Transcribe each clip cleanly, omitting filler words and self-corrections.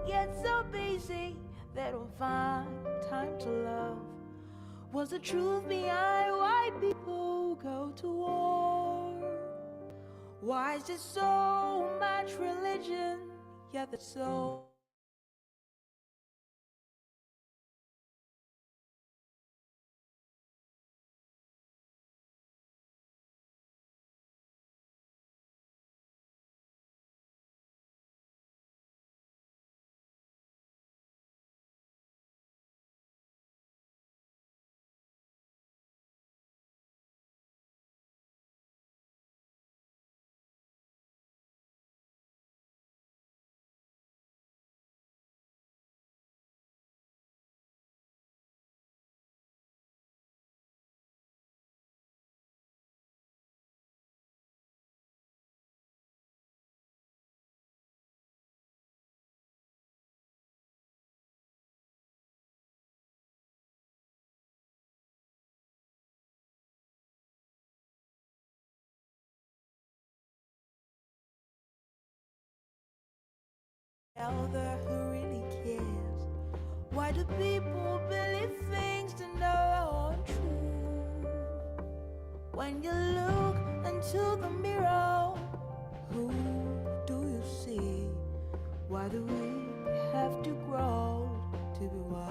yet so busy they don't find time to love. What's the truth behind why people go to war? Why is there so much religion, yet there's so elder who really cares? Why do people believe things that aren't true? When you look into the mirror, who do you see? Why do we have to grow to be wise?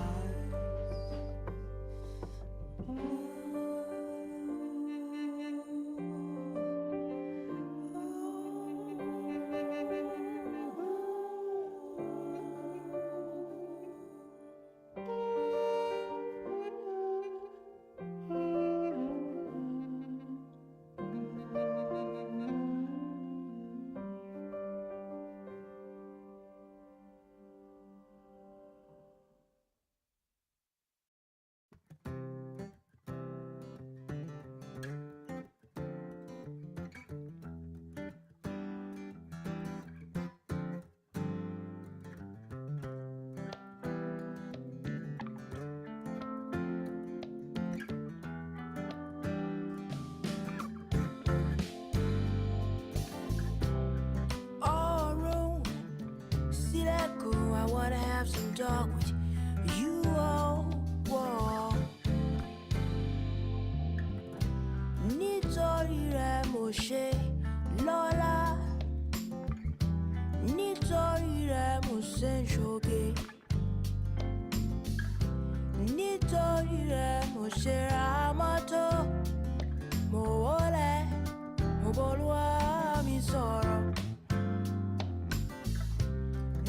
I wanna have some talk with you all. Whoa. Nítorí rẹ̀ mo ṣe lọ́lá, nítorí rẹ̀ mo ṣe ń ṣoge, nítorí rẹ̀ mo ṣe ra mọ́tò, mo wọlé, mo b'Olúwa mi sọ̀rọ̀.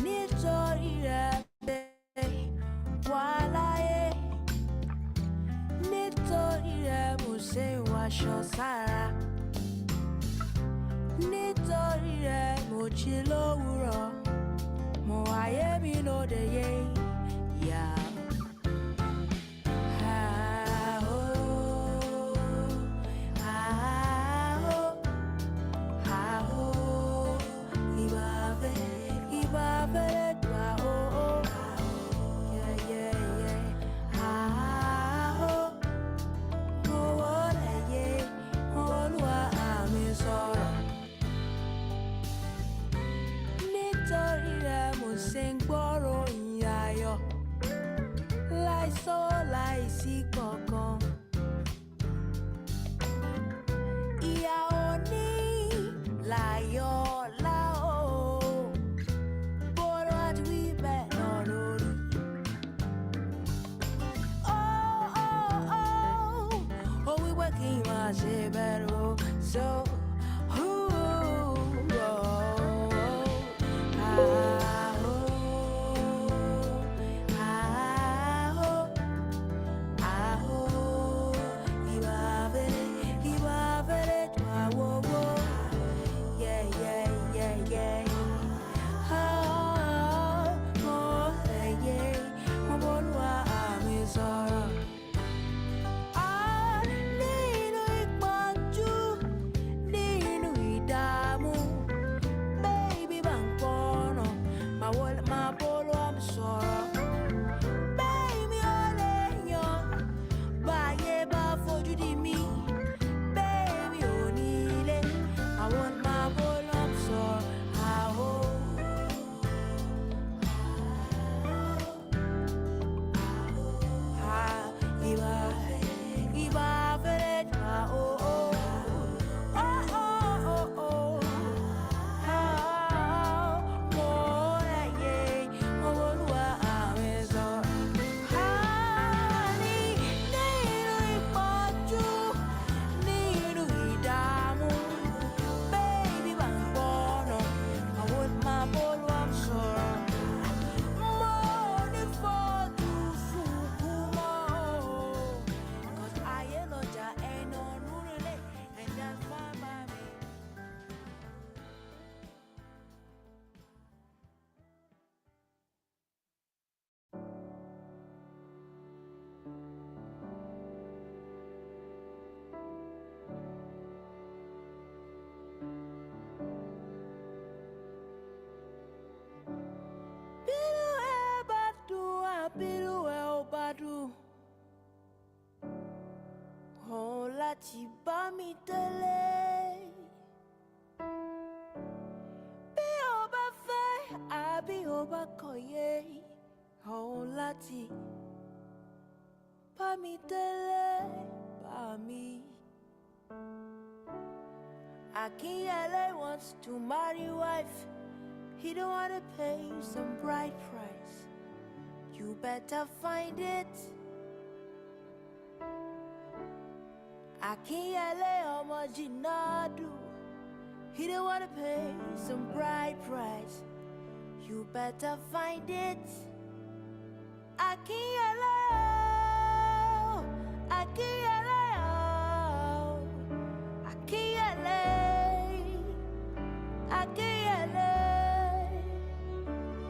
Nítorí rẹ̀ wà láyé, nítorí rẹ̀ mo ṣe ń wọṣọ sára, nítorí rẹ̀ mo jí lówùúrọ̀, mo wáyé mi lóde yé yá. Láìsí kankan, ìyà òní láyọ̀ láò, bọ́dọ̀ àti wíbẹ̀ náà lórí. Ó wípé kí n máa ṣe bẹ̀rù so. bá kọ̀yé òun láti bá mi délé bá mi. Akinyele wants to marry wife. He don't wanna pay some bride price. You better find it. Akinyele ọmọ Jinadu. He don't wanna pay some bride price. You better find it. Akinyele, Akinyele, Akinyele, Akinyele,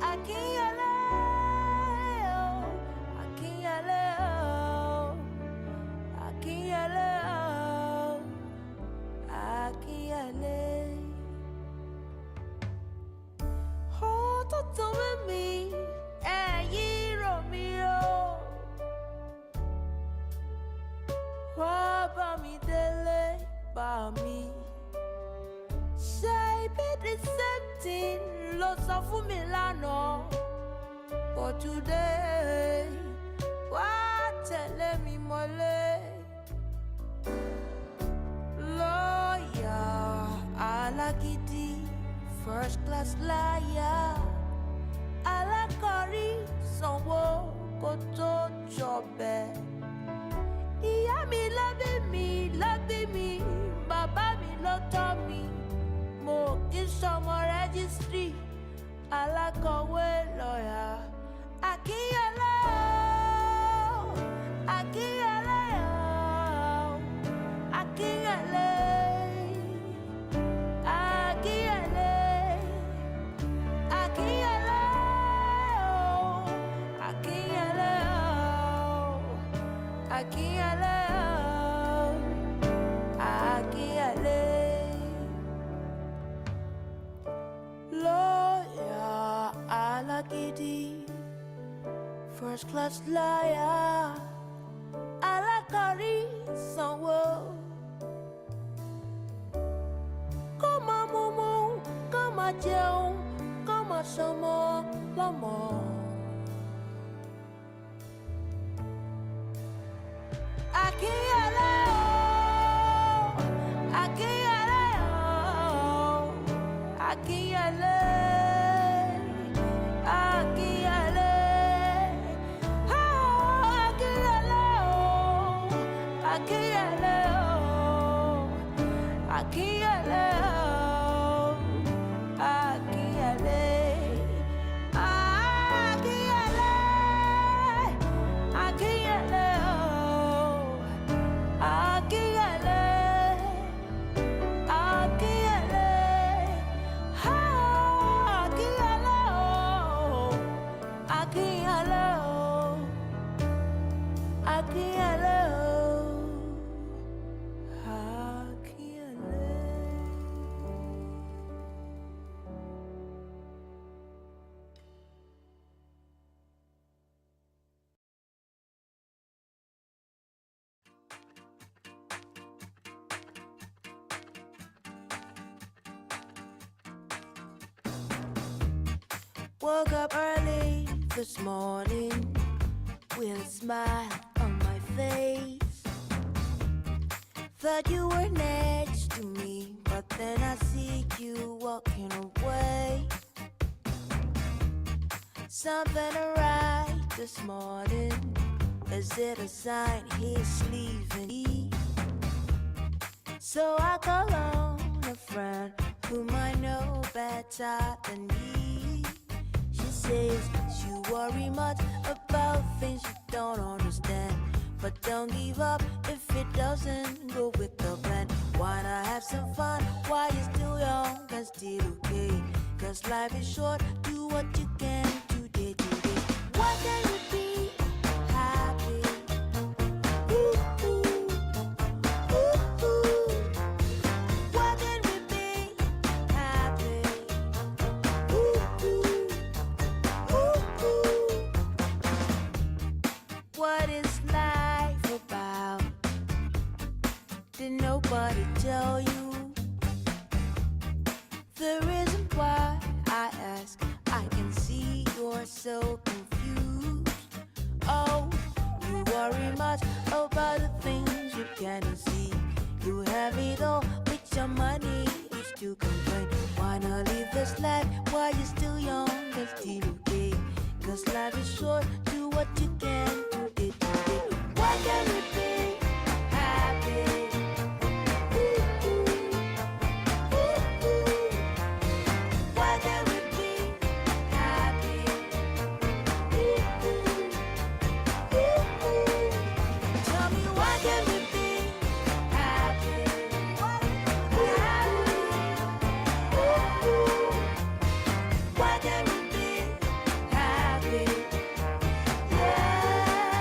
Akinyele, Akinyele, Akinyele, Akinyele. Oh, tó with me, ẹ̀yin rọ̀ mí o. Wá bá mi délé, bá mi. Say be the same thing, ló sọ fún mi lánàá. But today, wá tẹ̀lé mi mọ́lé. Lawyer, alágídí, first class liar. Alákọ̀rí sanwó kó tó jọbẹ̀. Ìyá mi ló bí mi, bàbá mi ló tọ́ mi. Mo kì í ṣọmọ rẹ́gísítírì, alákọ̀wé lọ́yà. Akinyele, Akinyele, Akinyele, Akinyele, Akinyele, Akinyele, Akinyele, Akinyele. Lawyer, alágídí, first class liar, alákọ̀rí sanwó. Kó máa mumu, kó máa jẹun, kó máa ṣọmọ lọ́mọ. Akinyele, Akinyele, Akinyele, Akinyele, Akinyele, Akinyele, Akinyele, Akinyele, Akinyele, Akinyele, Akinyele, Akinyele, Akinyele, Akinyele. Woke up early this morning with a smile on my face. Thought you were next to me, but then I see you walking away. Something right this morning. Is it a sign he's leaving me? So I call on a friend whom I know better than me. She says you worry much about things you don't understand, but don't give up if it doesn't go with the plan. Why not have some fun while you're still young and still okay? Cause life is short, do what you can today. Why can't you be happy? Ooh, ooh, ooh, ooh. Why can't we be happy? Ooh, ooh, ooh, ooh. What is life about? Did nobody tell you? The reason why I ask, I can see so confused. Oh, you worry much about the things you cannot see. You have it all with your money, you still complain. Wanna live this life while you're still young and still okay? Cause life is short, do what you can today, today. Why can't we be happy? Ooh, ooh, ooh, ooh. Why can't we be happy? Ooh, ooh, ooh, ooh. Tell me why can't we be happy? Be happy. Ooh, ooh. Why can't we be happy? Yeah.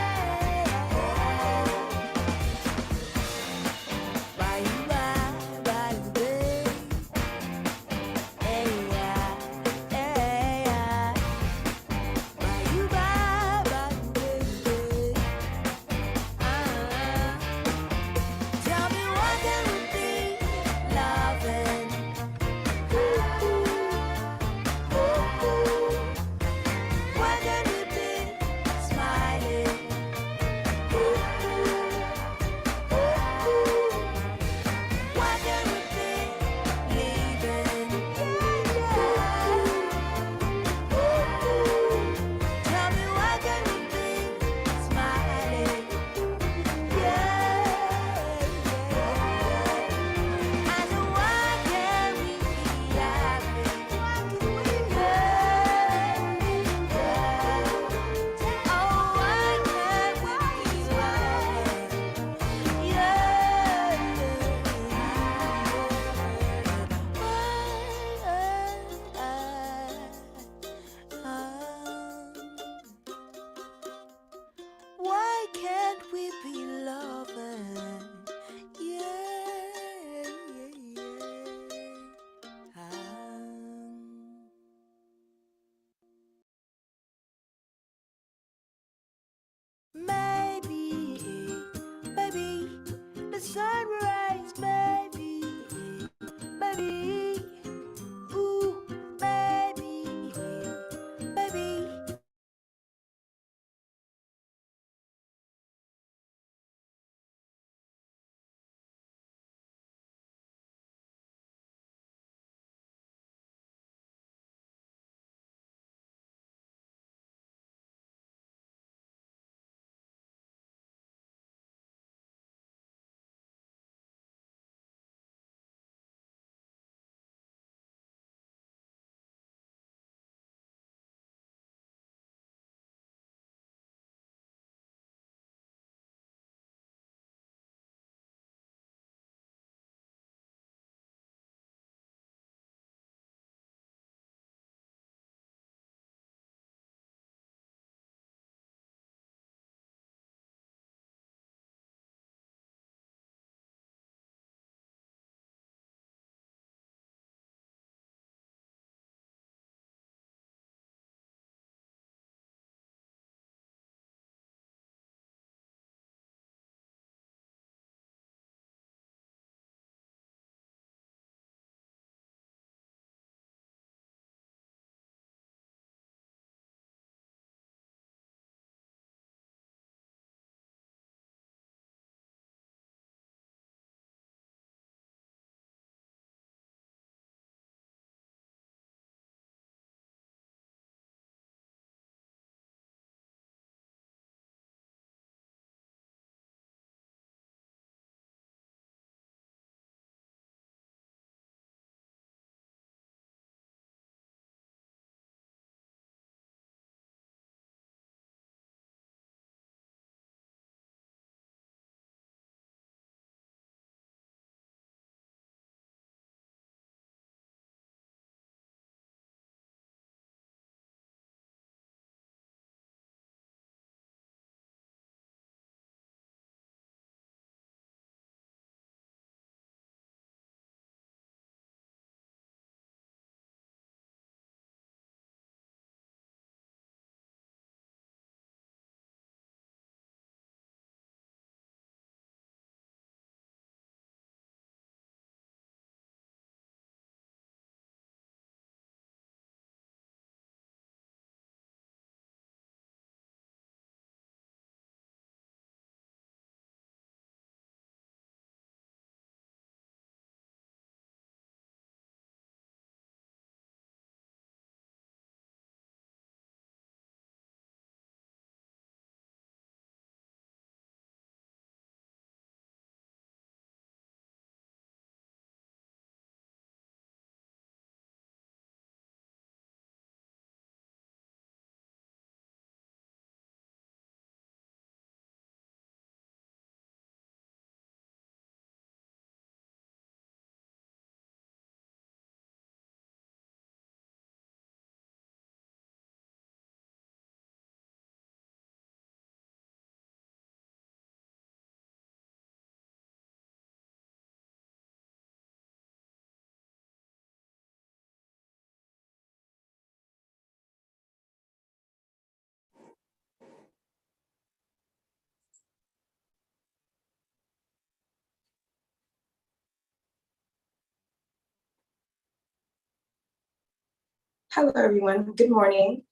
Hello, everyone. Good morning.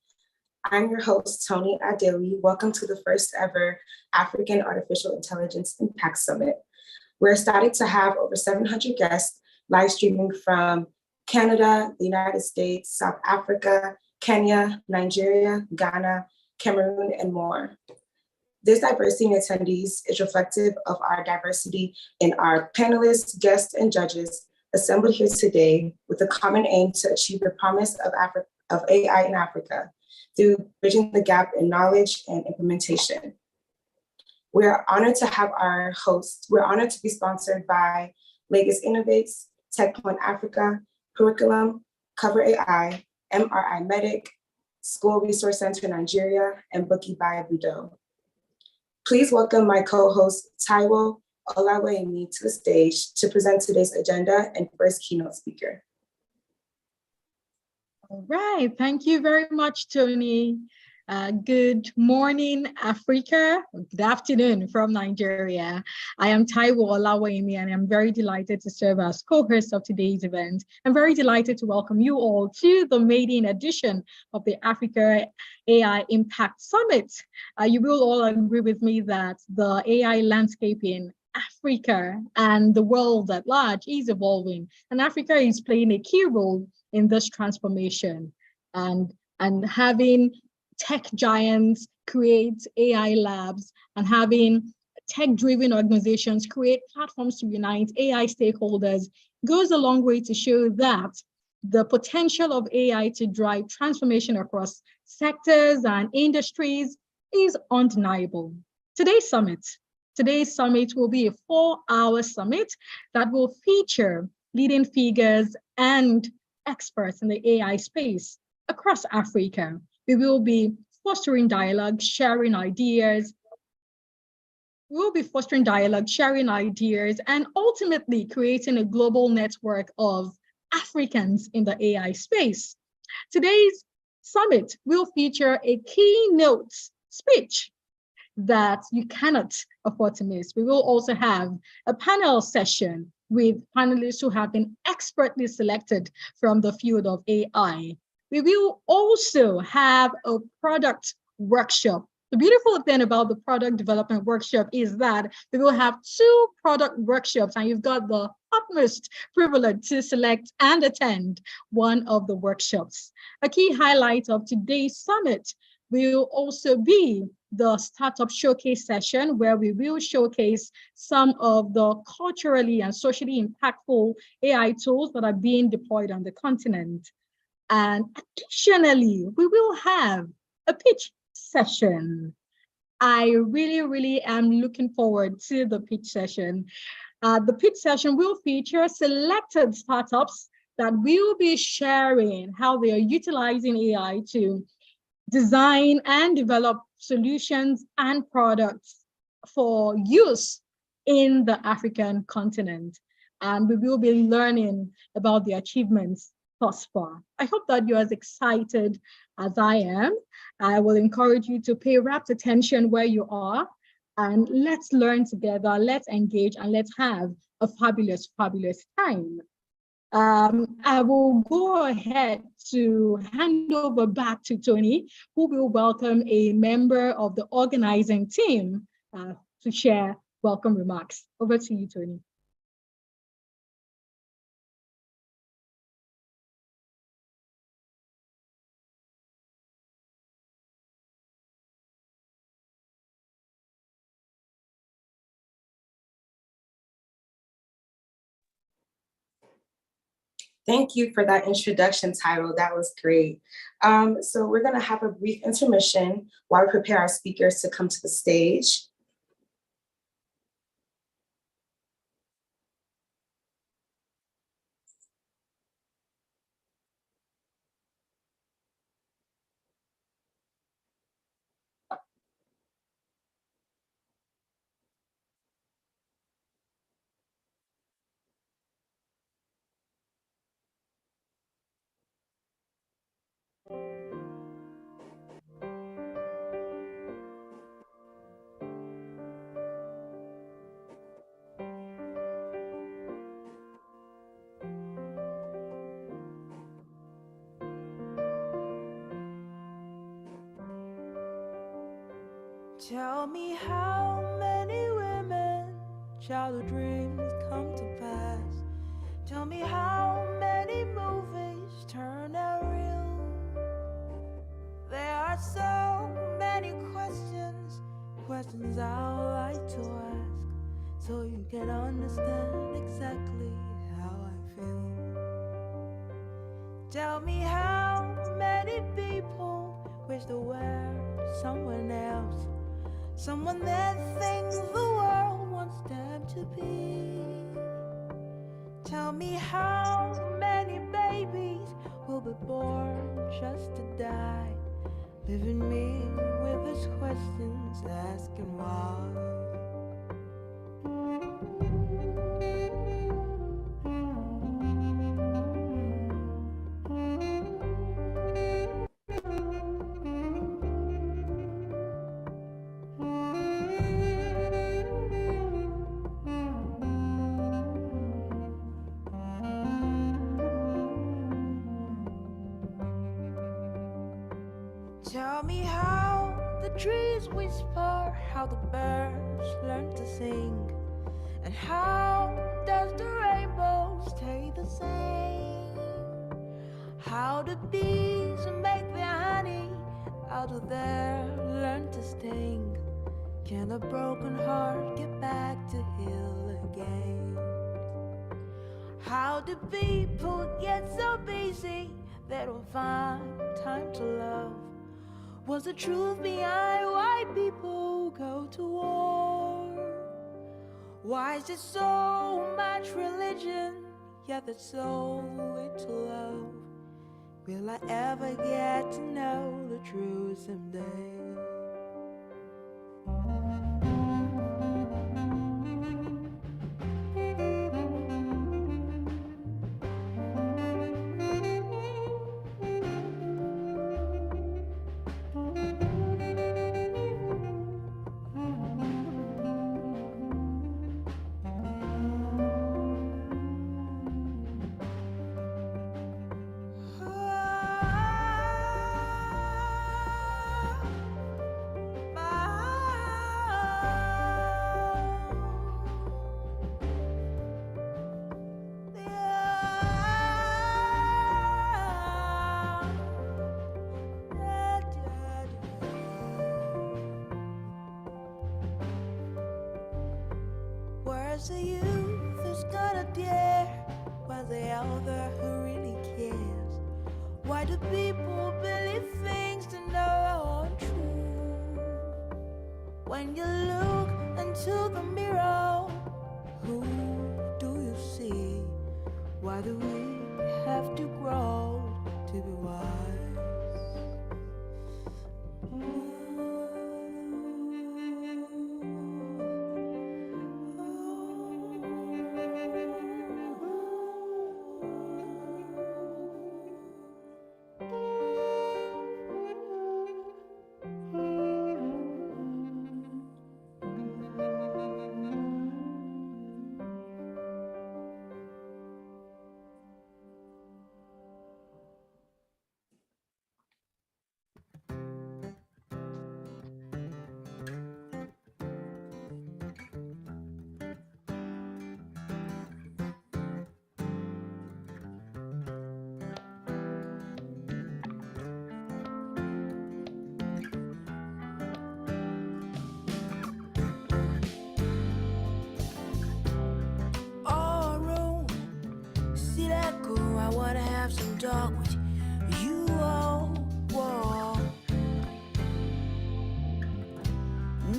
I'm your host, Tony Adewi. Welcome to the first ever African Artificial Intelligence Impact Summit. We're starting to have over 700 guests live streaming from Canada, the United States, South Africa, Kenya, Nigeria, Ghana, Cameroon, and more. This diversity in attendees is reflective of our diversity in our panelists, guests, and judges assembled here today with a common aim to achieve the promise of AI in Africa through bridging the gap in knowledge and implementation. We're honored to have our hosts. We're honored to be sponsored by Lagos Innovates, TechPoint Africa, Curriculum, Cover AI, MRI Medic, School Resource Center Nigeria, and Bookie by Budo. Please welcome my co-host Taiwo Olaweyemi to the stage to present today's agenda and first keynote speaker. All right, thank you very much, Tony. Good morning, Africa. Good afternoon from Nigeria. I am Taiwo Olaweyemi, and I'm very delighted to serve as co-host of today's event. I'm very delighted to welcome you all to the maiden edition of the Africa AI Impact Summit. You will all agree with me that the AI landscape in Africa and the world at large is evolving, and Africa is playing a key role in this transformation, and having tech giants create AI labs and having tech-driven organizations create platforms to unite AI stakeholders goes a long way to show that the potential of AI to drive transformation across sectors and industries is undeniable. Today's summit will be a 4-hour summit that will feature leading figures and experts in the AI space across Africa. We will be fostering dialogue, sharing ideas. And ultimately creating a global network of Africans in the AI space. Today's summit will feature a keynote speech that you cannot afford to miss. We will also have a panel session with panelists who have been expertly selected from the field of AI. We will also have a product workshop. The beautiful thing about the product development workshop is that we will have 2 product workshops, and you've got the utmost privilege to select and attend one of the workshops. A key highlight of today's summit will also be the startup showcase session, where we will showcase some of the culturally and socially impactful AI tools that are being deployed on the continent. And additionally, we will have a pitch session. I really am looking forward to the pitch session. The pitch session will feature selected startups that will be sharing how they are utilizing AI to design and develop solutions and products for use in the African continent. And we will be learning about the achievements thus far. I hope that you're as excited as I am. I will encourage you to pay rapt attention where you are, and let's learn together, let's engage, and let's have a fabulous time. I will go ahead to hand over back to Tony, who will welcome a member of the organizing team to share welcome remarks. Over to you, Tony. Thank you for that introduction, Tyrell. That was great. So we're going to have a brief intermission while we prepare our speakers to come to the stage. Tell me how many women childhood dreams come to pass. Tell me how many movies turn out real. There are so many questions I'd like to ask, so you can understand exactly how I feel. Tell me how many people wish they were someone else, someone that thinks the world wants them to be. Tell me how many babies will be born just to die, leaving me with these questions, asking why. Tell me how the trees whisper, how the birds learn to sing, and how does the rainbow stay the same? How the bees make their honey, how do they learn to sting? Can a broken heart get back to heal again? How do people get so busy they don't find time to love? What's the truth behind why people go to war? Why is there so much religion, yet there's so little love? Will I ever get to know the truth someday? Where's the youth who's gonna dare? Where's the elder who really cares? Why do people believe things that aren't true? When you look into the mirror, who do you see? Why do we have to grow to be wise? I wanna have some talk with you, oh, whoa.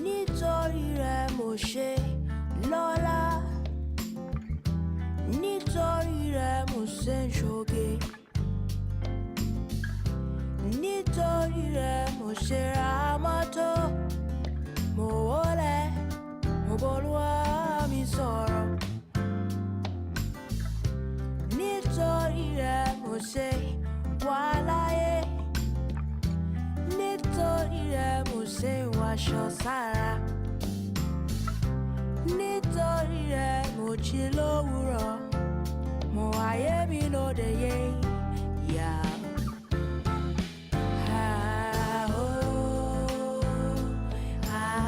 Nítorí rẹ̀ mo ṣe lọ́lá, nítorí rẹ̀ mo ṣe ń ṣoge, nítorí rẹ̀ mo ṣe ra mọ́tò, mo wọlé, mo b'Olúwa mi sọ̀rọ̀. Nítorí rẹ̀ mo ṣe wà láyé, nítorí rẹ̀ mo ṣe wàṣọ sára, nítorí rẹ̀ mo jí lówùúrọ̀, mo wáyé mi lóde yé yá. Ah, oh, ah.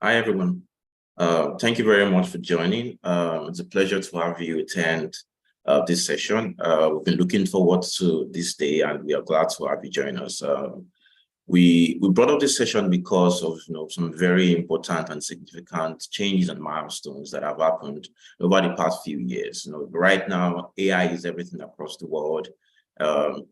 Hi, everyone. Thank you very much for joining. It's a pleasure to have you attend this session. We've been looking forward to this day, and we are glad to have you join us. We brought up this session because of some very important and significant changes and milestones that have happened over the past few years. Right now, AI is everything across the world.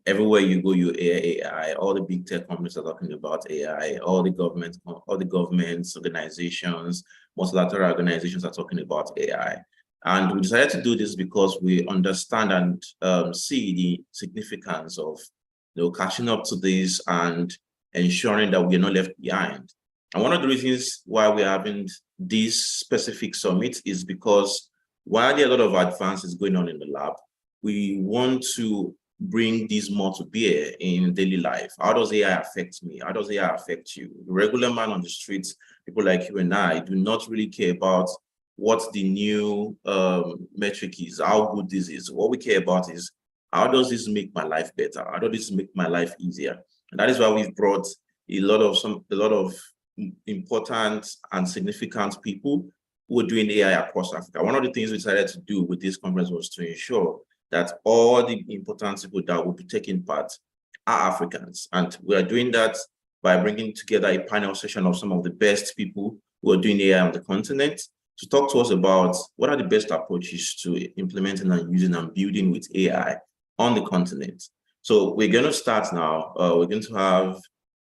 Everywhere you go, you hear AI. All the big tech companies are talking about AI. All the governments, organizations, multilateral organizations are talking about AI. And we decided to do this because we understand and see the significance of catching up to this and ensuring that we're not left behind. And one of the reasons why we're having this specific summit is because while there are a lot of advances going on in the lab, we want to bring this more to bear in daily life. How does AI affect me? How does AI affect you? The regular man on the streets, people like you and I, do not really care about what the new metric is, how good this is. What we care about is, how does this make my life better? How does this make my life easier? And that is why we've brought a lot of important and significant people who are doing AI across Africa. One of the things we decided to do with this conference was to ensure that all the important people that will be taking part are Africans. And we are doing that by bringing together a panel session of some of the best people who are doing AI on the continent to talk to us about what are the best approaches to implementing and using and building with AI on the continent. So we're going to start now. We're going to have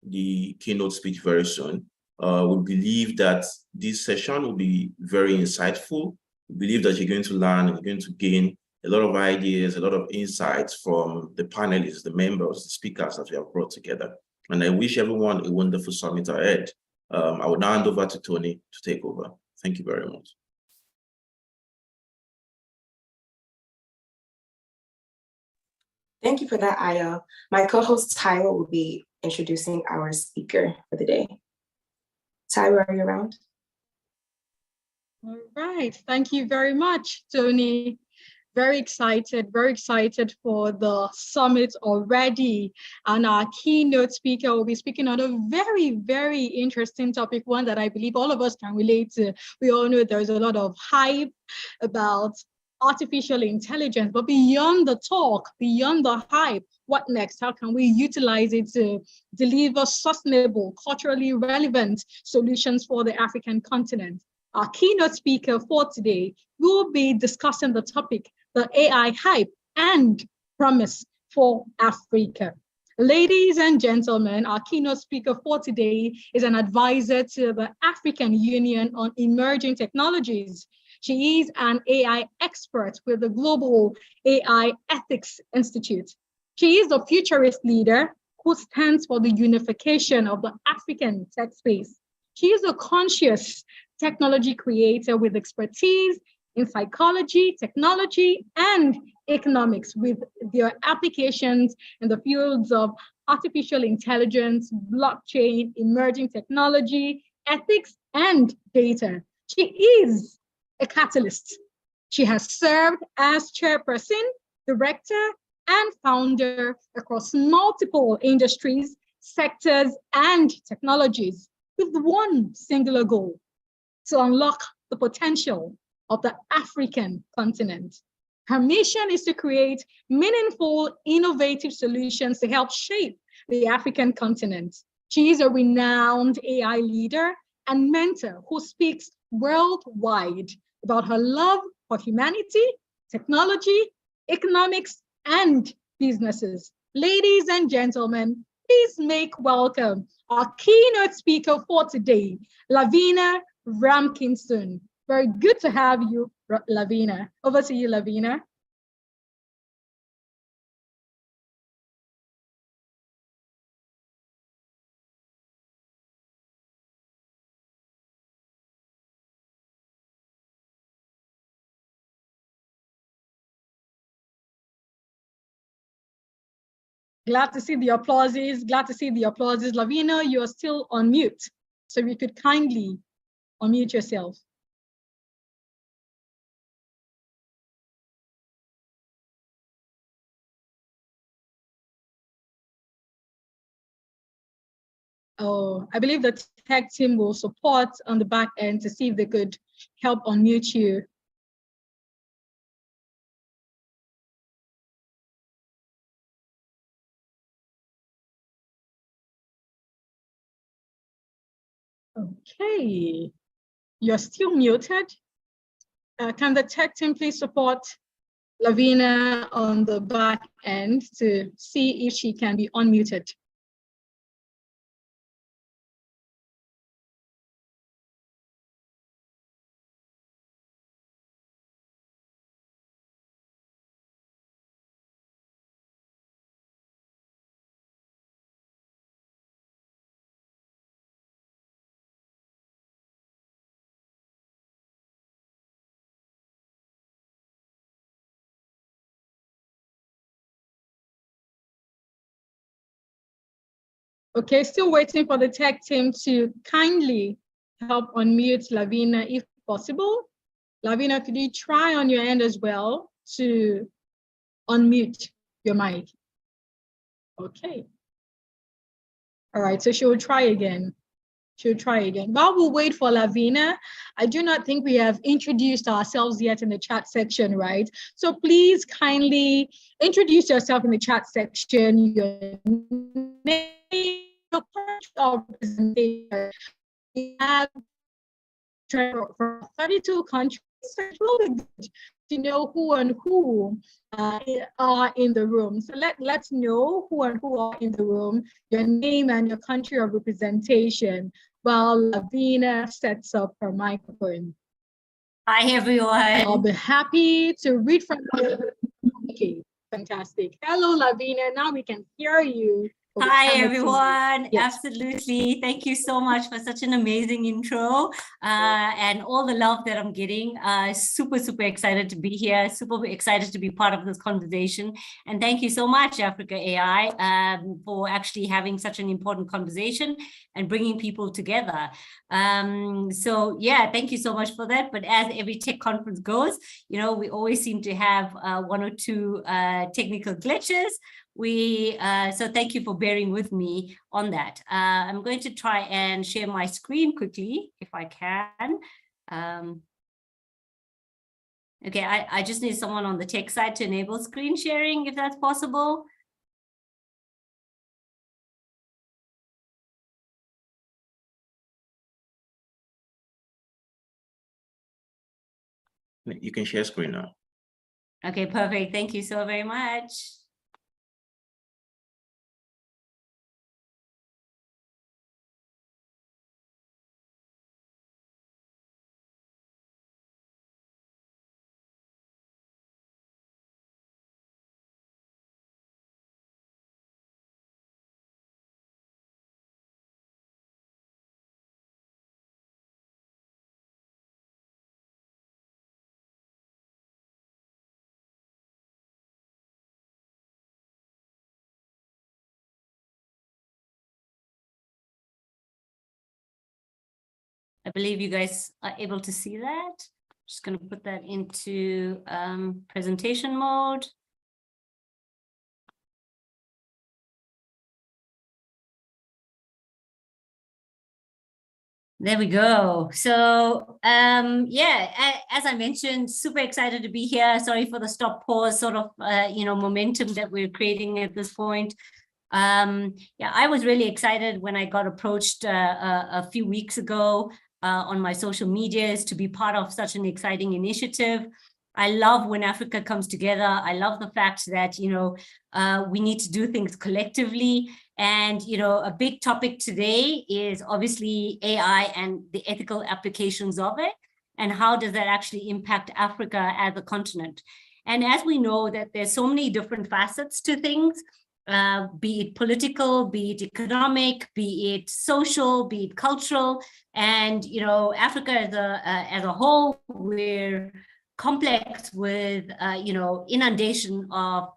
the keynote speech very soon. We believe that this session will be very insightful. We believe that you're going to learn and you're going to gain a lot of ideas, a lot of insights from the panelists, the members, the speakers that we have brought together. And I wish everyone a wonderful summit ahead. I will now hand over to Tony to take over. Thank you very much. Thank you for that, Ayo. My co-host Tyler will be introducing our speaker for the day. Tyler, are you around? All right, thank you very much, Tony. Very excited for the summit already. And our keynote speaker will be speaking on a very, very interesting topic, one that I believe all of us can relate to. We all know there's a lot of hype about artificial intelligence, but beyond the talk, beyond the hype, what next? How can we utilize it to deliver sustainable, culturally relevant solutions for the African continent? Our keynote speaker for today will be discussing the topic, the AI hype and promise for Africa. Ladies and gentlemen, our keynote speaker for today is an advisor to the African Union on Emerging Technologies. She is an AI expert with the Global AI Ethics Institute. She is a futurist leader who stands for the unification of the African tech space. She is a conscious technology creator with expertise in psychology, technology, and economics, with their applications in the fields of artificial intelligence, blockchain, emerging technology, ethics, and data. She is a catalyst. She has served as chairperson, director, and founder across multiple industries, sectors, and technologies with one singular goal: to unlock the potential of the African continent. Her mission is to create meaningful, innovative solutions to help shape the African continent. She is a renowned AI leader and mentor who speaks worldwide about her love for humanity, technology, economics, and businesses. Ladies and gentlemen, please make welcome our keynote speaker for today, Lavina Ramkinson. Very good to have you, Lavina. Over to you, Lavina. Glad to see the applauses. Glad to see the applauses. Lavina, you are still on mute. So if you could kindly unmute yourself. I believe the tech team will support on the back end to see if they could help unmute you. Okay, you're still muted. Can the tech team please support Lavina on the back end to see if she can be unmuted? Okay, still waiting for the tech team to kindly help unmute Lavina if possible. Lavina, could you try on your end as well to unmute your mic? Okay. All right, so she will try again. She'll try again. While we'll wait for Lavina, I do not think we have introduced ourselves yet in the chat section, right? So please kindly introduce yourself in the chat section, your name, your country of representation. We have from 32 countries, so it's really good to know who and who are in the room. So let's know who and who are in the room, your name and your country of representation, while Lavina sets up her microphone. Hi, everyone. I'll be happy to read from you. Okay, fantastic. Hello, Lavina. Now we can hear you. Hi, everyone. Yes. Absolutely. Thank you so much for such an amazing intro and all the love that I'm getting. Super, super excited to be here. Super excited to be part of this conversation. And thank you so much, Africa AI, for actually having such an important conversation and bringing people together. So yeah, thank you so much for that. But as every tech conference goes, you know, we always seem to have one or two technical glitches. So thank you for bearing with me on that. I'm going to try and share my screen quickly, if I can. Okay, I just need someone on the tech side to enable screen sharing, if that's possible. You can share screen now. Okay, perfect. Thank you so very much. I believe you guys are able to see that. Just going to put that into presentation mode. There we go. So yeah, as I mentioned, super excited to be here. Sorry for the stop pause sort of momentum that we're creating at this point. Yeah, I was really excited when I got approached a few weeks ago on my social medias to be part of such an exciting initiative. I love when Africa comes together. I love the fact that, we need to do things collectively. And, a big topic today is obviously AI and the ethical applications of it. And how does that actually impact Africa as a continent? And as we know that there's so many different facets to things, be it political, be it economic, be it social, be it cultural. And, Africa as a whole, we're complex with, inundation of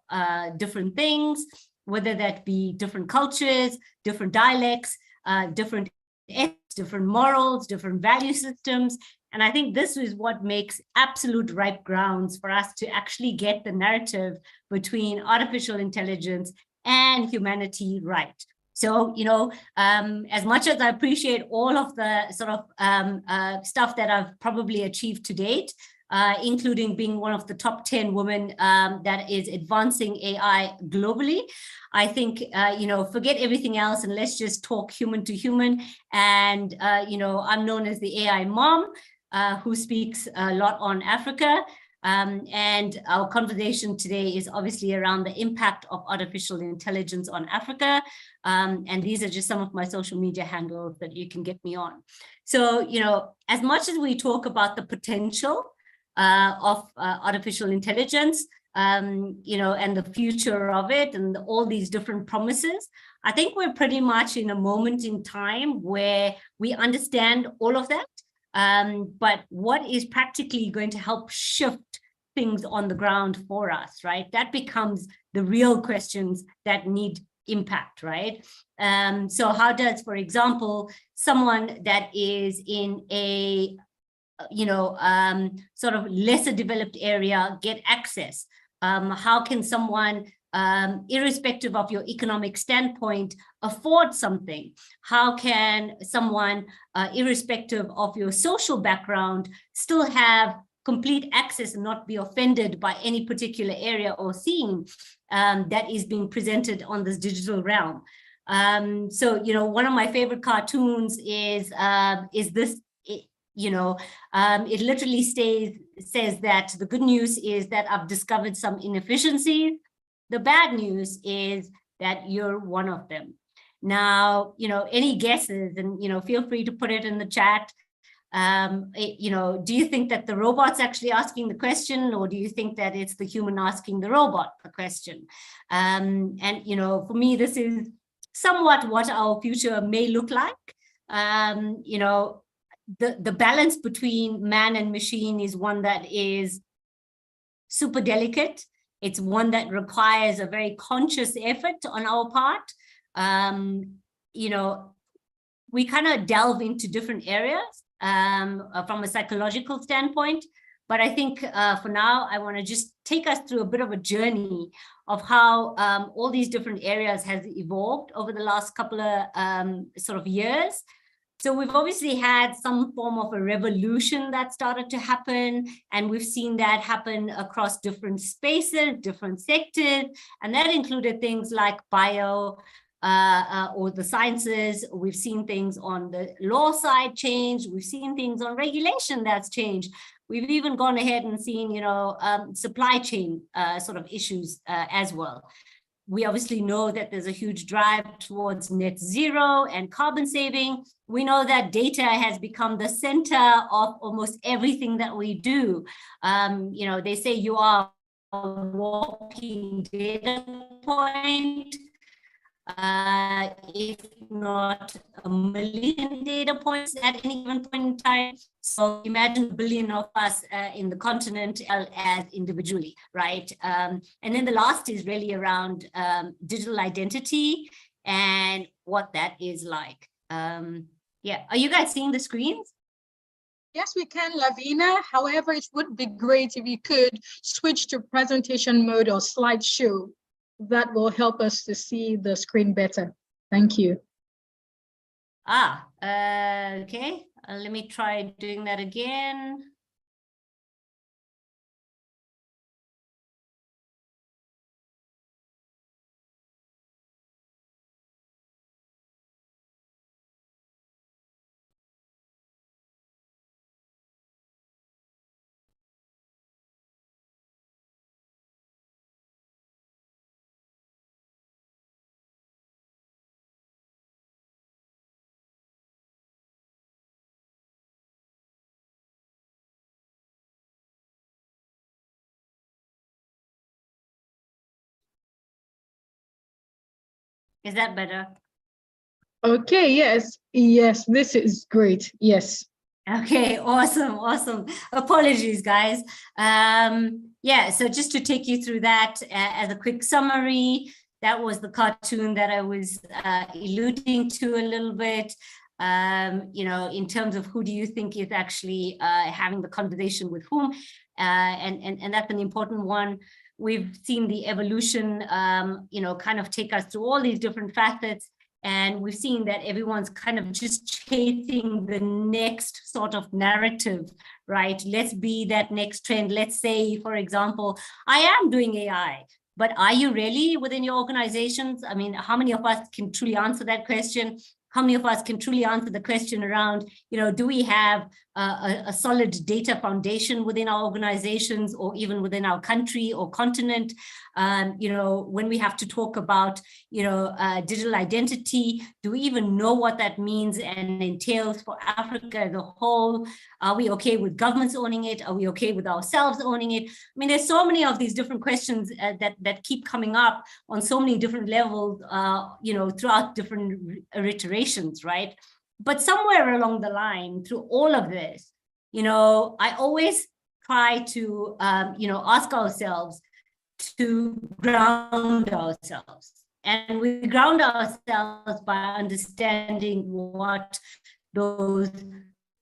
different things, whether that be different cultures, different dialects, different ethics, different morals, different value systems. And I think this is what makes absolute ripe grounds for us to actually get the narrative between artificial intelligence and humanity right. So, as much as I appreciate all of the sort of stuff that I've probably achieved to date, including being one of the top 10 women that is advancing AI globally, I think, forget everything else and let's just talk human to human. And, I'm known as the AI mom, who speaks a lot on Africa. And our conversation today is obviously around the impact of artificial intelligence on Africa. And these are just some of my social media handles that you can get me on. So, as much as we talk about the potential of artificial intelligence, and the future of it and all these different promises, I think we're pretty much in a moment in time where we understand all of that. But what is practically going to help shift things on the ground for us, right? That becomes the real questions that need impact, right? So how does, for example, someone that is in a sort of lesser developed area get access? How can someone, irrespective of your economic standpoint, afford something? How can someone, irrespective of your social background, still have complete access and not be offended by any particular area or theme that is being presented on this digital realm? So, one of my favorite cartoons is this. It literally says that the good news is that I've discovered some inefficiencies. The bad news is that you're one of them. Now, any guesses, and, feel free to put it in the chat. Do you think that the robot's actually asking the question, or do you think that it's the human asking the robot the question? And, for me, this is somewhat what our future may look like. The balance between man and machine is one that is super delicate. It's one that requires a very conscious effort on our part. We kind of delve into different areas from a psychological standpoint. But I think for now, I want to just take us through a bit of a journey of how all these different areas has evolved over the last couple of sort of years. So we've obviously had some form of a revolution that started to happen, and we've seen that happen across different spaces, different sectors, and that included things like bio or the sciences. We've seen things on the law side change. We've seen things on regulation that's changed. We've even gone ahead and seen, supply chain sort of issues as well. We obviously know that there's a huge drive towards net zero and carbon saving. We know that data has become the center of almost everything that we do. They say you are a walking data point, if not a million data points at any given point in time. So imagine a billion of us in the continent as individually, right? And then the last is really around digital identity and what that is like. Yeah, are you guys seeing the screens? Yes, we can, Lavina. However, it would be great if you could switch to presentation mode or slideshow. That will help us to see the screen better. Thank you. Okay. Let me try doing that again. Is that better? Okay, yes, this is great, yes. Okay, awesome. Apologies, guys. Yeah, so just to take you through that as a quick summary, that was the cartoon that I was alluding to a little bit. In terms of who do you think is actually having the conversation with whom, and that's an important one. We've seen the evolution, kind of take us through all these different facets. And we've seen that everyone's kind of just chasing the next sort of narrative, right? Let's be that next trend. Let's say, for example, I am doing AI, but are you really within your organizations? I mean, how many of us can truly answer that question? How many of us can truly answer the question around, do we have a solid data foundation within our organizations or even within our country or continent? When we have to talk about, digital identity, do we even know what that means and entails for Africa as a whole? Are we okay with governments owning it? Are we okay with ourselves owning it? I mean, there's so many of these different questions that keep coming up on so many different levels, throughout different iterations, right? But somewhere along the line, through all of this, I always try to, ask ourselves to ground ourselves. And we ground ourselves by understanding what those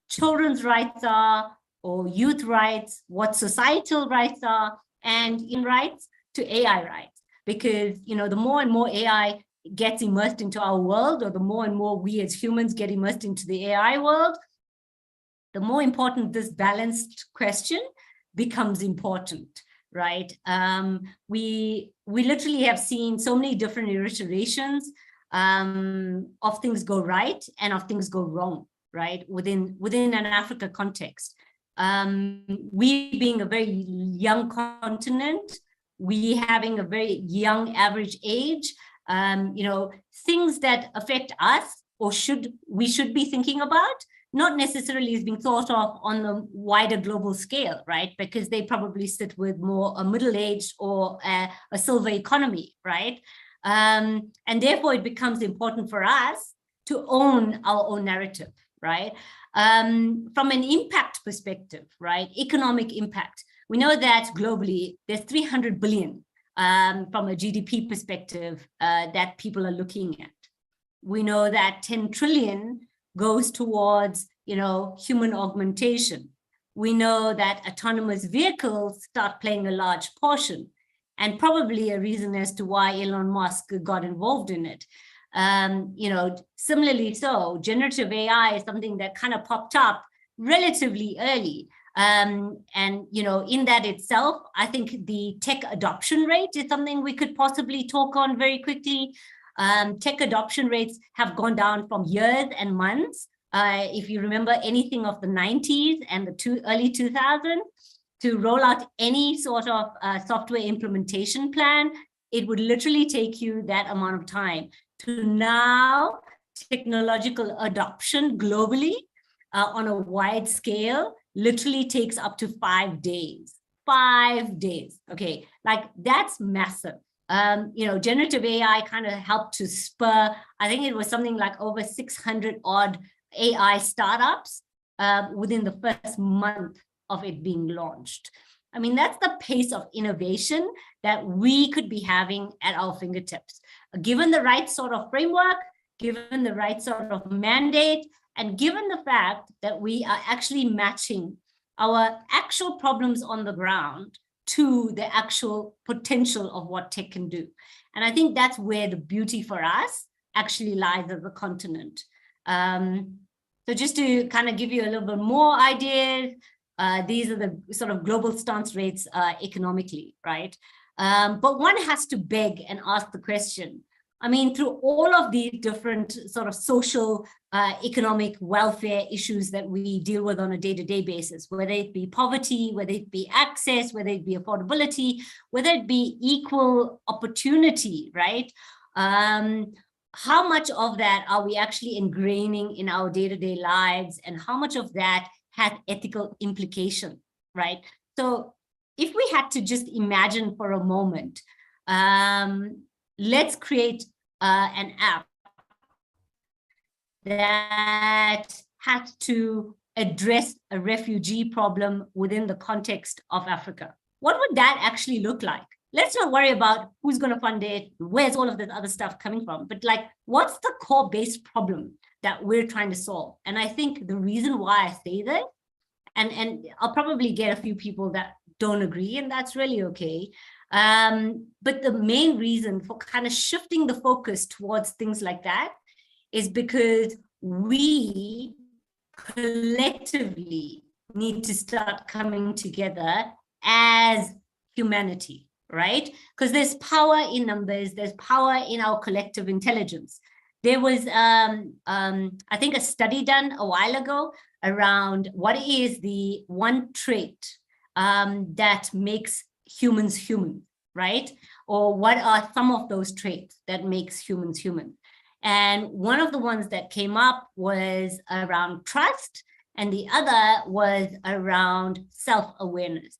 children's rights are, or youth rights, what societal rights are, and in rights to AI rights. Because, the more and more AI gets immersed into our world, or the more and more we as humans get immersed into the AI world, the more important this balanced question becomes important, right? We literally have seen so many different iterations of things go right and of things go wrong, right? Within an Africa context. We being a very young continent, we having a very young average age, things that affect us or we should be thinking about, not necessarily is being thought of on the wider global scale, right? Because they probably sit with more a middle-aged or a silver economy, right? And therefore it becomes important for us to own our own narrative, right? From an impact perspective, right? Economic impact. We know that globally there's 300 billion from a GDP perspective that people are looking at. We know that 10 trillion goes towards, human augmentation. We know that autonomous vehicles start playing a large portion, and probably a reason as to why Elon Musk got involved in it. Similarly so, generative AI is something that kind of popped up relatively early. In that itself, I think the tech adoption rate is something we could possibly talk on very quickly. Tech adoption rates have gone down from years and months. If you remember anything of the 90s and the early 2000s, to roll out any sort of software implementation plan, it would literally take you that amount of time. To now, technological adoption globally on a wide scale literally takes up to 5 days. 5 days, okay, like that's massive. Generative AI kind of helped to spur, I think it was something like over 600 odd AI startups within the first month of it being launched. I mean, that's the pace of innovation that we could be having at our fingertips. Given the right sort of framework, given the right sort of mandate, and given the fact that we are actually matching our actual problems on the ground to the actual potential of what tech can do. And I think that's where the beauty for us actually lies as a continent. So just to kind of give you a little bit more ideas, these are the sort of global stance rates economically, right? But one has to beg and ask the question, I mean, through all of these different sort of social, economic welfare issues that we deal with on a day-to-day basis, whether it be poverty, whether it be access, whether it be affordability, whether it be equal opportunity, right? How much of that are we actually ingraining in our day-to-day lives, and how much of that has ethical implication, right? So if we had to just imagine for a moment, let's create an app that has to address a refugee problem within the context of Africa. What would that actually look like? Let's not worry about who's going to fund it, where's all of this other stuff coming from, but like, what's the core base problem that we're trying to solve? And I think the reason why I say that, and I'll probably get a few people that don't agree, and that's really okay. But the main reason for kind of shifting the focus towards things like that is because we collectively need to start coming together as humanity, right? Because there's power in numbers, there's power in our collective intelligence. There was, I think, a study done a while ago around what is the one trait that makes humans human, right? Or what are some of those traits that makes humans human? And one of the ones that came up was around trust, and the other was around self-awareness.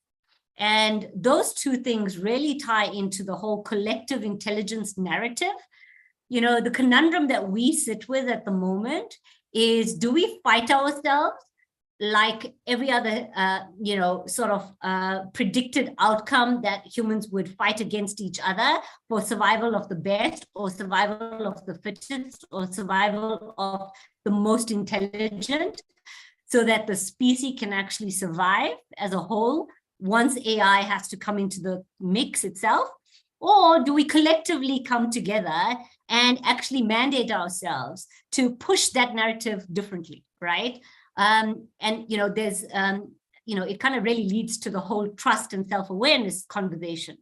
And those two things really tie into the whole collective intelligence narrative. You know, the conundrum that we sit with at the moment is, do we fight ourselves like every other, you know, sort of predicted outcome that humans would fight against each other for survival of the best, or survival of the fittest, or survival of the most intelligent, so that the species can actually survive as a whole once AI has to come into the mix itself? Or do we collectively come together and actually mandate ourselves to push that narrative differently, right? And, you know, there's, you know, it kind of really leads to the whole trust and self-awareness conversation.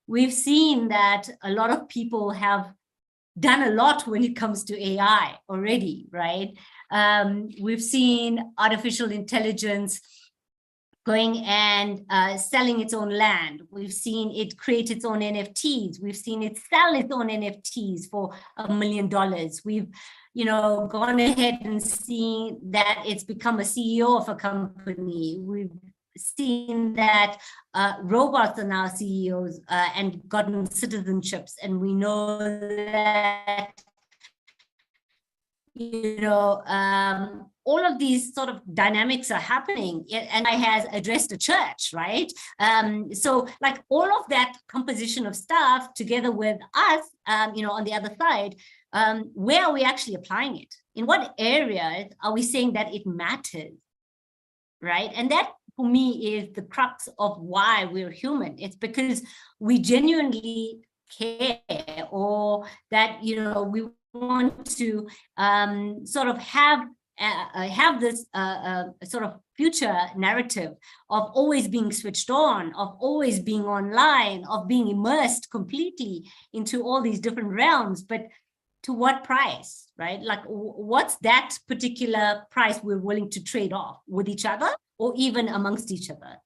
We've seen that a lot of people have done a lot when it comes to AI already, right? We've seen artificial intelligence going and selling its own land. We've seen it create its own NFTs. We've seen it sell its own NFTs for $1 million. We've, you know, gone ahead and seen that it's become a CEO of a company. We've seen that robots are now CEOs and gotten citizenships. And we know that, you know, all of these sort of dynamics are happening, and I has addressed a church, right? So like all of that composition of stuff together with us, you know, on the other side, where are we actually applying it? In what areas are we saying that it matters, right? And that for me is the crux of why we're human. It's because we genuinely care, or that, you know, we want to sort of have this sort of future narrative of always being switched on, of always being online, of being immersed completely into all these different realms. But to what price, right? Like, what's that particular price we're willing to trade off with each other, or even amongst each other?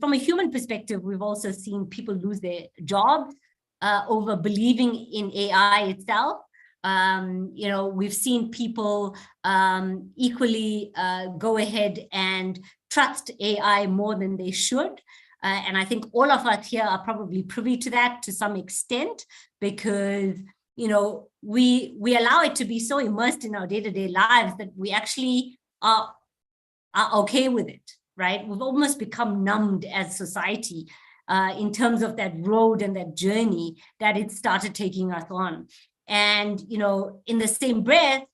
From a human perspective, we've also seen people lose their jobs over believing in AI itself. You know, we've seen people equally go ahead and trust AI more than they should. And I think all of us here are probably privy to that to some extent, because, you know, we allow it to be so immersed in our day-to-day lives that we actually are okay with it, right? We've almost become numbed as society in terms of that road and that journey that it started taking us on. And, you know, in the same breath,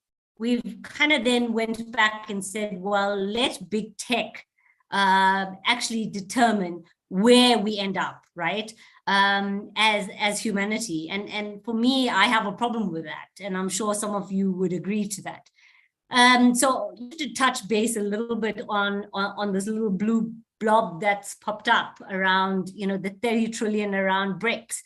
we've kind of then went back and said, well, let big tech actually determine where we end up, right? As humanity. And for me, I have a problem with that. And I'm sure some of you would agree to that. So to touch base a little bit on this little blue blob that's popped up around, you know, the 30 trillion around BRICS.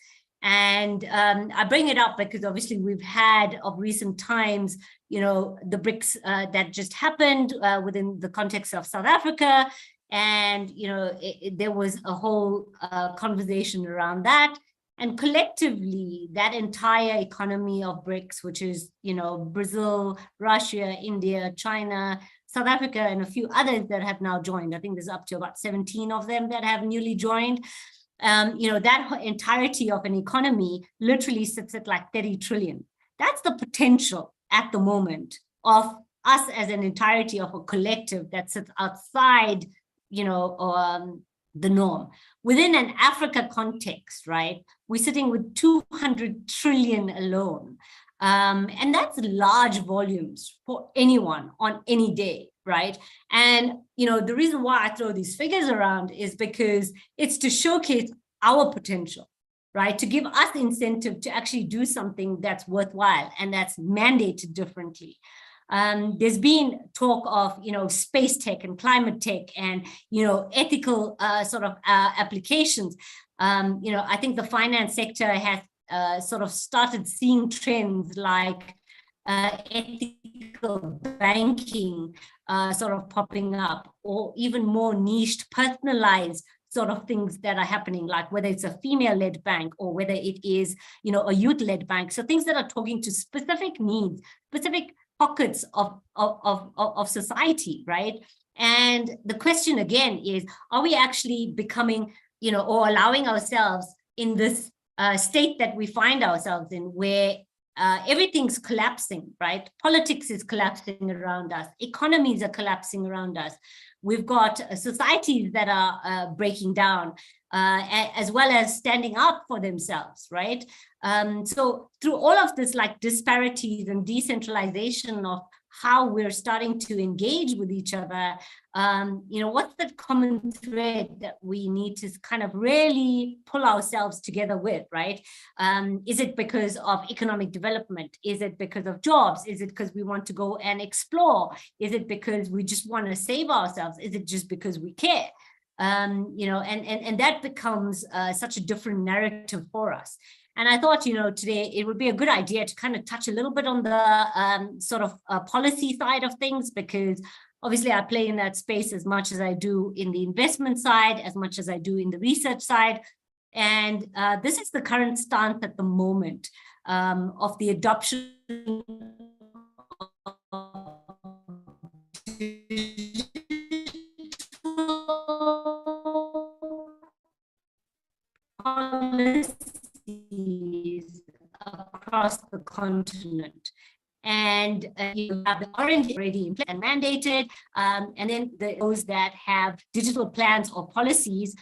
And I bring it up because obviously we've had of recent times, you know, the BRICS that just happened within the context of South Africa. And, you know, there was a whole conversation around that. And collectively, that entire economy of BRICS, which is, you know, Brazil, Russia, India, China, South Africa, and a few others that have now joined. I think there's up to about 17 of them that have newly joined. You know, that entirety of an economy literally sits at like 30 trillion. That's the potential at the moment of us as an entirety of a collective that sits outside, you know, the norm. Within an Africa context, right, we're sitting with 200 trillion alone. And that's large volumes for anyone on any day, right? And, you know, the reason why I throw these figures around is because it's to showcase our potential, right? To give us incentive to actually do something that's worthwhile and that's mandated differently. There's been talk of, space tech and climate tech and, ethical applications. I think the finance sector has sort of started seeing trends like ethical banking sort of popping up, or even more niched, personalized sort of things that are happening, like whether it's a female-led bank or whether it is, a youth-led bank. So things that are talking to specific needs, specific pockets of society, right? And the question again is, are we actually becoming, or allowing ourselves in this state that we find ourselves in, where everything's collapsing, right? Politics is collapsing around us. Economies are collapsing around us. We've got societies that are breaking down, as well as standing up for themselves, right? So through all of this, like disparities and decentralization of how we're starting to engage with each other, what's the common thread that we need to kind of really pull ourselves together with, right? Is it because of economic development? Is it because of jobs? Is it because we want to go and explore? Is it because we just want to save ourselves? Is it just because we care? And that becomes such a different narrative for us. And I thought, today it would be a good idea to kind of touch a little bit on the policy side of things, because obviously I play in that space as much as I do in the investment side, as much as I do in the research side. And this is the current stance at the moment of the adoption of policies across the continent. And you have the orange already in place and mandated, and then those that have digital plans or policies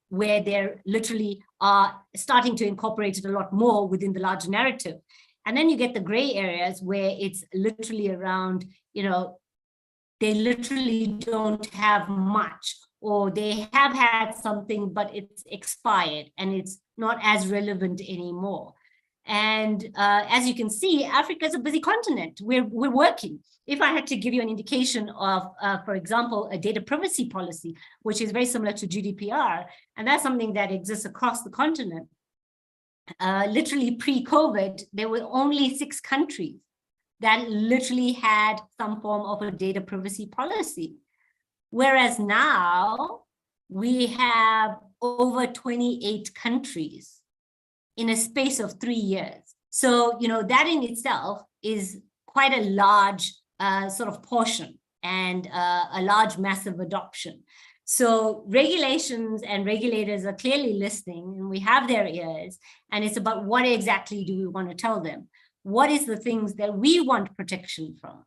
where they're literally are starting to incorporate it a lot more within the larger narrative. And then you get the gray areas where it's literally around, they literally don't have much, or they have had something, but it's expired and it's not as relevant anymore. And as you can see, Africa is a busy continent. We're working. If I had to give you an indication of, for example, a data privacy policy, which is very similar to GDPR, and that's something that exists across the continent. Literally pre-COVID, there were only 6 countries that literally had some form of a data privacy policy. Whereas now we have over 28 countries in a space of 3 years. So, that in itself is quite a large sort of portion and a large, massive adoption. So regulations and regulators are clearly listening, and we have their ears, and it's about what exactly do we want to tell them? What is the things that we want protection from?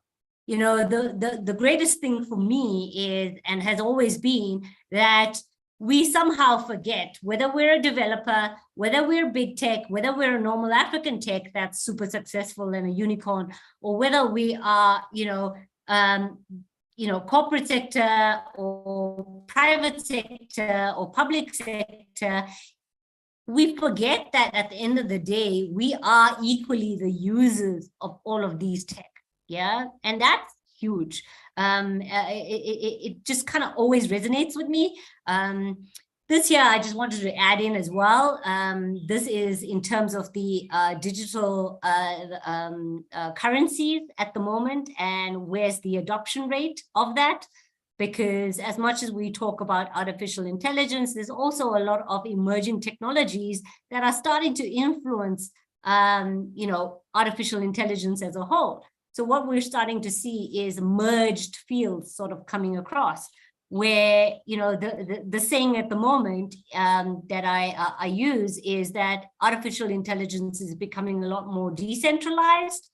The greatest thing for me is, and has always been, that we somehow forget, whether we're a developer, whether we're big tech, whether we're a normal African tech that's super successful and a unicorn, or whether we are, corporate sector or private sector or public sector, we forget that at the end of the day, we are equally the users of all of these tech. Yeah, and that's huge. It just kind of always resonates with me. This year, I just wanted to add in as well. This is in terms of the digital currencies at the moment, and where's the adoption rate of that? Because as much as we talk about artificial intelligence, there's also a lot of emerging technologies that are starting to influence, artificial intelligence as a whole. So what we're starting to see is merged fields sort of coming across, where, the saying at the moment that I use is that artificial intelligence is becoming a lot more decentralized,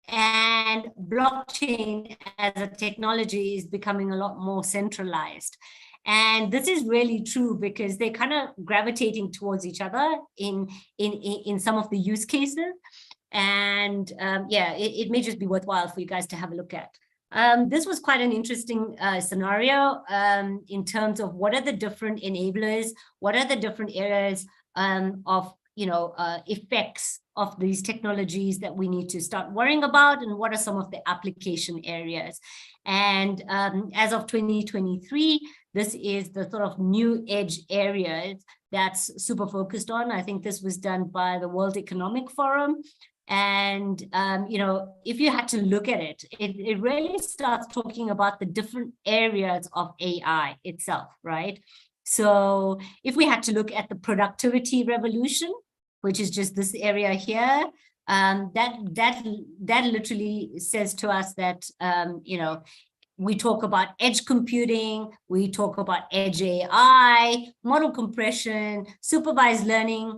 and blockchain as a technology is becoming a lot more centralized. And this is really true because they're kind of gravitating towards each other in some of the use cases. And it may just be worthwhile for you guys to have a look at. This was quite an interesting scenario in terms of what are the different enablers, what are the different areas of effects of these technologies that we need to start worrying about, and what are some of the application areas. And as of 2023, this is the sort of new edge areas that's super focused on. I think this was done by the World Economic Forum. And, if you had to look at it, it really starts talking about the different areas of AI itself, right? So if we had to look at the productivity revolution, which is just this area here, that literally says to us that, we talk about edge computing, we talk about edge AI, model compression, supervised learning,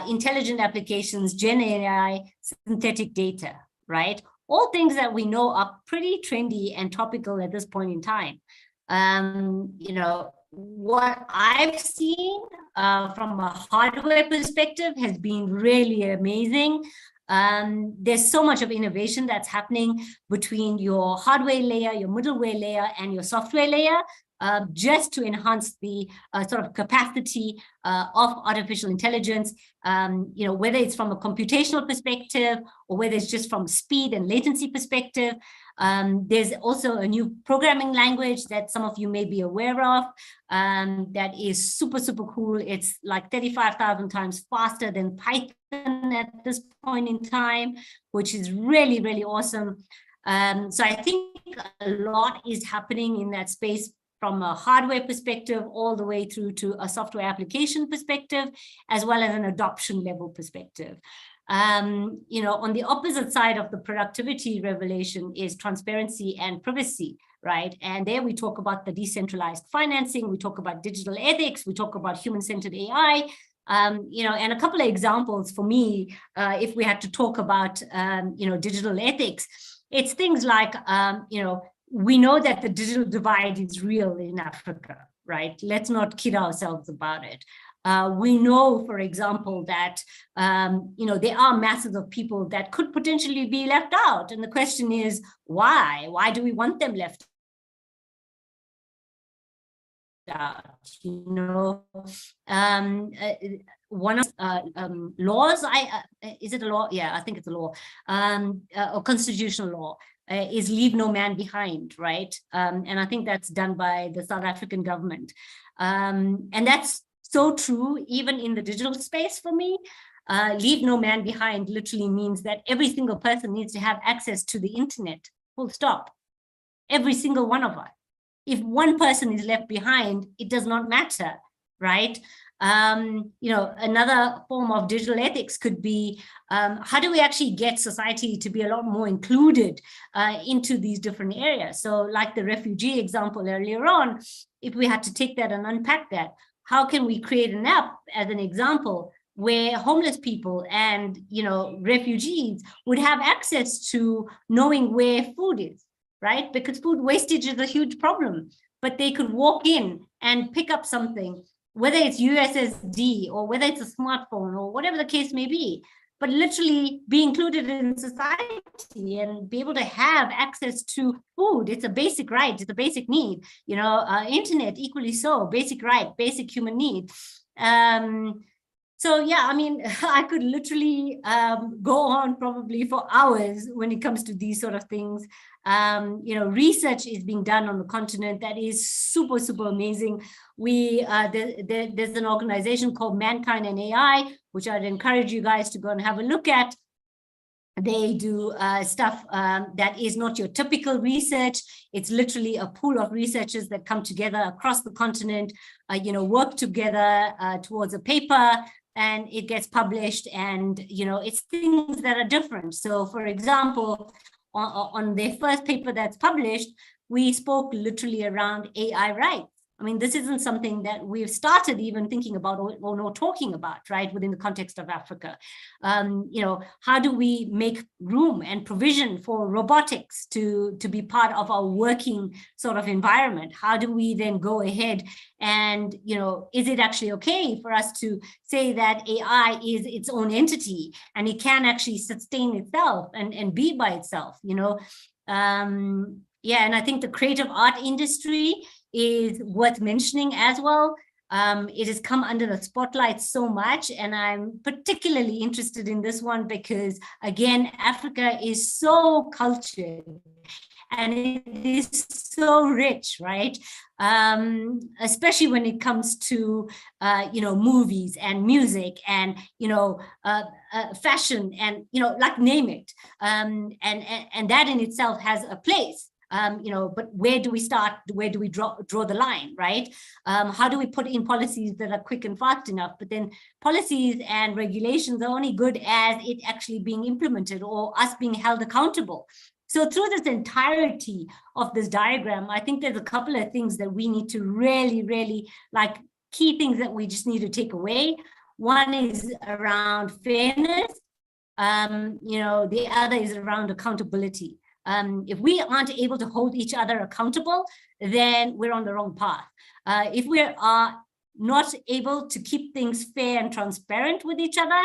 intelligent applications, Gen AI, synthetic data, right? All things that we know are pretty trendy and topical at this point in time. What I've seen from a hardware perspective has been really amazing. There's so much of innovation that's happening between your hardware layer, your middleware layer, and your software layer, just to enhance the sort of capacity of artificial intelligence, whether it's from a computational perspective or whether it's just from speed and latency perspective. There's also a new programming language that some of you may be aware of that is super, super cool. It's like 35,000 times faster than Python at this point in time, which is really, really awesome. So I think a lot is happening in that space from a hardware perspective all the way through to a software application perspective, as well as an adoption level perspective. On the opposite side of the productivity revelation is transparency and privacy, right? And there we talk about the decentralized financing, we talk about digital ethics, we talk about human-centered AI, and a couple of examples for me, if we had to talk about, digital ethics, it's things like, we know that the digital divide is real in Africa, right? Let's not kid ourselves about it. We know, for example, that, there are masses of people that could potentially be left out. And the question is, why? Why do we want them left out? One of laws, is it a law? Yeah, I think it's a law, or constitutional law, is leave no man behind, right? And I think that's done by the South African government. And that's so true, even in the digital space for me. Leave no man behind literally means that every single person needs to have access to the internet, full stop. Every single one of us. If one person is left behind, it does not matter, right? Another form of digital ethics could be, how do we actually get society to be a lot more included into these different areas? So like the refugee example earlier on, if we had to take that and unpack that, how can we create an app as an example where homeless people and, refugees would have access to knowing where food is, right? Because food wastage is a huge problem, but they could walk in and pick up something, whether it's USSD or whether it's a smartphone or whatever the case may be, but literally be included in society and be able to have access to food. It's a basic right, it's a basic need, internet equally so, basic right, basic human need. So yeah, I mean, I could literally go on probably for hours when it comes to these sort of things. Research is being done on the continent that is super, super amazing. There's an organization called Mankind and AI, which I'd encourage you guys to go and have a look at. They do stuff that is not your typical research. It's literally a pool of researchers that come together across the continent, work together towards a paper, and it gets published, and it's things that are different. So for example, on their first paper that's published, we spoke literally around AI rights. I mean, this isn't something that we've started even thinking about or not talking about, right, within the context of Africa. How do we make room and provision for robotics to be part of our working sort of environment? How do we then go ahead and, is it actually okay for us to say that AI is its own entity and it can actually sustain itself and be by itself, and I think the creative art industry is worth mentioning as well. It has come under the spotlight so much, and I'm particularly interested in this one because, again, Africa is so cultured and it is so rich, right? Especially when it comes to, movies and music and, fashion and, like name it. And that in itself has a place. But where do we start? Where do we draw the line, right? How do we put in policies that are quick and fast enough? But then policies and regulations are only good as it actually being implemented or us being held accountable. So through this entirety of this diagram, I think there's a couple of things that we need to really, really, like key things that we just need to take away. One is around fairness. The other is around accountability. If we aren't able to hold each other accountable, then we're on the wrong path. If we are not able to keep things fair and transparent with each other,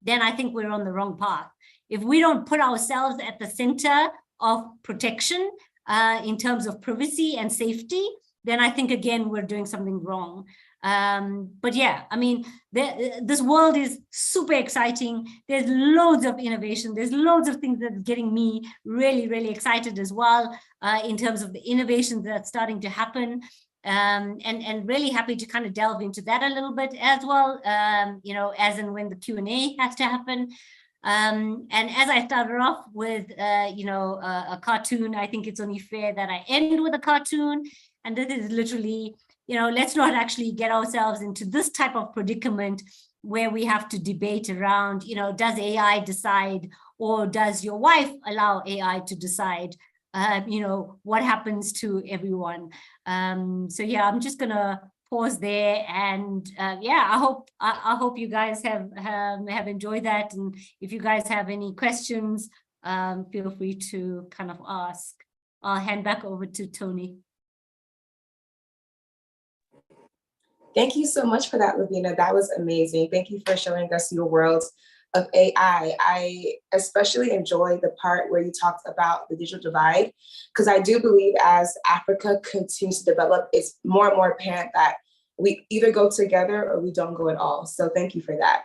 then I think we're on the wrong path. If we don't put ourselves at the center of protection in terms of privacy and safety, then I think, again, we're doing something wrong. But yeah, I mean, this world is super exciting. There's loads of innovation. There's loads of things that's getting me really, really excited as well in terms of the innovations that's starting to happen. And really happy to kind of delve into that a little bit as well, as and when the Q&A has to happen. And as I started off with, a cartoon, I think it's only fair that I end with a cartoon. And this is literally, let's not actually get ourselves into this type of predicament where we have to debate around, does AI decide or does your wife allow AI to decide, what happens to everyone? So yeah, I'm just gonna pause there, and I hope you guys have enjoyed that. And if you guys have any questions, feel free to kind of ask. I'll hand back over to Tony. Thank you so much for that, Lavina. That was amazing. Thank you for showing us your world of AI. I especially enjoyed the part where you talked about the digital divide, because I do believe as Africa continues to develop, it's more and more apparent that we either go together or we don't go at all. So thank you for that.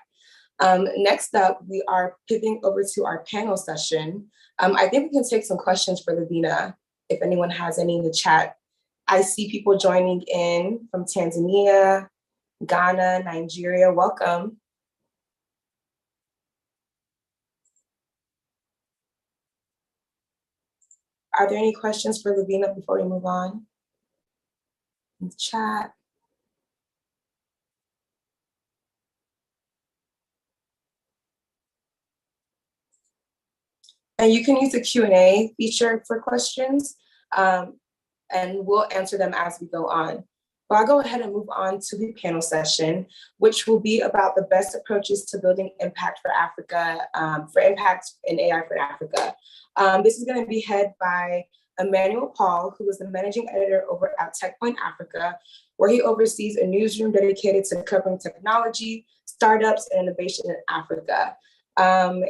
Next up, we are pivoting over to our panel session. I think we can take some questions for Lavina, if anyone has any in the chat. I see people joining in from Tanzania, Ghana, Nigeria. Welcome. Are there any questions for Lavina before we move on in the chat? And you can use the Q&A feature for questions, and we'll answer them as we go on. But I'll go ahead and move on to the panel session, which will be about the best approaches to building impact for Africa, for impact in AI for Africa. This is going to be led by Emmanuel Paul, who is the managing editor over at TechPoint Africa, where he oversees a newsroom dedicated to covering technology, startups, and innovation in Africa.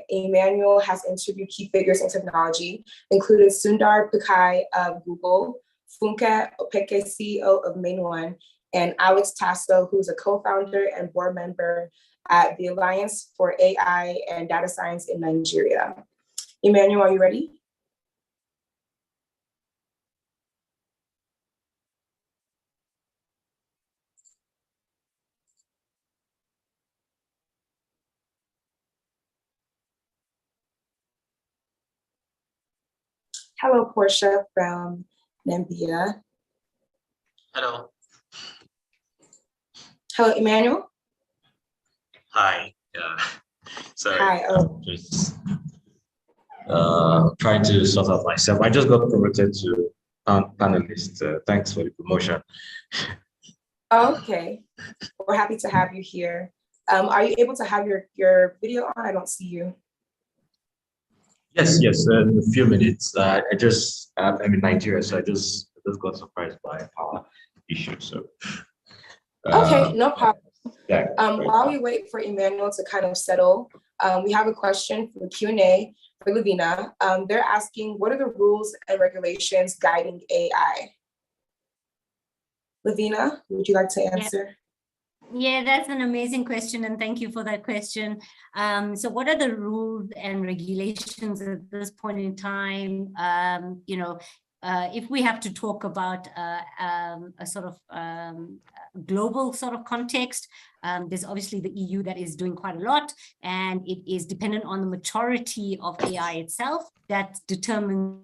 Emmanuel has interviewed key figures in technology, including Sundar Pichai of Google, Funke Opeke, CEO of MainOne, and Alex Tasso, who's a co-founder and board member at the Alliance for AI and Data Science in Nigeria. Emmanuel, are you ready? Hello, Portia from Namibia. Hello. Hello, Emmanuel. Hi. Sorry. Hi. Oh. Just trying to sort out myself. I just got promoted to panelist. Thanks for the promotion. Okay. We're happy to have you here. Are you able to have your video on? I don't see you. Yes. In a few minutes. I'm in Nigeria, so I just got surprised by power issue. So. Okay, no problem. Yeah. While we wait for Emmanuel to kind of settle, we have a question for the Q&A for Lavina. They're asking, what are the rules and regulations guiding AI? Lavina, would you like to answer? Yeah, that's an amazing question, and thank you for that question. So what are the rules and regulations at this point in time? If we have to talk about a sort of global sort of context, there's obviously the EU that is doing quite a lot, and it is dependent on the maturity of AI itself that determines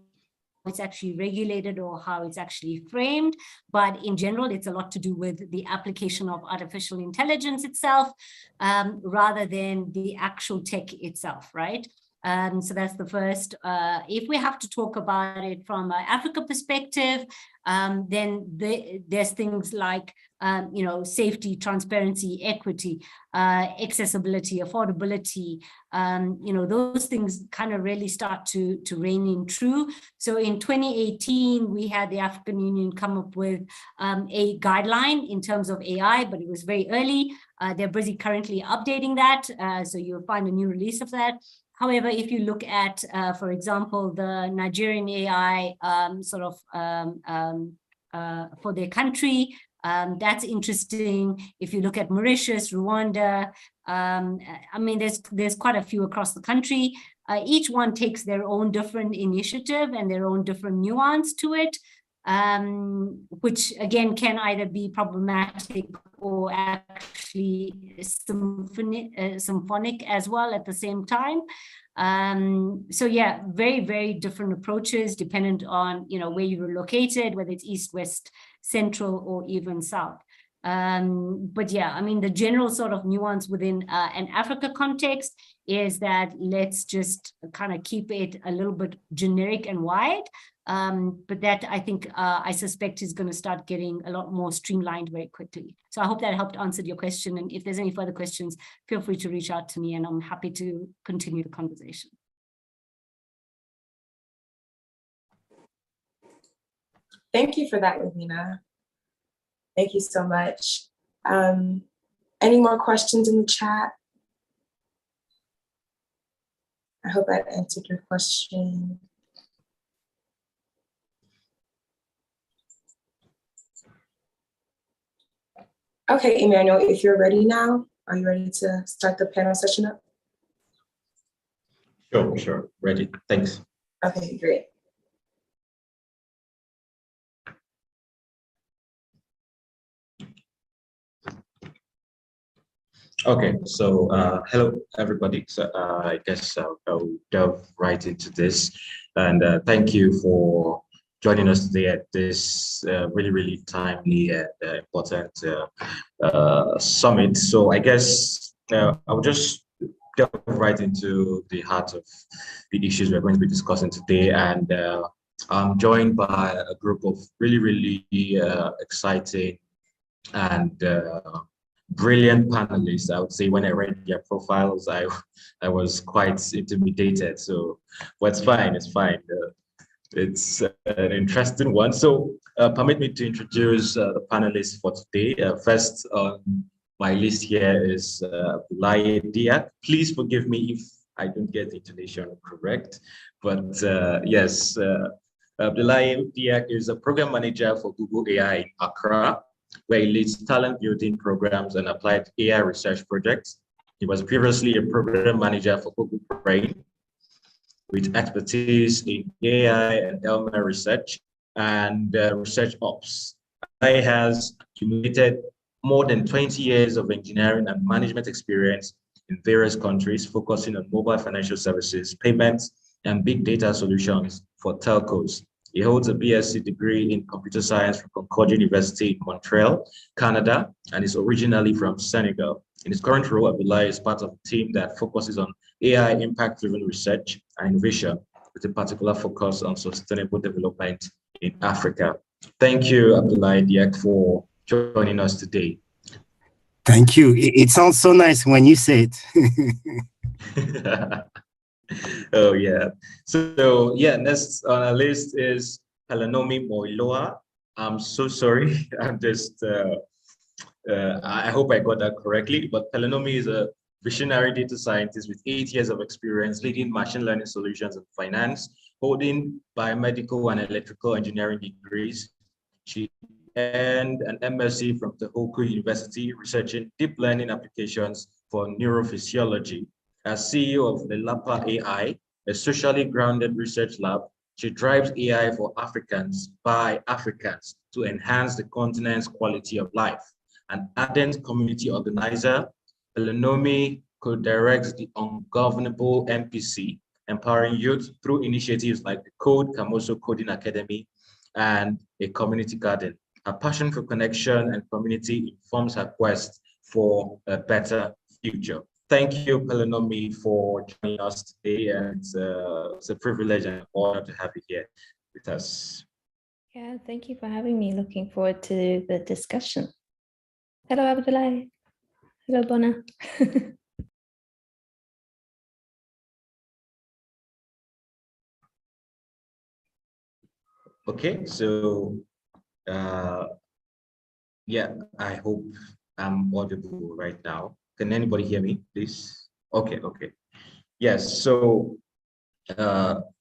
it's actually regulated or how it's actually framed. But in general, it's a lot to do with the application of artificial intelligence itself, rather than the actual tech itself, right? So that's the first. If we have to talk about it from an Africa perspective, then there's things like safety, transparency, equity, accessibility, affordability. Those things kind of really start to reign in true. So in 2018, we had the African Union come up with a guideline in terms of AI, but it was very early. They're busy currently updating that. So you'll find a new release of that. However, if you look at, for example, the Nigerian AI for their country, that's interesting. If you look at Mauritius, Rwanda, there's quite a few across the country. Each one takes their own different initiative and their own different nuance to it, which again can either be problematic or actually symphonic as well at the same time. So yeah, very, very different approaches dependent on where you're located, whether it's east, west, central, or even south. But yeah, the general sort of nuance within an Africa context is that let's just kind of keep it a little bit generic and wide. But that I suspect is going to start getting a lot more streamlined very quickly. So I hope that helped answer your question. And if there's any further questions, feel free to reach out to me and I'm happy to continue the conversation. Thank you for that, Lavina. Thank you so much. Any more questions in the chat? I hope that answered your question. Okay, Emmanuel, if you're ready now, are you ready to start the panel session up? Sure, ready, thanks. Okay, great. Okay, so hello everybody. So I guess I'll delve right into this, and thank you for joining us today at this really, really timely and important summit. So I guess I'll just delve right into the heart of the issues we're going to be discussing today, and I'm joined by a group of really, really exciting and brilliant panelists. I would say when I read their profiles, I was quite intimidated. So, but it's fine. It's fine. It's an interesting one. So, permit me to introduce the panelists for today. First on my list here is Abdoulaye Diak. Please forgive me if I don't get the intonation correct, but yes, Abdoulaye Diak is a program manager for Google AI in Accra, where he leads talent building programs and applied AI research projects. He was previously a program manager for Google Brain, with expertise in AI and ML research and research ops. He has accumulated more than 20 years of engineering and management experience in various countries, focusing on mobile financial services, payments, and big data solutions for telcos. He holds a BSc degree in computer science from Concordia University in Montreal, Canada, and is originally from Senegal. In his current role, Abdoulaye is part of a team that focuses on AI impact-driven research and innovation, with a particular focus on sustainable development in Africa. Thank you, Abdoulaye Diak, for joining us today. Thank you. It sounds so nice when you say it. Oh yeah. So yeah, next on our list is Pelanomi Moiloa. I'm so sorry. I'm just I hope I got that correctly, but Pelanomi is a visionary data scientist with 8 years of experience leading machine learning solutions in finance, holding biomedical and electrical engineering degrees. She and an MSc from Tohoku University, researching deep learning applications for neurophysiology. As CEO of Lelapa AI, a socially grounded research lab, she drives AI for Africans by Africans to enhance the continent's quality of life. An ardent community organizer, Pelenomi co-directs the Ungovernable MPC, empowering youth through initiatives like the Code Kamoso Coding Academy and a community garden. Her passion for connection and community informs her quest for a better future. Thank you, Pelenomi, for joining us today. And it's a privilege and an honor to have you here with us. Yeah, thank you for having me. Looking forward to the discussion. Hello, Abdullah. Hello, Bona. Okay, so yeah, I hope I'm audible right now. Can anybody hear me, please? Okay. Yes, so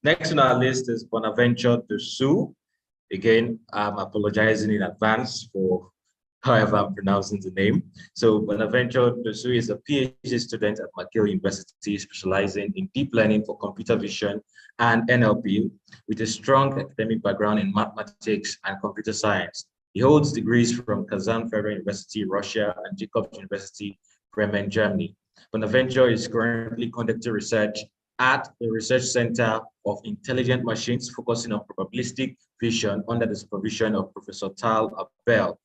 next on our list is Bonaventure Dusu. Again, I'm apologizing in advance for however I'm pronouncing the name. So Bonaventure Dusu is a PhD student at McGill University, specializing in deep learning for computer vision and NLP, with a strong academic background in mathematics and computer science. He holds degrees from Kazan Federal University, Russia, and Jacobs University, Bremen, Germany. Bonaventure is currently conducting research at the Research Center of Intelligent Machines, focusing on probabilistic vision under the supervision of Professor Tal Abel.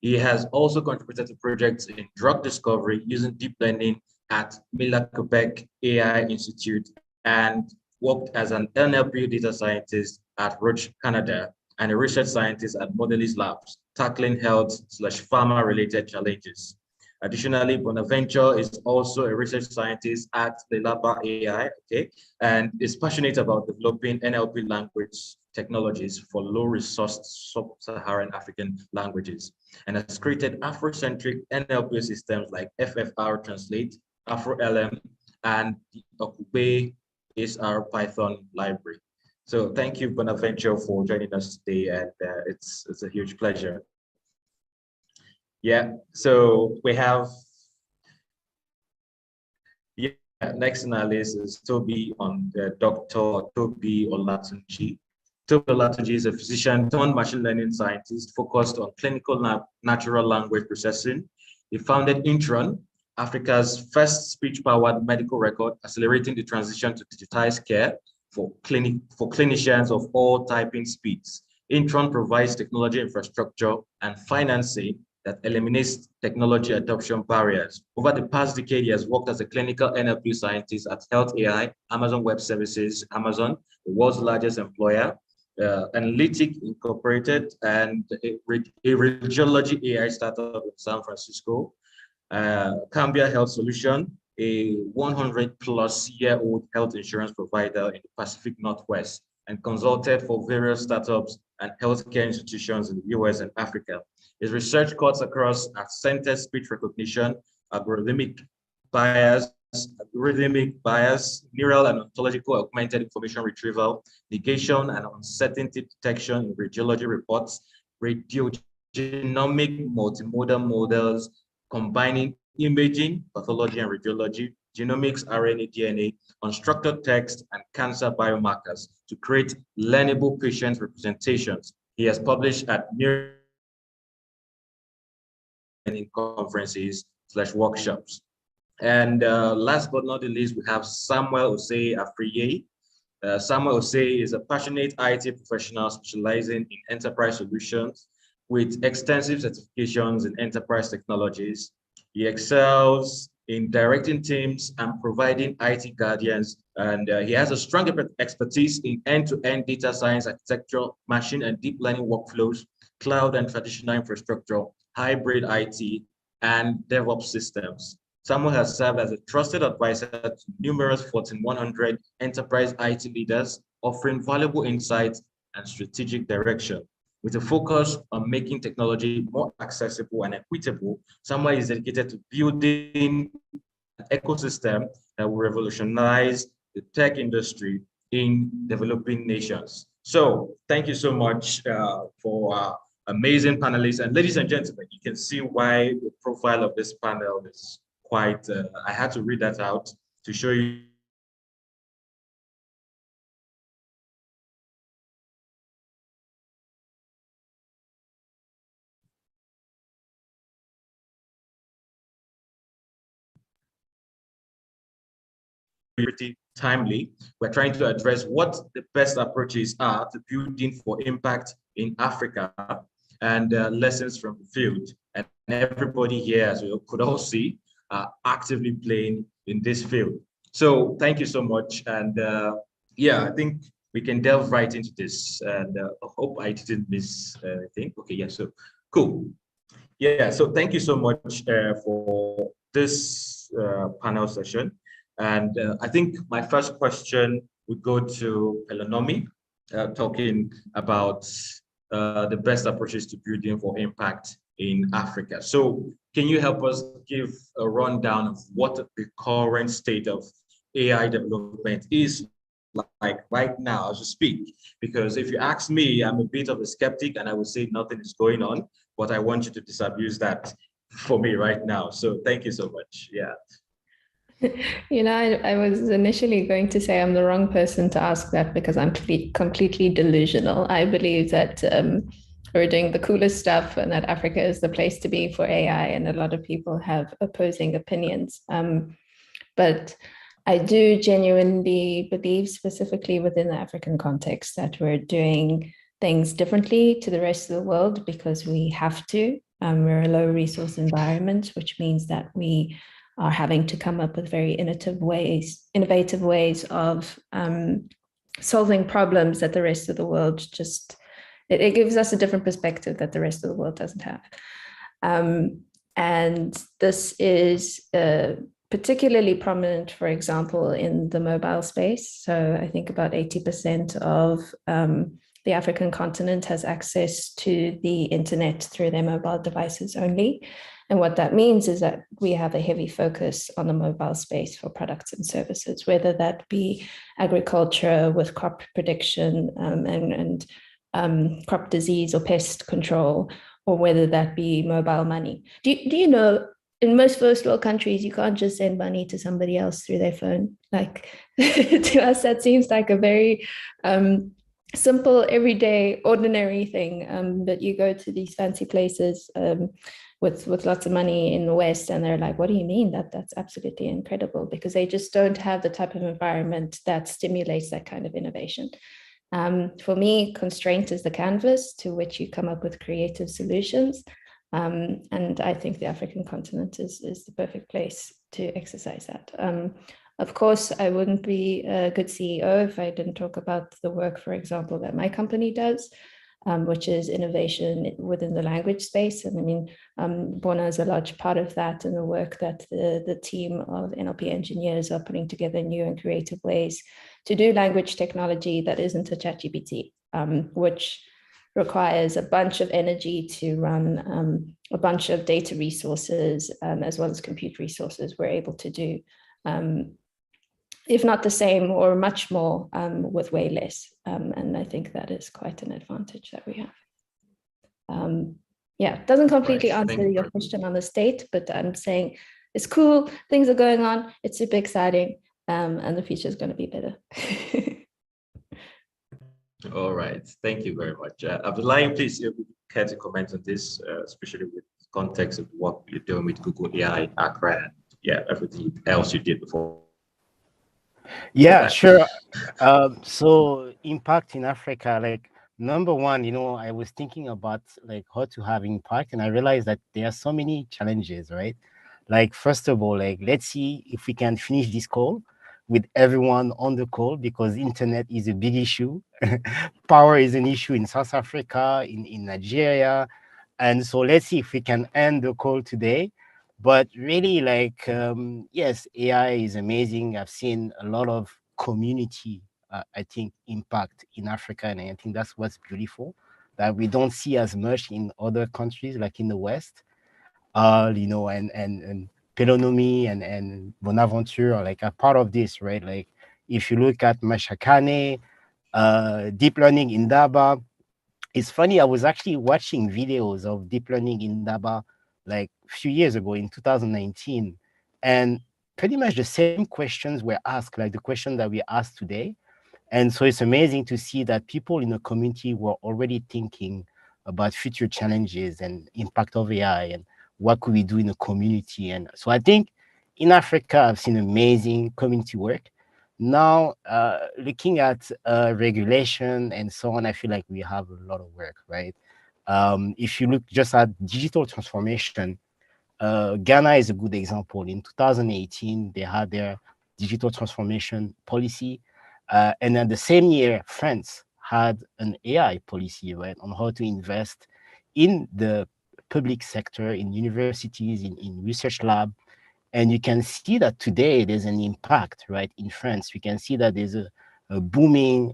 He has also contributed to projects in drug discovery using deep learning at Miller Quebec AI Institute, and worked as an NLP data scientist at Roche, Canada, and a research scientist at Modelis Labs, tackling health/pharma-related challenges. Additionally, Bonaventure is also a research scientist at Lelapa AI, and is passionate about developing NLP language technologies for low-resourced sub-Saharan African languages, and has created Afrocentric NLP systems like FFR Translate, AfroLM, and the Okube SR Python library. So thank you, Bonaventure, for joining us today, and it's a huge pleasure. Yeah, so we have, next on our list is Dr. Toby Olatunji. Toby Olatunji is a physician turned machine learning scientist focused on clinical natural language processing. He founded Intron, Africa's first speech-powered medical record, accelerating the transition to digitized care for clinicians of all typing speeds. Intron provides technology infrastructure and financing that eliminates technology adoption barriers. Over the past decade, he has worked as a clinical NLP scientist at Health AI, Amazon Web Services, Amazon, the world's largest employer, Analytic Incorporated, and a radiology AI startup in San Francisco, Cambia Health Solution, a 100-plus-year-old health insurance provider in the Pacific Northwest, and consulted for various startups and healthcare institutions in the US and Africa. His research cuts across accented speech recognition, algorithmic bias, neural and ontological augmented information retrieval, negation and uncertainty detection in radiology reports, radiogenomic multimodal models, combining imaging, pathology and radiology, genomics, RNA, DNA, unstructured text, and cancer biomarkers to create learnable patient representations. He has published at conferences/workshops. And last but not the least, we have Samuel Osei Afriye. Samuel Osei is a passionate IT professional specializing in enterprise solutions with extensive certifications in enterprise technologies. He excels in directing teams and providing IT guardians, and he has a strong expertise in end-to-end data science architecture, machine and deep learning workflows, cloud and traditional infrastructure, hybrid IT, and DevOps systems. Samuel has served as a trusted advisor to numerous Fortune 100 enterprise IT leaders, offering valuable insights and strategic direction. With a focus on making technology more accessible and equitable, Samuel is dedicated to building an ecosystem that will revolutionize the tech industry in developing nations. So thank you so much for amazing panelists. And ladies and gentlemen, you can see why the profile of this panel is quite, I had to read that out to show you pretty timely. We're trying to address what the best approaches are to building for impact in Africa and lessons from the field. And everybody here, as we could all see, are actively playing in this field. So thank you so much. And yeah, I think we can delve right into this. And I hope I didn't miss anything. Okay, yeah, so cool. Yeah, so thank you so much for this panel session. And I think my first question would go to Pelonomi, talking about the best approaches to building for impact in Africa. So can you help us give a rundown of what the current state of AI development is like right now as we speak? Because if you ask me, I'm a bit of a skeptic and I would say nothing is going on, but I want you to disabuse that for me right now. So thank you so much. Yeah. You know, I was initially going to say I'm the wrong person to ask that because I'm completely delusional. I believe that we're doing the coolest stuff and that Africa is the place to be for AI, and a lot of people have opposing opinions. But I do genuinely believe, specifically within the African context, that we're doing things differently to the rest of the world because we have to. We're a low resource environment, which means that we are having to come up with very innovative ways of solving problems that the rest of the world just, it gives us a different perspective that the rest of the world doesn't have. And this is particularly prominent, for example, in the mobile space. So I think about 80% of the African continent has access to the internet through their mobile devices only. And what that means is that we have a heavy focus on the mobile space for products and services, whether that be agriculture with crop prediction and crop disease or pest control, or whether that be mobile money. Do you know, in most first world countries, you can't just send money to somebody else through their phone. Like to us, that seems like a very simple, everyday, ordinary thing. But you go to these fancy places with lots of money in the West, and they're like, what do you mean? That's absolutely incredible, because they just don't have the type of environment that stimulates that kind of innovation. For me, constraint is the canvas to which you come up with creative solutions. And I think the African continent is the perfect place to exercise that. Of course, I wouldn't be a good CEO if I didn't talk about the work, for example, that my company does, which is innovation within the language space. And I mean, Bona is a large part of that, and the work that the team of NLP engineers are putting together new and creative ways to do language technology that isn't a ChatGPT, which requires a bunch of energy to run a bunch of data resources, as well as compute resources. We're able to do, if not the same or much more, with way less. And I think that is quite an advantage that we have. Yeah, doesn't completely answer your question on the state, but I'm saying it's cool, things are going on, it's super exciting, and the future is going to be better. All right, thank you very much. Abdullahi, please, if you care to comment on this, especially with context of what you're doing with Google AI, Accra, and yeah, everything else you did before. Yeah, sure. So impact in Africa, like number one, I was thinking about like how to have impact, and I realized that there are so many challenges, right? Like, first of all, like, let's see if we can finish this call with everyone on the call, because internet is a big issue. Power is an issue in South Africa, in Nigeria. And so let's see if we can end the call today. But really, like, yes, AI is amazing. I've seen a lot of community, I think, impact in Africa. And I think that's what's beautiful, that we don't see as much in other countries, like in the West. And Pelonomi and Bonaventure are like a part of this, right? Like, if you look at Mashakane, deep learning in Daba, it's funny, I was actually watching videos of deep learning in Daba like a few years ago in 2019, and pretty much the same questions were asked, like the question that we asked today. And so it's amazing to see that people in the community were already thinking about future challenges and impact of AI and what could we do in the community. And so I think in Africa, I've seen amazing community work. Now, looking at regulation and so on, I feel like we have a lot of work, right? If you look just at digital transformation, Ghana is a good example. In 2018, they had their digital transformation policy. And then the same year, France had an AI policy, right, on how to invest in the public sector, in universities, in research lab. And you can see that today there's an impact, right, in France. We can see that there's a booming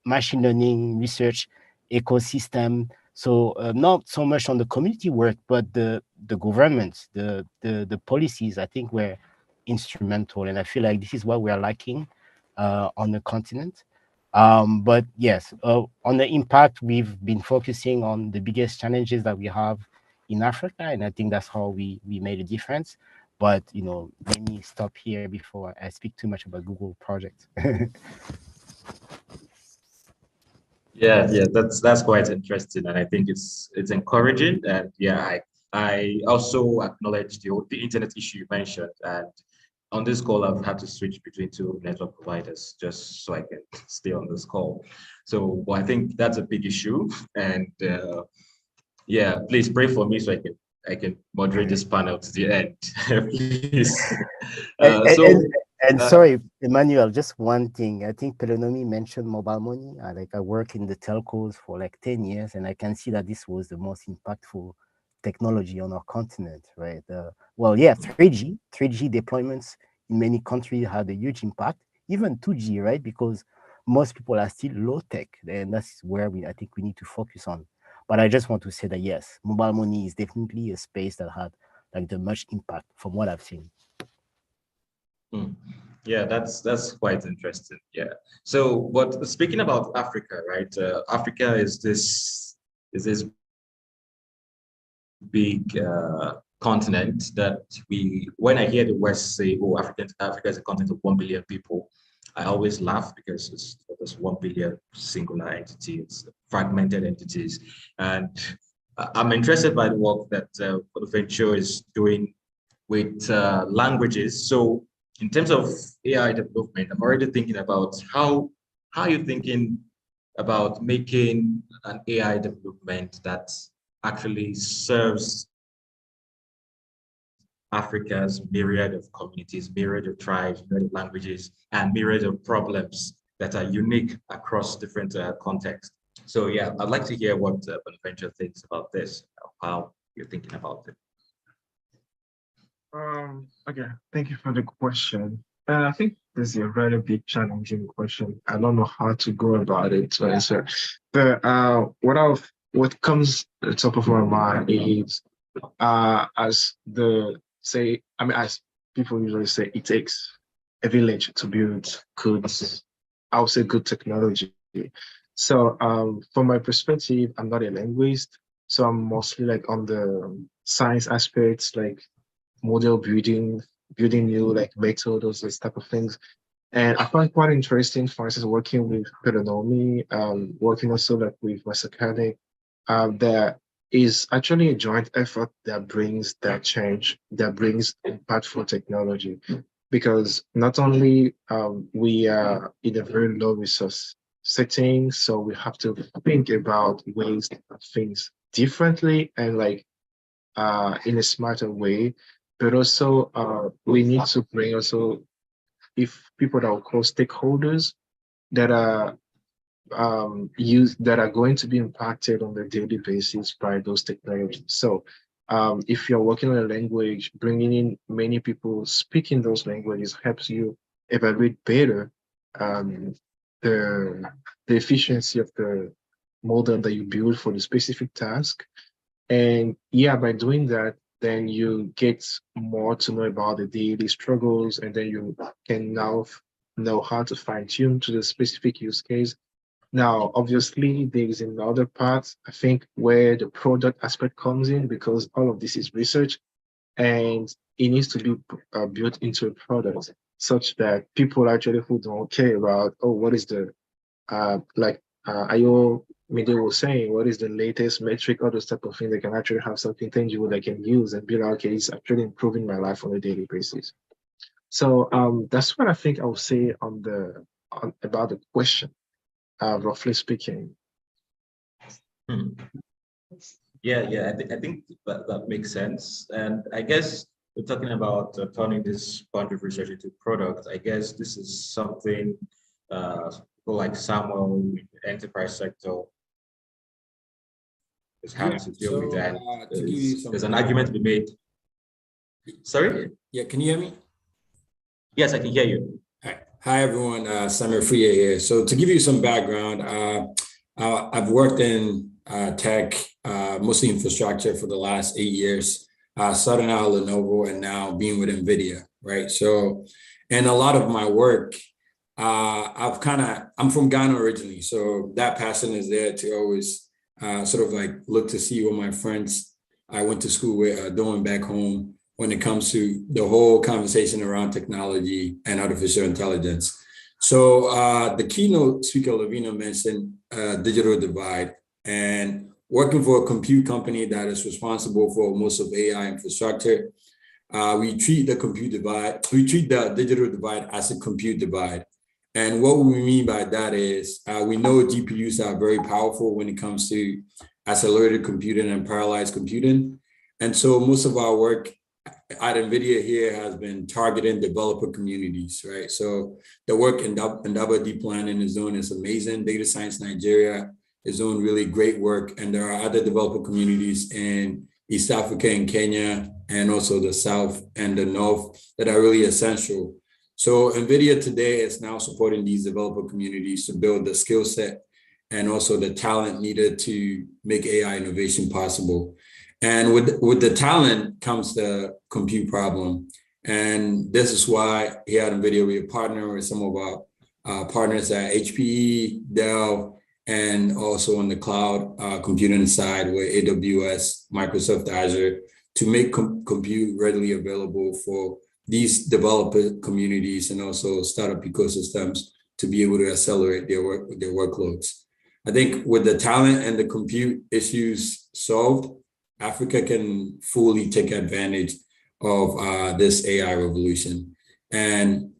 machine learning research ecosystem. So not so much on the community work, but the governments, the policies, I think were instrumental. And I feel like this is what we are lacking on the continent. But yes, on the impact, we've been focusing on the biggest challenges that we have in Africa. And I think that's how we made a difference. But, you know, let me stop here before I speak too much about Google projects. Yeah, that's quite interesting, and I think it's encouraging. And yeah, I also acknowledge the internet issue you mentioned. And on this call, I've had to switch between two network providers just so I can stay on this call. So well, I think that's a big issue. And yeah, please pray for me so I can moderate this panel to the end, please. And sorry, Emmanuel, just one thing. I think Pelonomi mentioned mobile money. I work in the telcos for like 10 years, and I can see that this was the most impactful technology on our continent, right? Well, yeah, 3G deployments in many countries had a huge impact, even 2G, right? Because most people are still low tech, and that's where I think we need to focus on. But I just want to say that yes, mobile money is definitely a space that had like the much impact from what I've seen. Yeah, that's quite interesting. Yeah. So, but speaking about Africa, right? Africa is this big continent that when I hear the West say, "Oh, Africa is a continent of 1 billion people," I always laugh because there's 1 billion singular entities, fragmented entities, and I'm interested by the work that Bonaventure is doing with languages. So in terms of AI development, I'm already thinking about how you're thinking about making an AI development that actually serves Africa's myriad of communities, myriad of tribes, myriad of languages, and myriad of problems that are unique across different contexts. So yeah, I'd like to hear what Bonaventure thinks about this, how you're thinking about it. Okay, thank you for the question. And I think this is a very big challenging question. I don't know how to go about it to answer. But what comes to the top of my mind is as people usually say, it takes a village to build good technology. So from my perspective, I'm not a linguist, so I'm mostly like on the science aspects, like model building new like methods, those type of things. And I find quite interesting, for instance, working with Pedonomi, working also like with Masakane, there is actually a joint effort that brings that change, that brings impactful technology. Because not only we are in a very low resource setting, so we have to think about ways to do things differently and like in a smarter way. But also we need to bring also if people that we call stakeholders that are that are going to be impacted on a daily basis by those technologies. So if you're working on a language, bringing in many people speaking those languages helps you evaluate better the efficiency of the model that you build for the specific task. And yeah, by doing that, then you get more to know about the daily struggles, and then you can now know how to fine tune to the specific use case. Now, obviously, there is another part, I think, where the product aspect comes in, because all of this is research and it needs to be built into a product such that people actually who don't care about, oh, what is the, Ayo Mide was saying, what is the latest metric, all those type of things, they can actually have something tangible they can use and be like, okay, it's actually improving my life on a daily basis. So that's what I think I would say on about the question, roughly speaking. Yeah, I think that makes sense. And I guess we're talking about turning this bunch of research into product. I guess this is something people like Samuel in the enterprise sector is having to deal with. And there's an argument to be made. Sorry? Yeah, can you hear me? Yes, I can hear you. Hi, everyone. Samir Friya here. So to give you some background, I've worked in tech, mostly infrastructure for the last 8 years, starting out at Lenovo and now being with NVIDIA, right? So, and a lot of my work, I'm from Ghana originally. So that passion is there to always sort of like look to see what my friends I went to school with are doing back home when it comes to the whole conversation around technology and artificial intelligence. So the keynote speaker, Lavina, mentioned digital divide, and working for a compute company that is responsible for most of AI infrastructure, we treat the digital divide as a compute divide. And what we mean by that is we know GPUs are very powerful when it comes to accelerated computing and parallelized computing. And so most of our work at NVIDIA here has been targeting developer communities, right? So the work Indaba Deep Learning is doing is amazing. Data Science Nigeria is doing really great work. And there are other developer communities in East Africa and Kenya, and also the South and the North that are really essential. So NVIDIA today is now supporting these developer communities to build the skill set and also the talent needed to make AI innovation possible. And with the talent comes the compute problem. And this is why here at NVIDIA, we partner with some of our partners at HPE, Dell, and also on the cloud computing side with AWS, Microsoft Azure, to make compute readily available for these developer communities and also startup ecosystems to be able to accelerate their workloads. I think with the talent and the compute issues solved, Africa can fully take advantage of this AI revolution. And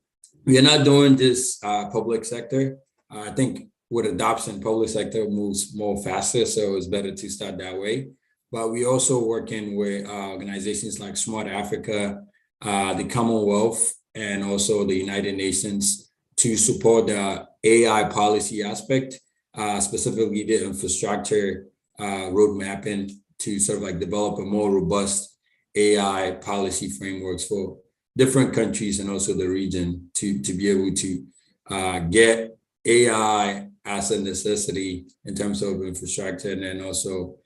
we are not doing this public sector. I think with adoption, public sector moves more faster, so it's better to start that way. But we also working with organizations like Smart Africa, the Commonwealth, and also the United Nations to support the AI policy aspect, specifically the infrastructure road mapping, to sort of like develop a more robust AI policy frameworks for different countries and also the region to be able to get AI as a necessity in terms of infrastructure, and then also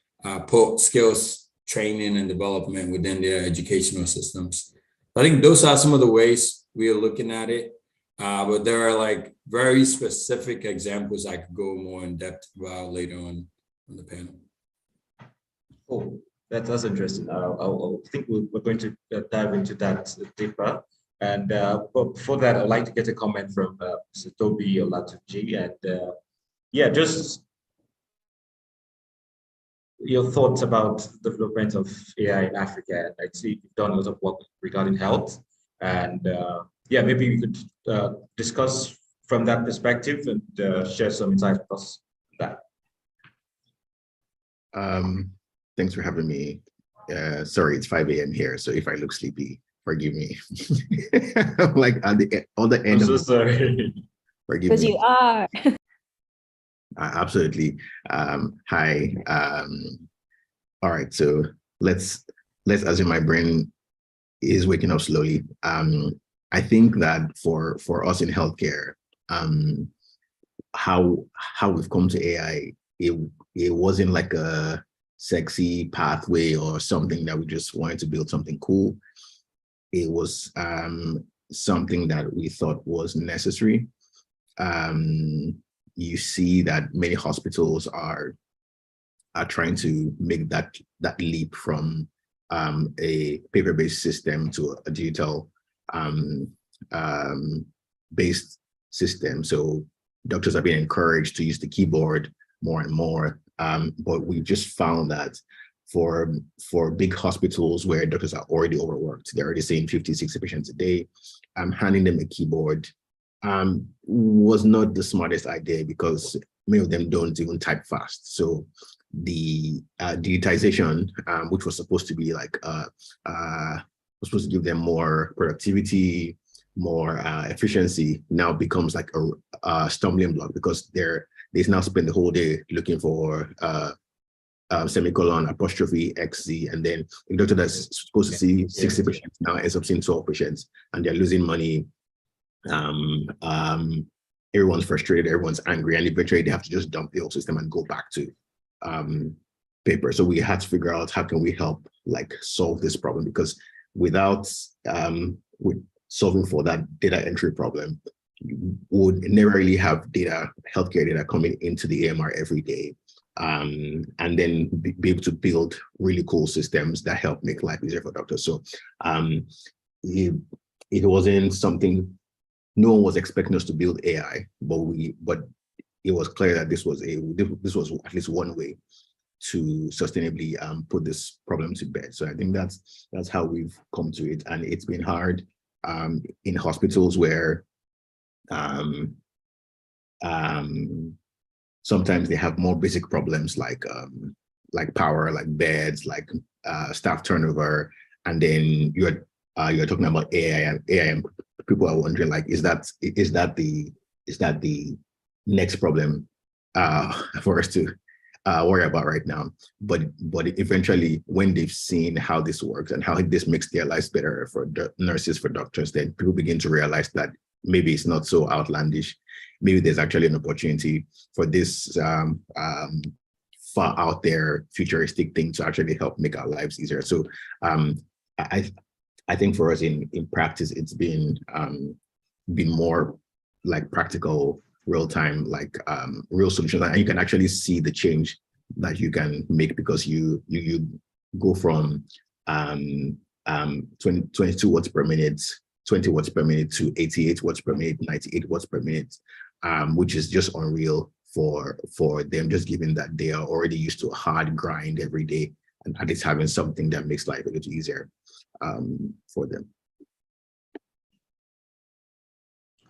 put skills training and development within their educational systems. I think those are some of the ways we are looking at it, but there are like very specific examples I could go more in depth about later on the panel. Oh, that's interesting. I think we're going to dive into that deeper. And but before that, I'd like to get a comment from Mr. Toby Olatunji. And yeah, just your thoughts about the development of AI in Africa. I see you've done a lot of work regarding health. And yeah, maybe we could discuss from that perspective and share some insights across that. Thanks for having me. Sorry, it's 5 a.m. here, so if I look sleepy, forgive me. Like at the other end. I'm so sorry. Forgive me. Because you are. Absolutely. Hi. All right. So let's assume my brain is waking up slowly. I think that for us in healthcare, how we've come to AI, it wasn't like a sexy pathway or something that we just wanted to build something cool. It was something that we thought was necessary. you see that many hospitals are trying to make that leap from a paper-based system to a digital based system. So doctors are being encouraged to use the keyboard more and more. But we just found that for big hospitals where doctors are already overworked, they're already seeing 50, 60 patients a day, handing them a keyboard was not the smartest idea, because many of them don't even type fast. So the digitization, which was supposed to be like was supposed to give them more productivity, more efficiency, now becomes like a stumbling block, because they now spend the whole day looking for semicolon, apostrophe, XZ, and then a doctor that's supposed to see 60 patients now ends up seeing 12 patients, and they're losing money. Everyone's frustrated, everyone's angry, and eventually they have to just dump the old system and go back to paper. So we had to figure out how can we help like solve this problem, because without with solving for that data entry problem, you would never really have healthcare data coming into the AMR every day, and then be able to build really cool systems that help make life easier for doctors. So it wasn't something, no one was expecting us to build AI, but it was clear that this was at least one way to sustainably put this problem to bed. So I think that's how we've come to it, and it's been hard in hospitals where sometimes they have more basic problems like power, like beds, like staff turnover, and then you're talking about AI, and people are wondering, like, is that the next problem for us to worry about right now? But eventually, when they've seen how this works and how this makes their lives better for nurses, for doctors, then people begin to realize that maybe it's not so outlandish. Maybe there's actually an opportunity for this far out there futuristic thing to actually help make our lives easier. So I think for us in practice, it's been more like practical, real time, like real solutions, and you can actually see the change that you can make, because you go from 22 watts per minute, 20 watts per minute to 88 watts per minute, 98 watts per minute, which is just unreal for them, just given that they are already used to a hard grind every day, and at least having something that makes life a little easier for them.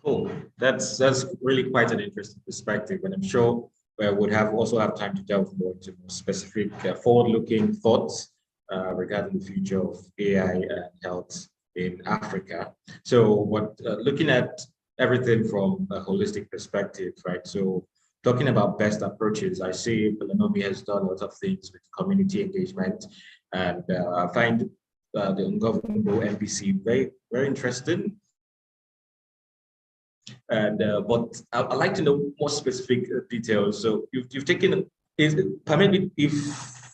Cool. That's really quite an interesting perspective, and I'm sure we would also have time to delve more into more specific forward-looking thoughts regarding the future of AI and health in Africa. So, looking at everything from a holistic perspective, right? So, talking about best approaches, I see Belanomi has done a lot of things with community engagement, and I find the ungovernable NPC very, very interesting. And but I'd like to know more specific details. So you've taken, permit if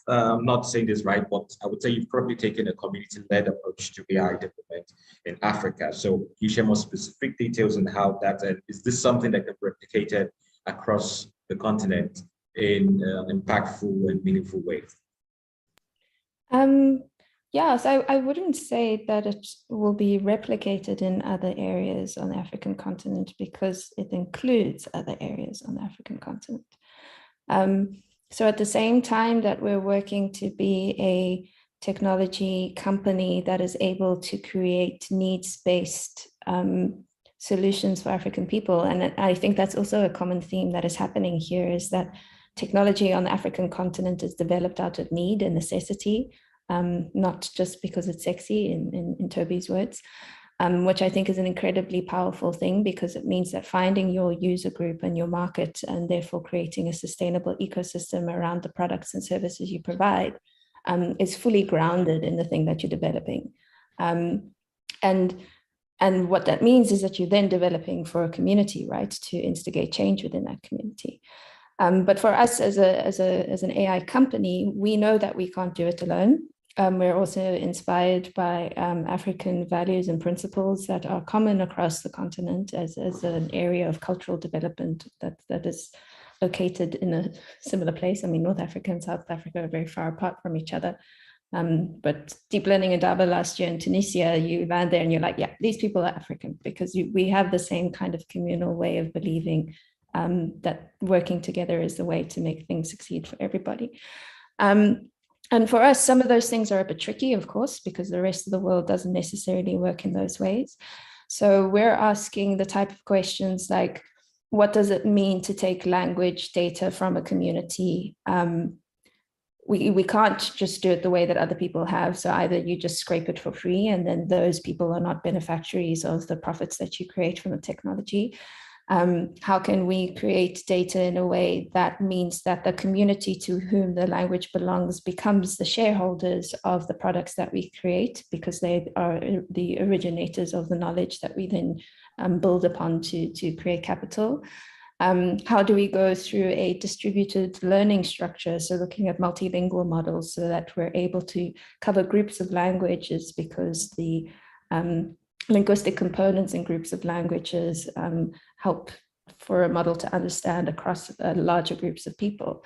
I'm not saying this right, but I would say you've probably taken a community-led approach to AI development in Africa. So can you share more specific details on how that, and is this something that can be replicated across the continent in an impactful and meaningful way? Yes, I wouldn't say that it will be replicated in other areas on the African continent, because it includes other areas on the African continent. So at the same time that we're working to be a technology company that is able to create needs-based solutions for African people, and I think that's also a common theme that is happening here, is that technology on the African continent is developed out of need and necessity, not just because it's sexy, in Toby's words, which I think is an incredibly powerful thing, because it means that finding your user group and your market, and therefore creating a sustainable ecosystem around the products and services you provide, is fully grounded in the thing that you're developing. And what that means is that you're then developing for a community, right, to instigate change within that community. But for us as an AI company, we know that we can't do it alone. We're also inspired by African values and principles that are common across the continent as an area of cultural development that is located in a similar place. I mean, North Africa and South Africa are very far apart from each other. But deep learning in Daba last year in Tunisia, you land there and you're like, yeah, these people are African, because we have the same kind of communal way of believing that working together is the way to make things succeed for everybody. And for us, some of those things are a bit tricky, of course, because the rest of the world doesn't necessarily work in those ways. So we're asking the type of questions like, what does it mean to take language data from a community? We can't just do it the way that other people have. So either you just scrape it for free, and then those people are not beneficiaries of the profits that you create from the technology. How can we create data in a way that means that the community to whom the language belongs becomes the shareholders of the products that we create, because they are the originators of the knowledge that we then build upon to create capital? How do we go through a distributed learning structure? So looking at multilingual models so that we're able to cover groups of languages, because the linguistic components in groups of languages help for a model to understand across larger groups of people.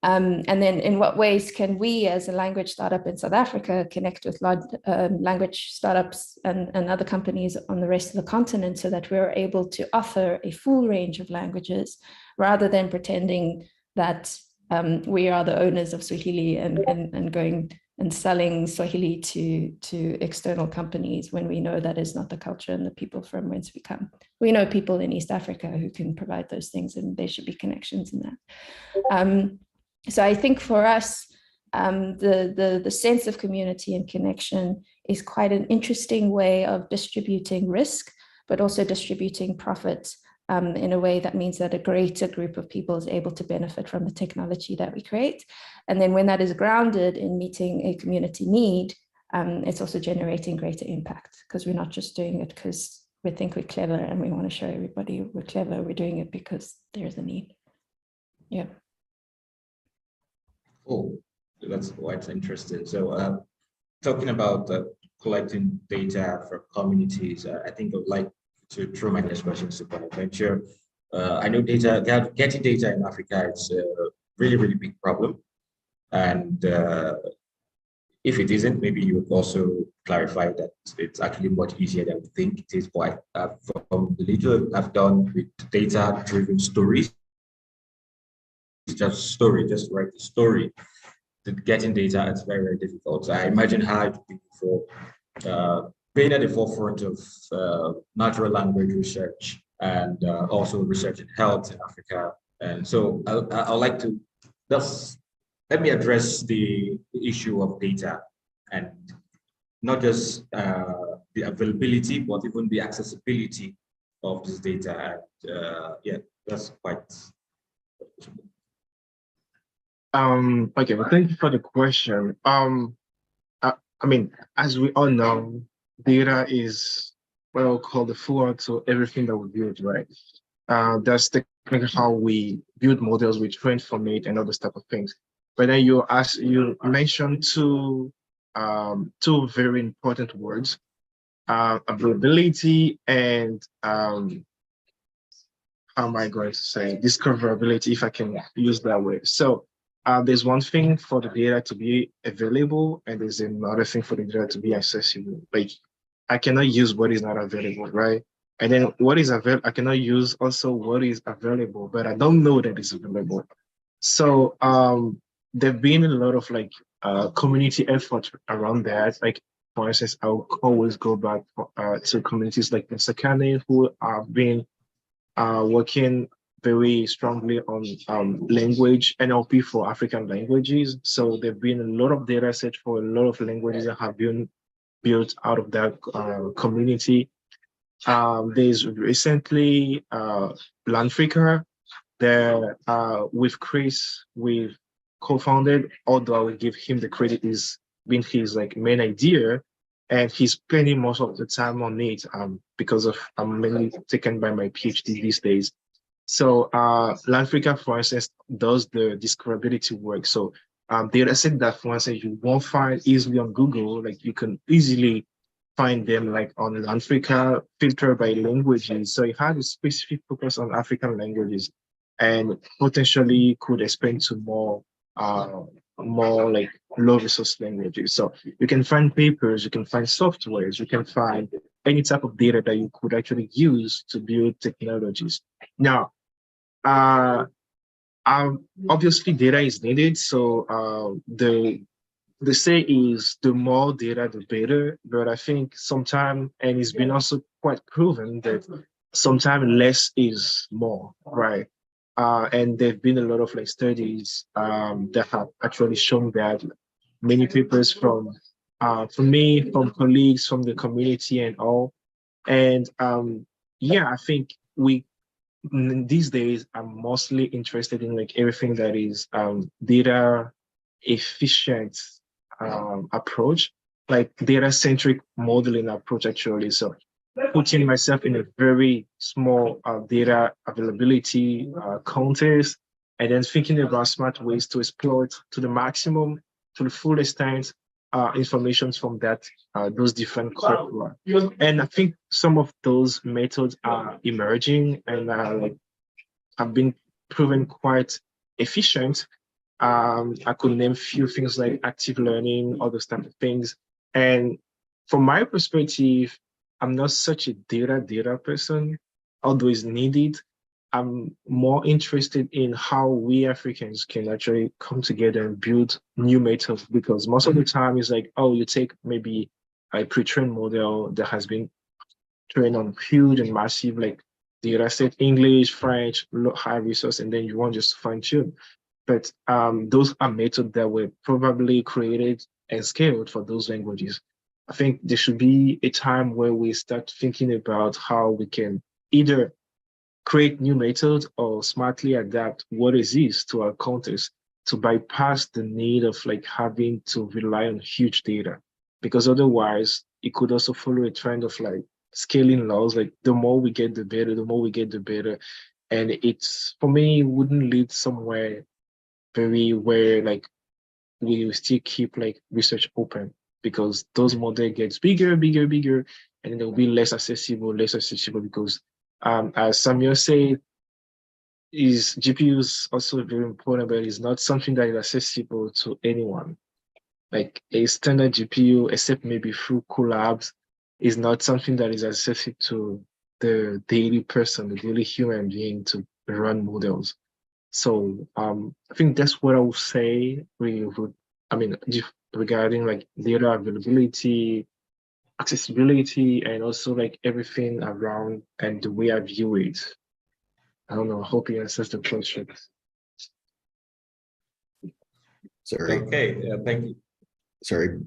And then in what ways can we as a language startup in South Africa connect with language startups and other companies on the rest of the continent, so that we're able to offer a full range of languages, rather than pretending that we are the owners of Swahili and going and selling Swahili to external companies, when we know that is not the culture and the people from whence we come. We know people in East Africa who can provide those things, and there should be connections in that. So I think for us, the sense of community and connection is quite an interesting way of distributing risk, but also distributing profit in a way that means that a greater group of people is able to benefit from the technology that we create. And then when that is grounded in meeting a community need, it's also generating greater impact, because we're not just doing it because we think we're clever and we want to show everybody we're clever. We're doing it because there's a need. Yeah. Oh, that's quite interesting. So talking about collecting data from communities, I think I would like to throw my next question to Bonaventure. I know getting data in Africa is a really, really big problem. And if it isn't, maybe you would also clarify that it's actually much easier than we think it is. But from the little I've done with data-driven stories, it's just story, just write the story. Getting data, it's very, very difficult. So I imagine how it would be for being at the forefront of natural language research and also research in health in Africa. And so I'd like to let me address the issue of data, and not just the availability, but even the accessibility of this data. And yeah, that's quite. Okay, well, thank you for the question. I mean, as we all know, data is what I'll call the fuel to everything that we build, right? That's technically how we build models, we train from it and all those type of things. But then you mentioned two very important words, availability and how am I going to say, discoverability, if I can use that word. So there's one thing for the data to be available, and there's another thing for the data to be accessible. Like, I cannot use what is not available, right? And then what is available, I cannot use also what is available, but I don't know that it's available. So there've been a lot of like community effort around that. Like, for instance, I'll always go back to communities like Sakane, who have been working very strongly on language NLP for African languages. So there've been a lot of data sets for a lot of languages that have been built out of that community. There's recently Landfreaker that with Chris, we've co-founded, although I would give him the credit is being his like main idea, and he's spending most of the time on it because of I'm mainly taken by my PhD these days. So Landfreaker, for instance, does the discoverability work. So data set that, for instance, you won't find easily on Google. Like you can easily find them like on Africa, filter by languages. So it had a specific focus on African languages and potentially could expand to more like low resource languages. So you can find papers, you can find softwares, you can find any type of data that you could actually use to build technologies. Now, obviously data is needed. So the say is the more data, the better. But I think sometimes, and it's been also quite proven that sometimes less is more, right? And there've been a lot of like studies that have actually shown that many papers from me, from colleagues, from the community and all. And yeah, I think these days I'm mostly interested in like everything that is data efficient approach, like data-centric modeling approach actually. So putting myself in a very small data availability context, and then thinking about smart ways to exploit to the maximum, to the full extent, information from that those different corpora. And I think some of those methods are emerging and like have been proven quite efficient. I could name a few things like active learning, all those type of things. And from my perspective, I'm not such a data person, although it's needed. I'm more interested in how we Africans can actually come together and build new methods, because most of the time it's like, oh, you take maybe a pre-trained model that has been trained on huge and massive like data set, English, French, high resource, and then you want just fine tune. But those are methods that were probably created and scaled for those languages. I think there should be a time where we start thinking about how we can either create new methods or smartly adapt what exists to our context to bypass the need of like having to rely on huge data. Because otherwise it could also follow a trend of like scaling laws, like the more we get the better, the more we get the better. And it's, for me, wouldn't lead somewhere very where like we still keep like research open, because those models gets bigger, bigger, bigger, and they'll be less accessible because as Samuel said, is GPUs also very important, but it's not something that is accessible to anyone. Like a standard GPU, except maybe through collabs, is not something that is accessible to the daily person, the daily human being to run models. So I think that's what I would say regarding like data availability, accessibility, and also like everything around and the way I view it. I don't know, I hope it answers the question. Sorry. Okay, thank you. Sorry,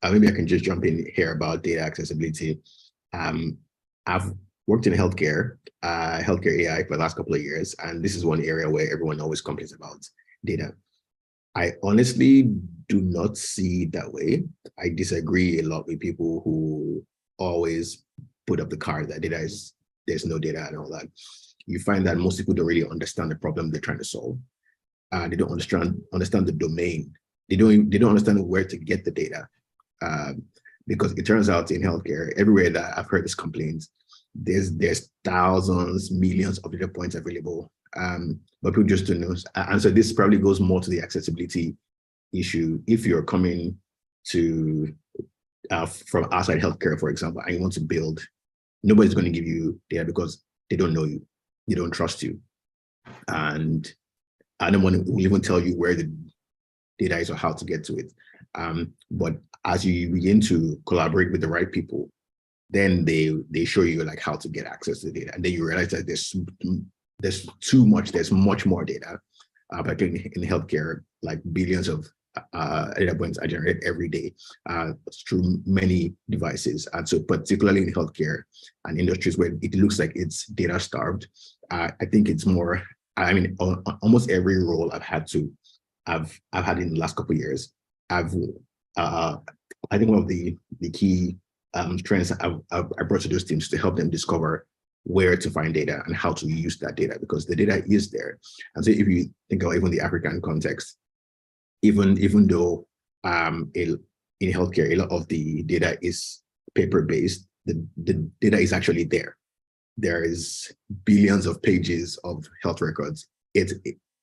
maybe I can just jump in here about data accessibility. I've worked in healthcare AI for the last couple of years, and this is one area where everyone always complains about data. I honestly do not see it that way. I disagree a lot with people who always put up the card that there's no data and all that. You find that most people don't really understand the problem they're trying to solve. They don't understand the domain. They don't understand where to get the data. Because it turns out in healthcare, everywhere that I've heard this complaint, there's thousands, millions of data points available, but people just don't know. And so this probably goes more to the accessibility issue. If you're coming to from outside healthcare, for example, and you want to build, nobody's going to give you data because they don't know you, they don't trust you, and I don't want to even tell you where the data is or how to get to it. But as you begin to collaborate with the right people, then they show you like how to get access to the data, and then you realize that there's too much. There's much more data. Like in healthcare, like billions of data points are generated every day through many devices, and so particularly in healthcare and industries where it looks like it's data starved, I think it's more. I mean, almost every role I've had in the last couple of years, I think one of the key strengths I brought to those teams to help them discover where to find data and how to use that data, because the data is there. And so if you think of even the African context, even though in healthcare, a lot of the data is paper-based, the data is actually there. There is billions of pages of health records. It's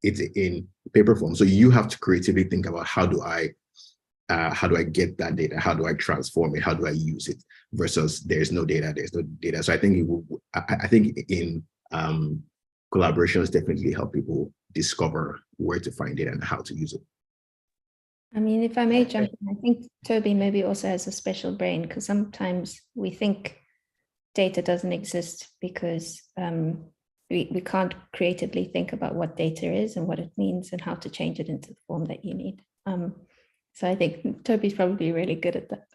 in paper form. So you have to creatively think about how do I get that data? How do I transform it? How do I use it? Versus there's no data. So I think in collaborations definitely help people discover where to find it and how to use it. I mean, if I may jump in, I think Toby maybe also has a special brain, because sometimes we think data doesn't exist because we can't creatively think about what data is and what it means and how to change it into the form that you need. So I think Toby's probably really good at that,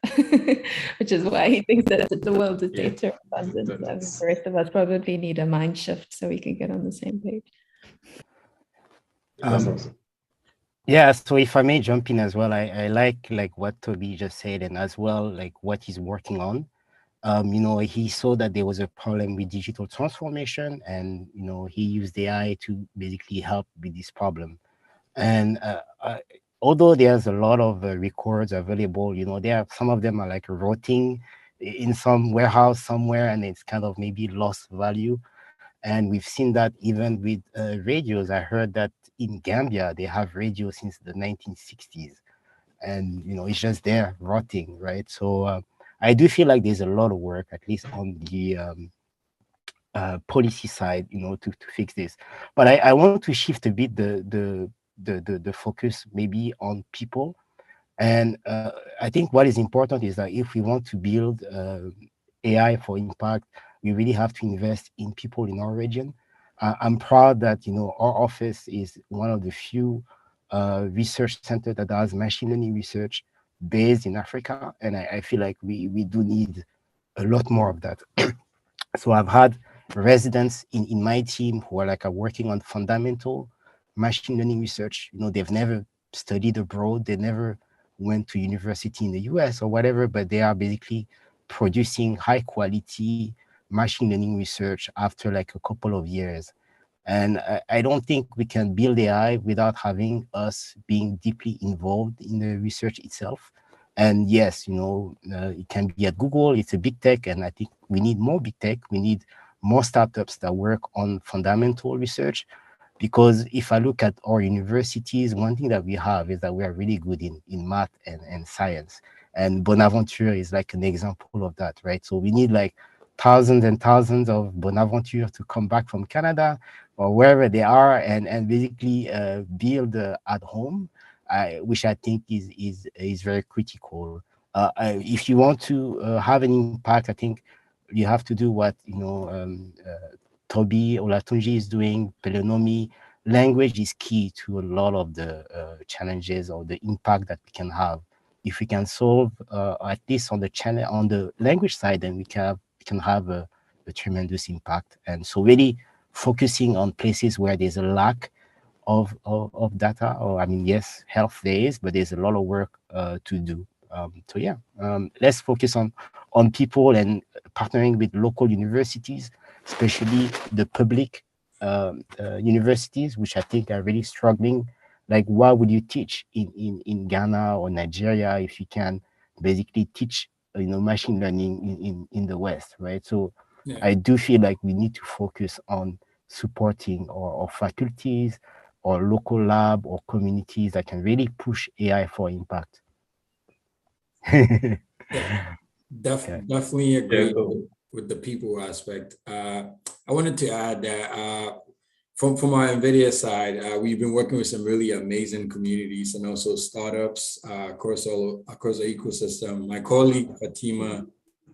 which is why he thinks that the world is data abundant. The rest of us probably need a mind shift so we can get on the same page. Yeah, so if I may jump in as well, I like what Toby just said, and as well like what he's working on. He saw that there was a problem with digital transformation, and he used AI to basically help with this problem. And although there's a lot of records available, some of them are like rotting in some warehouse somewhere, and it's kind of maybe lost value. And we've seen that even with radios. I heard that in Gambia, they have radios since the 1960s. And, it's just there rotting, right? So I do feel like there's a lot of work, at least on the policy side, to fix this. But I want to shift a bit the focus maybe on people. And I think what is important is that if we want to build AI for impact, we really have to invest in people in our region. I'm proud that our office is one of the few research centers that does machine learning research based in Africa, and I feel like we do need a lot more of that. So I've had residents in my team who are working on fundamental machine learning research. They've never studied abroad, they never went to university in the US or whatever, but they are basically producing high quality machine learning research after a couple of years. And I don't think we can build AI without having us being deeply involved in the research itself. And yes, it can be at Google, it's a big tech, and I think we need more big tech. We need more startups that work on fundamental research. Because if I look at our universities, one thing that we have is that we are really good in math and science. And Bonaventure is an example of that, right? So we need thousands and thousands of Bonaventure to come back from Canada or wherever they are and basically build at home, which I think is very critical. If you want to have an impact, I think you have to do what Toby Olatunji is doing. Pelonomy. Language is key to a lot of the challenges or the impact that we can have. If we can solve at least on the language side, then we can have a tremendous impact. And so really focusing on places where there's a lack of data, or yes, health there is, but there's a lot of work to do. Let's focus on people and partnering with local universities, especially the public universities, which I think are really struggling. What would you teach in Ghana or Nigeria if you can basically teach machine learning in the West, right? So yeah. I do feel like we need to focus on supporting our faculties or local lab or communities that can really push AI for impact. Definitely agree with the people aspect. I wanted to add that from our NVIDIA side, we've been working with some really amazing communities and also startups across the ecosystem. My colleague Fatima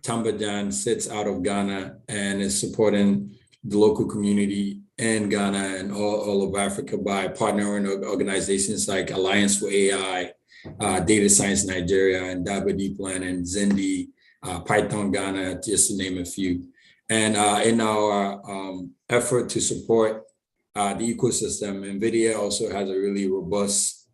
Tambajan sits out of Ghana and is supporting the local community in Ghana and all of Africa by partnering with organizations like Alliance for AI, Data Science Nigeria, and Daba Deep Land, and Zindi, Python Ghana, just to name a few. And in our effort to support the ecosystem, NVIDIA also has a really robust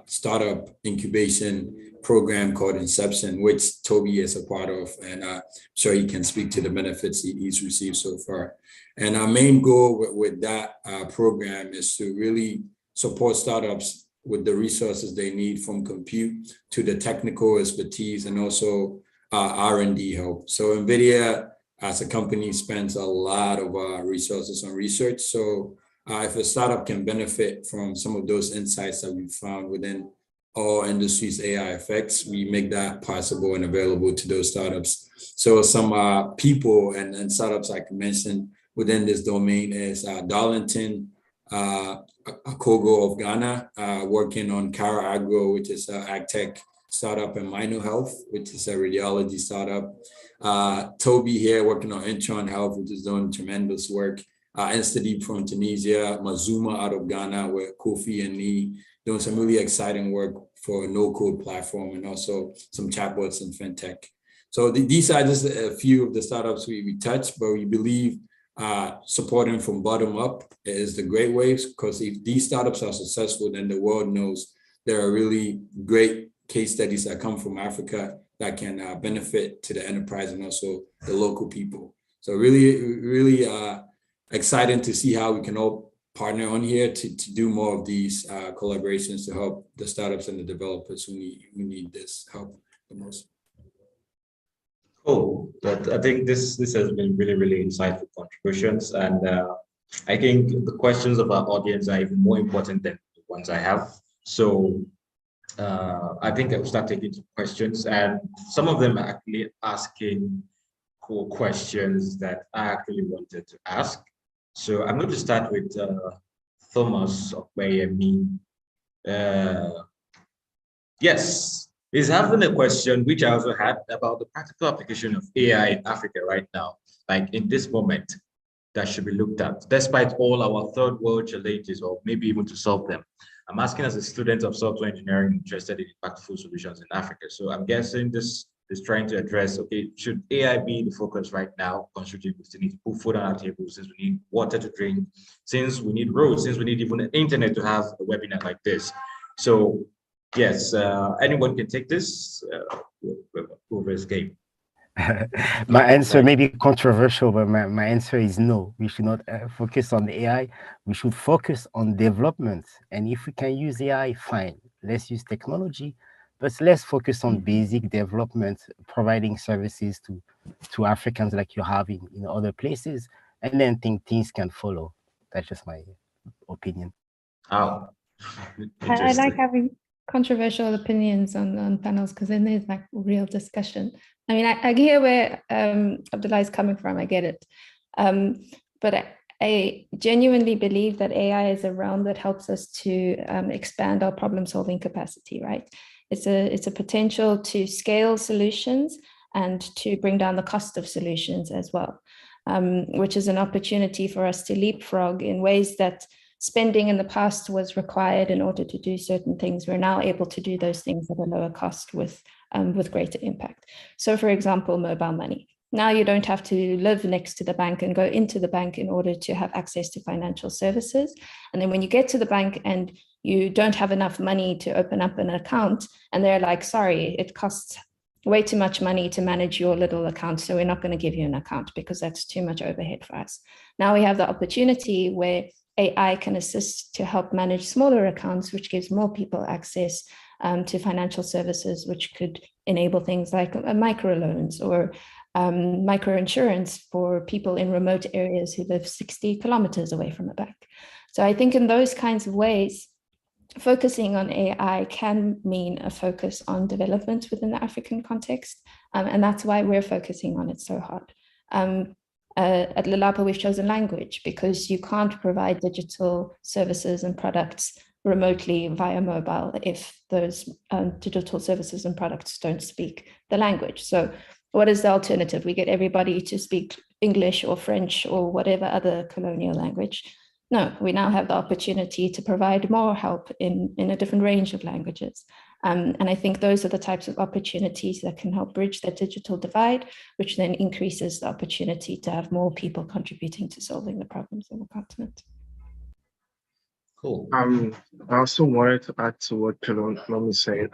startup incubation program called Inception, which Toby is a part of, and I'm sure he can speak to the benefits he's received so far. And our main goal with that program is to really support startups with the resources they need, from compute to the technical expertise and also R&D help. So NVIDIA as a company spends a lot of resources on research. So if a startup can benefit from some of those insights that we found within all industries' AI effects, we make that possible and available to those startups. So some people and startups I can mention within this domain is Darlington, Akogo of Ghana, working on Cara Agro, which is an ag tech startup, and Mino Health, which is a radiology startup. Toby here working on Intron Health, which is doing tremendous work. Instadeep from Tunisia, Mazuma out of Ghana, with Kofi and Nee doing some really exciting work for a no-code platform, and also some chatbots and fintech. So these are just a few of the startups we touch, but we believe supporting from bottom up is the great ways, because if these startups are successful, then the world knows there are really great case studies that come from Africa that can benefit to the enterprise and also the local people. So really exciting to see how we can all partner on here to do more of these collaborations to help the startups and the developers who need this help the most. Cool. But I think this has been really insightful contributions, and I think the questions of our audience are even more important than the ones I have. So I think I will start taking some questions, and some of them are actually asking cool questions that I actually wanted to ask. So I'm going to start with Thomas of Miami. Yes, he's having a question, which I also had, about the practical application of AI in Africa right now, like in this moment, that should be looked at, despite all our third world challenges, or maybe even to solve them. I'm asking as a student of software engineering interested in impactful solutions in Africa. So I'm guessing this is trying to address, okay, should AI be the focus right now, considering we still need to put food on our table, since we need water to drink, since we need roads, since we need even an internet to have a webinar like this. So yes, anyone can take this over this game. My answer may be controversial, but my answer is no. We should not focus on the AI. We should focus on development. And if we can use AI, fine. Let's use technology, but let's focus on basic development, providing services to Africans like you have in other places, and then think things can follow. That's just my opinion. Oh, I like having controversial opinions on panels, because then there's like real discussion. I mean, I hear where Abdullah is coming from. I get it. But I genuinely believe that AI is a realm that helps us to expand our problem-solving capacity, right? It's a potential to scale solutions and to bring down the cost of solutions as well, which is an opportunity for us to leapfrog in ways that spending in the past was required in order to do certain things. We're now able to do those things at a lower cost with greater impact. So for example, mobile money. Now you don't have to live next to the bank and go into the bank in order to have access to financial services. And then when you get to the bank and you don't have enough money to open up an account, and they're like, sorry, it costs way too much money to manage your little account, so we're not going to give you an account because that's too much overhead for us. Now we have the opportunity where AI can assist to help manage smaller accounts, which gives more people access to financial services, which could enable things like microloans or microinsurance for people in remote areas who live 60 kilometers away from a bank. So I think in those kinds of ways, focusing on AI can mean a focus on development within the African context. And that's why we're focusing on it so hard. At Lalapa, we've chosen language because you can't provide digital services and products remotely via mobile if those digital services and products don't speak the language. So what is the alternative? We get everybody to speak English or French or whatever other colonial language. No, we now have the opportunity to provide more help in a different range of languages. And I think those are the types of opportunities that can help bridge that digital divide, which then increases the opportunity to have more people contributing to solving the problems in the continent. Cool. I also wanted to add to what Paloma said.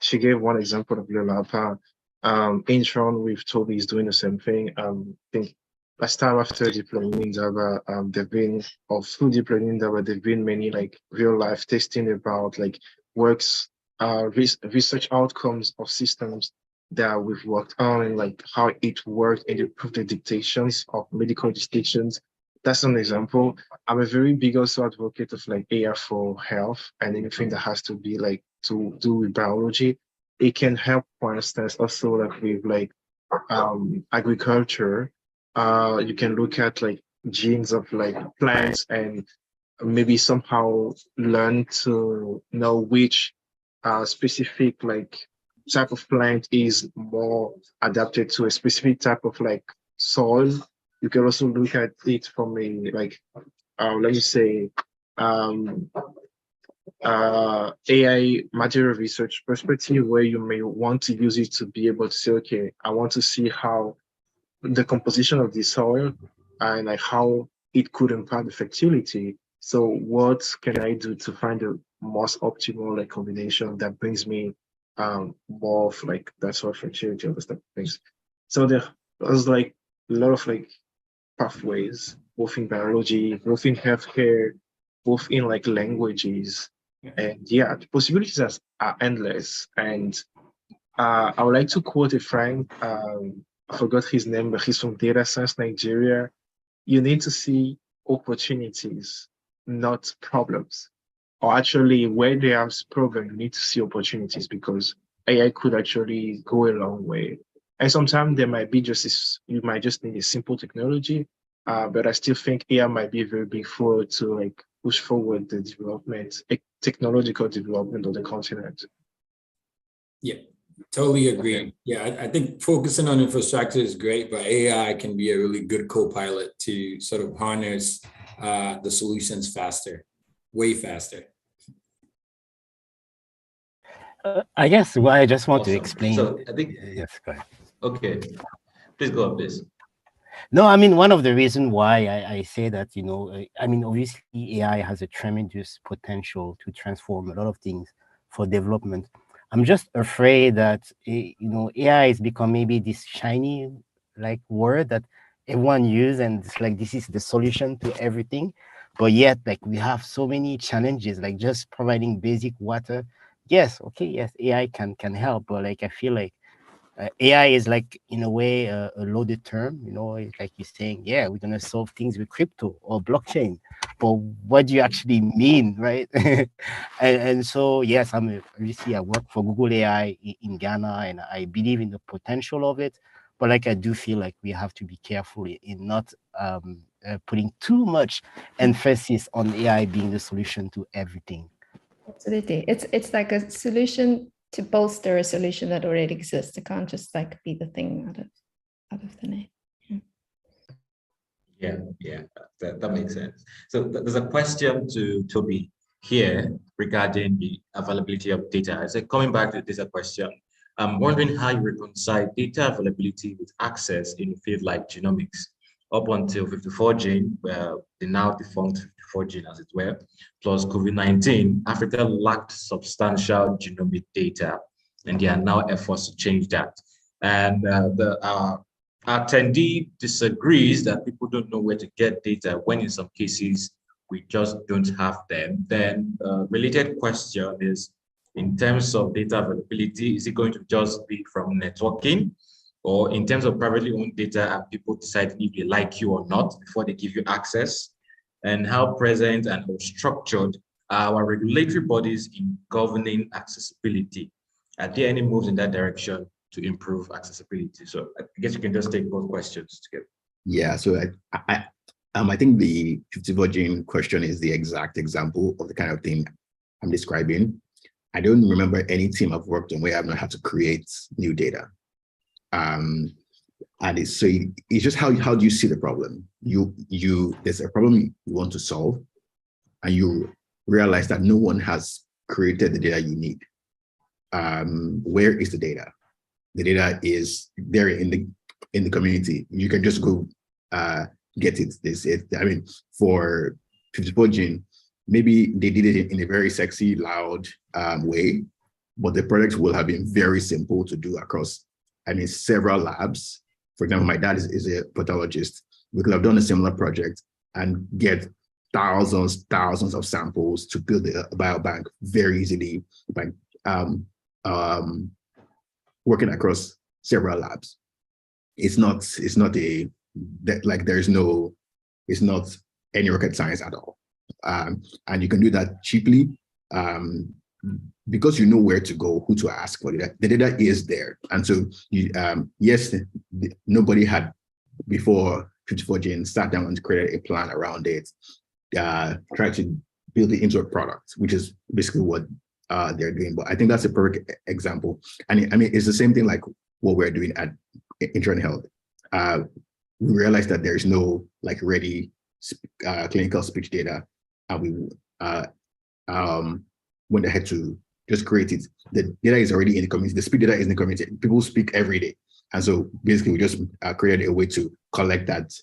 She gave one example of Lilapa. Intron, we've told is doing the same thing. I think last time after deploying in Java, there've been, or through deploying in Java, there've been many like real life testing about like research outcomes of systems that we've worked on, and like how it worked and improved the dictations of medical distinctions. That's an example. I'm a very big also advocate of like AI for health and anything that has to be like to do with biology. It can help, for instance, also like with like agriculture. You can look at like genes of like plants and maybe somehow learn to know which specific like type of plant is more adapted to a specific type of like soil. You can also look at it from a like let me say AI material research perspective, where you may want to use it to be able to say, okay, I want to see how the composition of the soil and like how it could impact the fertility. So what can I do to find the most optimal like combination that brings me more of like that sort of fertility and stuff things. So there's like a lot of like pathways, both in biology, both in healthcare, both in like languages. And yeah, the possibilities are endless. And I would like to quote a friend, I forgot his name, but he's from Data Science Nigeria. You need to see opportunities, not problems. Or actually, where there's problem, you need to see opportunities, because AI could actually go a long way. And sometimes there might be you might just need a simple technology, but I still think AI might be a very big forward to like push forward the development, technological development of the continent. Yeah, totally agree. Yeah, I think focusing on infrastructure is great, but AI can be a really good co-pilot to sort of harness the solutions faster, way faster. I guess what I just want to Awesome. explain. So I think, yes, go ahead. Okay, please go on, please. No, I mean, one of the reasons why I say that, you know, I mean, obviously AI has a tremendous potential to transform a lot of things for development. I'm just afraid that, you know, AI has become maybe this shiny like word that everyone uses, and it's like, this is the solution to everything. But yet, like, we have so many challenges, like just providing basic water. Yes, okay, yes, AI can help, but like, I feel like AI is like, in a way, a loaded term. You know, it's like you're saying, yeah, we're going to solve things with crypto or blockchain. But what do you actually mean, right? and so, yes, obviously I work for Google AI in Ghana, and I believe in the potential of it. But like, I do feel like we have to be careful in not putting too much emphasis on AI being the solution to everything. Absolutely. It's like a solution to bolster a solution that already exists. It can't just like be the thing out of the name. Yeah, that makes sense. So there's a question to Toby here regarding the availability of data. I said, coming back to this question, I'm wondering how you reconcile data availability with access in a field like genomics. Up until 54 gene, the now defunct 54 gene, as it were, plus COVID-19, Africa lacked substantial genomic data, and there are now efforts to change that. And our attendee disagrees that people don't know where to get data when in some cases we just don't have them. Then related question is, in terms of data availability, is it going to just be from networking? Or in terms of privately owned data, are people deciding if they like you or not before they give you access? And how present and how structured are our regulatory bodies in governing accessibility? Are there any moves in that direction to improve accessibility? So I guess you can just take both questions together. Yeah, so I think the 54 gene question is the exact example of the kind of thing I'm describing. I don't remember any team I've worked on where I've not had to create new data. And it's just how do you see the problem? There's a problem you want to solve, and you realize that no one has created the data you need. Where is the data? The data is there in the community. You can just go get it. I mean, for 54 gene, maybe they did it in a very sexy, loud way, but the product will have been very simple to do across, I mean, several labs. For example, my dad is a pathologist. we could have done a similar project and get thousands of samples to build a biobank very easily by working across several labs. It's not any rocket science at all. And you can do that cheaply because you know where to go, who to ask for. The data is there. And so, yes, nobody had before 54Gen sat down and created a plan around it, tried to build it into a product, which is basically what they're doing. But I think that's a perfect example. And I mean, it's the same thing like what we're doing at Internet Health. We realized that there's no like ready clinical speech data, and we went ahead to just create it. The data is already in the community. The speech data is in the community. People speak every day, and so basically we just created a way to collect that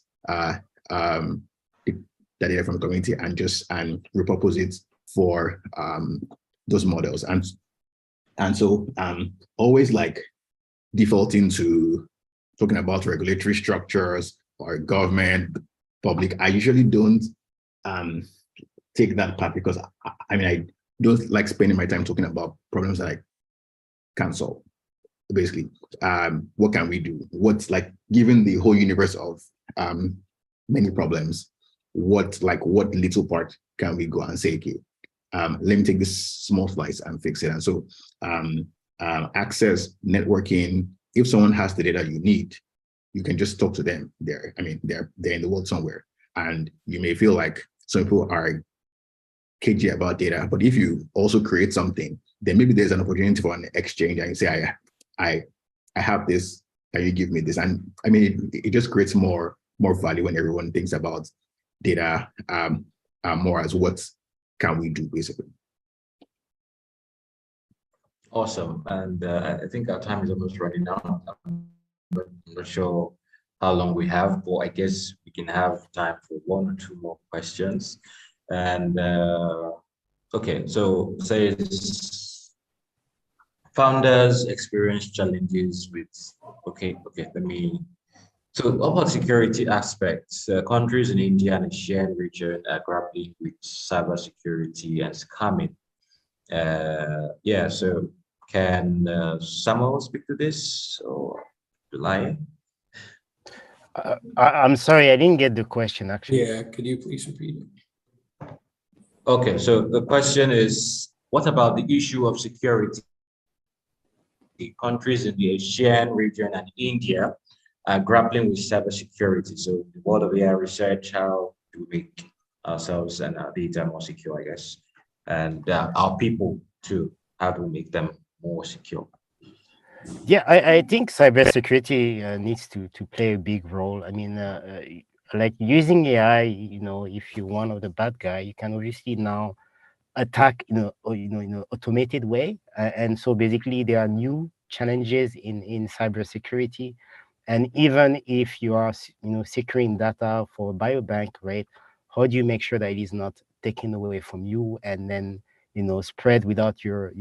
data from the community and repurpose it for those models. And so always like defaulting to talking about regulatory structures or government, public. I usually don't take that part because I don't like spending my time talking about problems that I can't solve. Basically, what can we do? What's like, given the whole universe of many problems, what little part can we go and say, okay, let me take this small slice and fix it. And so access, networking, if someone has the data you need, you can just talk to them. They're in the world somewhere. And you may feel like some people are cagey about data, but if you also create something, then maybe there's an opportunity for an exchange and you say, I have this, can you give me this? And I mean, it just creates more value when everyone thinks about data more as what can we do, basically. Awesome. And I think our time is almost running out. I'm not sure how long we have, but I guess we can have time for one or two more questions. And okay, so says founders experience challenges with, so about security aspects, countries in India and Asian region are grappling with cybersecurity and scamming. So can Samuel speak to this, or July? I'm sorry, I didn't get the question actually. Yeah, could you please repeat it? Okay, so the question is, what about the issue of security? The countries in the Asian region and India are grappling with cybersecurity. So the world of AI research, how to make ourselves and our data more secure, I guess, and our people too, how to make them more secure. Yeah, I think cybersecurity needs to play a big role. I mean, like using AI, if you're one of the bad guy, you can obviously now attack, in an automated way. And so basically there are new challenges in cybersecurity. And even if you are, securing data for a biobank, right? How do you make sure that it is not taken away from you and then, spread without your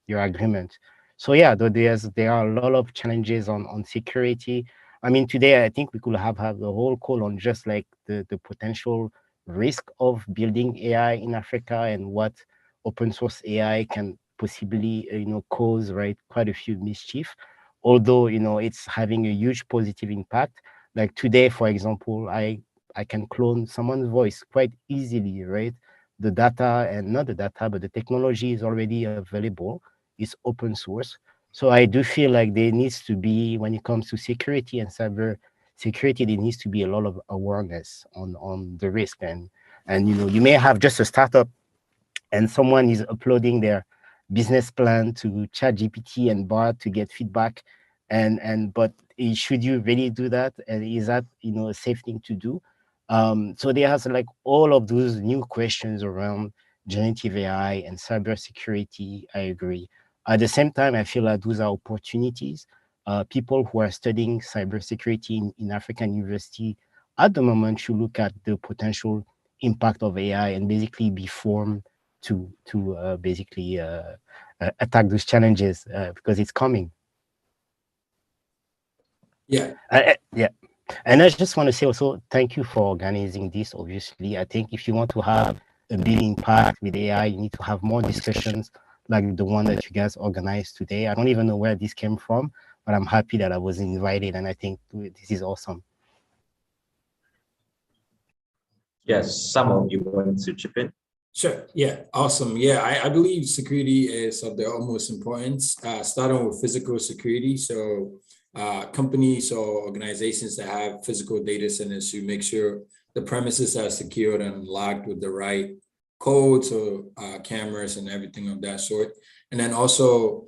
agreement? So yeah, there are a lot of challenges on security. I mean, today I think we could have the whole call on just like the potential risk of building AI in Africa and what open source AI can possibly cause, right? Quite a few mischief, although it's having a huge positive impact. Like today, for example, I can clone someone's voice quite easily, right? The data, and not the data, but the technology is already available. It's open source. So I do feel like there needs to be, when it comes to security and cyber security, there needs to be a lot of awareness on the risk. And you may have just a startup and someone is uploading their business plan to ChatGPT and Bard to get feedback. But should you really do that? And is that a safe thing to do? So there's like all of those new questions around generative AI and cybersecurity. I agree. At the same time, I feel like those are opportunities. People who are studying cybersecurity in African university at the moment should look at the potential impact of AI and basically be formed to basically attack those challenges because it's coming. Yeah. Yeah. And I just want to say also, thank you for organizing this. Obviously, I think if you want to have a big impact with AI, you need to have more discussions like the one that you guys organized today. I don't even know where this came from, but I'm happy that I was invited, and I think this is awesome. Yes, Samuel, you want to chip in? Sure. Yeah. Awesome. Yeah. I believe security is of the utmost importance, starting with physical security. So companies or organizations that have physical data centers should make sure the premises are secured and locked with the right codes or cameras and everything of that sort. And then also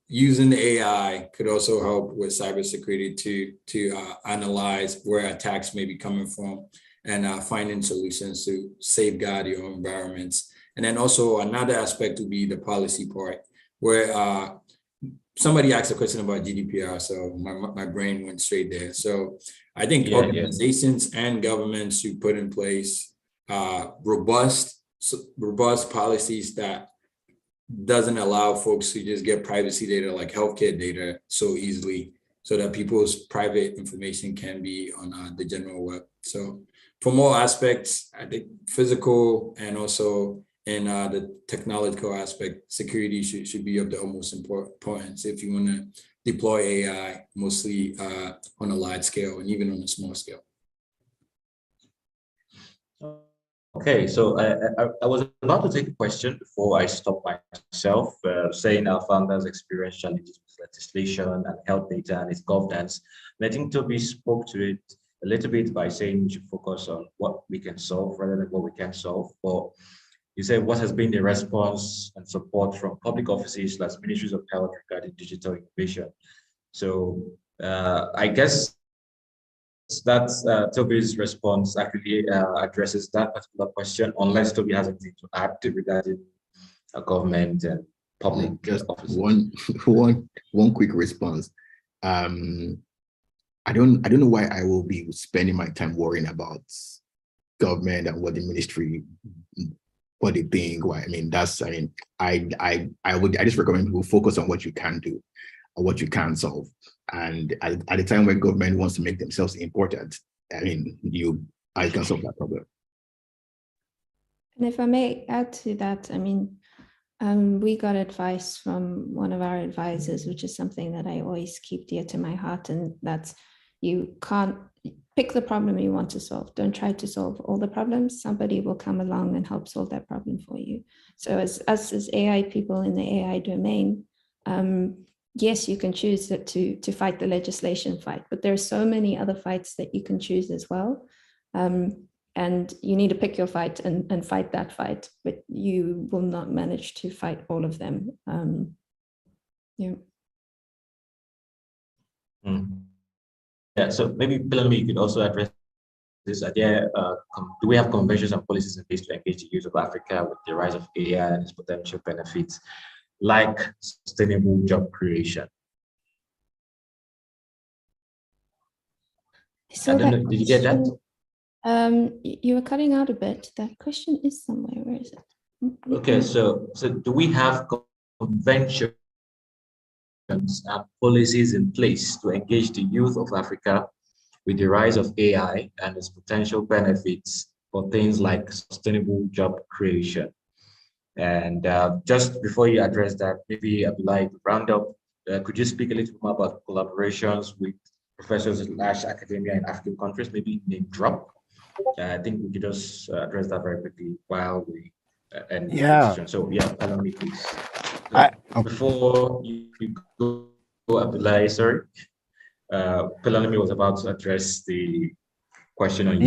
using the AI could also help with cybersecurity to analyze where attacks may be coming from, and finding solutions to safeguard your environments. And then also another aspect would be the policy part, where somebody asked a question about GDPR, so my brain went straight there. So I think organizations and governments should put in place robust policies that doesn't allow folks to just get privacy data like healthcare data so easily, so that people's private information can be on the general web. So from all aspects, I think physical and also in the technological aspect, security should be of the utmost importance if you want to deploy AI, mostly on a large scale and even on a small scale. Okay, so I was about to take a question before I stopped myself, saying our founders experience challenges with legislation and health data and its governance. And I think Toby spoke to it a little bit by saying we should focus on what we can solve rather than what we can't solve. But you said, what has been the response and support from public offices like ministries of health regarding digital innovation? So I guess that's Toby's response actually addresses that particular question, unless Toby has anything to add regarding government and public offices. One quick response. I don't know why I will be spending my time worrying about government and what the ministry, what they think. Why? I just recommend people focus on what you can do or what you can solve. And at the time when government wants to make themselves important, you can solve that problem. And if I may add to that, we got advice from one of our advisors, which is something that I always keep dear to my heart, and that's you can't pick the problem you want to solve. Don't try to solve all the problems. Somebody will come along and help solve that problem for you. So as us as AI people in the AI domain, yes, you can choose to fight the legislation fight, but there are so many other fights that you can choose as well. And you need to pick your fight and fight that fight, but you will not manage to fight all of them. Yeah. Yeah, so maybe Pelami, you could also address this idea. Do we have conventions and policies in place to engage the youth of Africa with the rise of AI and its potential benefits, like sustainable job creation? So I don't know, did you get that? You were cutting out a bit. That question is somewhere. Where is it? Okay, so do we have conventions and policies in place to engage the youth of Africa with the rise of AI and its potential benefits for things like sustainable job creation? And just before you address that, maybe I'd like to round up. Could you speak a little more about collaborations with professors in large academia in African countries, maybe name drop? I think we could just address that very quickly while we end the discussion. So yeah, allow me please. Before you go, Abdullah, sorry, Pelami was about to address the question on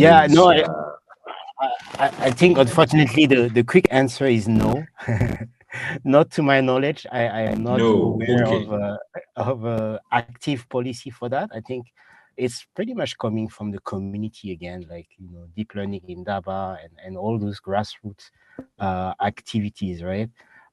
I think unfortunately the quick answer is no. Not to my knowledge. I am not aware of a active policy for that. I think it's pretty much coming from the community again, like deep learning in Daba and all those grassroots activities, right?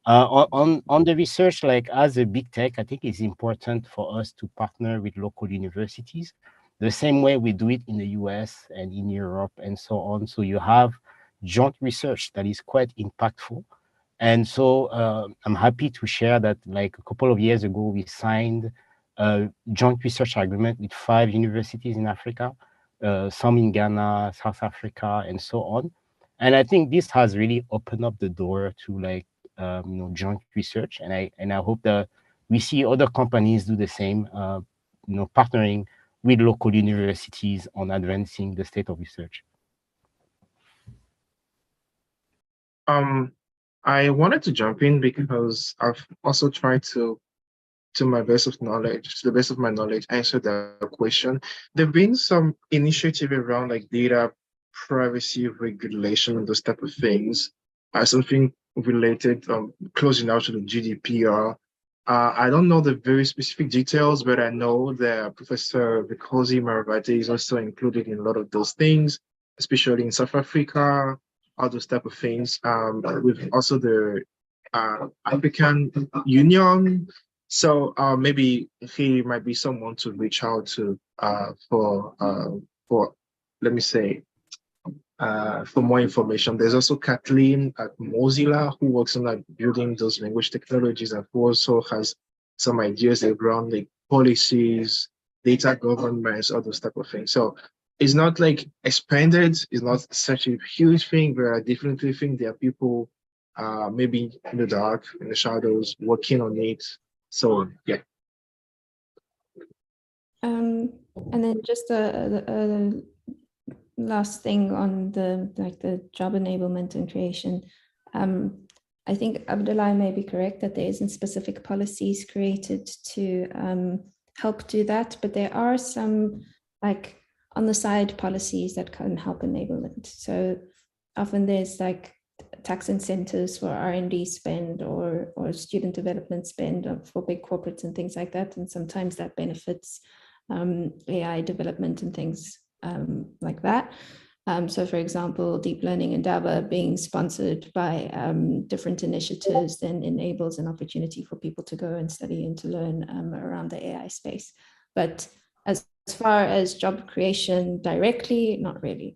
On the research, like as a big tech, I think it's important for us to partner with local universities, the same way we do it in the US and in Europe and so on. So you have joint research that is quite impactful. And so I'm happy to share that like a couple of years ago, we signed a joint research agreement with 5 universities in Africa, some in Ghana, South Africa, and so on. And I think this has really opened up the door to like joint research, and I hope that we see other companies do the same, partnering with local universities on advancing the state of research. I wanted to jump in because I've also tried to my best of knowledge, to the best of my knowledge, answer that question. There've been some initiative around like data privacy regulation and those type of things. Something related, closing out to the GDPR. I don't know the very specific details, but I know that Professor Vikosi Maravate is also included in a lot of those things, especially in South Africa, all those type of things. With also the African Union. So maybe he might be someone to reach out to for let me say for more information. There's also Kathleen at Mozilla who works on like building those language technologies and who also has some ideas around like policies, data governance, all those type of things. So it's not like expanded, it's not such a huge thing, but I definitely think there are people maybe in the dark, in the shadows, working on it. So yeah. And then just a last thing on the job enablement and creation. I think Abdullah may be correct that there isn't specific policies created to help do that, but there are some like on the side policies that can help enablement. So often there's like tax incentives for R&D spend or student development spend for big corporates and things like that. And sometimes that benefits AI development and things like that. So for example, deep learning Indaba being sponsored by different initiatives then enables an opportunity for people to go and study and to learn around the AI space. But as far as job creation directly, not really.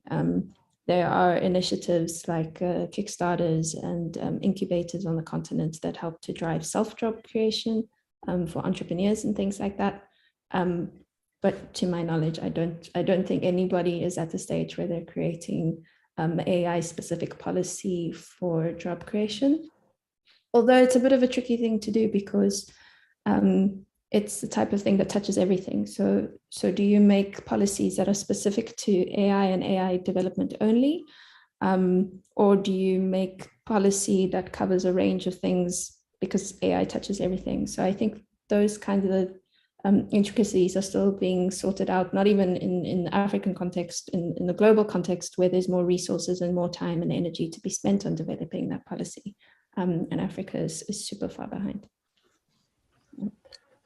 There are initiatives like Kickstarters and incubators on the continent that help to drive self-job creation for entrepreneurs and things like that. But to my knowledge, I don't think anybody is at the stage where they're creating AI-specific policy for job creation. Although it's a bit of a tricky thing to do because it's the type of thing that touches everything. So do you make policies that are specific to AI and AI development only? Or do you make policy that covers a range of things because AI touches everything? So I think those kinds of intricacies are still being sorted out, not even in the African context, in the global context where there's more resources and more time and energy to be spent on developing that policy. And Africa is super far behind.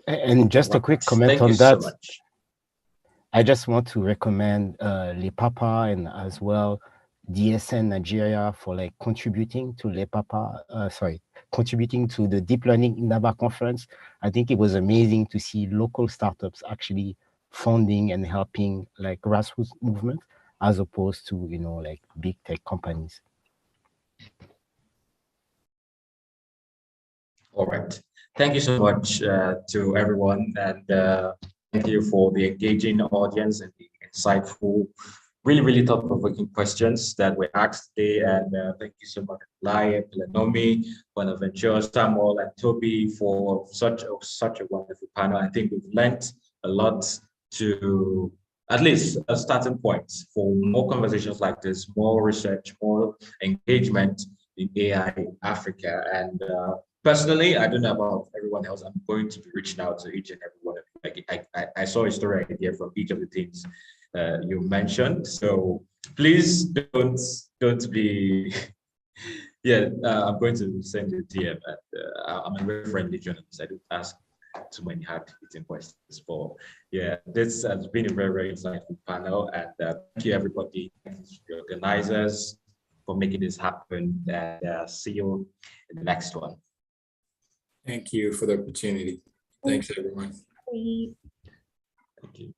And just a quick comment on that. So I just want to recommend LEPAPA and as well DSN Nigeria for like contributing to contributing to the Deep Learning Indaba conference. I think it was amazing to see local startups actually funding and helping like grassroots movement as opposed to, like big tech companies. All right. Thank you so much to everyone. And thank you for the engaging audience and the insightful, really, really thought-provoking questions that were asked today. And thank you so much, Lai, Planomi, Bonaventure, Samuel, and Toby for such a wonderful panel. I think we've learned a lot to at least a starting point for more conversations like this, more research, more engagement in AI Africa. And personally, I don't know about everyone else. I'm going to be reaching out to each and every one of you. Like I saw a story idea from each of the things you mentioned. So please don't be. Yeah, I'm going to send you a DM. I'm a very friendly journalist. I don't ask too many hard-hitting questions. For this has been a very, very insightful panel, and thank you everybody, the organizers, for making this happen. And see you in the next one. Thank you for the opportunity. Thanks, everyone. Thank you.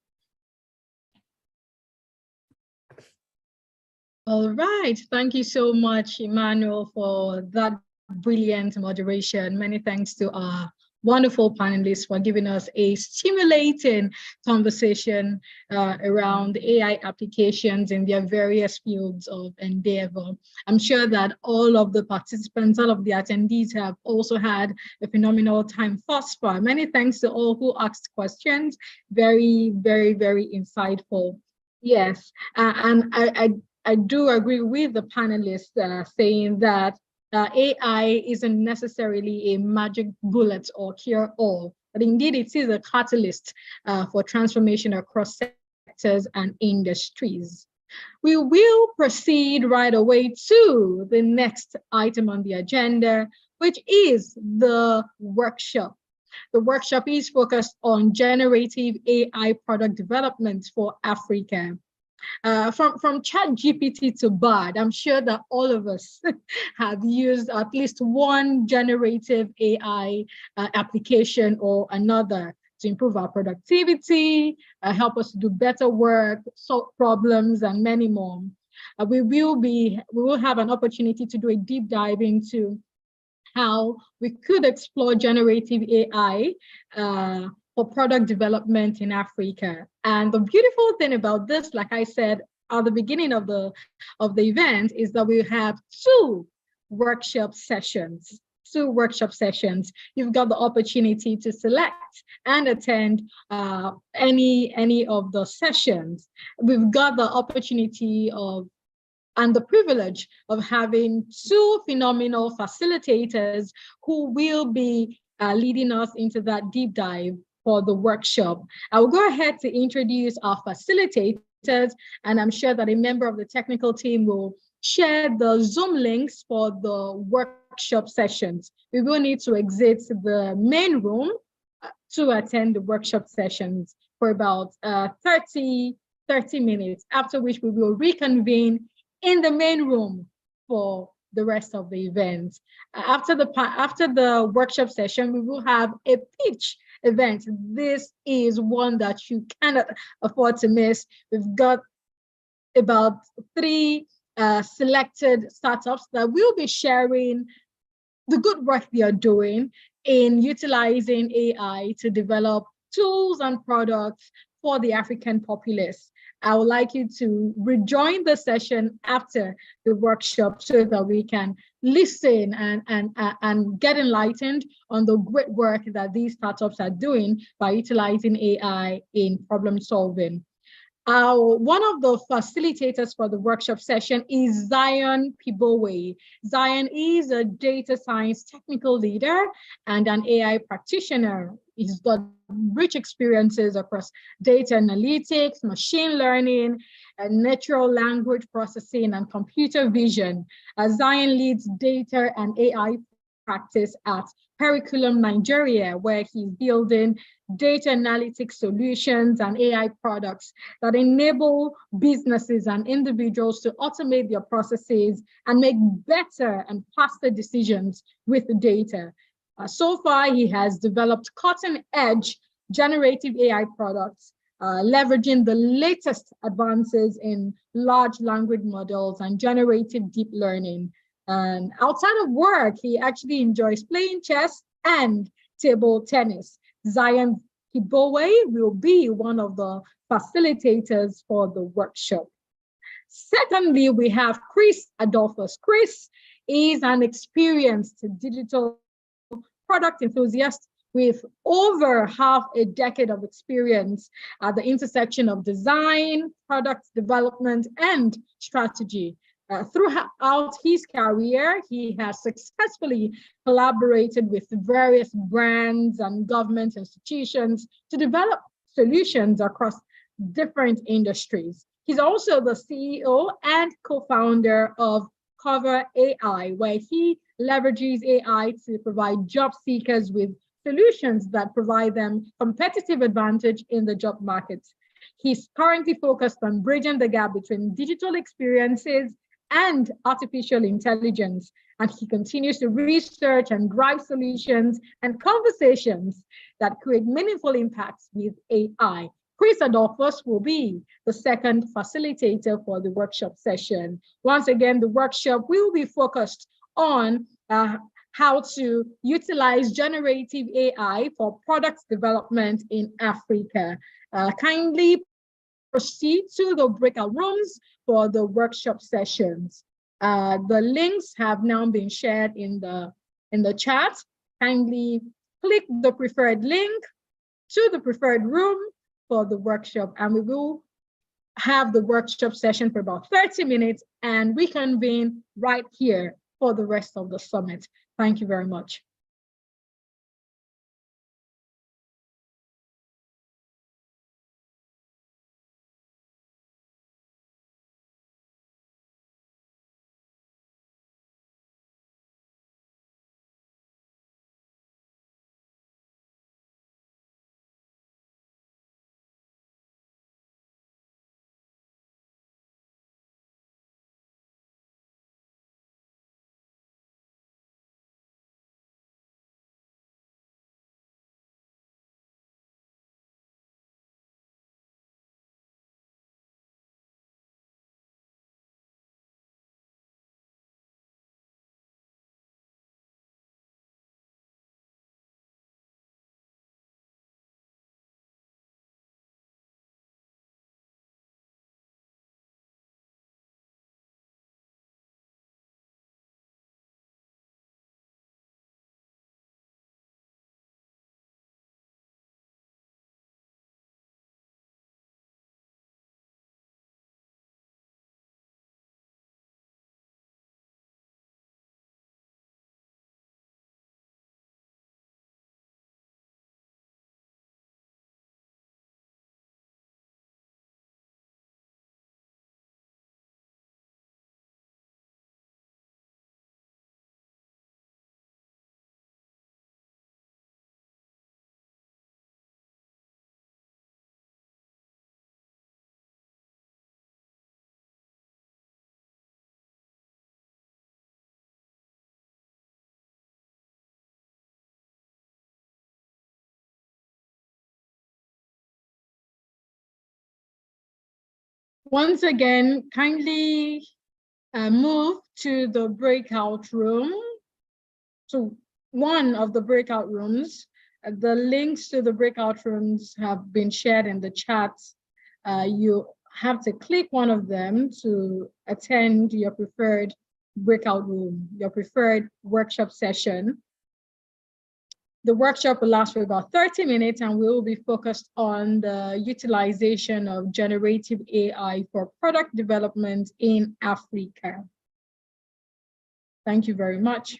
All right. Thank you so much, Emmanuel, for that brilliant moderation. Many thanks to our wonderful panelists for giving us a stimulating conversation around AI applications in their various fields of endeavor. I'm sure that all of the participants, all of the attendees have also had a phenomenal time thus far. Many thanks to all who asked questions. Very, very, very insightful. Yes, and I do agree with the panelists saying that AI isn't necessarily a magic bullet or cure-all, but indeed it is a catalyst for transformation across sectors and industries. We will proceed right away to the next item on the agenda, which is the workshop. The workshop is focused on generative AI product development for Africa. From ChatGPT to Bard, I'm sure that all of us have used at least one generative AI application or another to improve our productivity, help us do better work, solve problems, and many more. We will have an opportunity to do a deep dive into how we could explore generative AI for product development in Africa. And the beautiful thing about this, like I said at the beginning of the event, is that we have two workshop sessions. You've got the opportunity to select and attend any of the sessions. We've got the opportunity of and the privilege of having two phenomenal facilitators who will be leading us into that deep dive for the workshop. I will go ahead to introduce our facilitators, and I'm sure that a member of the technical team will share the Zoom links for the workshop sessions. We will need to exit the main room to attend the workshop sessions for about 30 minutes, after which we will reconvene in the main room for the rest of the event. After the workshop session, we will have a pitch event. This is one that you cannot afford to miss. We've got about 3 selected startups that will be sharing the good work they are doing in utilizing AI to develop tools and products for the African populace. I would like you to rejoin the session after the workshop so that we can listen and get enlightened on the great work that these startups are doing by utilizing AI in problem solving. One of the facilitators for the workshop session is Zion Pibowe. Zion is a data science technical leader and an AI practitioner. He's got rich experiences across data analytics, machine learning, and natural language processing, and computer vision. Zion leads data and AI practice at Curriculum Nigeria, where he's building data analytics solutions and AI products that enable businesses and individuals to automate their processes and make better and faster decisions with the data. So far, he has developed cutting-edge generative AI products, leveraging the latest advances in large language models and generative deep learning. And outside of work, he actually enjoys playing chess and table tennis. Zion Pibowe will be one of the facilitators for the workshop. Secondly, we have Chris Adolphus. Chris is an experienced digital product enthusiast with over half a decade of experience at the intersection of design, product development, and strategy. Throughout his career, he has successfully collaborated with various brands and government institutions to develop solutions across different industries. He's also the CEO and co-founder of Cover AI, where he leverages AI to provide job seekers with solutions that provide them competitive advantage in the job market. He's currently focused on bridging the gap between digital experiences and artificial intelligence, and he continues to research and drive solutions and conversations that create meaningful impacts with AI. Chris Adolphus will be the second facilitator for the workshop session. Once again, the workshop will be focused on how to utilize generative AI for product development in Africa. Kindly proceed to the breakout rooms for the workshop sessions. The links have now been shared in the chat. Kindly click the preferred link to the preferred room for the workshop, and we will have the workshop session for about 30 minutes and reconvene right here for the rest of the summit. Thank you very much. Once again, kindly move to the breakout room, to one of the breakout rooms. The links to the breakout rooms have been shared in the chat. You have to click one of them to attend your preferred breakout room, your preferred workshop session. The workshop will last for about 30 minutes and we will be focused on the utilization of generative AI for product development in Africa. Thank you very much.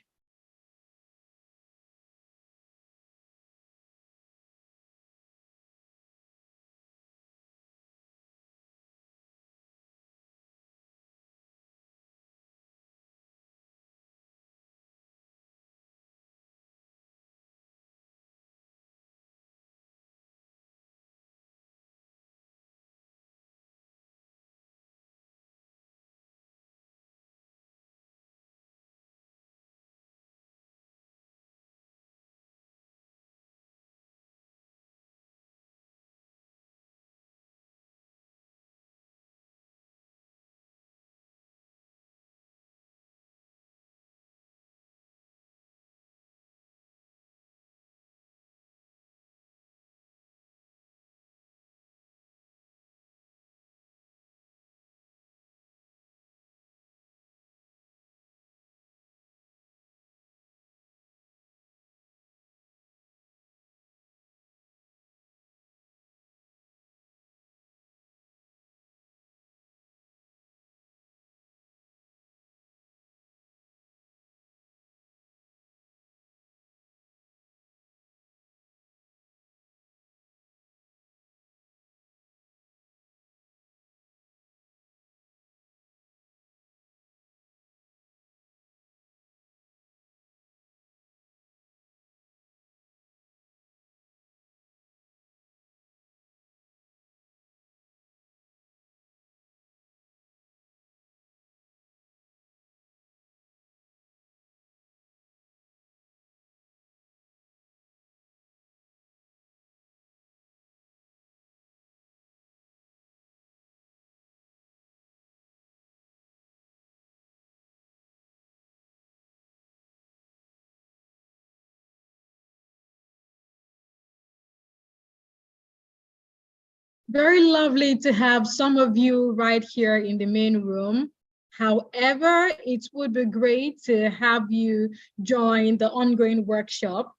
Very lovely to have some of you right here in the main room. However, it would be great to have you join the ongoing workshop.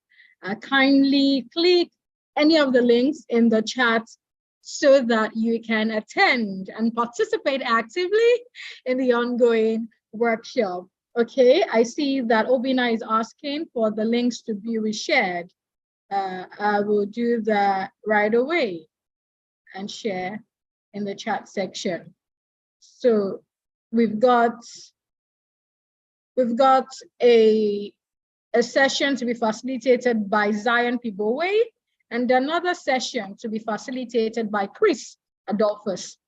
Kindly click any of the links in the chat so that you can attend and participate actively in the ongoing workshop. Okay, I see that Obina is asking for the links to be reshared. I will do that right away and share in the chat section. So we've got a session to be facilitated by Zion Pibowe and another session to be facilitated by Chris Adolphus.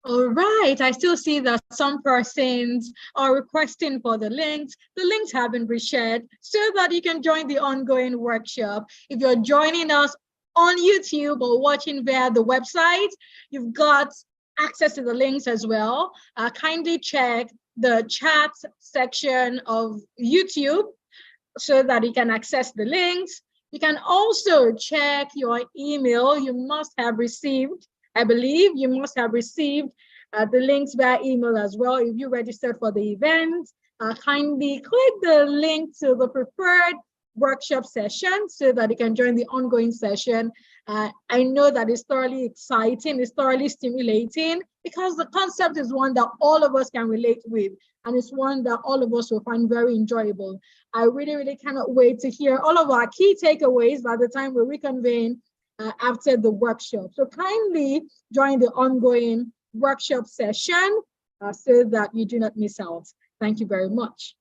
All right, I still see that some persons are requesting for the links. The links have been reshared so that you can join the ongoing workshop. If you're joining us on YouTube or watching via the website, you've got access to the links as well. Kindly check the chat section of YouTube so that you can access the links. You can also check your email. You must have received, I believe you must have received the links via email as well. If you registered for the event, kindly click the link to the preferred workshop session so that you can join the ongoing session. I know that it's thoroughly exciting, it's thoroughly stimulating, because the concept is one that all of us can relate with, and it's one that all of us will find very enjoyable. I really, really cannot wait to hear all of our key takeaways by the time we reconvene after the workshop. So kindly join the ongoing workshop session so that you do not miss out. Thank you very much.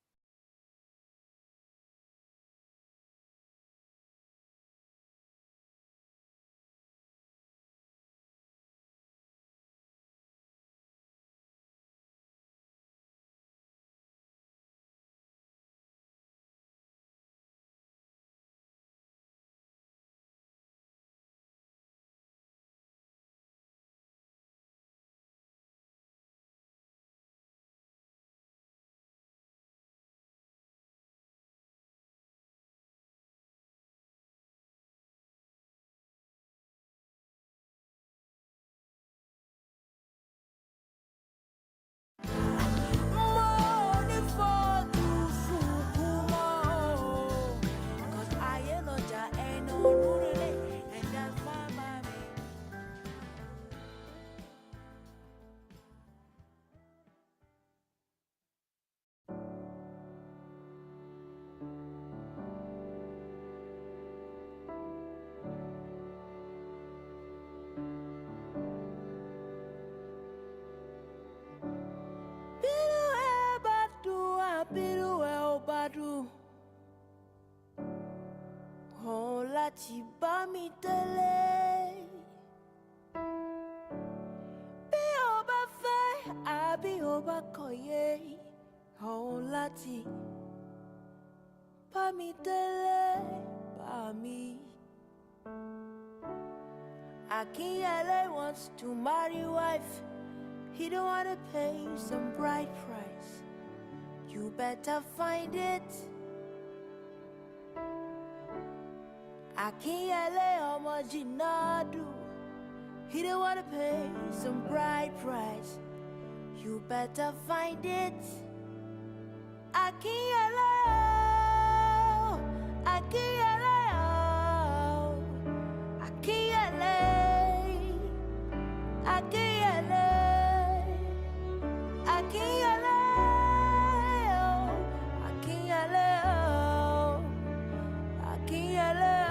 láti bá mi tẹ́lẹ̀. Bí o bá fẹ́ àbí o bá kọ̀yé, òun láti bá mi tẹ́lẹ̀ bá mi. Akinyele wants to marry wife. He don't want to pay some bride price. You better find it. Akinyele ọmọ Jinadu. He don't want to pay some bride price. You better find it. Akinyele, Akinyele, Akinyele, Akinyele, Akinyele, Akinyele, Akinyele,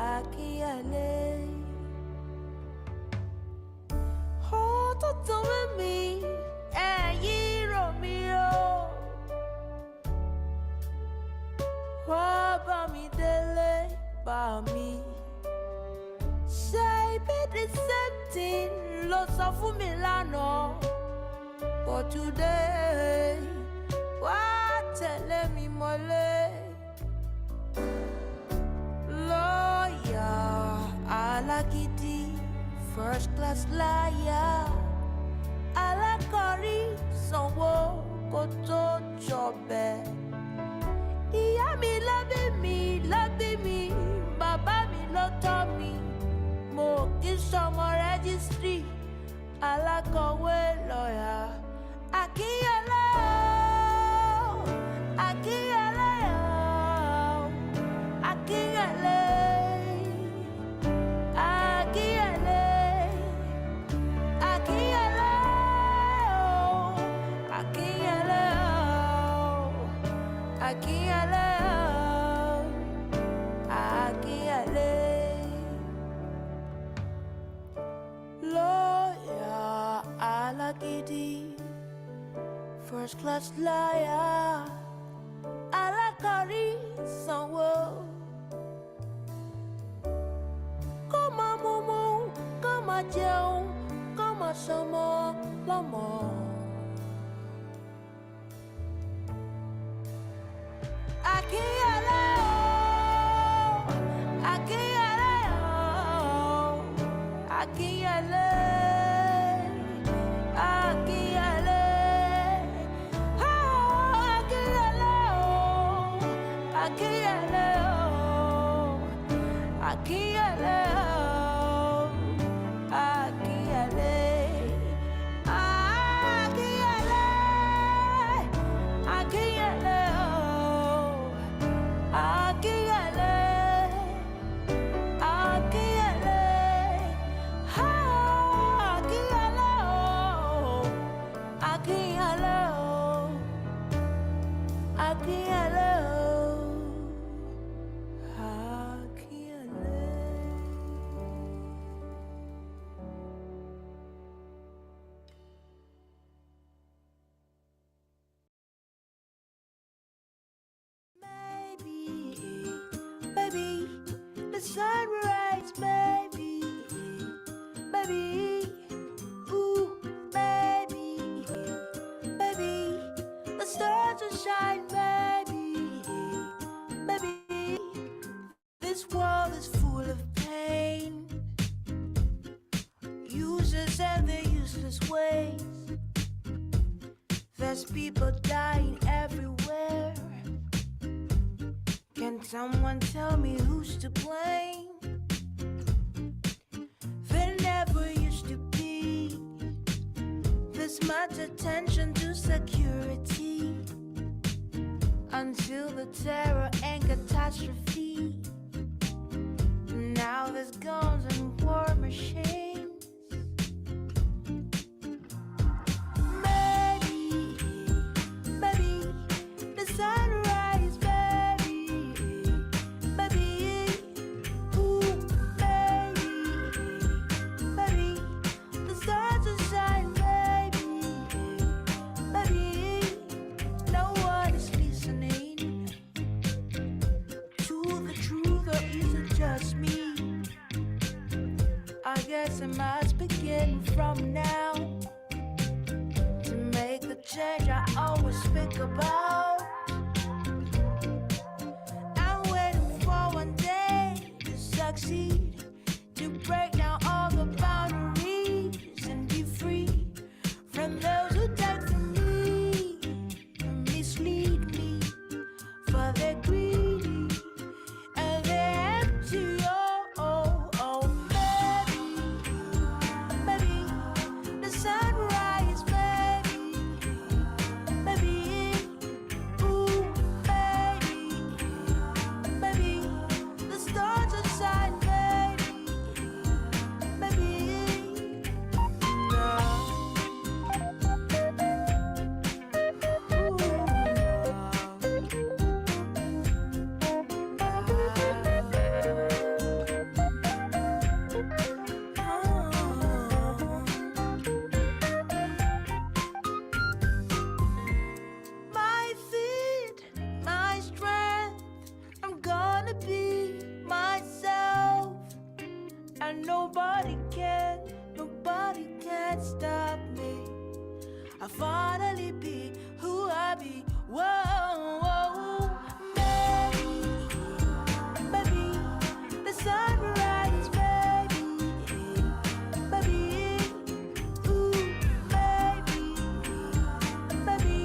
Akinyele. Oh, toto with me, you Romeo. Wá mi délé, bá mi. Say be the same thing, ló sọ fún mi lánàá. But today, wá tẹ̀lé mi mọ́lẹ̀. Lawyer, alágídí, first class liar. Alákọ̀rí, sanwó kó tó jọbẹ̀. Ìyá mi ló bí mi, bàbá mi ló tọ́ mi. Mo kì í ṣọmọ rẹ́gísítírì, alákọ̀wé lọ́yà. Akinyele, Akinyele, Akinyele, Akinyele, Akinyele, Akinyele, Akinyele, Akinyele. Lawyer, alágídí, first class liar. Alákọ̀rí, sanwó. Kó máa mumu, kó máa jẹun, more, some more, no more. I can't alone. I can't alone. I can't alone. I can't alone. Oh, I can't alone. I can't alone. I can't alone. I can't alone. I can't alone. I can't alone. I can't alone. I can't alone. I can't alone. I can't alone. I can't alone. Maybe the sunrise, maybe, ooh, maybe the stars will shine, maybe this world is full of pain, users and their useless ways. There's people dying everywhere. Can someone tell me who's to blame? There never used to be this much attention to security until the terror and catastrophe. Now there's guns and war machines. Maybe the sunrise, maybe, ooh, maybe the stars will shine, maybe no one is listening to the truth, or is it just me? I guess it must begin from now to make the change I always speak about. I'm waiting for one day to succeed, to break down all the boundaries and be free from those who take from me and mislead me, for they're greedy and they're empty. Maybe the sunrise, maybe, ooh, maybe the stars will shine, maybe, no. My feet, my strength, I'm gonna be myself, and nobody can stop me. I finally be who I be. Whoa, maybe the sunrise, maybe, ooh, maybe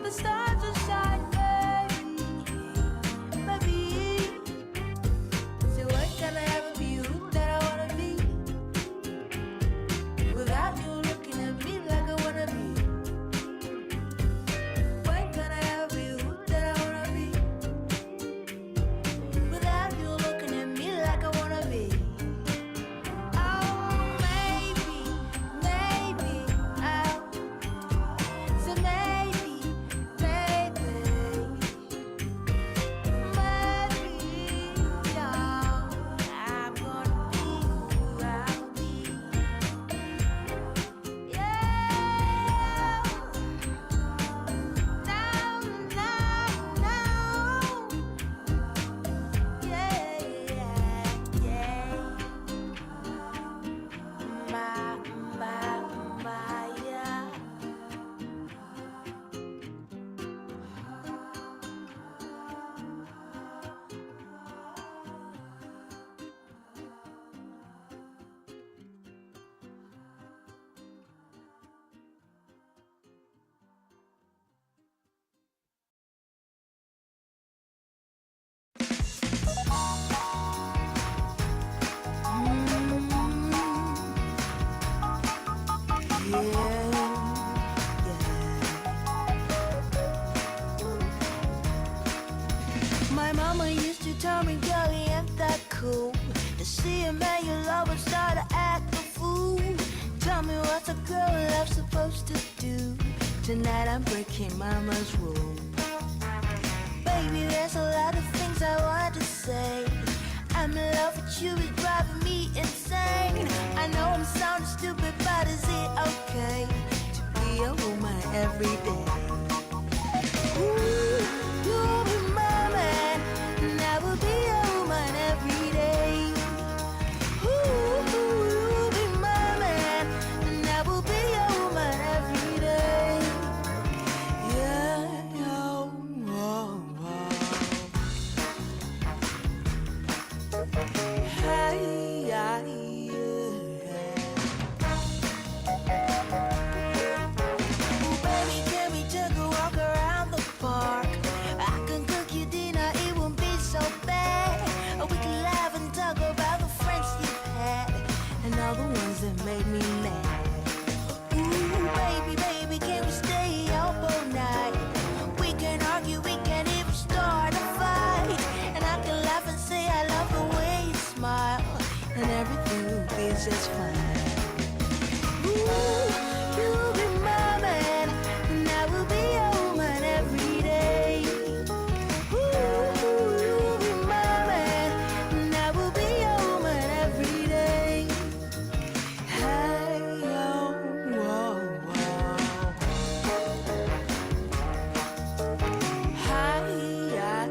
the stars will shine, maybe. So when can I ever be who that I wanna be, without you looking at me like I wanna be? When can I ever be man you love and start to act a fool. Tell me what's a girl love supposed to do? Tonight I'm breaking mama's rule. Baby, there's a lot of things I want to say. I'm in love with you, it's driving me insane. I know I'm sounding stupid, but is it okay to be a woman every day? Ooh, you'll be my man, and I will be a woman every day. Ooh, you'll be my man, and I will be a woman every day. Yeah, oh, oh, oh. Hey, yeah, Ooh, baby, can we take a walk around the park? I can cook you dinner, it won't be so bad. We can laugh and talk about the friends you've had and all the ones that made me mad. Ooh, baby, baby, can we stay up all night? We can argue, we can even start a fight, and I can laugh and say I love the way you smile, and everything will be just fine. Ooh, you'll be my man, and I will be a woman every day. Ooh, you'll be my man, and I will be a woman every day. Hey, oh, whoa, whoa. Hi, yeah,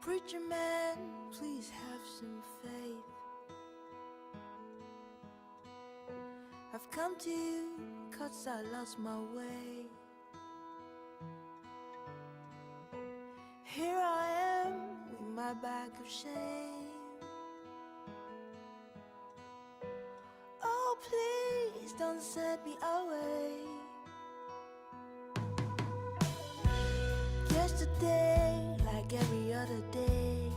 Preacher man, please have some faith. I've come to you 'cause I lost my way. Here I am with my bag of shame. Oh, please don't send me away. Yesterday, like every other day,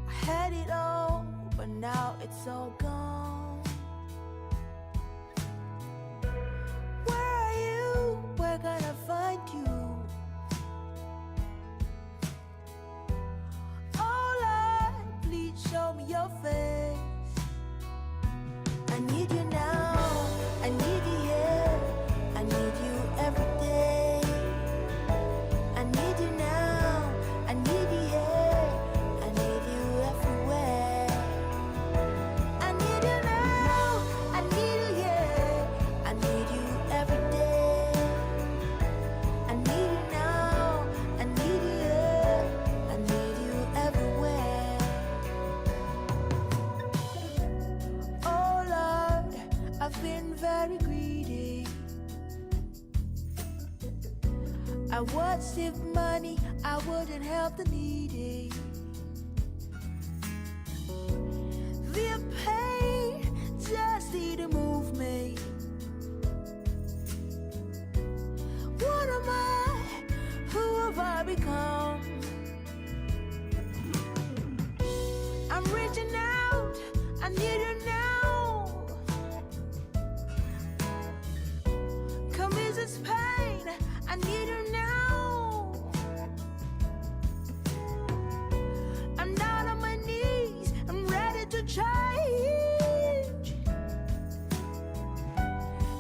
I had it all, but now it's all gone. Where are you? Where can I find you? Oh Lord, please show me your face. I need you now, I need you here, I need you every day. I need you now, I need you here, I need you everywhere. I need you now. I've been very greedy. I would save money, I wouldn't help the needy. The pain just didn't move me. What am I? Who have I become? I'm reaching out, I need you now. Come ease this pain, I need you now. I'm down on my knees, I'm ready to change.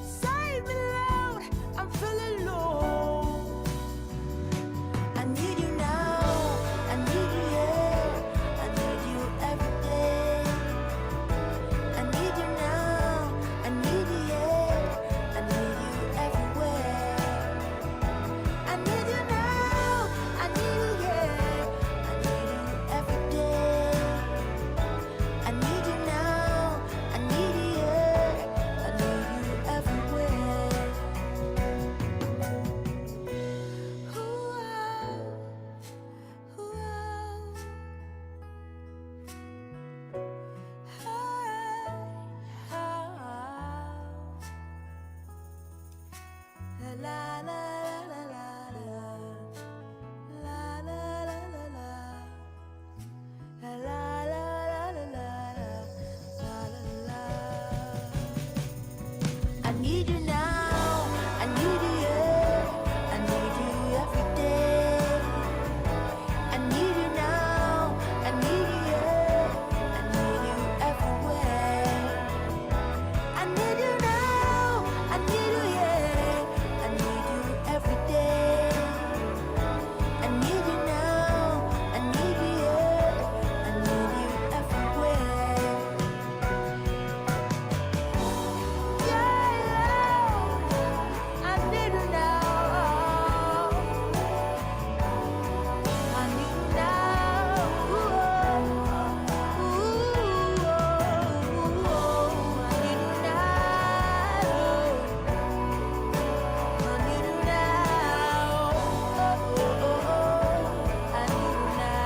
Save me loud, I'm feeling low. I need you now, I need you here, I need you every day. I need you now, I need you here, I need you everywhere. I need you now, I need you here, I need you every day. I need you now, I need you here, I need you everywhere. La la la la la la la la la la la. La la la la la la la la. I need you now, I need you here, I need you every day. I need you now, I need you here, I need you everywhere. I need you now, I need you here, I need you every day. I need you now, I need you here, I need you everywhere. Yeah, I need you now. I need you now. Ooh, I need you now. I need you now. I need you now.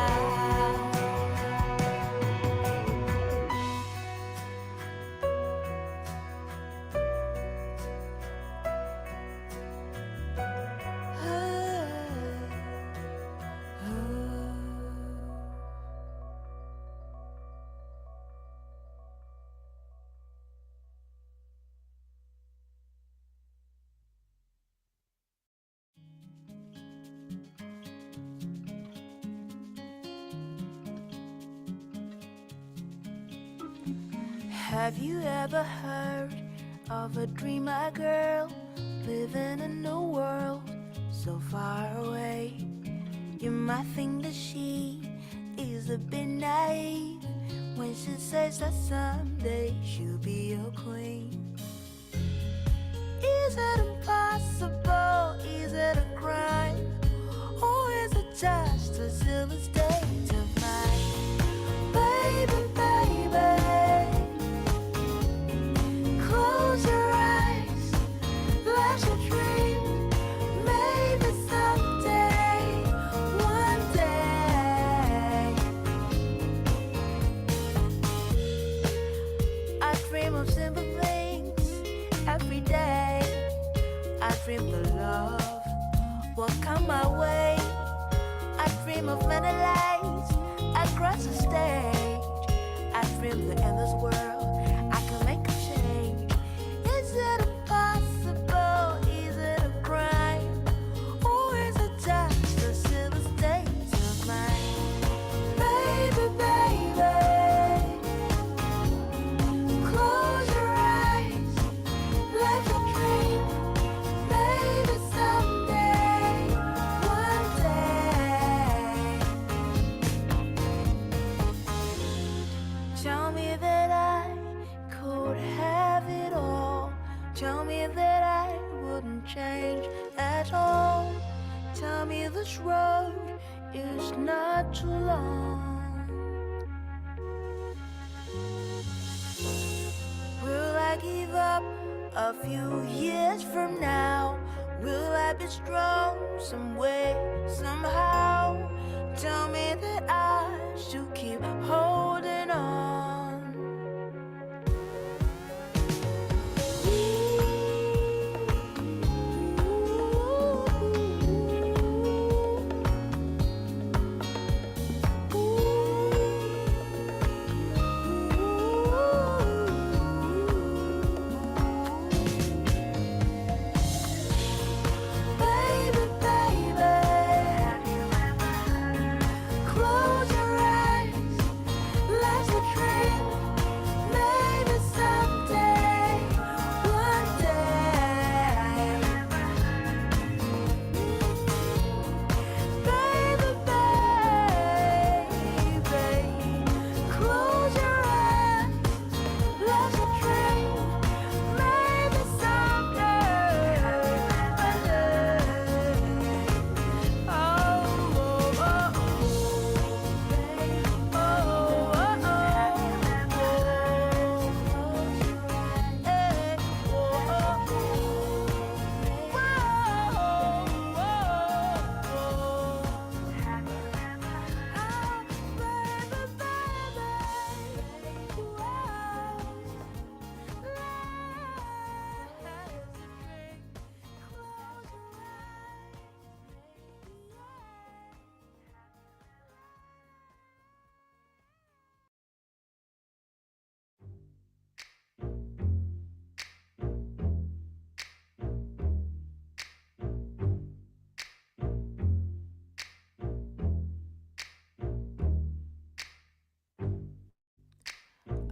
Have you ever heard of a dreamer girl living in a world so far away? You might think that she is a bit naive when she says that someday she'll be your queen. Is it impossible? Is it a crime? Or is it just a silly state of mind? Baby, baby, close your eyes, let your dream. Maybe someday, one day, I dream of simple things every day. I dream the love will come my way. I dream of many lights across the stage. I dream the endless world, I can make a change. Is it impossible? Is it a crime? Or is it just a silly state of mind? Baby, baby, close your eyes, let your dream. Maybe someday, one day. Tell me that I could have it all. Tell me that I wouldn't change at all. Tell me this road is not too long. Will I give up A few years from now, will I be strong some way, somehow? Tell me that I should keep holding on.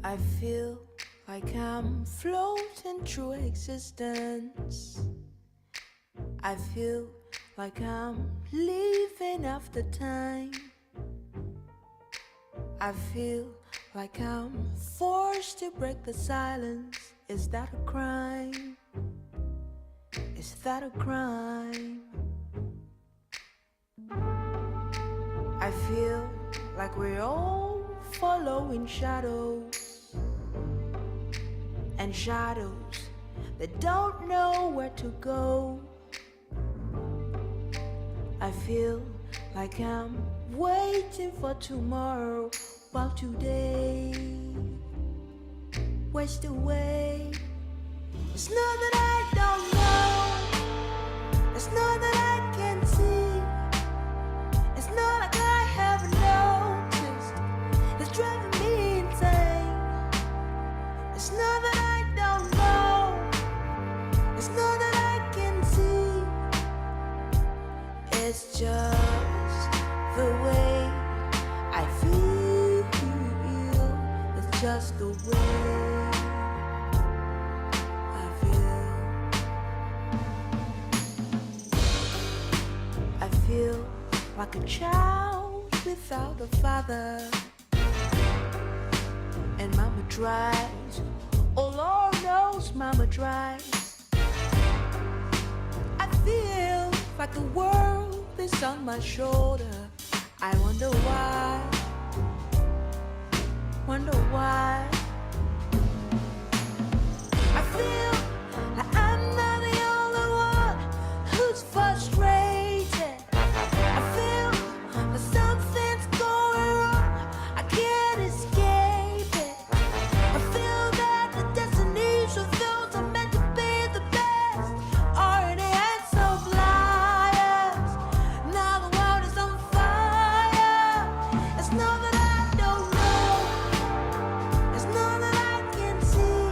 I feel like I'm floating through existence. I feel like I'm leaving after time. I feel like I'm forced to break the silence. Is that a crime? Is that a crime? I feel like we're all following shadows. And shadows that don't know where to go. I feel like I'm waiting for tomorrow, while today wastes away. It's not that I don't know, it's not that I can't see, it's not like I haven't noticed, it's driving me insane. It's not that I don't know, it's not that I can see, it's just the way I feel, it's just the way I feel. I feel like a child without a father, and mama tries, oh Lord knows mama tries. I feel like the world is on my shoulder. I wonder why, wonder why. I feel like I'm not the only one who's frustrated. I feel that something's going wrong, I can't escape it. I feel that the destinies of those are meant to be the best are in the hands of liars. Now the world is on fire. It's not that I don't know, it's not that I can see,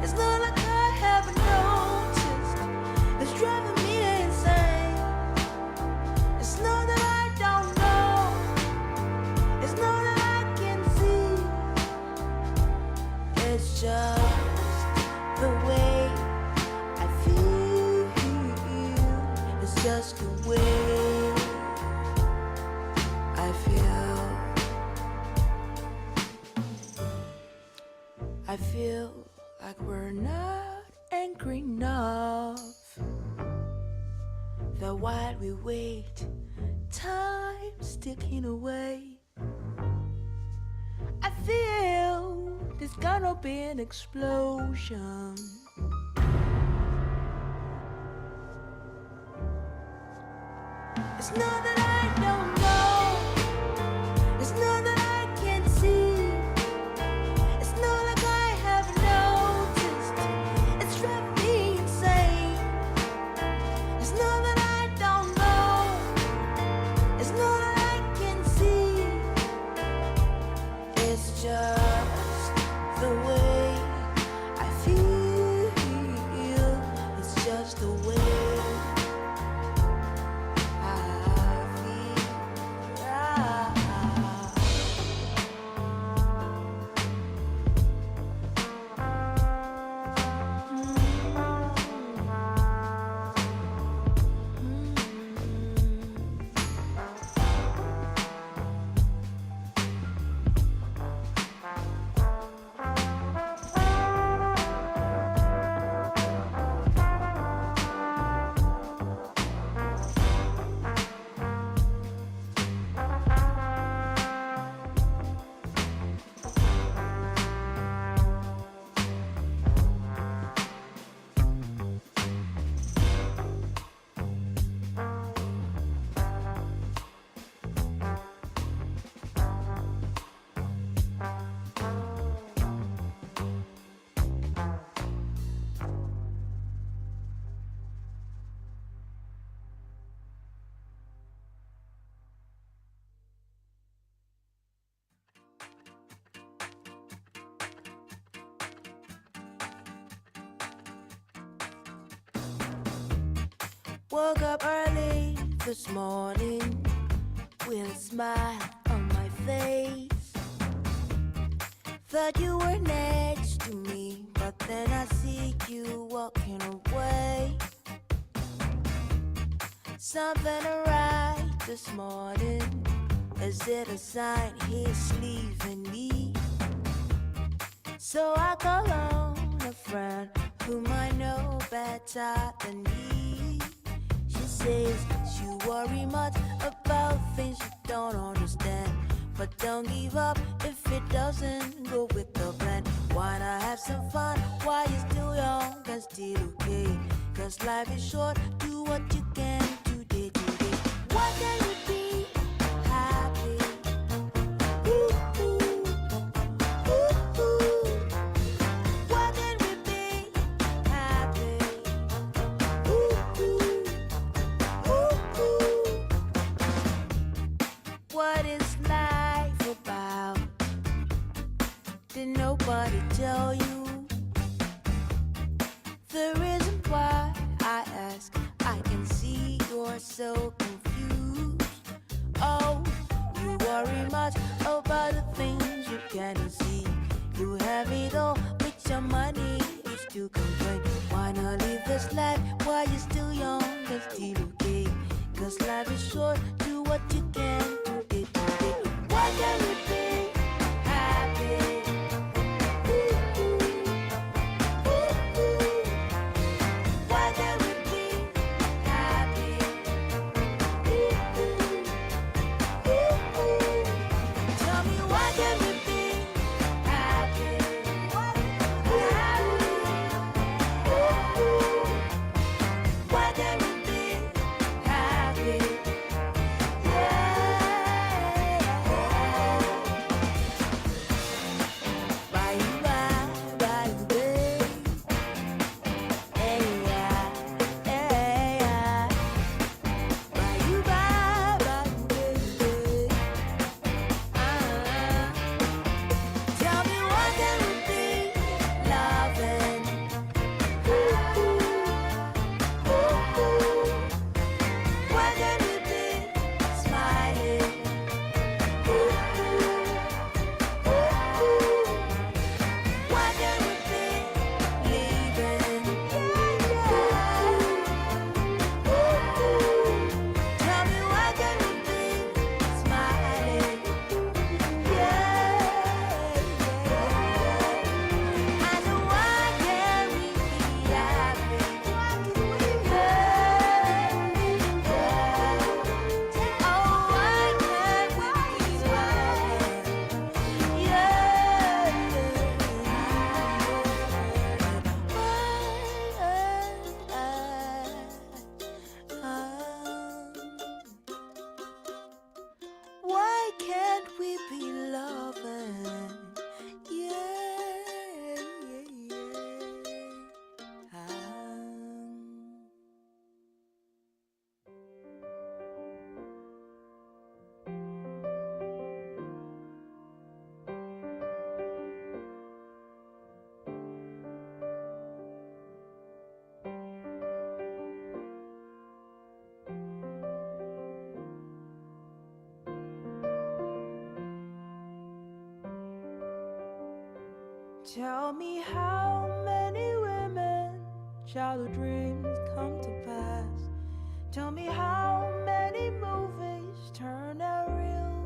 it's not like I haven't noticed, it's driving me insane. It's not that I don't know, it's not that I can see, it's just the way I feel, it's just the way I feel. I feel like we're not angry enough, that while we wait, time's ticking away. I feel there's gonna be an explosion. It's not that I don't know. It's not that I can't see. It's not like I have noticed. It's driving me insane. It's not that I don't know. It's not that I can see. It's just the way I feel. It's just the way I feel. Woke up early this morning with a smile on my face. Thought you were next to me, but then I see you walking away. Something right this morning. Is it a sign he's leaving me? So I call on a friend whom I know better than me. She says you worry much about things you don't understand, but don't give up if it doesn't go with the plan. Why not have some fun while you're still young and still okay? Cause life is short, do what you can today, today. Why can't you be happy? Ooh, ooh, ooh, ooh. Why can't we be happy? Ooh, ooh, ooh, ooh. What is life about? Did nobody tell you? The reason why I ask, I can see you're so confused. Oh, you worry much about the things you cannot see. You have it all with your money, you still complain. Why not live this life while you're still young and still okay? Cause life is short, do what you can today, today. Why can't we be happy? Ooh, ooh, ooh, ooh. Why can't we be happy? Ooh, ooh, ooh, ooh. Tell me why can't we be happy? Be happy. Ooh, ooh. Why can't we be happy? Yeah. Tell me how many women childhood dreams come to pass. Tell me how many movies turn out real.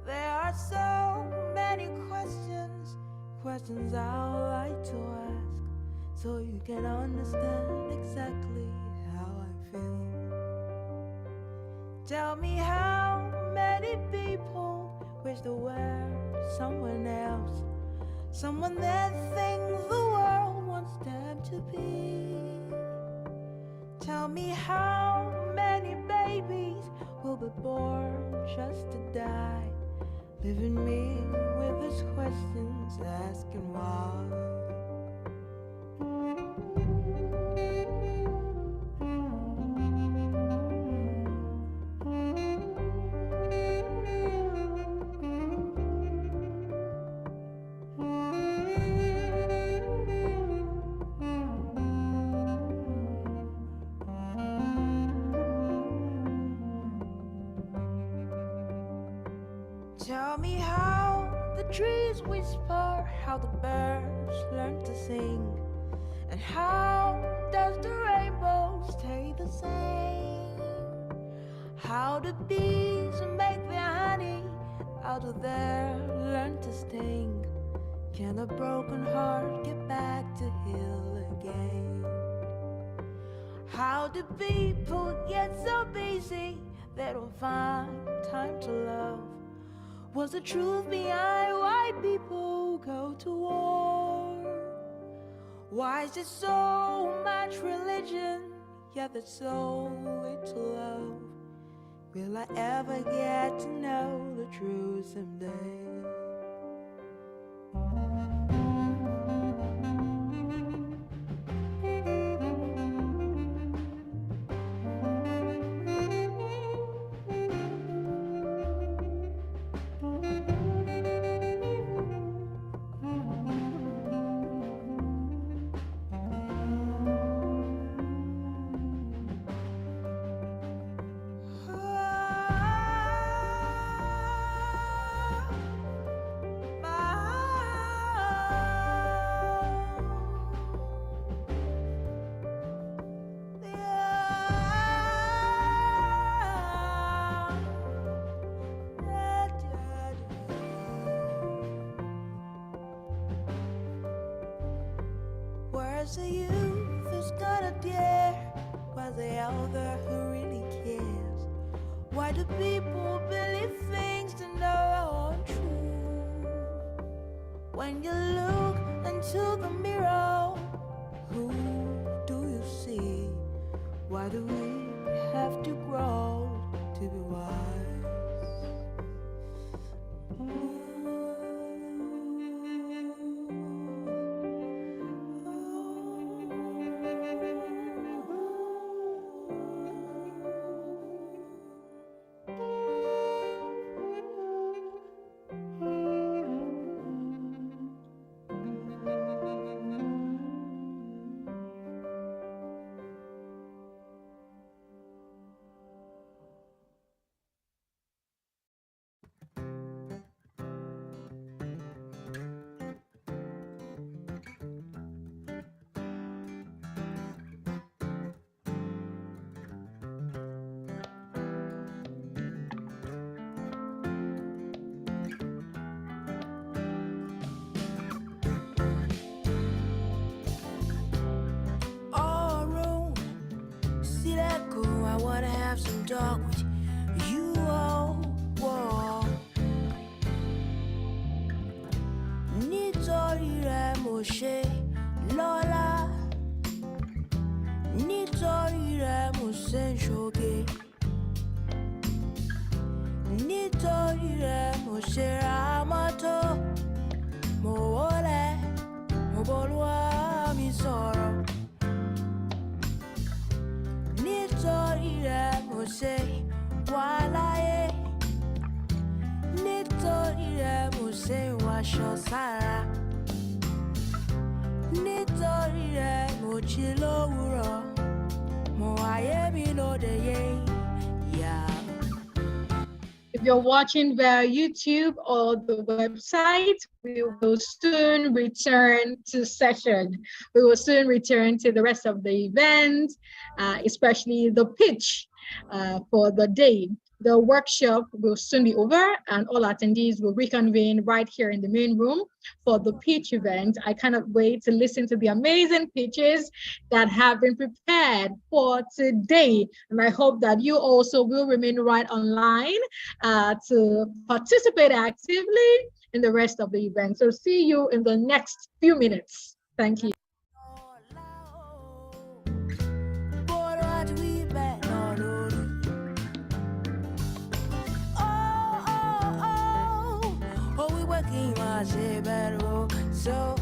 There are so many questions I like to ask, so you can understand exactly how I feel. Tell me how many people wish they were someone else, someone that thinks the world wants them to be. Tell me how many babies will be born just to die, leaving me with these questions asking why. Tell me how the trees whisper, how the birds learn to sing, and how does the rainbow stay the same? How do bees make their honey, how do they learn to sting? Can a broken heart get back to heal again? How do people get so busy they don't find time to love? What's the truth behind why people go to war? Why is there so much religion, yet there's so little love? Will I ever get to know the truth someday? Where's the youth who's gonna dare? Where's the elder who really cares? Why do people believe things that aren't true? When you look into the mirror, who do you see? Why do we have to grow to be wise? I wanna have some talk with you all. Whoa. Nítorí rẹ̀ mo ṣe lọ́lá, nítorí rẹ̀ mo ṣe ń ṣoge, nítorí rẹ̀ mo ṣe ra mọ́tò, mo wọlé, mo b'Olúwa mi sọ̀rọ̀. Nítorí rẹ̀ mo ṣe wà láyé, nítorí rẹ̀ mo ṣe wàṣọ sára, nítorí rẹ̀ mo jí lówùúrọ̀, mo ayé mi lóde yé. Yeah. If you're watching via YouTube or the website, we will soon return to session. We will soon return to the rest of the event, especially the pitch for the day. The workshop will soon be over and all attendees will reconvene right here in the main room for the pitch event. I cannot wait to listen to the amazing pitches that have been prepared for today. And I hope that you also will remain right online to participate actively in the rest of the event. So see you in the next few minutes. Thank you. So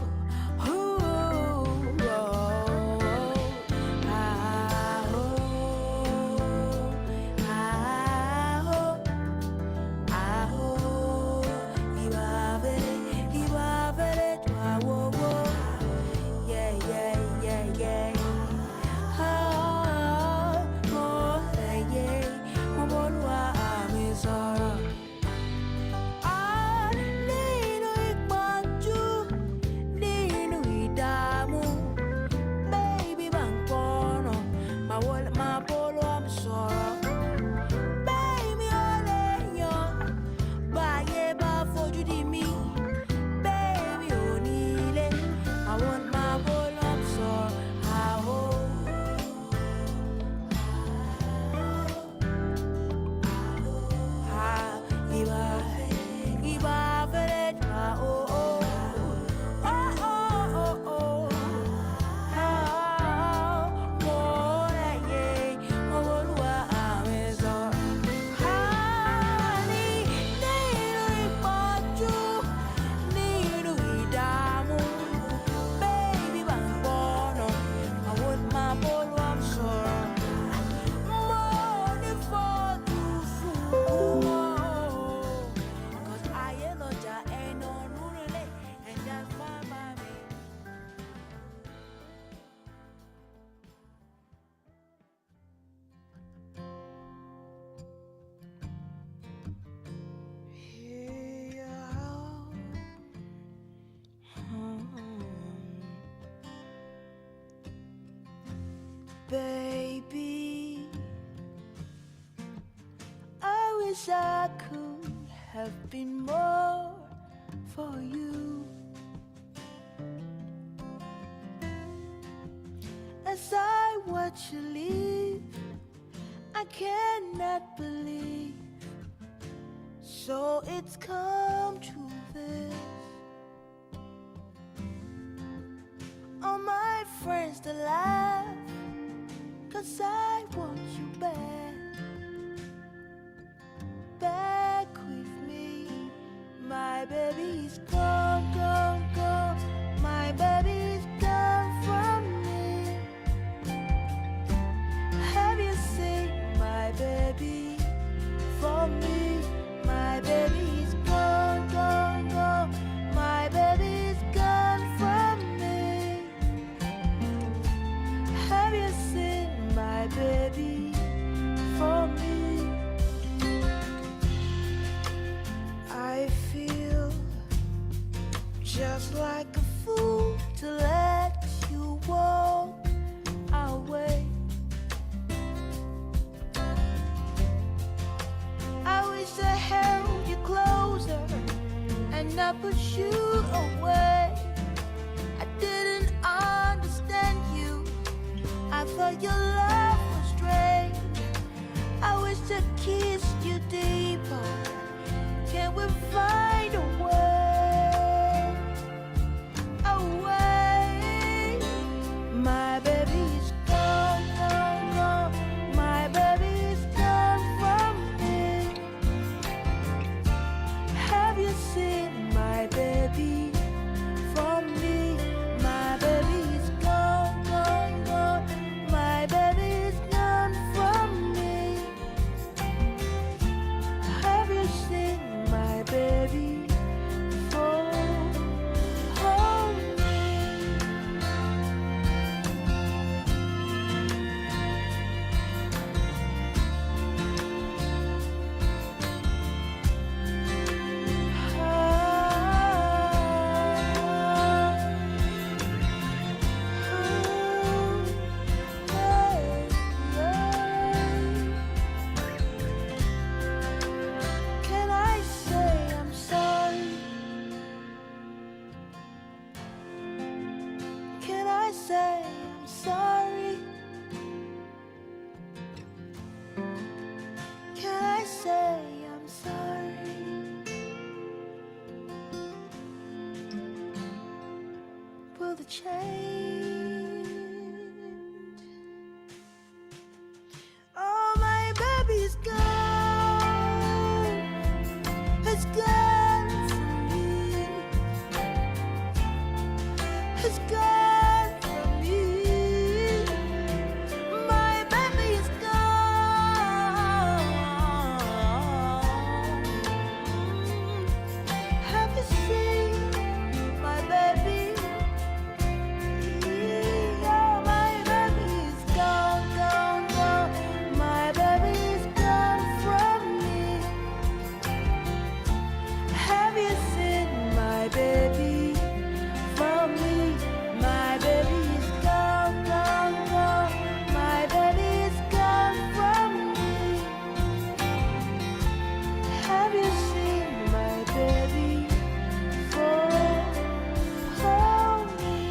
baby, I wish I could have been more for you. As I watch you leave, I cannot believe. So it's come to this. All my friends to laugh, 'cause I want you back with me. My baby's gone, gone, gone. My baby's gone from me. Have you seen my baby for me? My baby's gone, gone, gone. My baby's gone from me. Have you seen my baby for me? I feel just like a fool to let you walk away. I wish I held you closer and not put you away. I didn't understand you. I thought your love was strange. I wish I kissed you deeper. Can we find a way? A way? My baby's gone, gone, gone. My baby's gone from me. Have you seen my baby say I'm sorry? Can I say I'm sorry? Pull the change. Oh, my baby's gone. It's gone from me. It's gone from me. My baby is gone. Have you seen my baby? Oh, my baby is gone, gone, gone. My baby is gone from me. Have you seen my baby from me? My baby is gone, gone, gone. My baby is gone from me. Have you seen my baby for me?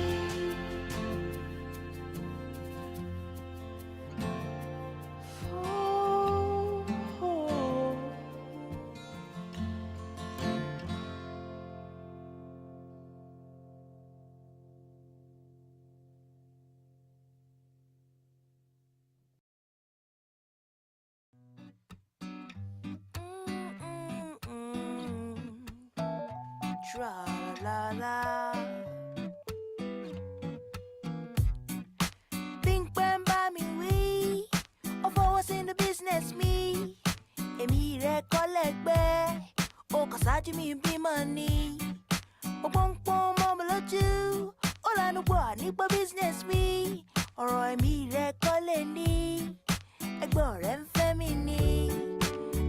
Tra la la. Think when by me we, of what's in the business me. Emi recollect be, o kasaji mi be money. O pong pong mama loju, all I know what nipa business me. Ọ̀rọ̀ emi recollect ni, ẹ̀gbọ́n rẹ̀ ń fẹ́ mi ni,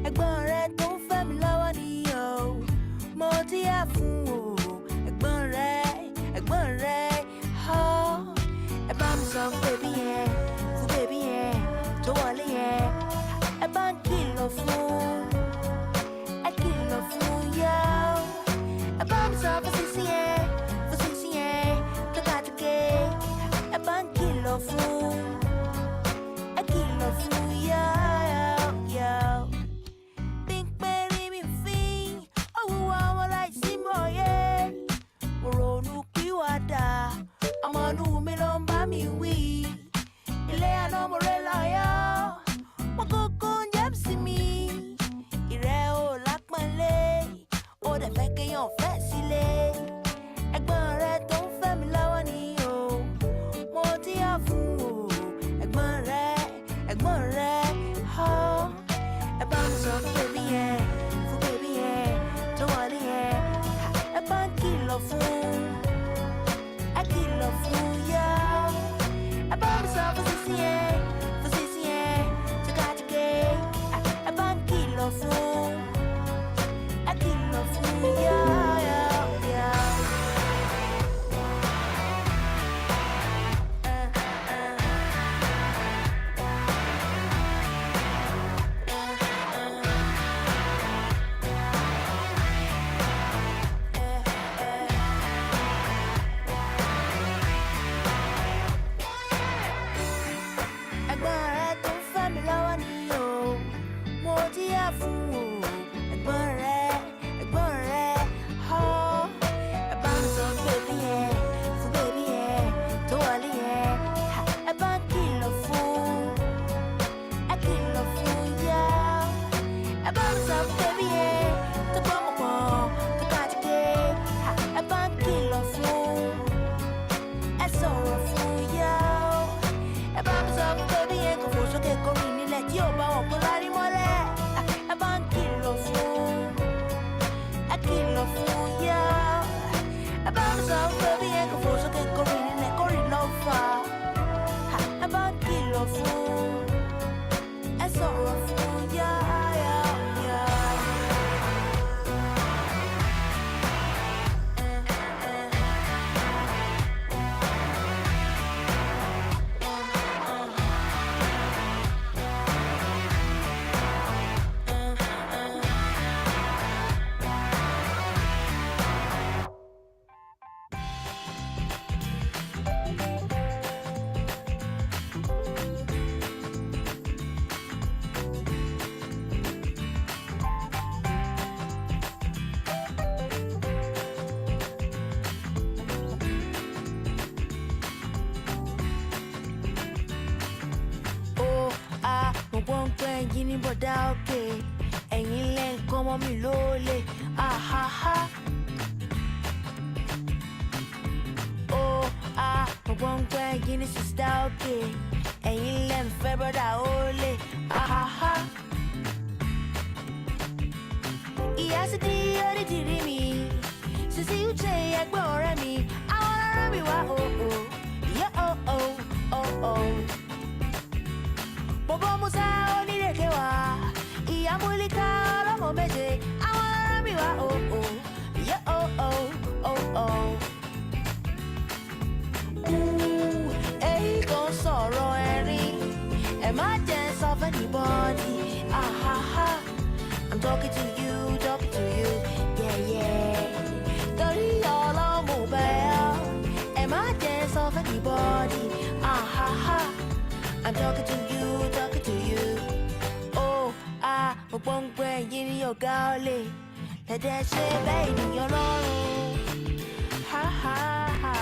ẹ̀gbọ́n rẹ̀ tó ń fẹ́ mi lọ́wọ́ ni o. Mo ti yá fún o, ẹ̀gbọ́n rẹ̀, ha. Ẹ bá mi sọ fún bèbí yẹn, tó wọlé yẹn. Ẹ bá ń kìlọ̀ fún, ẹ kìlọ̀ fún yá. Ẹ bá mi sọ fún sísí yẹn, tó kàtúkè. Ẹ bá ń kìlọ̀ fún, ẹ kìlọ̀ fún yá. Ọmọ inú mi ló ń bá mi wí. Ilé àná mo rẹ̀ láyọ̀. Wọ́n kókó ń jẹ́ sí mi. Ìrẹ́ ò lápọ̀nlé. Ó dẹ̀ fẹ́ kéèyàn fẹ́ sílé. Ẹ̀gbọ́n rẹ̀ tó ń fẹ́ mi lọ́wọ́ ni o. Mo ti yá fún o. yini boda okay. Ẹ̀yin lẹ komo mi lole. Ah ha ha. Oh ah, gbogbo yini sister okay. Ẹ̀yin lẹ fẹ́ brother ole. Ah ha ha. Iya si di ori diri mi. Sisi uche egbe ọ̀rẹ́ mi. Àwọn ọ̀rẹ́ mi wá oh oh. Yeah oh oh oh oh. Bobo Musa onírèké wá. Ìyá Múlíkà ọlọ́mọ méje. Àwọn ọ̀rẹ́ mi wá oh oh. Yeah oh oh oh oh. Èyí kan sọ̀rọ̀ ẹ̀rín. Ẹ má jẹ́ sọ fún anybody. Ah ha ha. I'm talking to you, yeah, yeah. Torí ọlọ́mọ bẹ́ẹ̀, ẹ má jẹ́ sọ fún anybody. Ah ha ha. I'm talking to you. Oh ah, mo gbọ́ ń pẹ́ yín ní ọ̀gá ọ̀lẹ. Tẹ̀tẹ̀ ṣe bẹ́ẹ̀ ènìyàn lọ́rùn. Ha ha ha.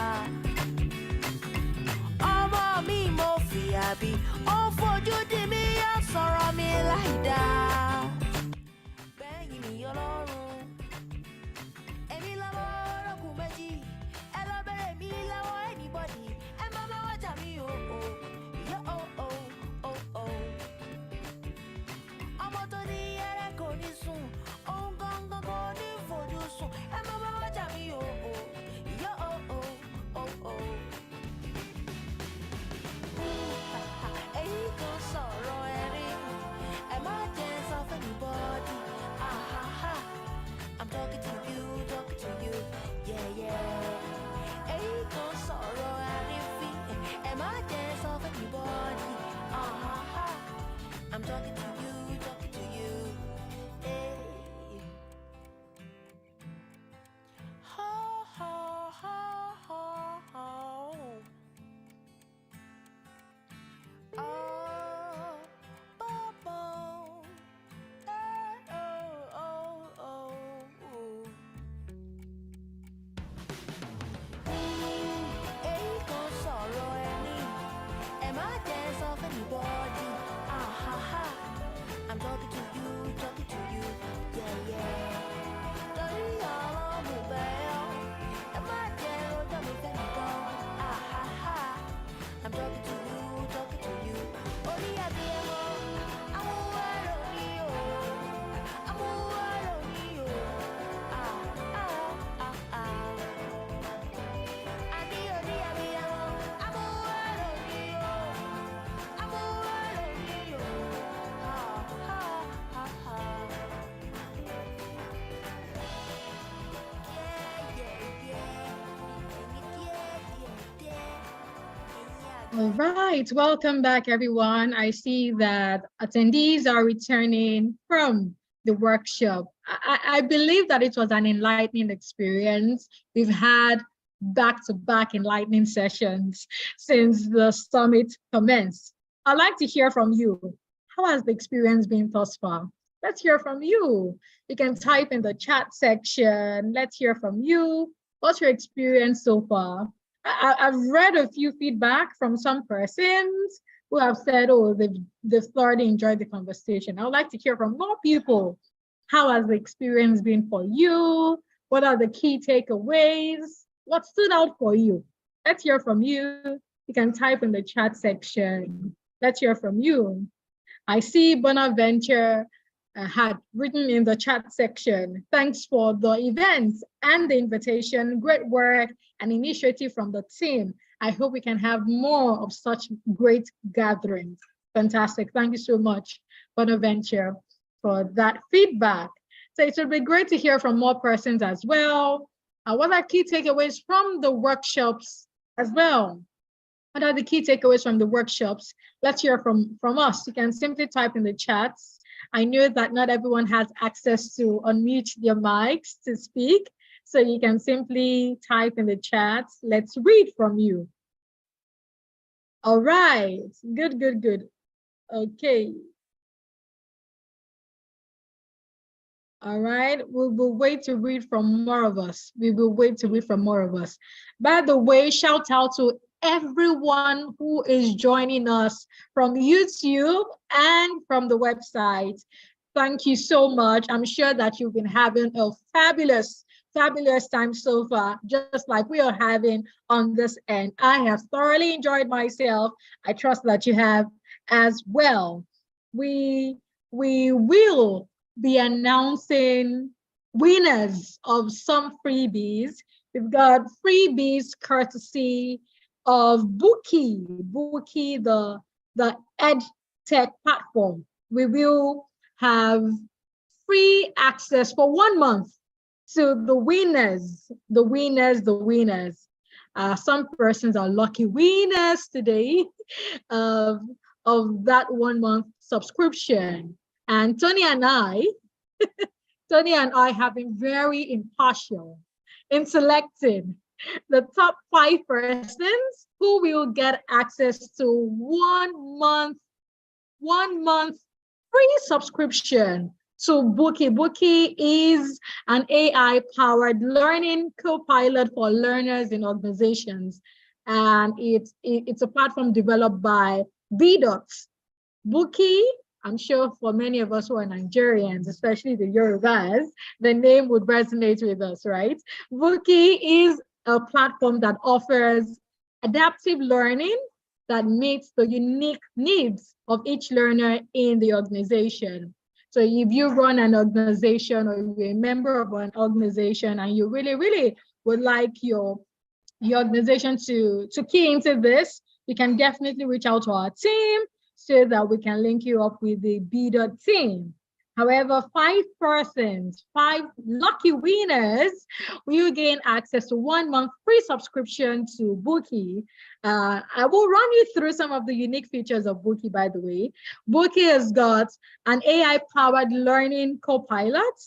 Ọmọ mi mo fìyà bí, ó fojú di mi, ó sọ̀rọ̀ mi láì dáa. Bẹ́ẹ̀ ènìyàn lọ́rùn. Èmi lọ́wọ́ ọlọ́kùn méjì, ẹ lọ bẹ̀rẹ̀ mi lọ́wọ́ anybody. Ẹ má bá wájà mi o o, yọ o o o o. Ọmọ tó ní ẹrẹ́ kò ní sùn, òun gangan kò ní fojú sùn. Ẹ má bá wájà mi o o, yọ o o o o. Èyí kan sọ̀rọ̀ ẹ̀rín, ẹ má jẹ́ sọ fún anybody. Ah ha ha. I'm talking to you, yeah, yeah. Èyí kan sọ̀rọ̀ àrífín, ẹ má jẹ́ sọ fún anybody. Ah ha ha. I'm talking to you, hey. Ho ho ho ho ho. Oh, Bobo. Oh, oh, oh, oh. Èyí kan sọ̀rọ̀ ẹni, ẹ má jẹ́ sọ fún anybody. Ah ha ha. I'm talking to you, yeah, yeah. Torí ọlọ́mọ bẹ́ẹ̀, ẹ má jẹ́ ọjọ́ mi fẹ́ nìkan. Ah ha ha. I'm talking to you. Orí abiyamọ, amúwárò ni o. Amúwárò ni o. Ah ah ah ah. Àní orí abiyamọ, amúwárò ni o. Amúwárò ni o. Ah ah ah ah. All right, welcome back, everyone. I see that attendees are returning from the workshop. I believe that it was an enlightening experience. We've had back-to-back enlightening sessions since the summit commenced. I'd like to hear from you. How has the experience been thus far? Let's hear from you. You can type in the chat section. Let's hear from you. What's your experience so far? I've read a few feedback from some persons who have said, oh, they've thoroughly enjoyed the conversation. I would like to hear from more people. How has the experience been for you? What are the key takeaways? What stood out for you? Let's hear from you. You can type in the chat section. Let's hear from you. I see Bonaventure had written in the chat section, thanks for the event and the invitation, great work and initiative from the team. I hope we can have more of such great gatherings. Fantastic, thank you so much, Bonaventure, for that feedback. So it would be great to hear from more persons as well. What are key takeaways from the workshops as well? What are the key takeaways from the workshops? Let's hear from us. You can simply type in the chats. I know that not everyone has access to unmute their mics to speak, so you can simply type in the chat. Let's read from you. All right, good, good, good. Okay. All right, we will wait to read from more of us. We will wait to read from more of us. By the way, shout out to everyone who is joining us from YouTube and from the website. Thank you so much. I'm sure that you've been having a fabulous time so far, just like we are having on this end. I have thoroughly enjoyed myself. I trust that you have as well. We will be announcing winners of some freebies. We've got freebies courtesy of Bookie, the ed tech platform. We will have free access for 1 month to the winners. Some persons are lucky winners today of that 1 month subscription. And Tony and I have been very impartial in selecting the top 5 persons who will get access to 1 month free subscription to Bookie. Bookie is an AI-powered learning co-pilot for learners in organizations, and it's a platform developed by BDOT. Bookie, I'm sure for many of us who are Nigerians, especially the Yorubas, the name would resonate with us, right? Bookie is a platform that offers adaptive learning that meets the unique needs of each learner in the organization. So if you run an organization or you're a member of an organization and you really would like your organization to key into this, you can definitely reach out to our team so that we can link you up with the BDOT team. However, 5 persons, 5 lucky winners will gain access to 1 month free subscription to Bookie. I will run you through some of the unique features of Bookie, by the way. Bookie has got an AI-powered learning co-pilot.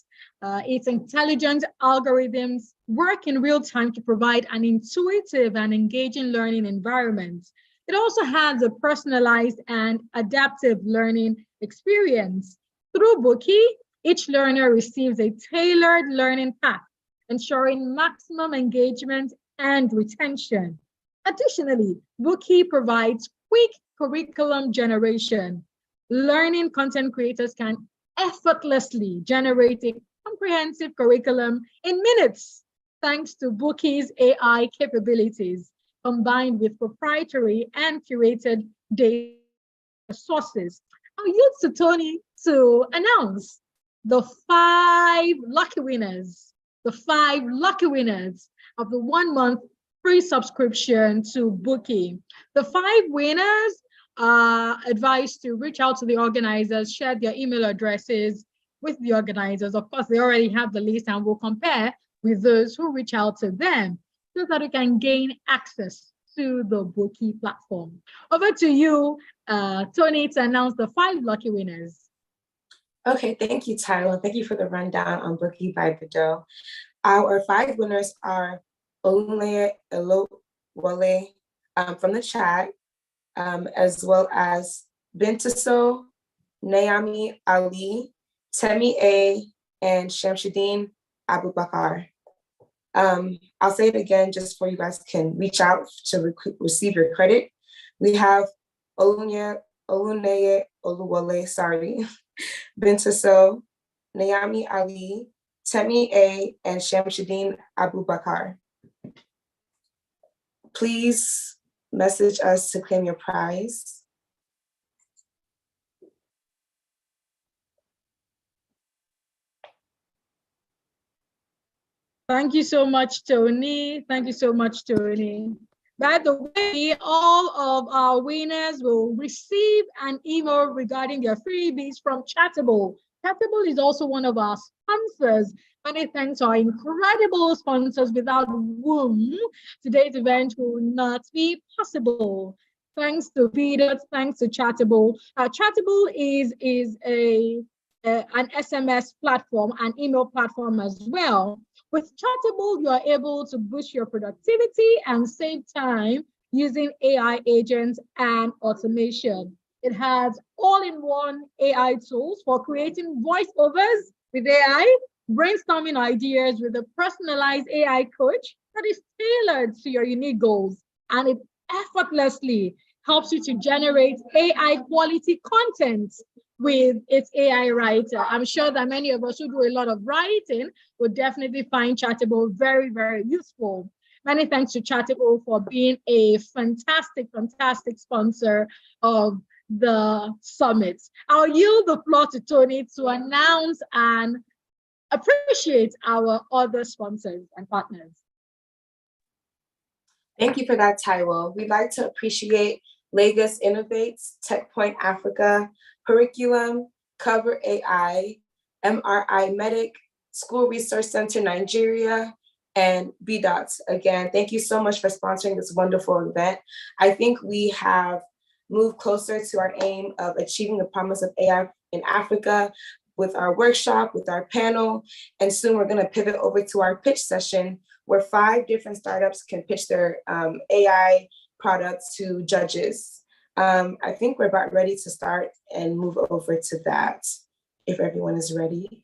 Its intelligent algorithms work in real time to provide an intuitive and engaging learning environment. It also has a personalized and adaptive learning experience. Through Bookie, each learner receives a tailored learning path, ensuring maximum engagement and retention. Additionally, Bookie provides quick curriculum generation. Learning content creators can effortlessly generate a comprehensive curriculum in minutes, thanks to Bookie's AI capabilities, combined with proprietary and curated data sources. I'll use to Tony to announce the 5 lucky winners, of the 1 month free subscription to Bookie. The 5 winners are advised to reach out to the organizers, share their email addresses with the organizers. Of course, they already have the list and we'll compare with those who reach out to them so that we can gain access to the Bookie platform. Over to you, Tony, to announce the 5 lucky winners. Okay, thank you, Tyler. Thank you for the rundown on Bookie by BDOT. Our 5 winners are Olunleye Elowole from the chat, as well as Bintaso, Naomi Ali, Temi A, and Shamsuddin Abubakar. I'll say it again just so you guys can reach out to receive your credit. We have Olunleye Oluwole, Bintaso, Naomi Ali, Temi A, and Shamsuddin Abubakar. Please message us to claim your prize. Thank you so much, Tony. Thank you so much, Tony. By the way, all of our winners will receive an email regarding their freebies from Chattable. Chattable is also one of our sponsors. Many thanks to our incredible sponsors, without whom today's event will not be possible. Thanks to BDOT, thanks to Chattable. Chattable is an SMS platform, an email platform as well. With Chattable, you are able to boost your productivity and save time using AI agents and automation. It has all-in-one AI tools for creating voiceovers with AI, brainstorming ideas with a personalized AI coach that is tailored to your unique goals. And it effortlessly helps you to generate AI quality content with its AI writer. I'm sure that many of us who do a lot of writing would definitely find Chartable very, very useful. Many thanks to Chartable for being a fantastic, fantastic sponsor of the summit. I'll yield the floor to Tony to announce and appreciate our other sponsors and partners. Thank you for that, Taiwo. We'd like to appreciate Lagos Innovates, TechPoint Africa, Curriculum, Cover AI, MRI Medic, School Resource Center Nigeria, and BDOTS. Again, thank you so much for sponsoring this wonderful event. I think we have moved closer to our aim of achieving the promise of AI in Africa with our workshop, with our panel, and soon we're going to pivot over to our pitch session where 5 different startups can pitch their AI products to judges. I think we're about ready to start and move over to that, if everyone is ready.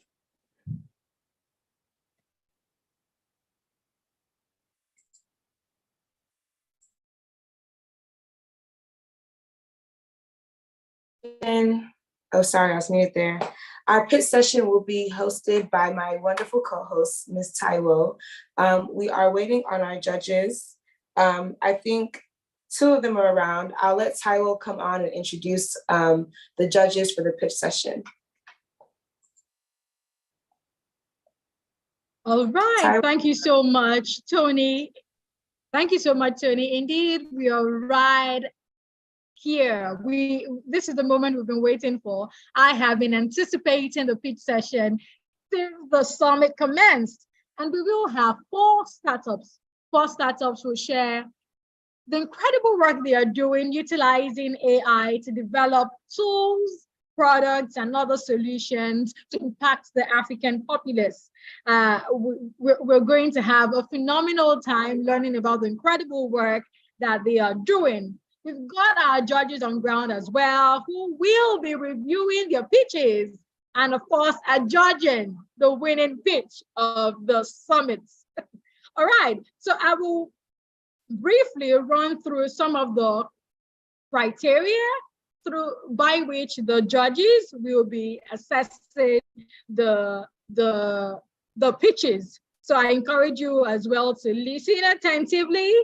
Oh, sorry, I was muted there. Our pitch session will be hosted by my wonderful co-host, Ms. Taiwo. We are waiting on our judges. I think 2 of them are around. I'll let Taiwo come on and introduce the judges for the pitch session. All right, thank you so much, Tony. Thank you so much, Tony. Indeed, we are right here. This is the moment we've been waiting for. I have been anticipating the pitch session since the summit commenced, and we will have 4 startups. 4 startups will share the incredible work they are doing utilizing AI to develop tools, products, and other solutions to impact the African populace. We're going to have a phenomenal time learning about the incredible work that they are doing. We've got our judges on ground as well, who will be reviewing their pitches and, of course, adjudging the winning pitch of the summits. All right, so I will briefly run through some of the criteria by which the judges will be assessing the pitches. So I encourage you as well to listen attentively.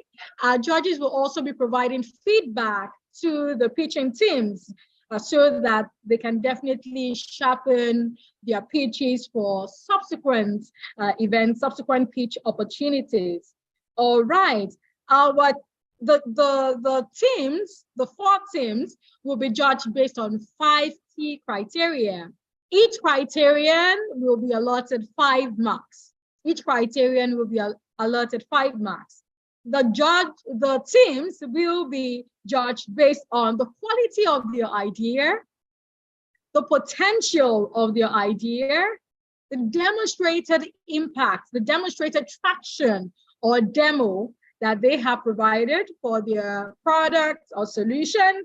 Our judges will also be providing feedback to the pitching teams so that they can definitely sharpen their pitches for subsequent events, subsequent pitch opportunities. All right, the teams, the 4 teams will be judged based on 5 key criteria. Each criterion will be allotted 5 marks. Each criterion will be allotted 5 marks. The teams will be judged based on the quality of their idea, the potential of their idea, the demonstrated impact, the demonstrated traction or demo that they have provided for their product or solution.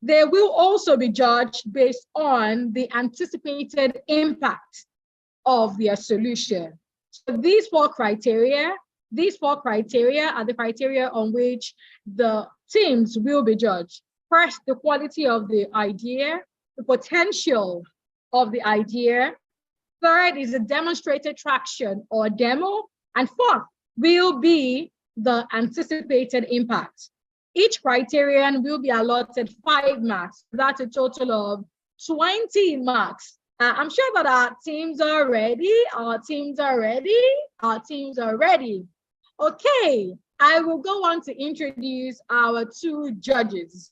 They will also be judged based on the anticipated impact of their solution. So these 4 criteria are the criteria on which the teams will be judged. First, the quality of the idea, the potential of the idea. Third is the demonstrated traction or demo. And 4th will be the anticipated impact. Each criterion will be allotted 5 marks. That's a total of 20 marks. I'm sure that our teams are ready. Okay, I will go on to introduce our 2 judges.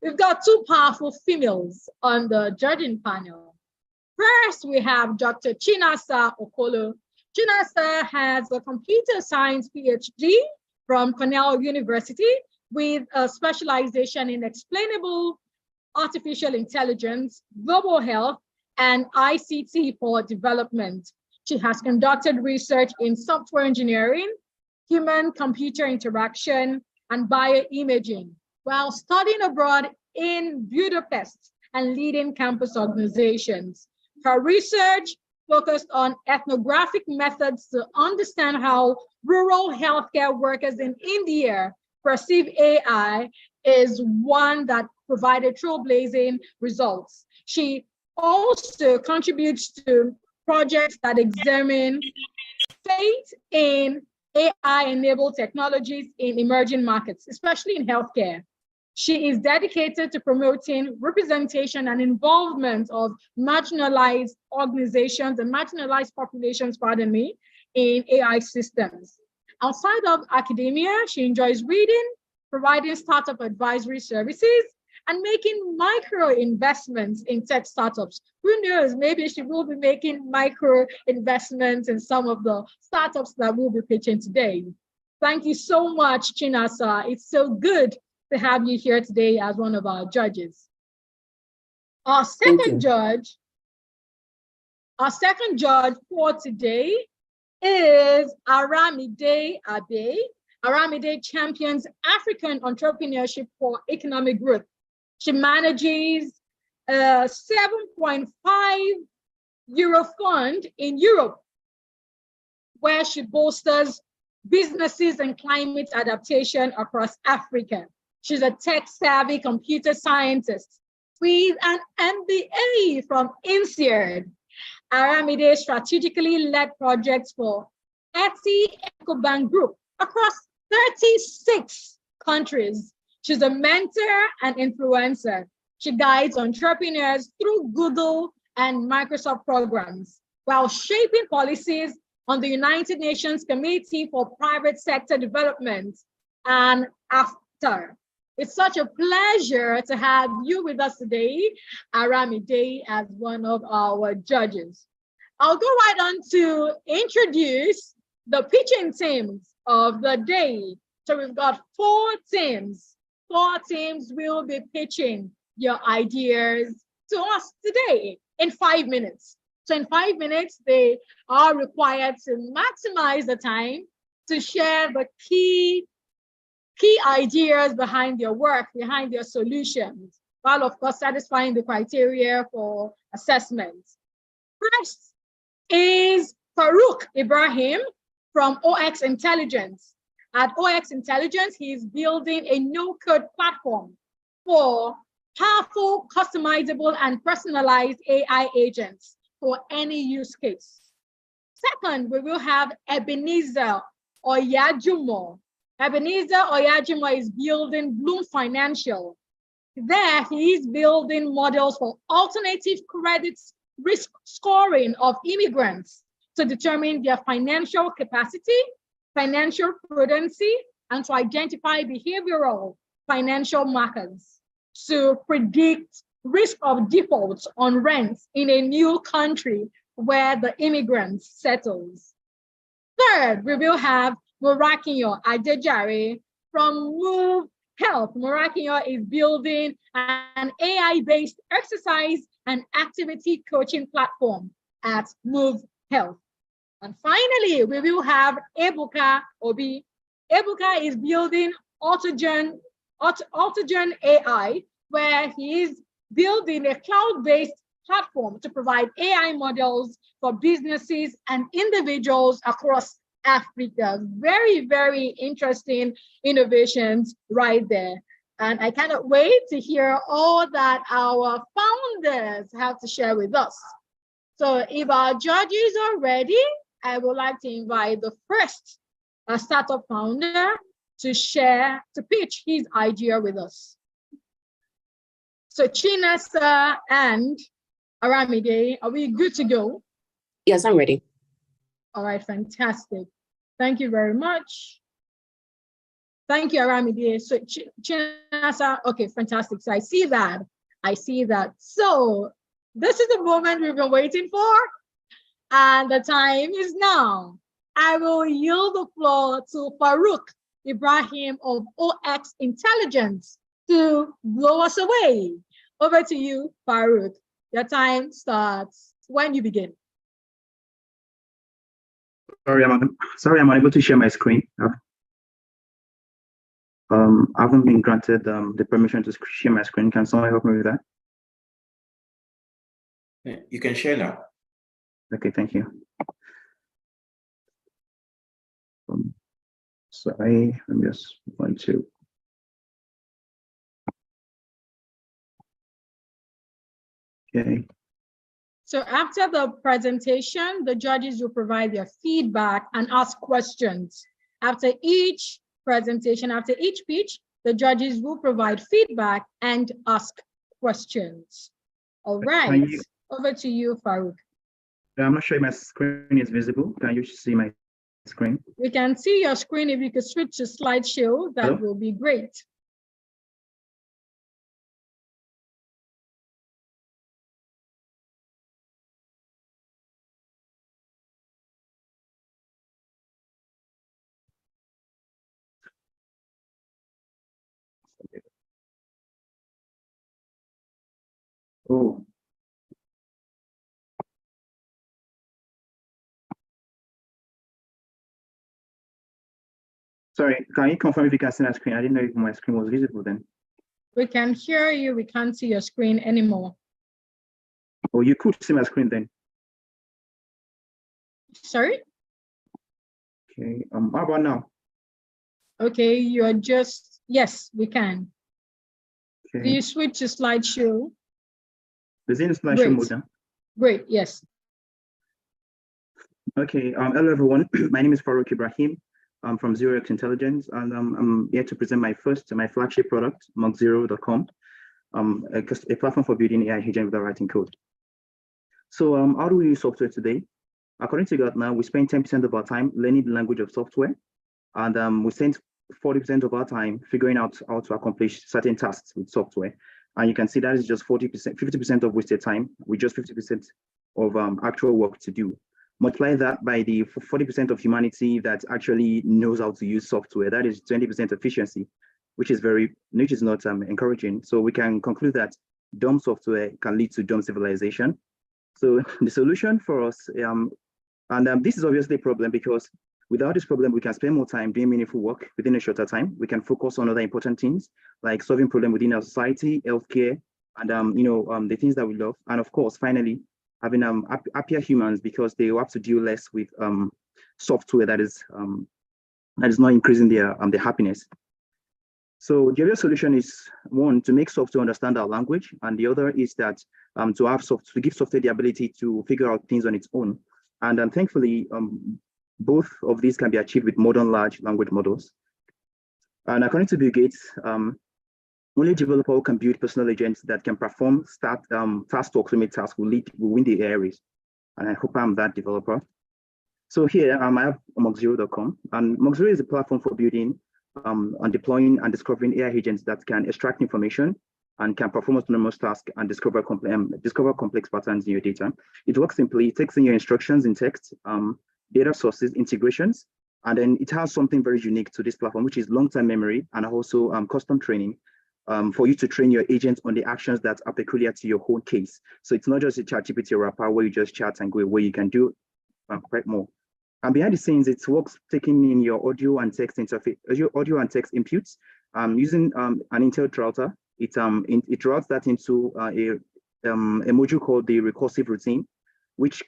We've got 2 powerful females on the judging panel. First, we have Dr. Chinasa Okolo. Chinasa has a computer science PhD from Cornell University with a specialization in explainable artificial intelligence, global health, and ICT for development. She has conducted research in software engineering, human-computer interaction, and bioimaging, while studying abroad in Budapest and leading campus organizations. Her research focused on ethnographic methods to understand how rural healthcare workers in India perceive AI is one that provided trailblazing results. She also contributes to projects that examine faith in AI-enabled technologies in emerging markets, especially in healthcare. She is dedicated to promoting representation and involvement of marginalized organizations and marginalized populations, in AI systems. Outside of academia, she enjoys reading, providing startup advisory services, and making micro investments in tech startups. Who knows, maybe she will be making micro investments in some of the startups that we'll be pitching today. Thank you so much, Chinasa. It's so good to have you here today as one of our judges. Our second judge for today is Aramide Abe. Aramide champions African entrepreneurship for economic growth. She manages a 7.5 euro fund in Europe, where she bolsters businesses and climate adaptation across Africa. She's a tech-savvy computer scientist with an MBA from INSEAD. Aramide strategically led projects for Etsy EcoBank Group across 36 countries. She's a mentor and influencer. She guides entrepreneurs through Google and Microsoft programs while shaping policies on the United Nations Committee for Private Sector Development and after. It's such a pleasure to have you with us today, Aramide, as one of our judges. I'll go right on to introduce the pitching teams of the day. So we've got 4 teams. 4 teams will be pitching your ideas to us today in 5 minutes. So in 5 minutes, they are required to maximize the time to share the key ideas behind their work, behind their solutions, while of course satisfying the criteria for assessment. First is Farouk Ibrahim from OX Intelligence. At OX Intelligence, he is building a no-code platform for powerful, customizable, and personalized AI agents for any use case. Second, we will have Ebenezer Oyajumo. Ebenezer Oyajumo is building Bloom Financial. There, he is building models for alternative credit risk scoring of immigrants to determine their financial capacity, financial prudency, and to identify behavioral financial markers to predict risk of defaults on rents in a new country where the immigrant settles. Third, we will have Morakinyo Adejare from Move Health. Morakinyo is building an AI-based exercise and activity coaching platform at Move Health. And finally, we will have Ebuka Obi. Ebuka is building Autogen AI, where he is building a cloud-based platform to provide AI models for businesses and individuals across Africa. Very, very interesting innovations right there. And I cannot wait to hear all that our founders have to share with us. So if our judges are ready, I would like to invite the first startup founder to pitch his idea with us. So Chinasa and Aramide, are we good to go? Yes, I'm ready. All right, fantastic. Thank you very much. Thank you, Aramide. So Chinasa, okay, fantastic. So I see that. So this is the moment we've been waiting for, and the time is now. I will yield the floor to Farouk Ibrahim of OX Intelligence to blow us away. Over to you, Farouk. Your time starts when you begin. Sorry, I'm unable to share my screen. I haven't been granted the permission to share my screen. Can someone help me with that? You can share now. Okay, thank you. Sorry, I'm just going to. Okay. So after the presentation, the judges will provide their feedback and ask questions. After each presentation, after each pitch, the judges will provide feedback and ask questions. All right, over to you, Farouk. I'm not sure if my screen is visible. Can you see my screen? We can see your screen. If you could switch to slideshow, that will be great. Oh. Sorry, can you confirm if you can see my screen? I didn't know if my screen was visible then. We can hear you. We can't see your screen anymore. Oh, you could see my screen then. Sorry? Okay, how about now? Okay, you are just, yes, we can. Okay. Do you switch to slideshow? Is it in slideshow mode now? Great, yes. Okay, hello everyone. My name is Farouk Ibrahim. I'm from Xerox Intelligence, and I'm here to present my flagship product, Mach0.com, a platform for building AI agent without writing code. So how do we use software today? According to Gartner, we spend 10% of our time learning the language of software, and we spend 40% of our time figuring out how to accomplish certain tasks with software. And you can see that is just 50% of wasted time, with just 50% of actual work to do. Multiply that by the 40% of humanity that actually knows how to use software. That is 20% efficiency, which is not encouraging. So we can conclude that dumb software can lead to dumb civilization. So the solution for us, this is obviously a problem, because without this problem, we can spend more time doing meaningful work within a shorter time. We can focus on other important things like solving problems within our society, healthcare, and the things that we love. And of course, finally, having happier humans, because they have to deal less with software that is not increasing their happiness. So the other solution is, one, to make software understand our language, and the other is that to give software the ability to figure out things on its own. And thankfully, both of these can be achieved with modern large language models. And according to Bill Gates, only developer who can build personal agents that can perform task to automate tasks will win the AI race. And I hope I'm that developer. So here I have Mach0.com, and Mach0 is a platform for building and deploying and discovering AI agents that can extract information and can perform autonomous tasks and discover complex patterns in your data. It works simply. It takes in your instructions in text, data sources, integrations, and then it has something very unique to this platform, which is long-term memory and also custom training for you to train your agents on the actions that are peculiar to your whole case. So it's not just a ChatGPT wrapper where you just chat and go, where you can do quite more. And behind the scenes, it works taking in your audio and text interface, your audio and text inputs using an Intel router. It routes that into a module called the recursive routine, which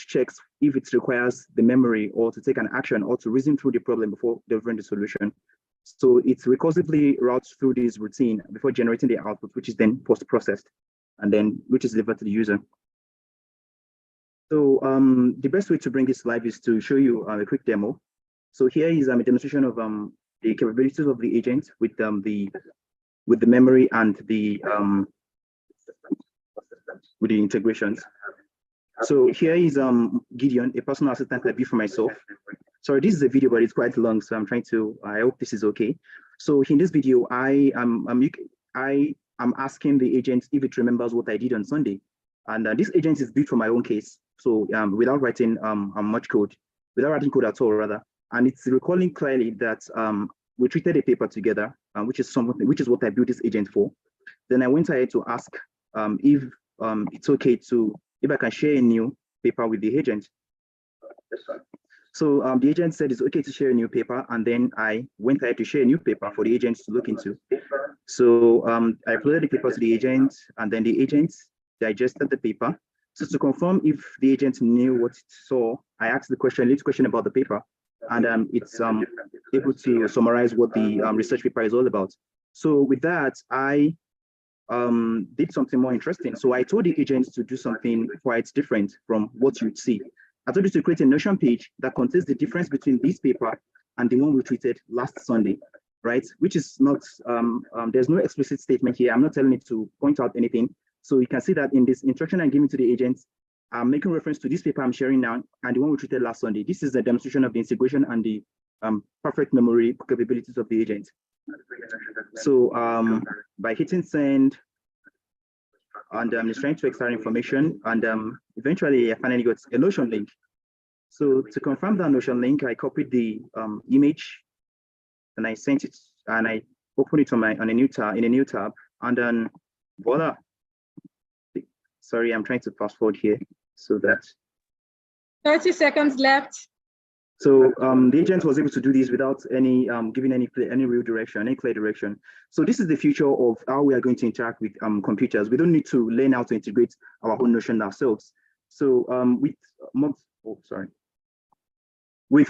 checks if it requires the memory or to take an action or to reason through the problem before delivering the solution. So it recursively routes through this routine before generating the output, which is then post-processed and then which is delivered to the user. So the best way to bring this live is to show you a quick demo. So here is a demonstration of the capabilities of the agent with the memory and with the integrations. So here is Gideon, a personal assistant I built for myself. Sorry, this is a video, but it's quite long, so I hope this is okay. So in this video, I am asking the agent if it remembers what I did on Sunday. And this agent is built for my own case. So without writing much code, without writing code at all, rather. And it's recalling clearly that we treated a paper together, which is what I built this agent for. Then I went ahead to ask if it's okay if I can share a new paper with the agent. So the agent said it's okay to share a new paper, and then I went ahead to share a new paper for the agent to look into. So I uploaded the paper to the agent, and then the agent digested the paper. So to confirm if the agent knew what it saw, I asked the lead question about the paper, and it's able to summarize what the research paper is all about. So with that, I did something more interesting. So I told the agent to do something quite different from what you'd see. I told you to create a Notion page that contains the difference between this paper and the one we treated last Sunday, right? Which is not, there's no explicit statement here. I'm not telling it to point out anything. So you can see that in this instruction I'm giving to the agent, I'm making reference to this paper I'm sharing now and the one we treated last Sunday. This is a demonstration of the integration and the perfect memory capabilities of the agent. So by hitting send, and it's trying to extract information, and eventually I finally got a Notion link. So to confirm that Notion link, I copied the image and I sent it, and I opened it on a new tab, and then voila. Sorry, I'm trying to fast forward here so that 30 seconds left. So the agent was able to do this without any giving any real direction, any clear direction. So this is the future of how we are going to interact with computers. We don't need to learn how to integrate our own Notion ourselves. So with Mach0, we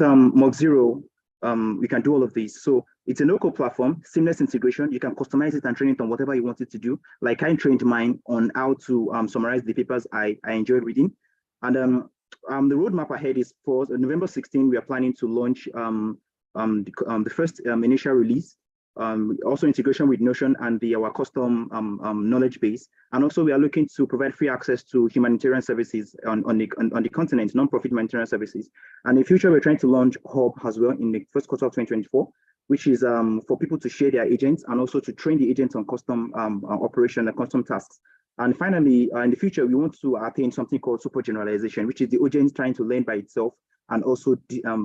can do all of these. So it's a local platform, seamless integration. You can customize it and train it on whatever you want it to do. Like I trained mine on how to summarize the papers I enjoyed reading. And the roadmap ahead is for November 16. We are planning to launch the first initial release. Also integration with Notion and our custom knowledge base. And also we are looking to provide free access to humanitarian services on the continent, non-profit humanitarian services. And in the future, we're trying to launch Hub as well in the first quarter of 2024, which is for people to share their agents and also to train the agents on custom operation and custom tasks. And finally, in the future, we want to attain something called super generalization, which is the agent trying to learn by itself and also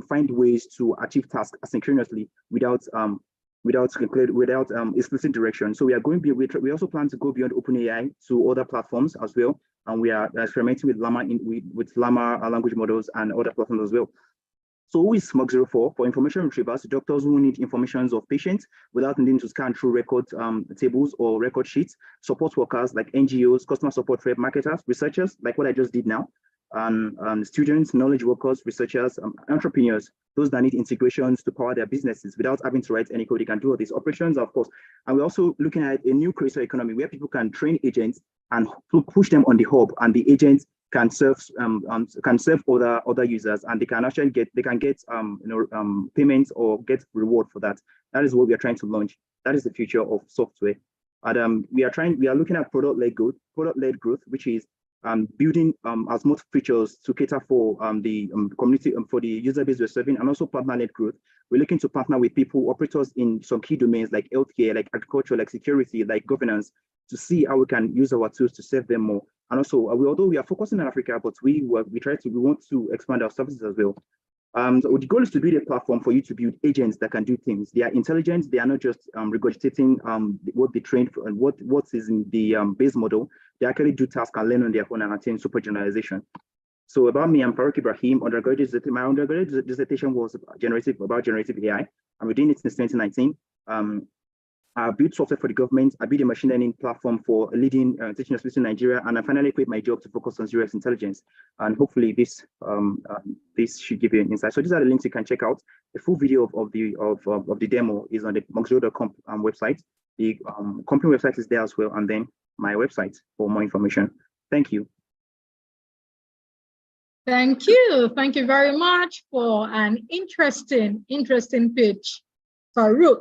find ways to achieve tasks asynchronously without explicit direction. So we also plan to go beyond OpenAI to other platforms as well, and we are experimenting with Llama language models and other platforms as well. So who is Mach0 for? For information retrievers, doctors who need information of patients without needing to scan through record tables or record sheets, support workers like NGOs, customer support rep, marketers, researchers, like what I just did now, students, knowledge workers, researchers, entrepreneurs, those that need integrations to power their businesses without having to write any code. They can do all these operations, of course. And we're also looking at a new creator economy where people can train agents and push them on the hub, and the agents can serve other users, and they can actually get payments or get reward for that. That is what we are trying to launch. That is the future of software. And we are looking at product-led growth, which is building as much features to cater for the community, for the user base we're serving, and also partner-led growth. We're looking to partner with people, operators in some key domains like healthcare, like agriculture, like security, like governance, to see how we can use our tools to serve them more. And also, although we are focusing on Africa, but we want to expand our services as well. So the goal is to build a platform for you to build agents that can do things. They are intelligent. They are not just regurgitating what they trained for and what is in the base model. They actually do tasks and learn on their own and attain super generalization. So about me, I'm Farooq Ibrahim. My undergraduate dissertation was about generative AI. I'm doing it since 2019. I built software for the government. I built a machine learning platform for a leading teaching institute in Nigeria, and I finally quit my job to focus on UX intelligence. And hopefully, this should give you an insight. So these are the links you can check out. The full video of the demo is on the Mach0.com website. The company website is there as well, and then my website for more information. Thank you. Thank you. Thank you very much for an interesting pitch, Farooq.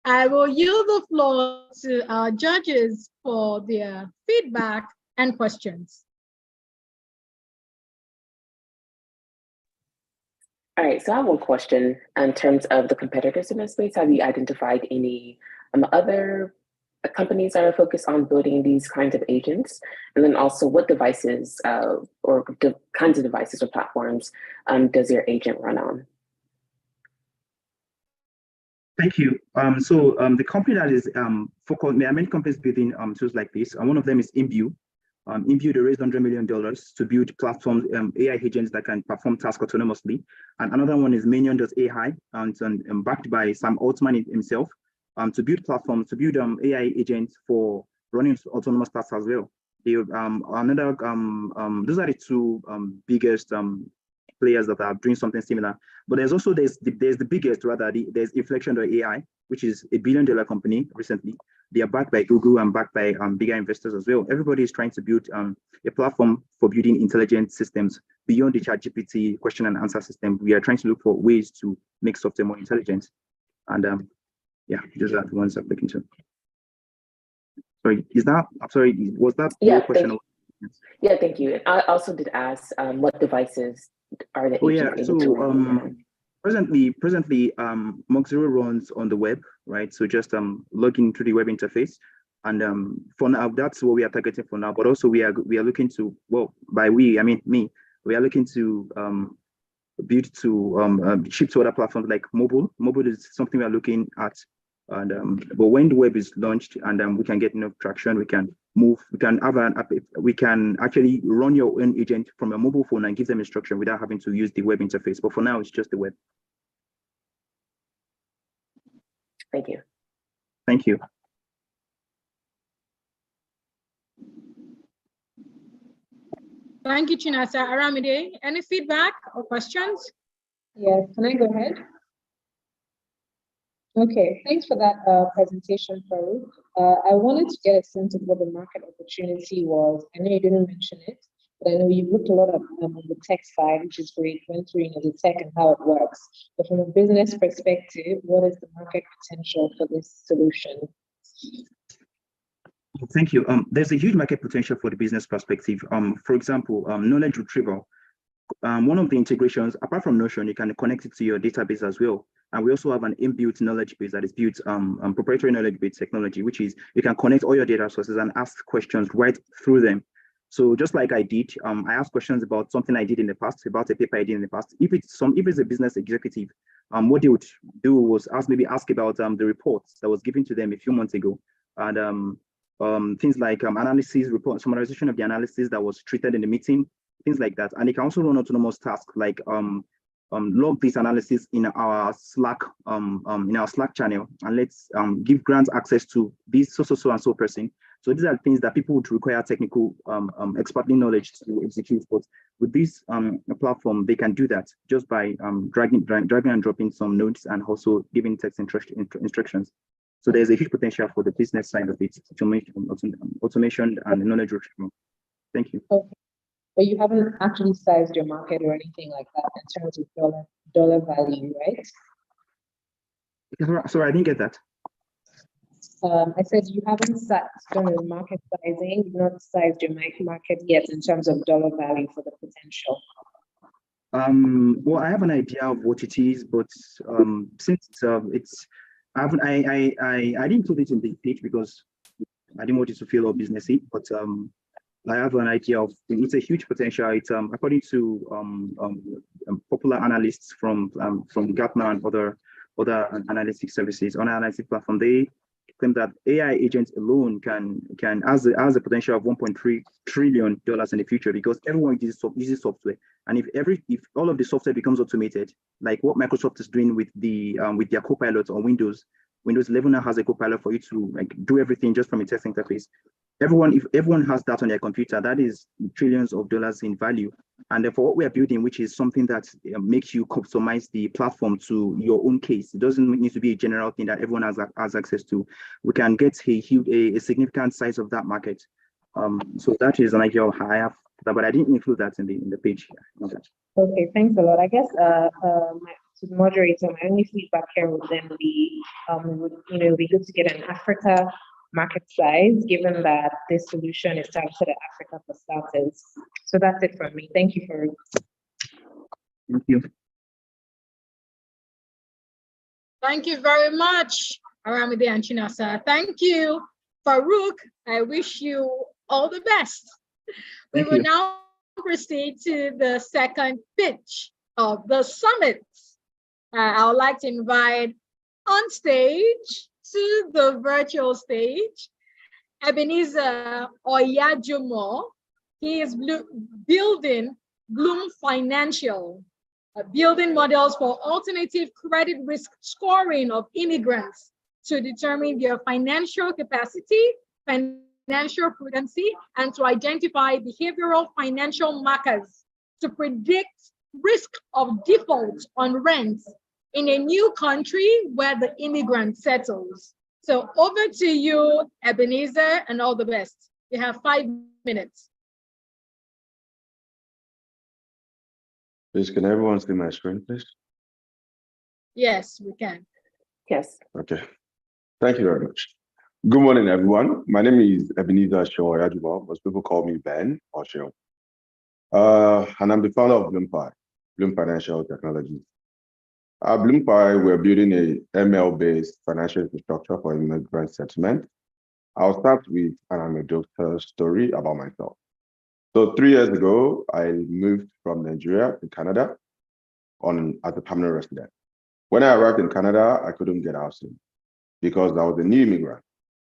I will yield the floor to our judges for their feedback and questions. All right, so I have one question in terms of the competitors in this space. Have you identified any other companies that are focused on building these kinds of agents? And then also what devices or kinds of devices or platforms does your agent run on? Thank you. So the company that is focused, there are many companies building tools like this, and one of them is Imbue. Imbue, they raised $100 million to build platforms, AI agents that can perform tasks autonomously. And another one is Minion.ai, and backed by Sam Altman himself, to build platforms, to build AI agents for running autonomous tasks as well. Those are the two biggest players that are doing something similar. But there's the biggest rather. There's Inflection.ai, which is a $1 billion company recently. They are backed by Google and backed by bigger investors as well. Everybody is trying to build a platform for building intelligent systems beyond the ChatGPT question and answer system. We are trying to look for ways to make software more intelligent. And yeah, those are the ones I'm looking to. Sorry, was that your question? Yeah, thank you. I also did ask what devices are the agents able to run? Presently, Mach 0 runs on the web, right? So just logging through the web interface. And for now, that's what we are targeting for now. But also we are looking to, well, by we, I mean me, we are looking to build to ship to other platforms like mobile. Mobile is something we are looking at. And but when the web is launched and we can get enough traction, we can move, we can have an app, we can actually run your own agent from a mobile phone and give them instruction without having to use the web interface. But for now, it's just the web. Thank you. Thank you. Thank you, Chinasa. Aramide, any feedback or questions? Yes, can I go ahead? Okay, thanks for that presentation, Farouk. I wanted to get a sense of what the market opportunity was. I know you didn't mention it, but I know you've looked a lot at on the tech side, which is great, went through the tech and how it works. But from a business perspective, what is the market potential for this solution? Thank you. There's a huge market potential for the business perspective. For example, knowledge retrieval. One of the integrations, apart from Notion, you can connect it to your database as well. And we also have an inbuilt knowledge base that is built proprietary knowledge base technology, which is you can connect all your data sources and ask questions right through them. So just like I did, I asked questions about something I did in the past, about a paper I did in the past. If it's a business executive, what they would do was ask about the reports that was given to them a few months ago, and things like analysis report, summarization of the analysis that was treated in the meeting, things like that. And they can also run autonomous tasks like log this analysis in our Slack channel, and let's give grants access to this so and so person. So these are things that people would require technical expertly knowledge to execute. But with this platform, they can do that just by dragging and dropping some notes and also giving text instructions. So there's a huge potential for the business side of it, automation and knowledge retrieval. Thank you. Okay. But you haven't actually sized your market or anything like that in terms of dollar value, right? Sorry, I didn't get that. I said you haven't done a market sizing, you've not sized your market yet in terms of dollar value for the potential. Well, I have an idea of what it is, but since I didn't put it in the page because I didn't want it to feel all businessy, but I have an idea of it's a huge potential. It's according to popular analysts from Gartner and other analytics services on analytics platform. They claim that AI agents alone has a potential of $1.3 trillion in the future because everyone uses software, and if all of the software becomes automated, like what Microsoft is doing with their Copilot on Windows 11 now has a Copilot for you to do everything just from a text interface. If everyone has that on their computer, that is trillions of dollars in value. And therefore, what we are building, which is something that makes you customize the platform to your own case. It doesn't need to be a general thing that everyone has access to. We can get a significant size of that market. So that is an idea of how I have, but I didn't include that in the page. Okay, thanks a lot. I guess to the moderator, my only feedback here would then be, we good to get an Africa market size, given that this solution is targeted at Africa for starters. So that's it from me. Thank you for. Thank you. Thank you very much, Aramide and Chinasa. Thank you, Farouk. I wish you all the best. We will now proceed to the second pitch of the summit. I would like to invite on stage to the virtual stage, Ebenezer Oyajumo. He is building Bloom Financial, building models for alternative credit risk scoring of immigrants to determine their financial capacity, financial financial prudency and to identify behavioral financial markers to predict risk of default on rent in a new country where the immigrant settles. So over to you, Ebenezer, and all the best. You have 5 minutes. Please, can everyone see my screen, please? Yes, we can. Yes. Okay. Thank you very much. Good morning, everyone. My name is Ebenezer Shoyajuba. Most people call me Ben or Sheo. And I'm the founder of Bloom Financial Technologies. At BloomFi, we're building a ML-based financial infrastructure for immigrant settlement. I'll start with an anecdotal story about myself. So 3 years ago, I moved from Nigeria to Canada as a permanent resident. When I arrived in Canada, I couldn't get housing because I was a new immigrant.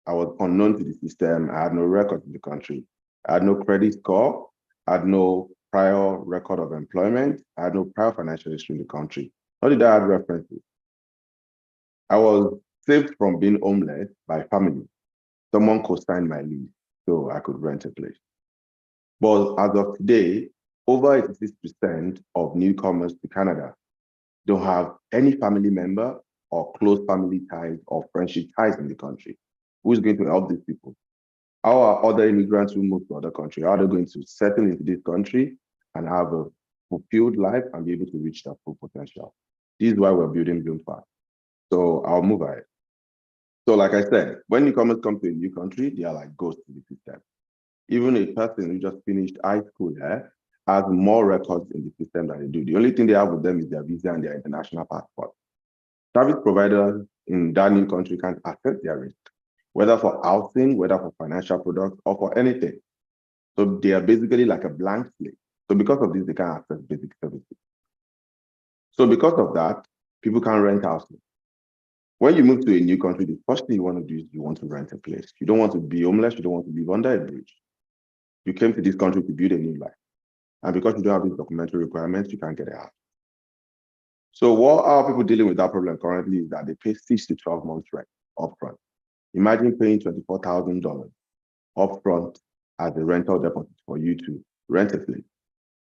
I was unknown to the system. I had no record in the country. I had no credit score. I had no prior record of employment. I had no prior financial history in the country. Nor did I have references. I was saved from being homeless by family. Someone co-signed my lease so I could rent a place. But as of today, over 86% of newcomers to Canada don't have any family member or close family ties or friendship ties in the country. Who's going to help these people? How are other immigrants who move to other countries, how are they going to settle into this country and have a fulfilled life and be able to reach their full potential? This is why we're building BloomFi. So I'll move ahead. So like I said, when newcomers come to a new country, they are like ghosts in the system. Even a person who just finished high school here has more records in the system than they do. The only thing they have with them is their visa and their international passport. Service providers in that new country can't assess their risk, whether for housing, whether for financial products, or for anything. So they are basically like a blank slate. So because of this, they can't access basic services. So because of that, people can't rent houses. When you move to a new country, the first thing you want to do is you want to rent a place. You don't want to be homeless. You don't want to live under a bridge. You came to this country to build a new life. And because you don't have these documentary requirements, you can't get a house. So what are people dealing with that problem currently is that they pay 6 to 12 months rent upfront. Imagine paying $24,000 upfront as a rental deposit for you to rent a place.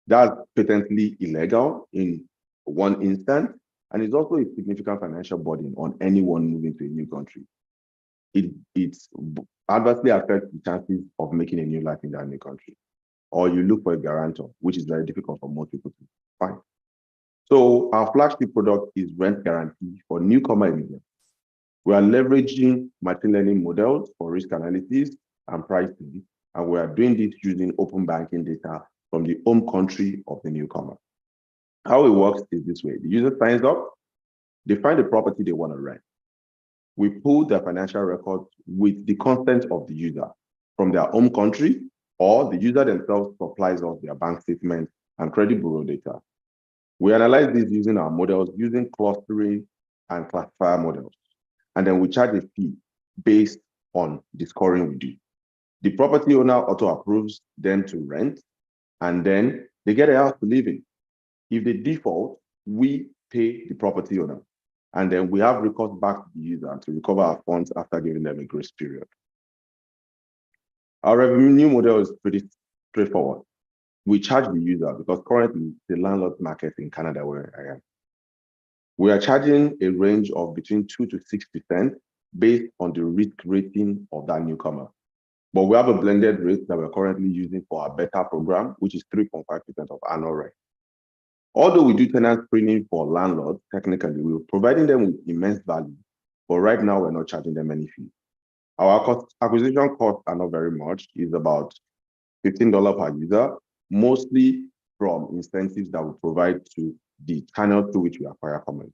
That's patently illegal in one instance, and it's also a significant financial burden on anyone moving to a new country. It adversely affects the chances of making a new life in that new country. Or you look for a guarantor, which is very difficult for most people to find. So our flagship product is Rent Guarantee for newcomer immigrants. We are leveraging machine learning models for risk analysis and pricing, and we are doing this using open banking data from the home country of the newcomer. How it works is this way. The user signs up, they find the property they want to rent. We pull their financial records with the consent of the user from their home country, or the user themselves supplies us their bank statement and credit bureau data. We analyze this using our models, using clustering and classifier models. And then we charge a fee based on the scoring we do. The property owner auto approves them to rent, and then they get a house to live in. If they default, we pay the property owner, and then we have recourse back to the user to recover our funds after giving them a grace period. Our revenue model is pretty straightforward. We charge the user because currently the landlord market in Canada where I am. We are charging a range of between 2 to 6% based on the risk rating of that newcomer. But we have a blended rate that we're currently using for our beta program, which is 3.5% of annual rent. Although we do tenant screening for landlords, technically, we're providing them with immense value, but right now we're not charging them any fee. Our acquisition costs are not very much. It's about $15 per user, mostly from incentives that we provide to the channel through which we acquire comments.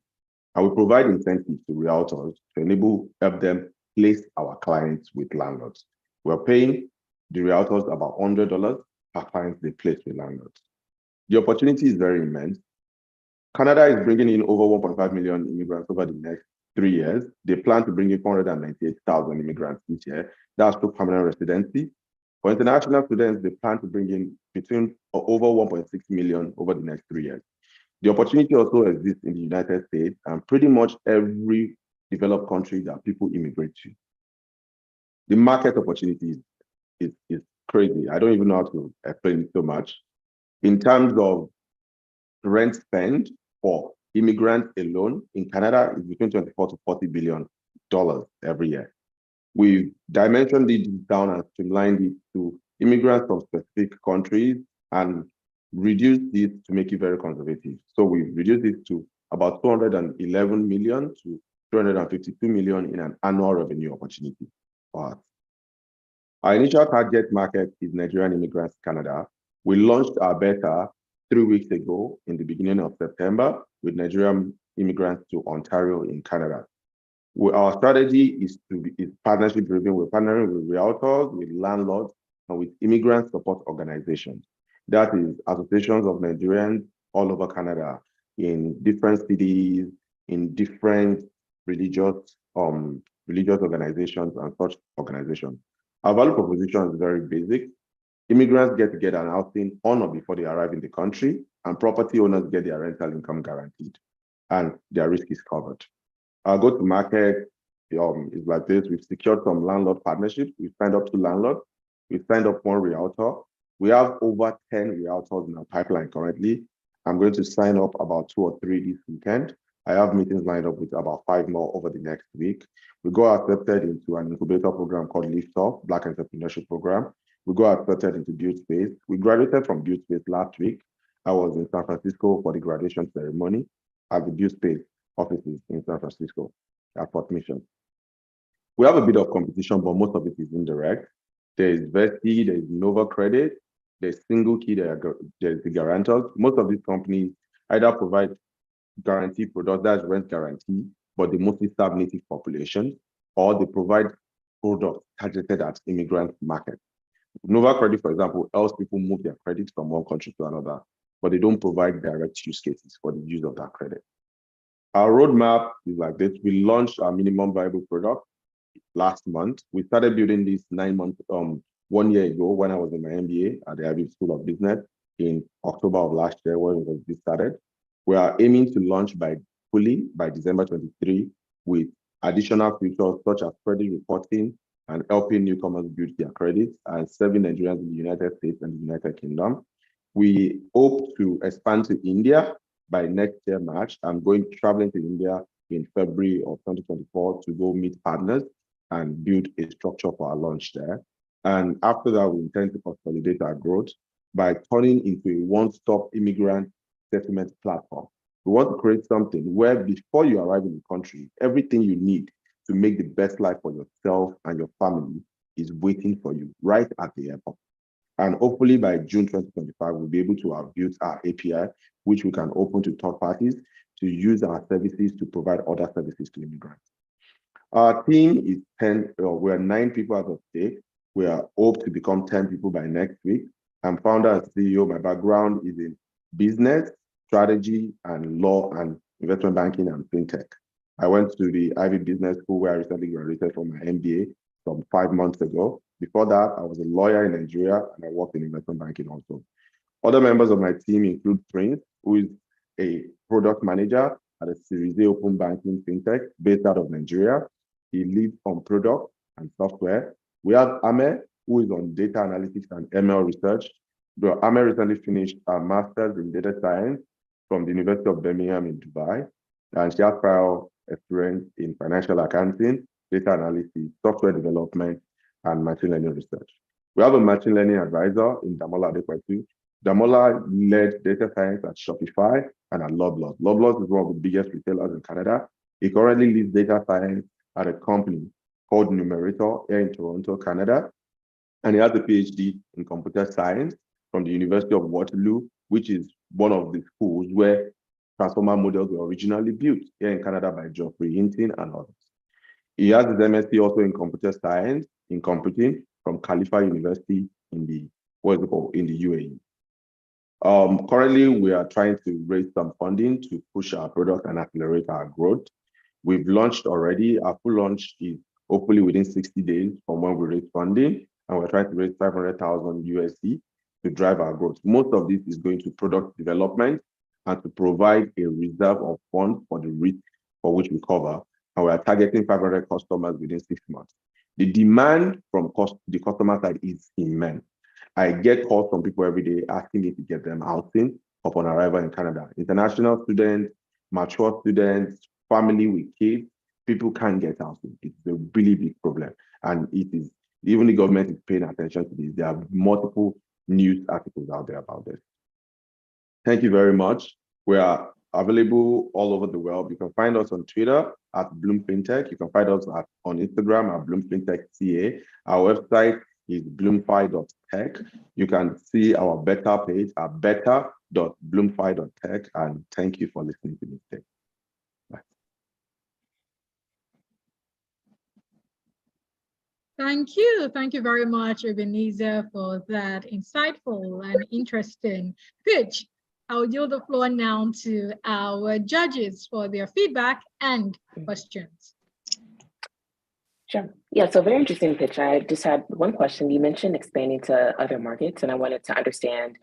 And we provide incentives to realtors to help them place our clients with landlords. We're paying the realtors about $100 per client they place with landlords. The opportunity is very immense. Canada is bringing in over 1.5 million immigrants over the next 3 years. They plan to bring in 498,000 immigrants this year. That's through permanent residency. For international students, they plan to bring in between over 1.6 million over the next 3 years. The opportunity also exists in the United States and pretty much every developed country that people immigrate to. The market opportunity is crazy. I don't even know how to explain it so much. In terms of rent spend for immigrants alone in Canada is between 24 to $40 billion every year. We've dimensioned it down and streamlined it to immigrants from specific countries and reduced it to make it very conservative. So we've reduced it to about 211 million to 252 million in an annual revenue opportunity for us. Our initial target market is Nigerian immigrants in Canada. We launched our beta 3 weeks ago in the beginning of September with Nigerian immigrants to Ontario in Canada. Our strategy is partnership driven. We're partnering with realtors, with landlords, and with immigrant support organizations. That is associations of Nigerians all over Canada in different cities, in different religious organizations and such organizations. Our value proposition is very basic. Immigrants get to get an housing on or before they arrive in the country, and property owners get their rental income guaranteed, and their risk is covered. Our go-to-market is like this. We've secured some landlord partnerships. We've signed up 2 landlords. We've signed up 1 realtor. We have over 10 realtors in our pipeline currently. I'm going to sign up about 2 or 3 this weekend. I have meetings lined up with about 5 more over the next week. We got accepted into an incubator program called Lift Off, Black Entrepreneurship Program. We got accepted into Build Space. We graduated from Build Space last week. I was in San Francisco for the graduation ceremony at the Build Space offices in San Francisco at Fort Mission. We have a bit of competition, but most of it is indirect. There is Vesti, there is Nova Credit, there's Single Key, there's the guarantors. Most of these companies either provide guarantee products, that's rent guarantee, but they mostly serve native populations, or they provide products targeted at immigrant markets. Nova Credit, for example, helps people move their credit from one country to another, but they don't provide direct use cases for the use of that credit. Our roadmap is like this. We launched our minimum viable product last month. We started building this 9 months, 1 year ago when I was in my MBA at the Ivy School of Business in October of last year when it started. We are aiming to launch fully by December 23 with additional features such as credit reporting and helping newcomers build their credits and serving Nigerians in the United States and the United Kingdom. We hope to expand to India by next year, March. I'm traveling to India in February of 2024 to go meet partners and build a structure for our launch there. And after that, we intend to consolidate our growth by turning into a one-stop immigrant settlement platform. We want to create something where before you arrive in the country, everything you need to make the best life for yourself and your family is waiting for you right at the airport. And hopefully by June 2025, we'll be able to have built our API, which we can open to third parties to use our services to provide other services to immigrants. Our team is 10, we're 9 people as of today. We are hope to become 10 people by next week. I'm founder and CEO. My background is in business, strategy, and law and investment banking and fintech. I went to the Ivy Business School where I recently graduated from my MBA some 5 months ago. Before that, I was a lawyer in Nigeria and I worked in investment banking also. Other members of my team include Prince, who is a product manager at a Series A open banking fintech based out of Nigeria. He leads on product and software. We have Ame, who is on data analytics and ML research. Ame recently finished a master's in data science from the University of Birmingham in Dubai. And she has prior experience in financial accounting, data analysis, software development, and machine learning research. We have a machine learning advisor in Damola Adequatu. Damola led data science at Shopify and at Loblaws. Loblaws is one of the biggest retailers in Canada. He currently leads data science at a company called Numerator here in Toronto, Canada. And he has a PhD in computer science from the University of Waterloo, which is one of the schools where transformer models were originally built here in Canada by Geoffrey Hinton and others. He has his MSc also in computer science in computing from Khalifa University in the UAE. Currently, we are trying to raise some funding to push our product and accelerate our growth. We've launched already. Our full launch is hopefully within 60 days from when we raise funding, and we're trying to raise 500,000 USD to drive our growth. Most of this is going to product development and to provide a reserve of funds for the risk for which we cover. And we are targeting 500 customers within 6 months. The demand from the customer side is immense. I get calls from people every day asking me to get them housing upon arrival in Canada. International students, mature students, family with kids, people can't get housing. It's a really big problem. And it is, even the government is paying attention to this. There are multiple news articles out there about this. Thank you very much. We are available all over the world. You can find us on Twitter at Bloom FinTech. You can find us on Instagram at Bloom FinTech CA. Our website is bloomfi.tech. You can see our beta page at beta.bloomfi.tech. And thank you for listening to this today. Bye. Thank you. Thank you very much, Ebenezer, for that insightful and interesting pitch. I'll yield the floor now to our judges for their feedback and questions. Sure. Yeah, so very interesting pitch. I just had one question. You mentioned expanding to other markets, and I wanted to understand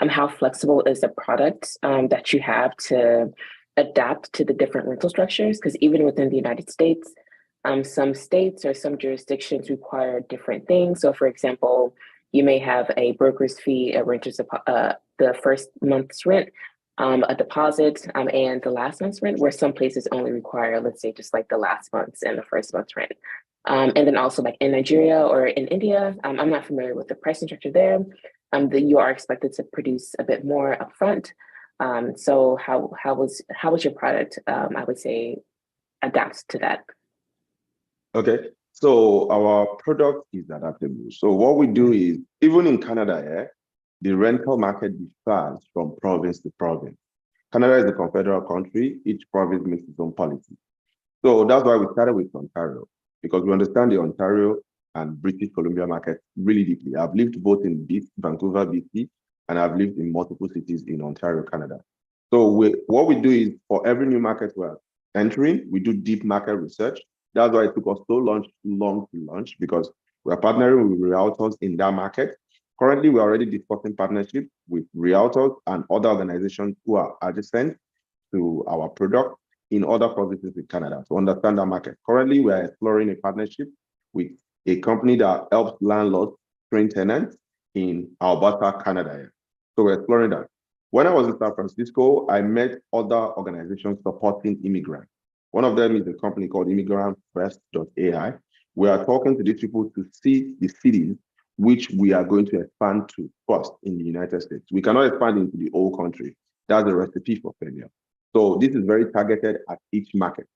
how flexible is the product that you have to adapt to the different rental structures? Because even within the United States, some states or some jurisdictions require different things. So for example, you may have a broker's fee, a renter's the first month's rent, a deposit, and the last month's rent, where some places only require, let's say, just like the last month's and the first month's rent. And then also like in Nigeria or in India, I'm not familiar with the pricing structure there, that you are expected to produce a bit more upfront. So how was your product, I would say, adapt to that? Okay, so our product is adaptable. So what we do is, even in Canada, the rental market differs from province to province. Canada is a confederal country. Each province makes its own policy. So that's why we started with Ontario, because we understand the Ontario and British Columbia market really deeply. I've lived both in Vancouver, BC, and I've lived in multiple cities in Ontario, Canada. So what we do is, for every new market we're entering, we do deep market research. That's why it took us so long to launch, because we're partnering with realtors in that market. Currently, we're already discussing partnership with realtors and other organizations who are adjacent to our product in other provinces in Canada to understand that market. Currently, we are exploring a partnership with a company that helps landlords train tenants in Alberta, Canada. So we're exploring that. When I was in San Francisco, I met other organizations supporting immigrants. One of them is a company called immigrantfirst.ai. We are talking to these people to see the cities which we are going to expand to first in the United States. We cannot expand into the whole country. That's a recipe for failure. So this is very targeted at each market.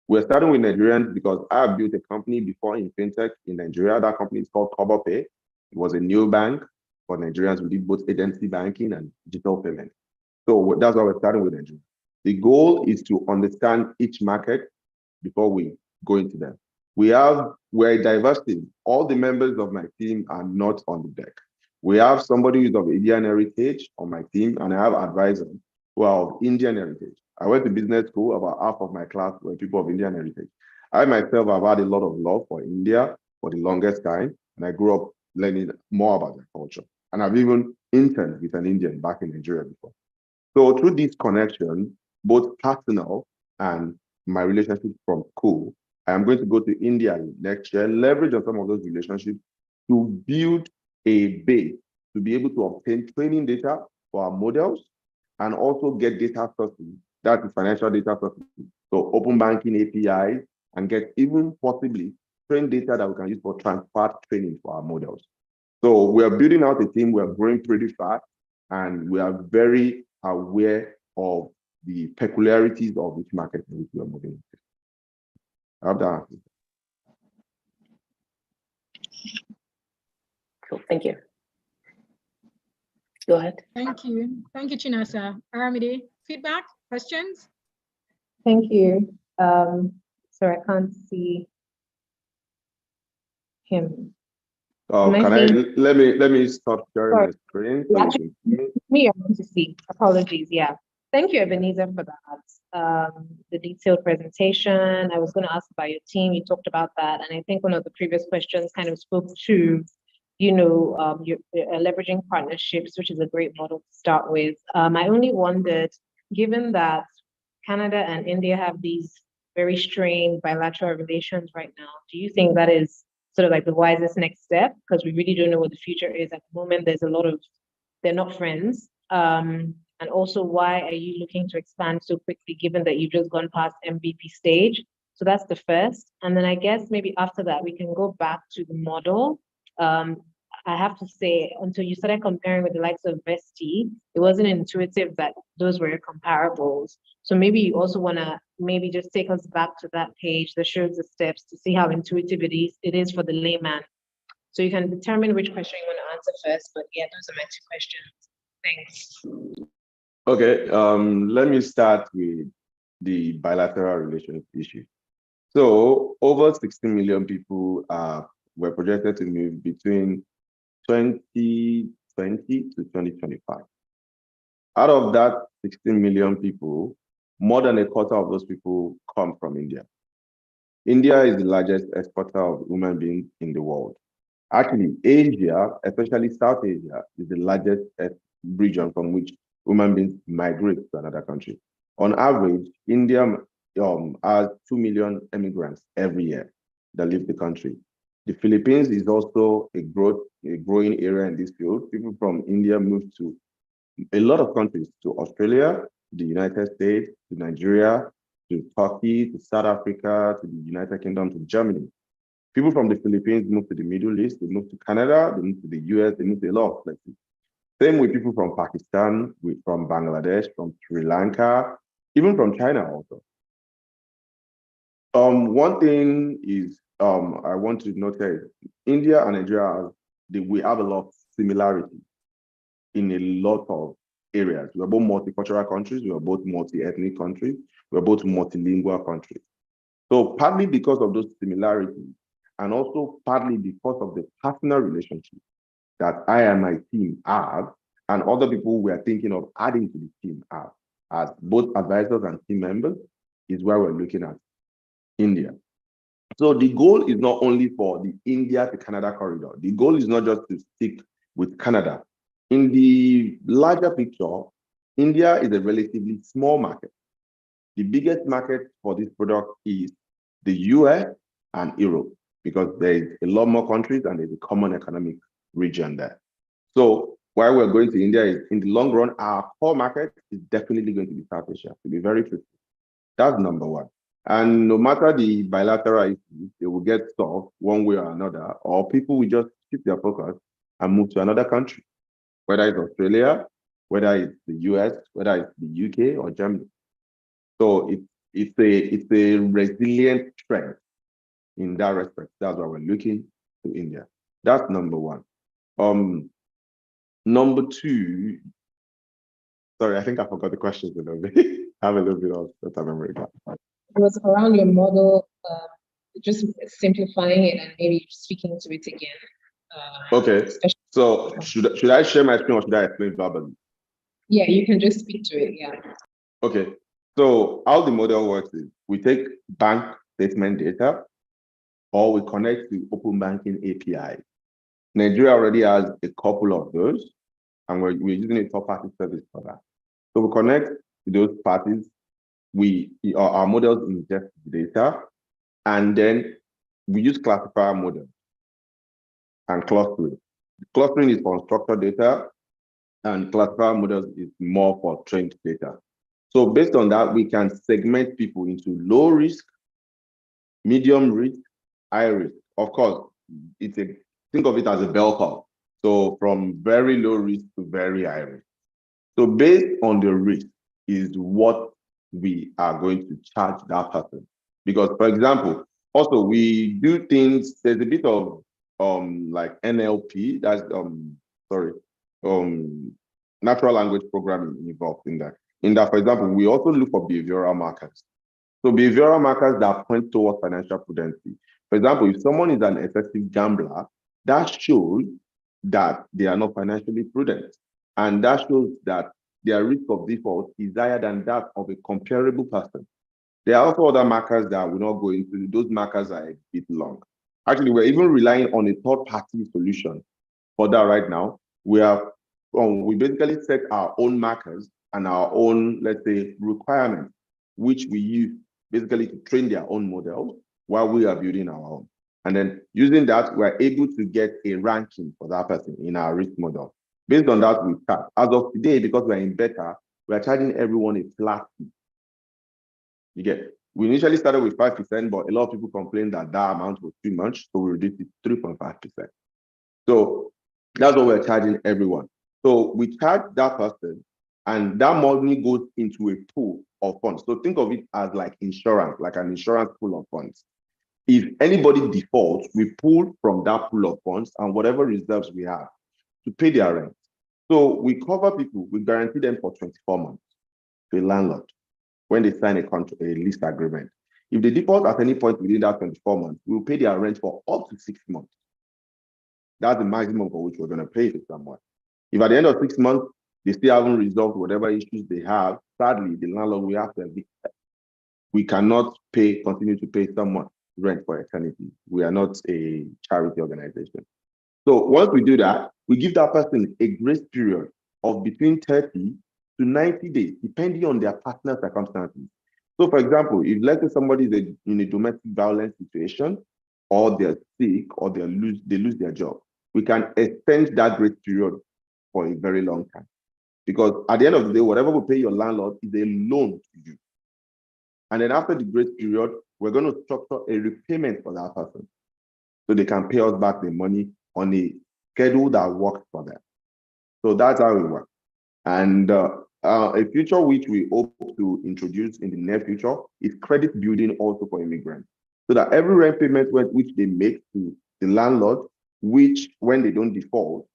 We're starting with Nigerians because I have built a company before in fintech in Nigeria. That company is called KoboPay. It was a new bank for Nigerians. We did both agency banking and digital payment. So that's why we're starting with Nigeria. The goal is to understand each market before we go into them. We're a diverse team. All the members of my team are not on the deck. We have somebody who's of Indian heritage on my team, and I have advisors who are of Indian heritage. I went to business school. About half of my class were people of Indian heritage. I myself have had a lot of love for India for the longest time, and I grew up learning more about their culture. And I've even interned with an Indian back in Nigeria before. So through this connection, both personal and my relationship from school, I am going to go to India next year, leverage on some of those relationships to build a base to be able to obtain training data for our models and also get data sources, that is financial data sources, so open banking APIs, and get even possibly train data that we can use for transfer training for our models. So we are building out a team, we are growing pretty fast, and we are very aware of the peculiarities of each market in which we are moving into. I hope that answers. Cool, thank you. Go ahead. Thank you. Thank you, Chinasa. Aramide, feedback, questions? Thank you. Sorry, I can't see him. Oh, let me stop sharing my screen. So Actually, me, I want to see. Apologies. Yeah. Thank you, Ebenezer, for that. The detailed presentation. I was going to ask about your team. You talked about that, and I think one of the previous questions kind of spoke to, you're leveraging partnerships, which is a great model to start with. I only wondered, given that Canada and India have these very strained bilateral relations right now, do you think that is sort of like the wisest next step, because we really don't know what the future is at the moment. There's a lot of, they're not friends. And also, why are you looking to expand so quickly, given that you've just gone past MVP stage? So that's the first. And then I guess maybe after that, we can go back to the model. I have to say, until you started comparing with the likes of Vesti, it wasn't intuitive that those were comparables. So maybe you also want to maybe just take us back to that page that shows the steps to see how intuitive it is for the layman. So you can determine which question you want to answer first. But yeah, those are my two questions. Thanks. Okay, let me start with the bilateral relations issue. So over 16 million people were projected to move between 2020 to 2025. Out of that 16 million people, more than a quarter of those people come from India. India is the largest exporter of human beings in the world. Actually, Asia, especially South Asia, is the largest region from which human beings migrate to another country. On average, India has 2 million immigrants every year that leave the country. The Philippines is also a growing area in this field. People from India move to a lot of countries, to Australia, to the United States, to Nigeria, to Turkey, to South Africa, to the United Kingdom, to Germany. People from the Philippines move to the Middle East, they move to Canada, they move to the US, they move to a lot of places. Same with people from Pakistan, from Bangladesh, from Sri Lanka, even from China also. One thing is, I want to note that India and Nigeria, we have a lot of similarity in a lot of areas. We are both multicultural countries, we are both multi-ethnic countries, we are both multilingual countries. So partly because of those similarities, and also partly because of the personal relationship that I and my team have, and other people we are thinking of adding to the team have, as both advisors and team members, is why we're looking at India. So the goal is not only for the India to Canada corridor. The goal is not just to stick with Canada. In the larger picture, India is a relatively small market. The biggest market for this product is the US and Europe, because there is a lot more countries and there's a common economic region there. So why we're going to India is, in the long run, our core market is definitely going to be South Asia, to be very truthful. That's number one. And no matter the bilateral issues, they will get solved one way or another, or people will just shift their focus and move to another country, whether it's Australia, whether it's the US, whether it's the UK or Germany. So it's a resilient trend in that respect. That's why we're looking to India. That's number one. Number two, sorry, I think I forgot the questions a little bit. I have a little bit of that memory. It was around your model, just simplifying it and maybe speaking to it again. Okay, so should I share my screen or should I explain verbally? Yeah, you can just speak to it, yeah. Okay, so how the model works is we take bank statement data, or we connect to open banking API. Nigeria already has a couple of those, and we're using a third-party service for that. So we connect to those parties, our models ingest the data, and then we use classifier models and clustering. Clustering is for unstructured data, and classifier models is more for trained data. So based on that, we can segment people into low risk, medium risk, high risk. Of course, think of it as a bell curve. So from very low risk to very high risk. So based on the risk is what we are going to charge that person. Because, for example, also we do things, there's a bit of like NLP, that's natural language programming involved in that. In that, for example, we also look for behavioral markers. So behavioral markers that point towards financial prudency. For example, if someone is an excessive gambler, that shows that they are not financially prudent. And that shows that their risk of default is higher than that of a comparable person. There are also other markers that we're not going into. Those markers are a bit long. Actually, we're even relying on a third-party solution for that right now. We basically set our own markers and our own, let's say, requirements, which we use basically to train their own models while we are building our own. And then using that, we're able to get a ranking for that person in our risk model. Based on that, we start. As of today, because we're in beta, we're charging everyone a flat fee. You get. We initially started with 5%, but a lot of people complained that that amount was too much, so we reduced it to 3.5%. So that's what we're charging everyone. So we charge that person, and that money goes into a pool of funds. So think of it as like insurance, like an insurance pool of funds. If anybody defaults, we pull from that pool of funds and whatever reserves we have to pay their rent. So we cover people, we guarantee them for 24 months to a landlord when they sign a lease agreement. If they default at any point within that 24 months, we'll pay their rent for up to 6 months. That's the maximum for which we're going to pay to someone. If at the end of 6 months, they still haven't resolved whatever issues they have, sadly, the landlord will have to evict them. We cannot continue to pay someone rent for eternity. We are not a charity organization. So once we do that, we give that person a grace period of between 30 to 90 days, depending on their partner circumstances. So for example, if let's say somebody is in a domestic violence situation, or they're sick, or they lose their job, we can extend that grace period for a very long time. Because at the end of the day, whatever we pay your landlord is a loan to you. And then after the grace period, we're going to structure a repayment for that person, so they can pay us back the money on a schedule that works for them. So that's how it works. And a feature which we hope to introduce in the near future is credit building also for immigrants, so that every rent payment which they make to the landlord, which when they don't default,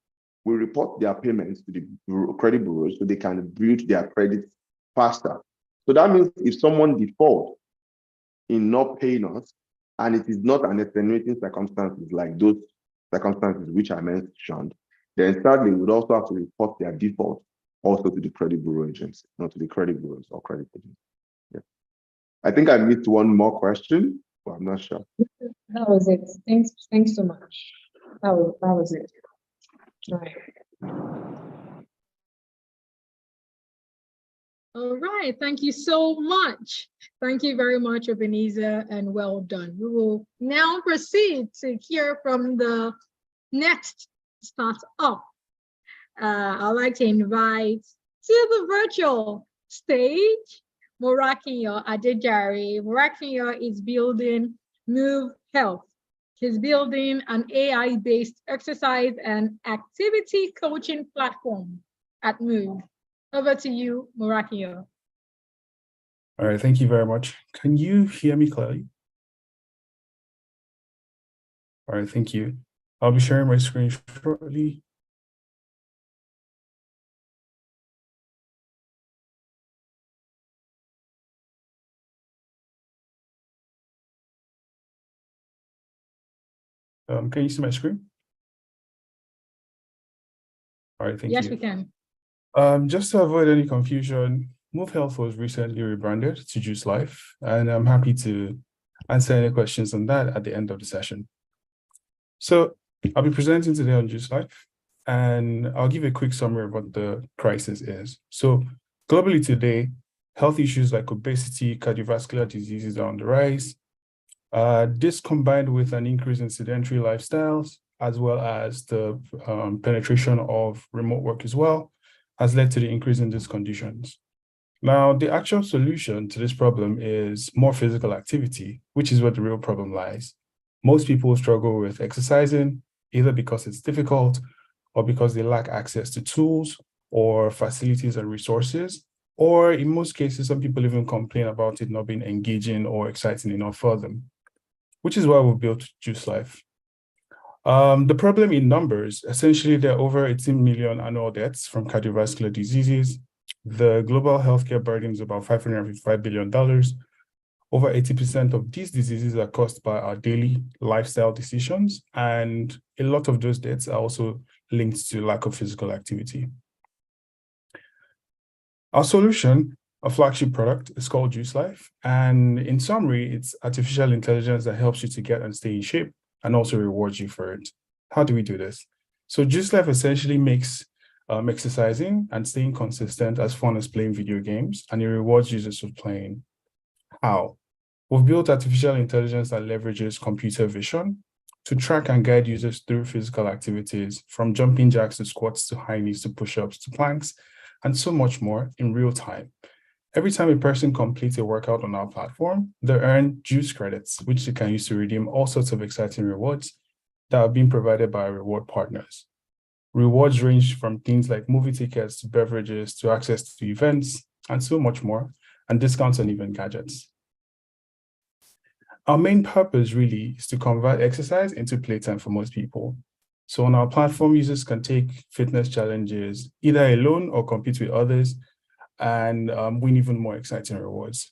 we report their payments to the credit bureaus so they can build their credit faster. So that means if someone defaults in not paying us, and it is not an extenuating circumstances like those circumstances which I mentioned, then sadly, we would also have to report their default also to the credit bureau agency, not to the credit bureaus or credit agencies. Yeah. I think I missed one more question, but I'm not sure. That was it. Thanks so much. That was it. All right. All right, thank you so much. Thank you very much, Ebenezer, and well done. We will now proceed to hear from the next startup. I'd like to invite to the virtual stage, Morakinyo Adejare. Morakinyo is building Move Health. He's building an AI-based exercise and activity coaching platform at Move. Over to you, Morakinyo. All right, thank you very much. Can you hear me clearly? All right, thank you. I'll be sharing my screen shortly. Can you see my screen? All right, thank you. Yes, we can. Just to avoid any confusion, Move Health was recently rebranded to Juice Life, and I'm happy to answer any questions on that at the end of the session. So I'll be presenting today on Juice Life, and I'll give a quick summary of what the crisis is. So globally today, health issues like obesity, cardiovascular diseases are on the rise. This combined with an increase in sedentary lifestyles, as well as the penetration of remote work as well, has led to the increase in these conditions. Now, the actual solution to this problem is more physical activity, which is where the real problem lies. Most people struggle with exercising, either because it's difficult or because they lack access to tools or facilities and resources, or in most cases, some people even complain about it not being engaging or exciting enough for them, which is why we built Juice Life. The problem in numbers, essentially there are over 18 million annual deaths from cardiovascular diseases. The global healthcare burden is about $555 billion. Over 80% of these diseases are caused by our daily lifestyle decisions, and a lot of those deaths are also linked to lack of physical activity. Our solution, a flagship product, is called Juice Life, and in summary, it's artificial intelligence that helps you to get and stay in shape and also rewards you for it. How do we do this? So Juice Life essentially makes exercising and staying consistent as fun as playing video games, and it rewards users for playing. How? We've built artificial intelligence that leverages computer vision to track and guide users through physical activities, from jumping jacks to squats to high knees to push-ups to planks, and so much more in real time. Every time a person completes a workout on our platform, they earn juice credits, which they can use to redeem all sorts of exciting rewards that are being provided by our reward partners. Rewards range from things like movie tickets to beverages to access to events and so much more, and discounts on even gadgets. Our main purpose really is to convert exercise into playtime for most people. So on our platform, users can take fitness challenges either alone or compete with others and win even more exciting rewards.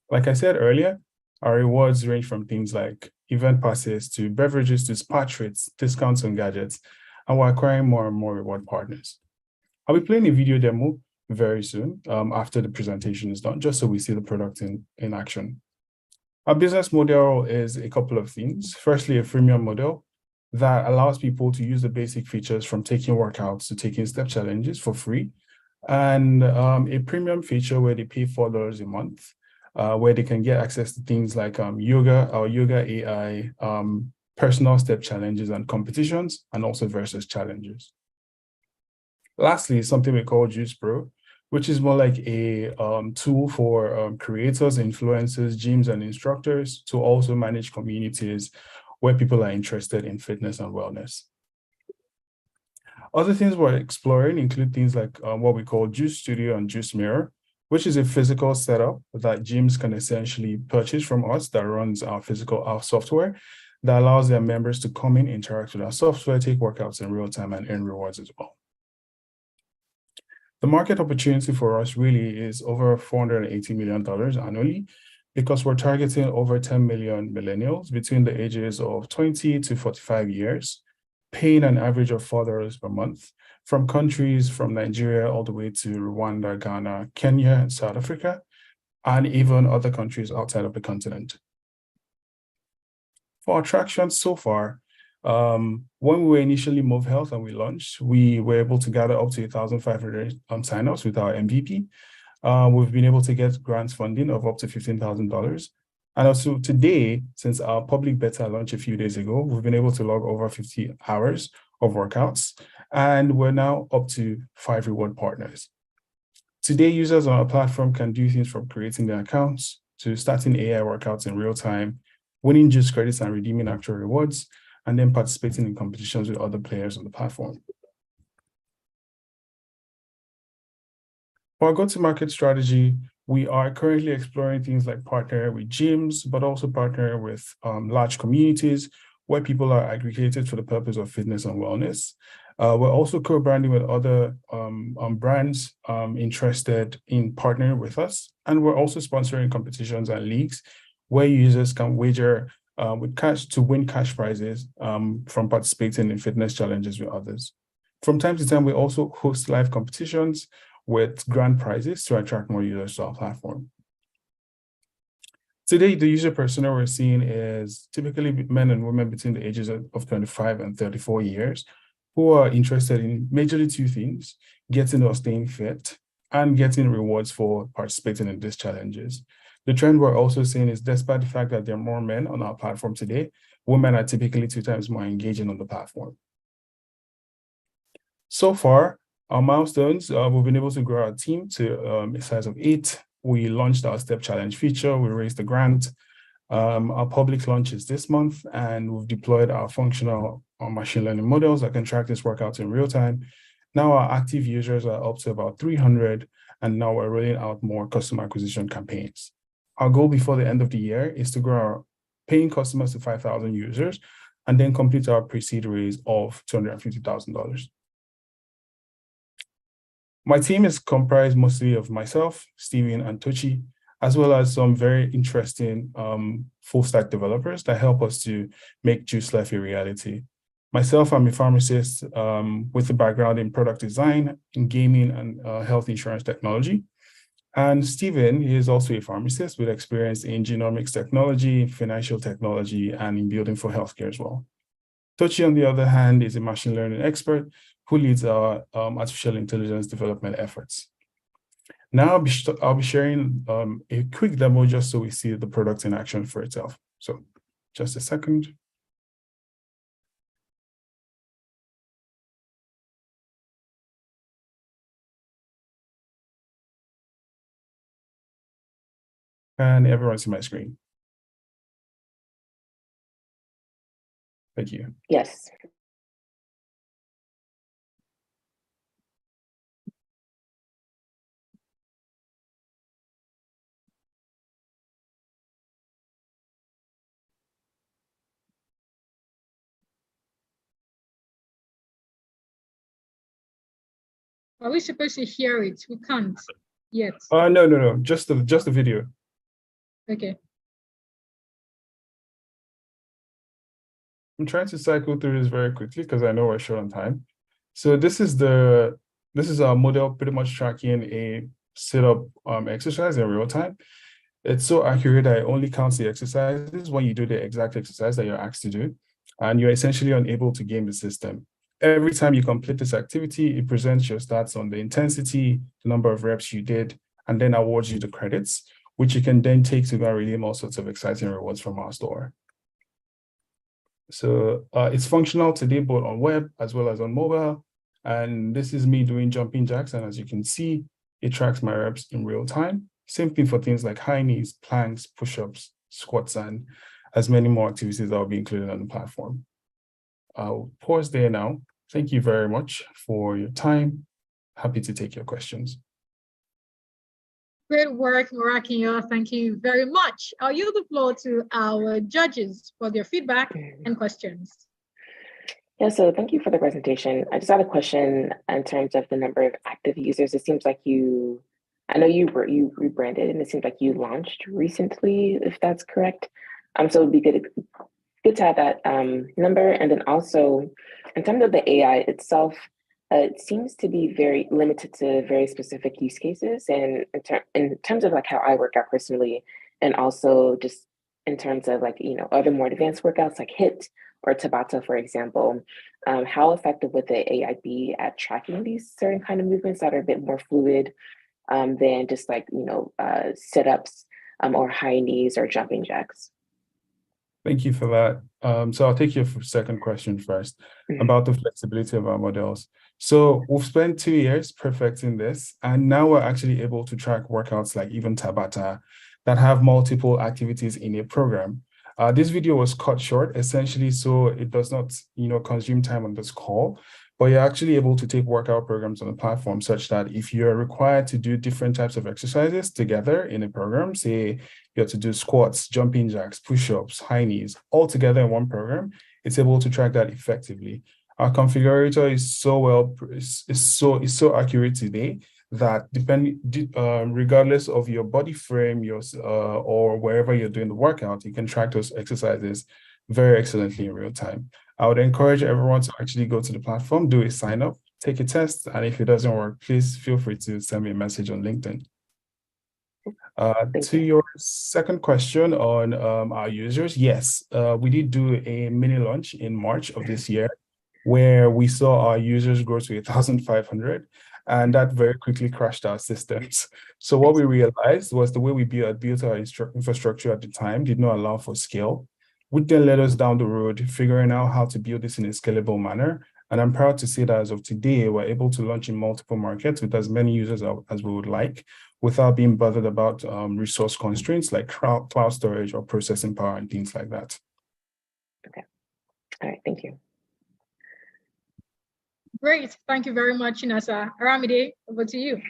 Like I said earlier, our rewards range from things like event passes to beverages to spa treats, discounts on gadgets, and we're acquiring more and more reward partners. I'll be playing a video demo very soon after the presentation is done, just so we see the product in action. Our business model is a couple of things. Firstly, a freemium model that allows people to use the basic features from taking workouts to taking step challenges for free, and a premium feature where they pay $4 a month, where they can get access to things like yoga, our yoga AI, personal step challenges and competitions, and also versus challenges. Lastly, something we call Juice Pro, which is more like a tool for creators, influencers, gyms, and instructors to also manage communities where people are interested in fitness and wellness. Other things we're exploring include things like what we call Juice Studio and Juice Mirror, which is a physical setup that gyms can essentially purchase from us that runs our software that allows their members to come in, interact with our software, take workouts in real time, and earn rewards as well. The market opportunity for us really is over $480 million annually, because we're targeting over 10 million millennials between the ages of 20 to 45 years, paying an average of $4 per month from countries from Nigeria all the way to Rwanda, Ghana, Kenya, and South Africa, and even other countries outside of the continent. For our traction so far, when we were initially Move Health and we launched, we were able to gather up to 1,500 signups with our MVP. We've been able to get grants funding of up to $15,000. And also today, since our public beta launch a few days ago, we've been able to log over 50 hours of workouts, and we're now up to 5 reward partners. Today, users on our platform can do things from creating their accounts to starting AI workouts in real time, winning juice credits and redeeming actual rewards, and then participating in competitions with other players on the platform. For our go-to-market strategy, we are currently exploring things like partner with gyms, but also partner with large communities where people are aggregated for the purpose of fitness and wellness. We're also co-branding with other brands interested in partnering with us. And we're also sponsoring competitions and leagues where users can wager with cash to win cash prizes from participating in fitness challenges with others. From time to time, we also host live competitions with grand prizes to attract more users to our platform. Today, the user persona we're seeing is typically men and women between the ages of 25 and 34 years who are interested in majorly 2 things: getting or staying fit and getting rewards for participating in these challenges. The trend we're also seeing is, despite the fact that there are more men on our platform today, women are typically 2 times more engaging on the platform. So far, our milestones, we've been able to grow our team to a size of 8. We launched our step challenge feature. We raised the grant. Our public launch is this month, and we've deployed our functional machine learning models that can track this workout in real time. Now our active users are up to about 300, and now we're rolling out more customer acquisition campaigns. Our goal before the end of the year is to grow our paying customers to 5,000 users and then complete our pre-seed raise of $250,000. My team is comprised mostly of myself, Steven, and Tochi, as well as some very interesting full-stack developers that help us to make Juice Life a reality. Myself, I'm a pharmacist with a background in product design, in gaming, and health insurance technology. And Steven is also a pharmacist with experience in genomics technology, financial technology, and in building for healthcare as well. Tochi, on the other hand, is a machine learning expert who leads our artificial intelligence development efforts. Now I'll be sharing a quick demo just so we see the product in action for itself. So Just a second. Can everyone see my screen? Thank you. Yes. Are we supposed to hear it? We can't yet. No, just the video. Okay. I'm trying to cycle through this very quickly because I know we're short on time. So this is our model pretty much tracking a sit-up exercise in real time. It's so accurate that it only counts the exercises when you do the exact exercise that you're asked to do, and you're essentially unable to game the system. Every time you complete this activity, it presents your stats on the intensity, the number of reps you did, and then awards you the credits, which you can then take to go and redeem all sorts of exciting rewards from our store. So it's functional today, both on web as well as on mobile. And this is me doing jumping jacks. And as you can see, it tracks my reps in real time. Same thing for things like high knees, planks, push-ups, squats, and as many more activities that will be included on the platform. I'll pause there now. Thank you very much for your time. Happy to take your questions. Great work, Murakiyo. Thank you very much. I'll yield the floor to our judges for their feedback and questions. Yeah, so thank you for the presentation. I just had a question in terms of the number of active users. It seems like I know you rebranded, and it seems like you launched recently, if that's correct. So it'd be good to have that number. And then also, in terms of the AI itself, it seems to be very limited to very specific use cases. And in terms of like how I work out personally, and also just in terms of like, other more advanced workouts like HIIT or Tabata, for example, how effective would the AI be at tracking these certain kind of movements that are a bit more fluid than just like, sit-ups or high knees or jumping jacks? Thank you for that. So I'll take your second question first about the flexibility of our models. So we've spent 2 years perfecting this, and now we're actually able to track workouts like even Tabata that have multiple activities in a program. This video was cut short, essentially, so it does not, consume time on this call, but you're actually able to take workout programs on the platform such that if you're required to do different types of exercises together in a program, say you have to do squats, jumping jacks, push-ups, high knees, all together in one program, it's able to track that effectively. Our configurator is so accurate today that regardless of your body frame, or wherever you're doing the workout, you can track those exercises very excellently in real time. I would encourage everyone to actually go to the platform, do a sign up, take a test, and if it doesn't work, please feel free to send me a message on LinkedIn. To your second question on our users, yes, we did do a mini launch in March of this year where we saw our users grow to 1,500, and that very quickly crashed our systems. So what we realized was the way we built our infrastructure at the time did not allow for scale, which then led us down the road figuring out how to build this in a scalable manner. And I'm proud to say that as of today, we're able to launch in multiple markets with as many users as we would like, without being bothered about resource constraints like cloud storage or processing power and things like that. Okay. All right, thank you. Great, thank you very much, Inasa. Aramide, over to you.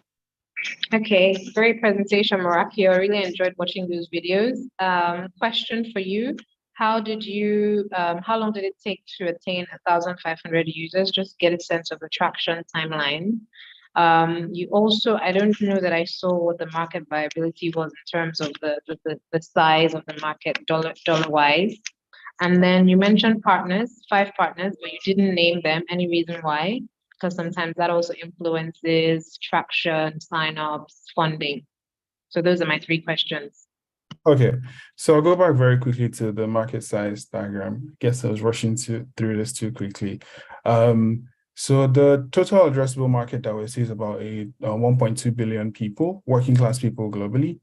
Okay, great presentation, Murakiyo. I really enjoyed watching those videos. Question for you. How long did it take to attain 1,500 users? Just get a sense of the traction timeline. You also, I don't know that I saw what the market viability was in terms of the size of the market dollar-wise. And then you mentioned 5 partners, but you didn't name them. Any reason why? Because sometimes that also influences traction, signups, funding. So those are my 3 questions. Okay, so I'll go back very quickly to the market size diagram. I guess I was rushing through this too quickly. So the total addressable market that we see is about 1.2 billion people, working class people globally.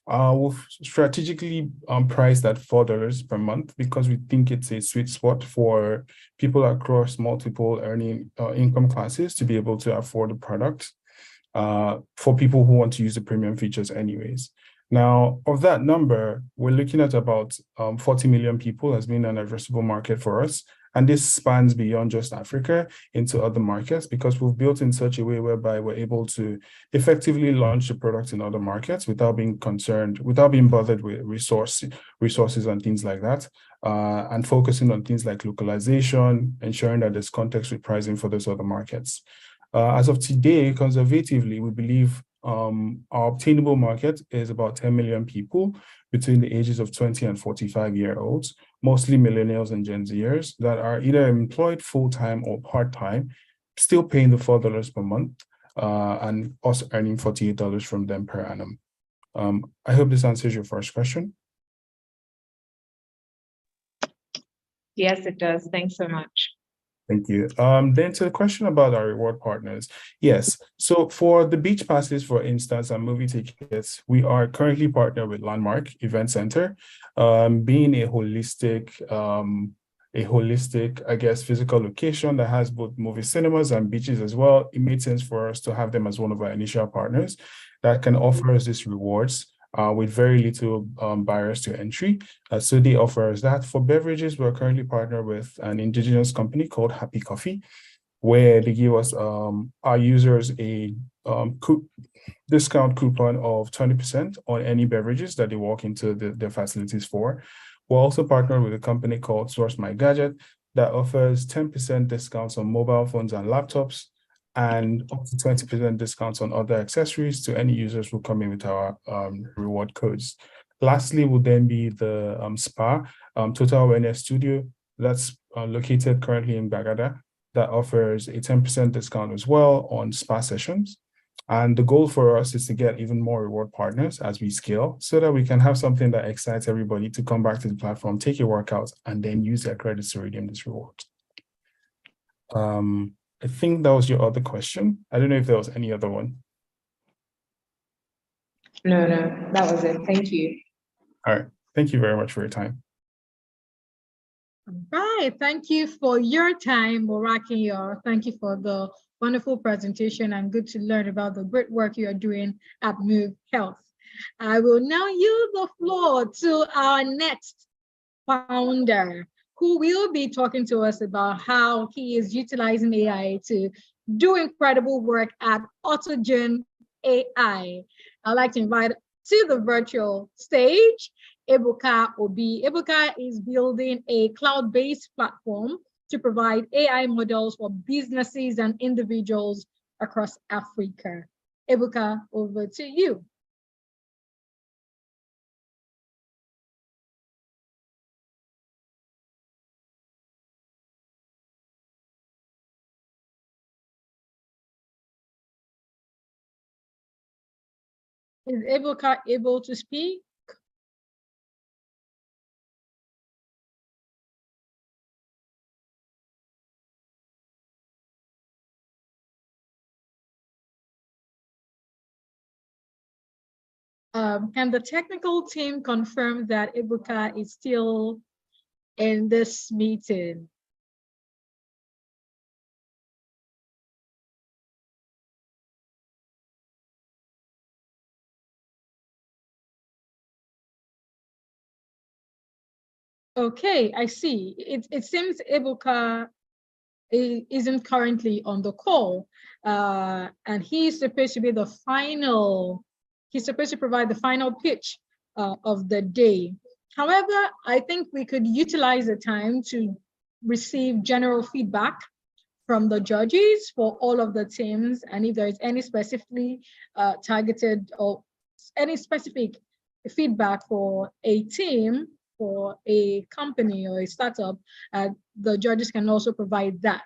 We've strategically priced at $4 per month because we think it's a sweet spot for people across multiple earning income classes to be able to afford the product for people who want to use the premium features anyways. Now, of that number, we're looking at about 40 million people as being an addressable market for us. And this spans beyond just Africa into other markets because we've built in such a way whereby we're able to effectively launch the product in other markets without being concerned, without being bothered with resources and things like that, and focusing on things like localization, ensuring that there's context with pricing for those other markets. As of today, conservatively, we believe our obtainable market is about 10 million people between the ages of 20 and 45-year-olds, mostly millennials and Gen Zers that are either employed full-time or part-time, still paying the $4 per month, and us earning $48 from them per annum. I hope this answers your first question. Yes, it does. Thanks so much. Thank you. Then to the question about our reward partners. Yes, so for the beach passes, for instance, and movie tickets, we are currently partnered with Landmark Event Center, being a holistic, I guess, physical location that has both movie cinemas and beaches as well. It made sense for us to have them as one of our initial partners that can offer us these rewards with very little barriers to entry. So they offer us that. For beverages, we're currently partnered with an indigenous company called Happy Coffee, where they give us our users a discount coupon of 20% on any beverages that they walk into their facilities for. We're also partnered with a company called Source My Gadget that offers 10% discounts on mobile phones and laptops, and up to 20% discounts on other accessories to any users who come in with our reward codes. Lastly will then be the spa, Total Wellness Studio, that's located currently in Bagada, that offers a 10% discount as well on spa sessions. And the goal for us is to get even more reward partners as we scale so that we can have something that excites everybody to come back to the platform, take a workout, and then use their credits to redeem this reward. I think that was your other question. I don't know if there was any other one. No, that was it. Thank you. All right. Thank you very much for your time. All right. Thank you for your time, Morakiyo. Thank you for the wonderful presentation and good to learn about the great work you are doing at Move Health. I will now yield the floor to our next founder, who will be talking to us about how he is utilizing AI to do incredible work at Autogen AI. I'd like to invite to the virtual stage Ebuka Obi. Ebuka is building a cloud-based platform to provide AI models for businesses and individuals across Africa. Ebuka, over to you. Is Ebuka able to speak? Can the technical team confirm that Ebuka is still in this meeting? Okay, I see. It seems Ebuka isn't currently on the call, and he's supposed to be the final. He's supposed to provide the final pitch of the day. However, I think we could utilize the time to receive general feedback from the judges for all of the teams, and if there is any specifically targeted or any specific feedback for a team, for a company or a startup, the judges can also provide that.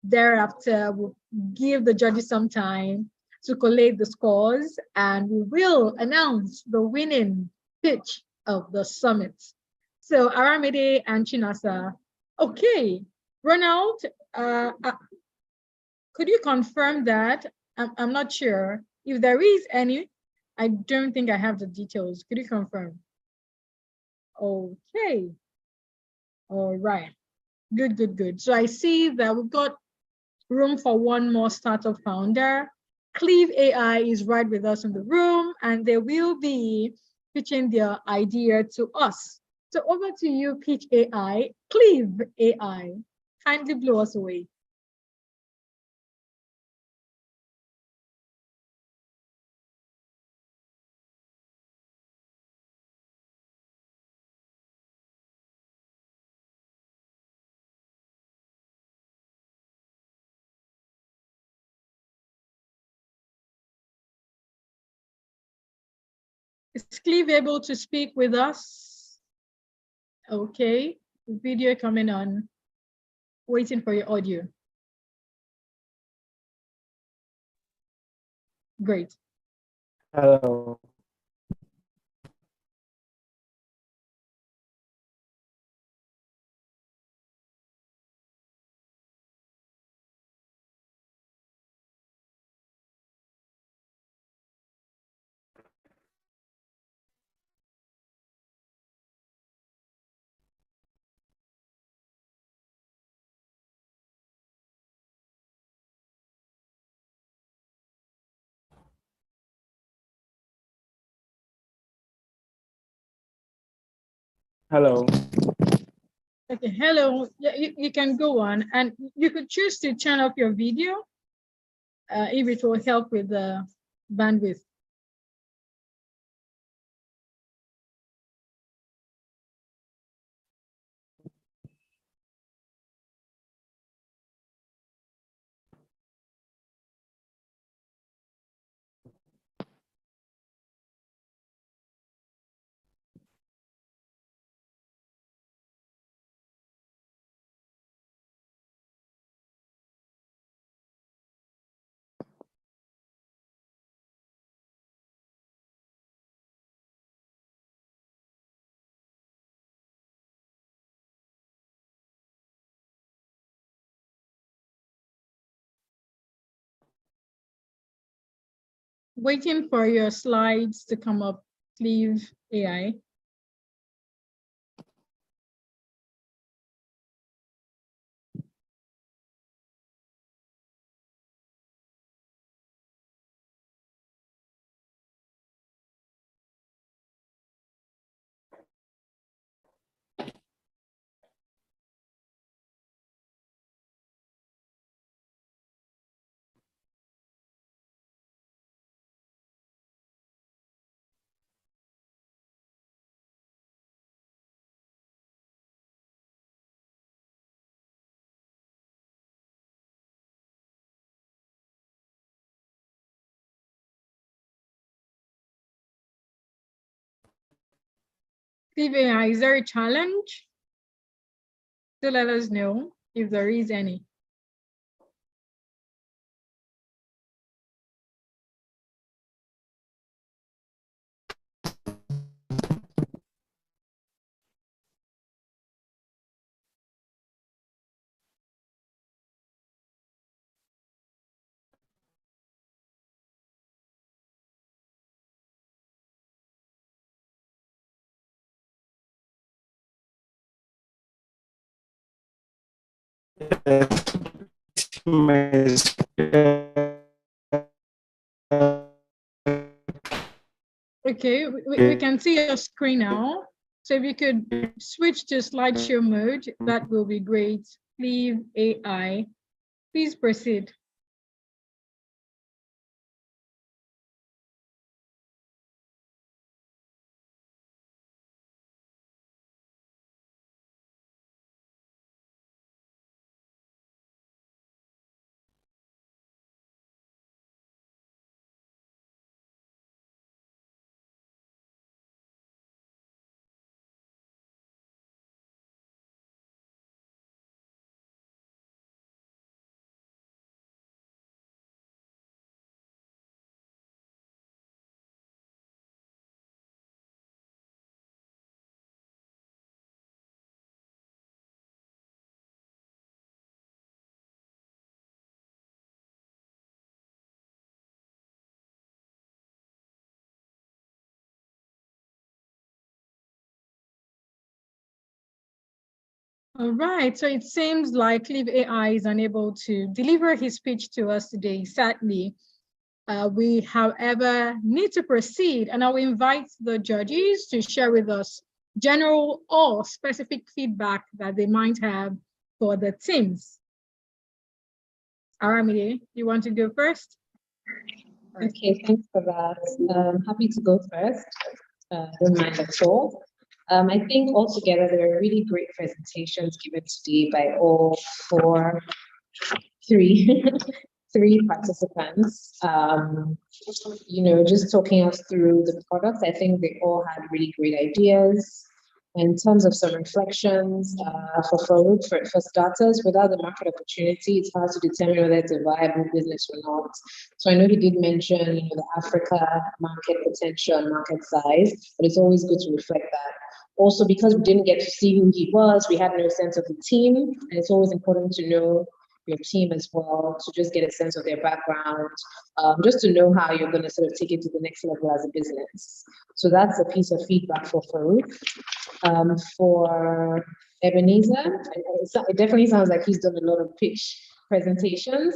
Thereafter, we'll give the judges some time to collate the scores, and we will announce the winning pitch of the summit. So Aramide and Chinasa, okay. Ronald, could you confirm that? I'm not sure if there is any I don't think I have the details. Could you confirm? Okay. All right. Good, good, good. So I see that we've got room for one more startup founder. Cleave AI is right with us in the room, and they will be pitching their idea to us. So over to you, Pitch AI, Cleave AI. Kindly blow us away. Is Cleve able to speak with us? Okay, video coming on. Waiting for your audio. Great. Hello. Hello. Okay, hello. Yeah, you can go on, and you could choose to turn off your video if it will help with the bandwidth. Waiting for your slides to come up, Cleve AI. Cleve AI, is there a challenge? To let us know if there is any. Okay, we can see your screen now. So if you could switch to slideshow mode, that will be great. Cleve AI, please proceed. All right, so it seems like Cleave AI is unable to deliver his speech to us today, sadly. We, however, need to proceed, and I will invite the judges to share with us general or specific feedback that they might have for the teams. Aramide, you want to go first? Okay, thanks for that. Happy to go first. Don't mind at all. I think altogether there were really great presentations given today by all three participants. Just talking us through the products, I think they all had really great ideas. In terms of some reflections for starters, without the market opportunity, it's hard to determine whether it's a viable business or not. So I know he did mention the Africa market potential, market size, but it's always good to reflect that. Also, because we didn't get to see who he was, we had no sense of the team, and it's always important to know your team as well, to just get a sense of their background, just to know how you're going to sort of take it to the next level as a business. So that's a piece of feedback for Farouk. For Ebenezer, it definitely sounds like he's done a lot of pitch presentations.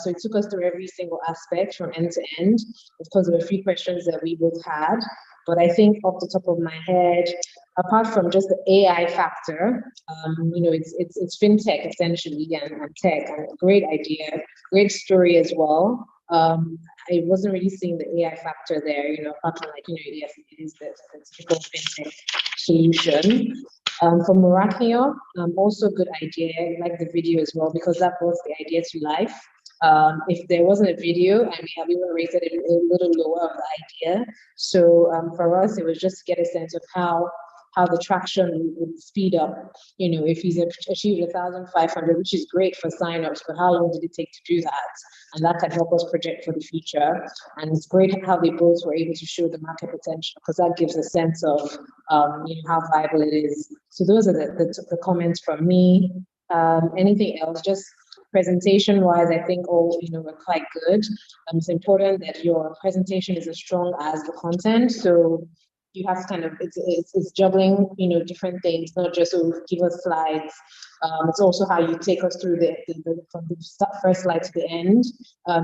So it took us through every single aspect from end to end. Of course, there were a few questions that we both had, but I think off the top of my head, apart from just the AI factor, it's fintech essentially and tech, and a great idea, great story as well. I wasn't really seeing the AI factor there, apart from yes, it is the typical fintech solution. For Morakio, also good idea. I like the video as well because that brought the idea to life. If there wasn't a video, I may have even rated it a little lower of the idea. So for us, it was just to get a sense of how the traction would speed up. If he's achieved 1,500, which is great for signups, but how long did it take to do that? And that can help us project for the future. And it's great how they both were able to show the market potential, because that gives a sense of how viable it is. So those are the comments from me. Anything else? Just presentation-wise, I think all were quite good. It's important that your presentation is as strong as the content. So you have to kind of, it's juggling, different things, not just give us slides. It's also how you take us through from the first slide to the end.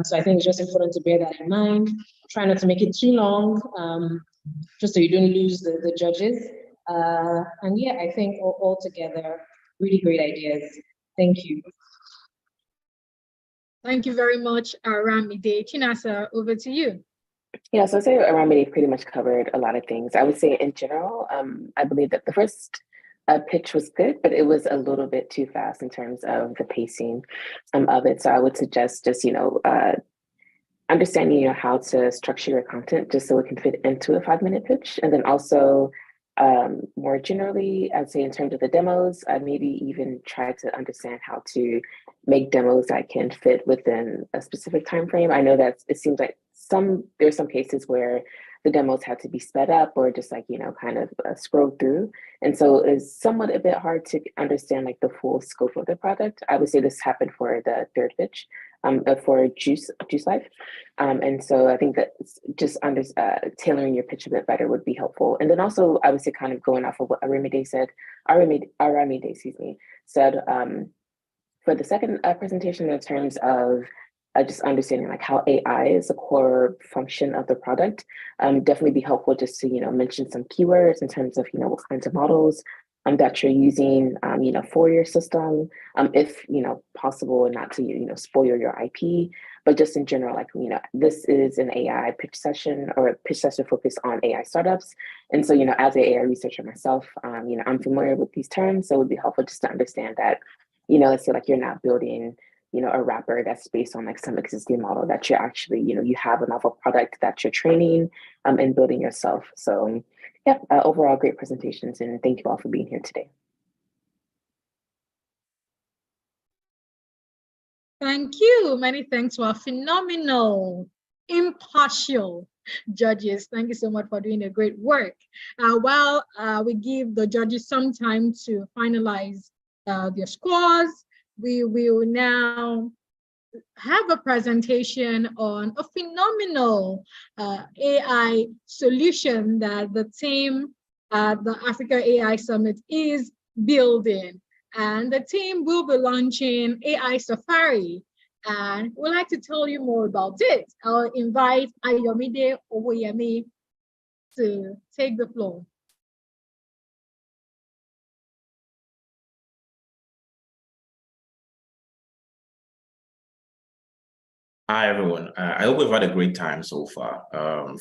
So I think it's just important to bear that in mind. Try not to make it too long, just so you don't lose the judges. And yeah, I think all together, really great ideas. Thank you. Thank you very much, Aramide. Chinasa, over to you. Yeah, so I'd say Aramide pretty much covered a lot of things. I would say in general, I believe that the first pitch was good, but it was a little bit too fast in terms of the pacing of it. So I would suggest just, understanding, how to structure your content just so it can fit into a 5-minute pitch. And then also more generally, I'd say in terms of the demos, maybe even try to understand how to make demos that can fit within a specific time frame. I know that it seems like there's some cases where the demos had to be sped up or just kind of scroll through. And so it's somewhat a bit hard to understand the full scope of the product. I would say this happened for the third pitch for Juice Life. And so I think that just tailoring your pitch a bit better would be helpful. And then also I would say kind of going off of what Aramide said, said for the second presentation in terms of just understanding how AI is a core function of the product, definitely be helpful just to mention some keywords in terms of what kinds of models that you're using for your system, if possible, and not to spoil your IP, but just in general, this is an AI pitch session or a pitch session focused on AI startups, and so as an AI researcher myself, I'm familiar with these terms, so it would be helpful just to understand that let's say you're not building a wrapper that's based on some existing model, that you're actually, you have a novel product that you're training and building yourself. So yeah, overall great presentations, and thank you all for being here today. Thank you. Many thanks to our phenomenal, impartial judges. Thank you so much for doing a great work. While we give the judges some time to finalize their scores, we will now have a presentation on a phenomenal AI solution that the team at the Africa AI Summit is building. And the team will be launching AI Safari, and we'd like to tell you more about it. I'll invite Ayomide Owoyemi to take the floor. Hi, everyone. I hope we've had a great time so far,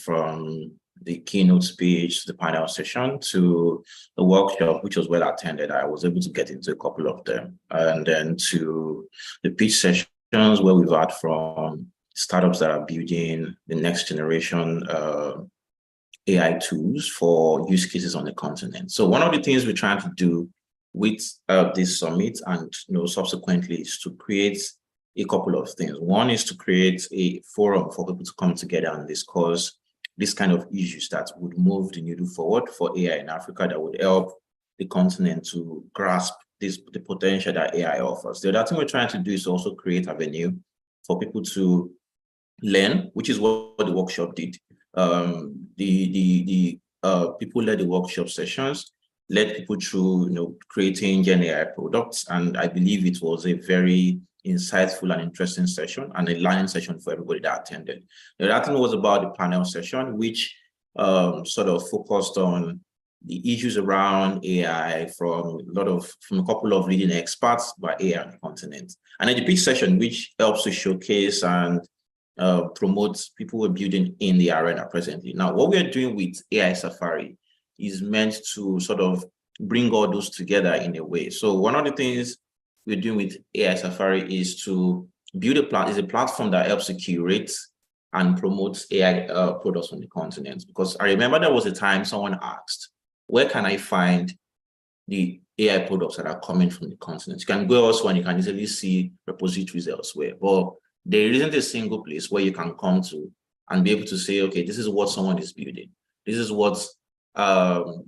from the keynote speech, the panel session, to the workshop, which was well attended. I was able to get into a couple of them. And then to the pitch sessions where we've had from startups that are building the next generation AI tools for use cases on the continent. So one of the things we're trying to do with this summit and subsequently is to create a couple of things. One is to create a forum for people to come together and discuss this kind of issues that would move the needle forward for AI in Africa, that would help the continent to grasp the potential that AI offers. The other thing we're trying to do is also create a venue for people to learn, which is what the workshop did. People led the workshop sessions, led people through creating Gen AI products, and I believe it was a very insightful and interesting session and a learning session for everybody that attended. The other thing was about the panel session, which sort of focused on the issues around AI from a couple of leading experts about AI on the continent. And then the pitch session, which helps to showcase and promote people who are building in the arena presently. Now, what we're doing with AI Safari is meant to sort of bring all those together in a way. So one of the things we're doing with AI Safari is to build a platform that helps to curate and promote AI products on the continent. Because I remember there was a time someone asked, where can I find the AI products that are coming from the continent? You can go elsewhere and you can easily see repositories elsewhere, but there isn't a single place where you can come to and be able to say, okay, this is what someone is building. This is what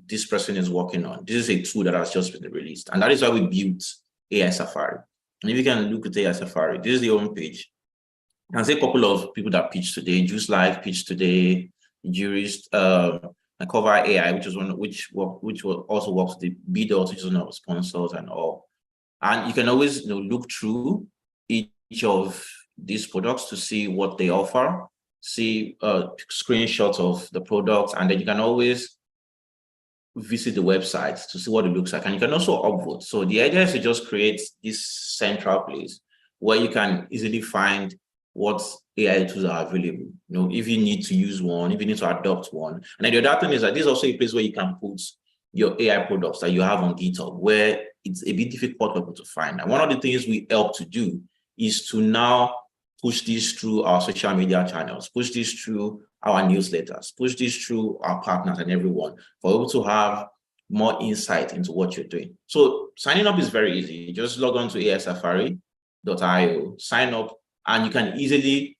this person is working on. This is a tool that has just been released. And that is why we built AI Safari. And if you can look at AI Safari, this is the home page. You can see a couple of people that pitched today. Juice Life pitched today. Jurist, Cover AI, which will also works with the BDOT, which is one of our sponsors and all. And you can always look through each of these products to see what they offer, see screenshots of the products, and then you can always visit the website to see what it looks like. And you can also upvote. So the idea is to just create this central place where you can easily find what AI tools are available. If you need to use one, if you need to adopt one. And then the other thing is that this is also a place where you can put your AI products that you have on GitHub, where it's a bit difficult for people to find. And one of the things we help to do is to now push this through our social media channels, push this through our newsletters, push this through our partners and everyone, for able to have more insight into what you're doing. So signing up is very easy. You just log on to aisafari.io, sign up, and you can easily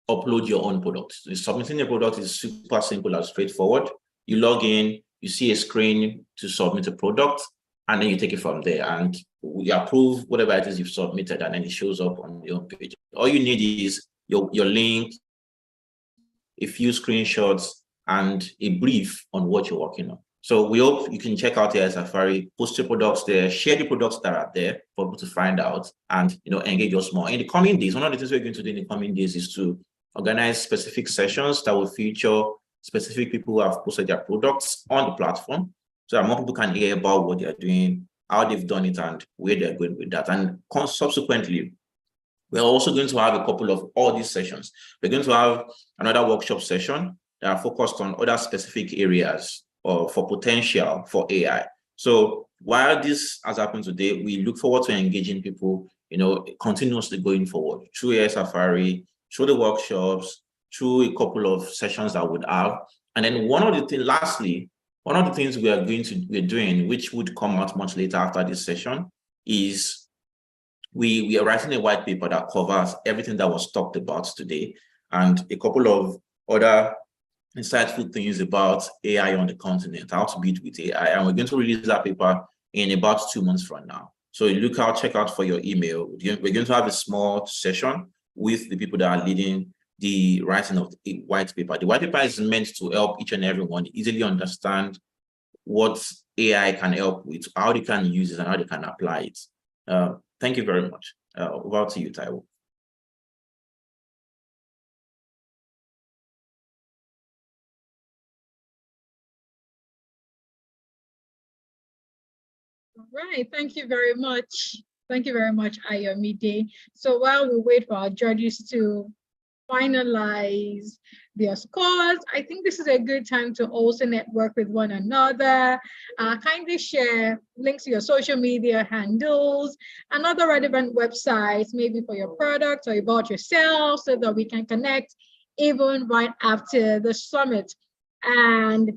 upload your own product. Submitting a product is super simple and straightforward. You log in, you see a screen to submit a product, and then you take it from there. And we approve whatever it is you've submitted, and then it shows up on your page. All you need is your link, a few screenshots, and a brief on what you're working on. So we hope you can check out AI Safari, post your products there, share the products that are there for people to find out, and engage us more. In the coming days, one of the things we're going to do in the coming days is to organize specific sessions that will feature specific people who have posted their products on the platform, so that more people can hear about what they're doing, how they've done it, and where they're going with that. And subsequently, we're also going to have a couple of all these sessions. We're going to have another workshop session that are focused on other specific areas for potential for AI. So while this has happened today, we look forward to engaging people, continuously going forward through AI Safari, through the workshops, through a couple of sessions that would have. And then one of the things we're doing, which would come out much later after this session, is we are writing a white paper that covers everything that was talked about today, and a couple of other insightful things about AI on the continent, how to build with AI. And we're going to release that paper in about 2 months from now. So check out for your email. We're going to have a small session with the people that are leading the writing of the white paper. The white paper is meant to help each and everyone easily understand what AI can help with, how they can use it and how they can apply it. Thank you very much. Over to you, Taiwo. All right, thank you very much. Thank you very much, Ayomide. So while we wait for our judges to finalize their scores, I think this is a good time to also network with one another. Kindly share links to your social media handles and other relevant websites, maybe for your product or about yourself, so that we can connect even right after the summit. And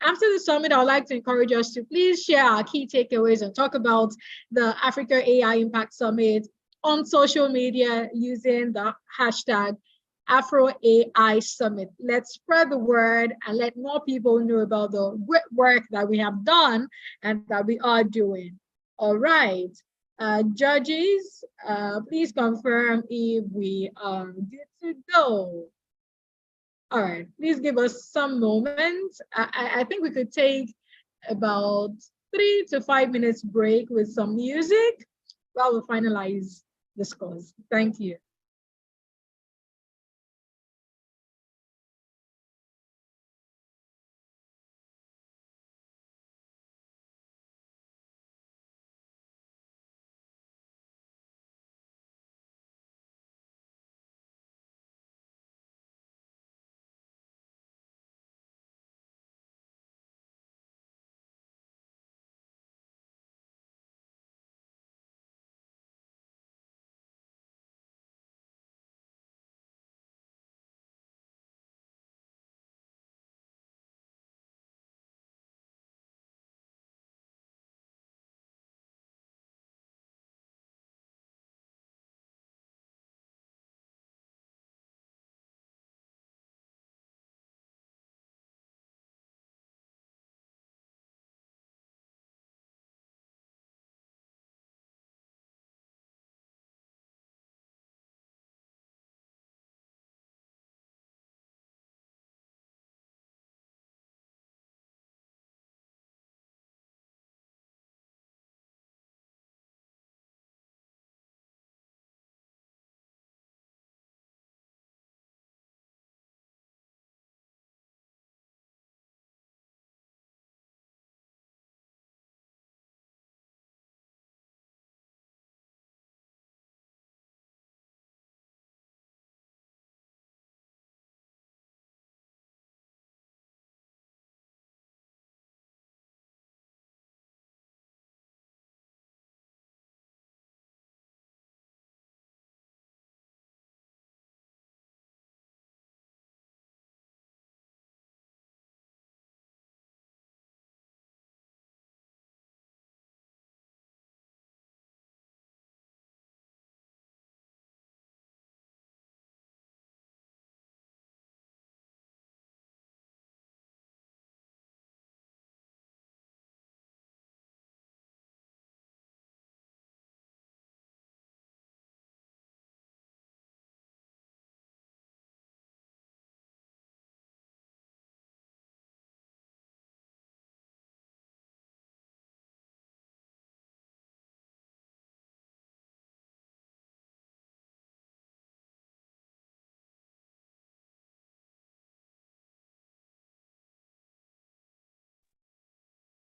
after the summit, I would like to encourage us to please share our key takeaways and talk about the Africa AI Impact Summit on social media using the hashtag AfroAI Summit. Let's spread the word and let more people know about the great work that we have done and that we are doing. All right, judges, please confirm if we are good to go. All right, please give us some moments. I think we could take about 3 to 5 minutes break with some music while we finalize the scores. Thank you.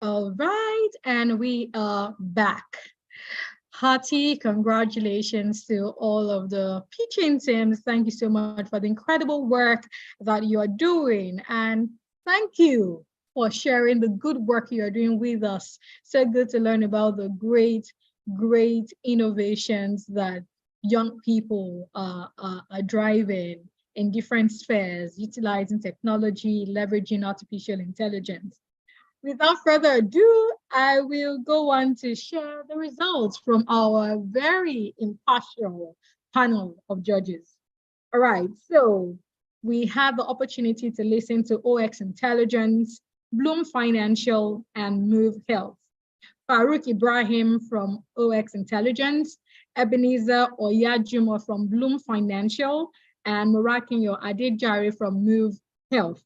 All right, and we are back. Hearty congratulations to all of the pitching teams. Thank you so much for the incredible work that you are doing. And thank you for sharing the good work you are doing with us. So good to learn about the great innovations that young people are driving in different spheres, utilizing technology, leveraging artificial intelligence. Without further ado, I will go on to share the results from our very impartial panel of judges. All right, so we had the opportunity to listen to OX Intelligence, Bloom Financial, and Move Health. Farouk Ibrahim from OX Intelligence, Ebenezer Oyajimo from Bloom Financial, and Murakinyo Adejare from Move Health.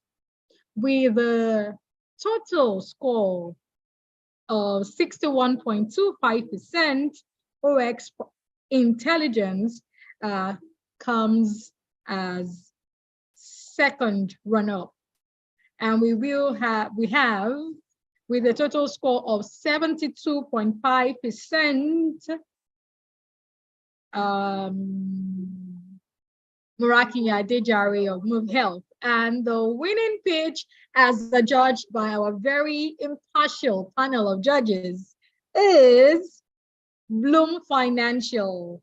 With the total score of 61.25%, OX Intelligence comes as second runner-up. And we have with a total score of 72.5%, Murakinya Dejare of Move Health. And the winning pitch, as judged by our very impartial panel of judges, is Bloom Financial,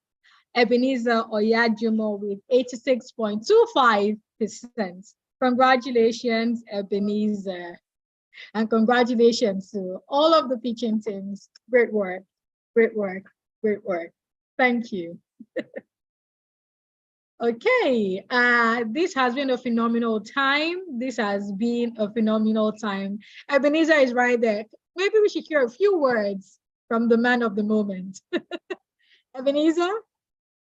Ebenezer Oyajumo with 86.25%. Congratulations, Ebenezer. And congratulations to all of the teaching teams. Great work, great work, great work. Thank you. Okay, this has been a phenomenal time. This has been a phenomenal time. Ebenezer is right there. Maybe we should hear a few words from the man of the moment. Ebenezer?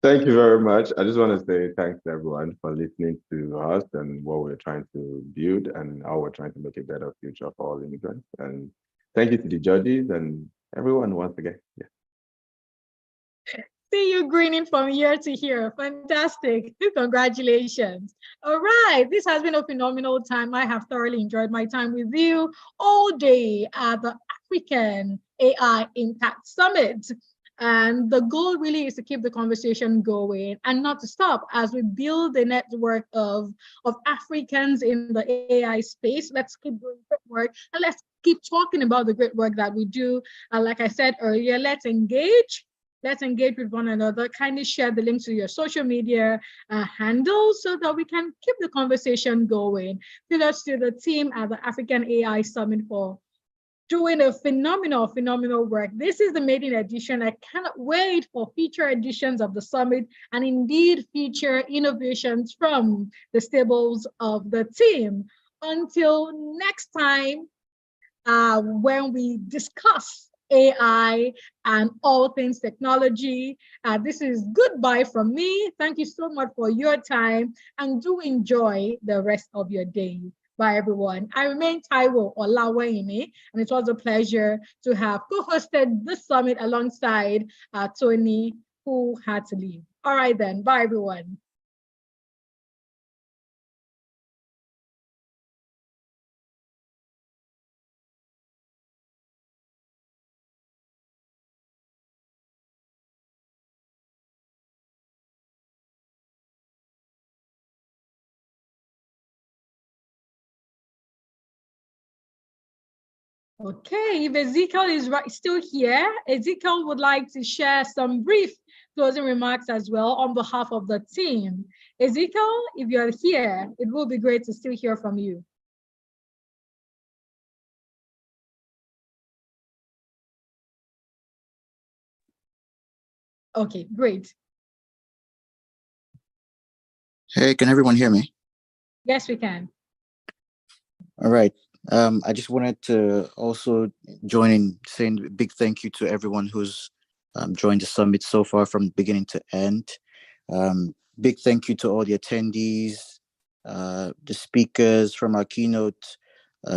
Thank you very much. I just want to say thanks to everyone for listening to us and what we're trying to build and how we're trying to make a better future for all immigrants. And thank you to the judges and everyone once again. Yeah. See you grinning from ear to ear. Fantastic. Congratulations. All right. This has been a phenomenal time. I have thoroughly enjoyed my time with you all day at the African AI Impact Summit. And the goal really is to keep the conversation going and not to stop as we build a network of Africans in the AI space. Let's keep doing great work and let's keep talking about the great work that we do. Like I said earlier, let's engage. Let's engage with one another. Kindly share the link to your social media handles so that we can keep the conversation going. Kudos to the team at the African AI Summit for doing a phenomenal work. This is the maiden edition. I cannot wait for future editions of the summit and indeed future innovations from the stables of the team. Until next time, when we discuss AI and all things technology. This is goodbye from me. Thank you so much for your time and do enjoy the rest of your day. Bye, everyone. I remain Taiwo Olawaini, and it was a pleasure to have co-hosted this summit alongside Tony, who had to leave. All right, then. Bye, everyone. Okay, if Ezekiel is still here, Ezekiel would like to share some brief closing remarks as well on behalf of the team. Ezekiel, if you're here, it will be great to still hear from you. Okay, great. Hey, can everyone hear me? Yes, we can. All right. I just wanted to also join in saying a big thank you to everyone who's joined the summit so far from beginning to end. Big thank you to all the attendees, the speakers from our keynote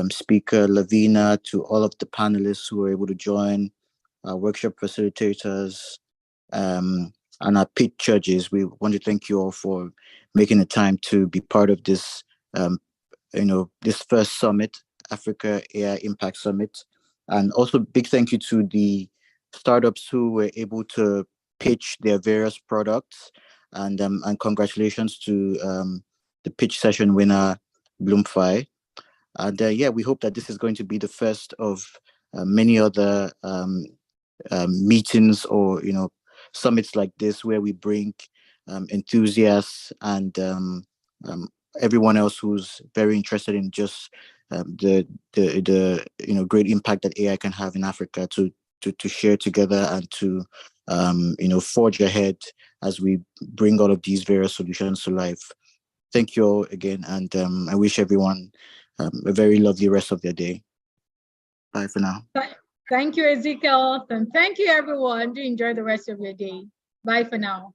speaker, Lavina, to all of the panelists who were able to join, our workshop facilitators, and our pitch judges. We want to thank you all for making the time to be part of this, this first summit, Africa AI Impact Summit. And also big thank you to the startups who were able to pitch their various products. And congratulations to the pitch session winner, Bloomfi. And yeah, we hope that this is going to be the first of many other meetings or, summits like this where we bring enthusiasts and everyone else who's very interested in just the great impact that AI can have in Africa to share together and to forge ahead as we bring all of these various solutions to life. Thank you all again, and I wish everyone a very lovely rest of their day. Bye for now. Thank you, Ezekiel, and thank you, everyone. Do enjoy the rest of your day. Bye for now.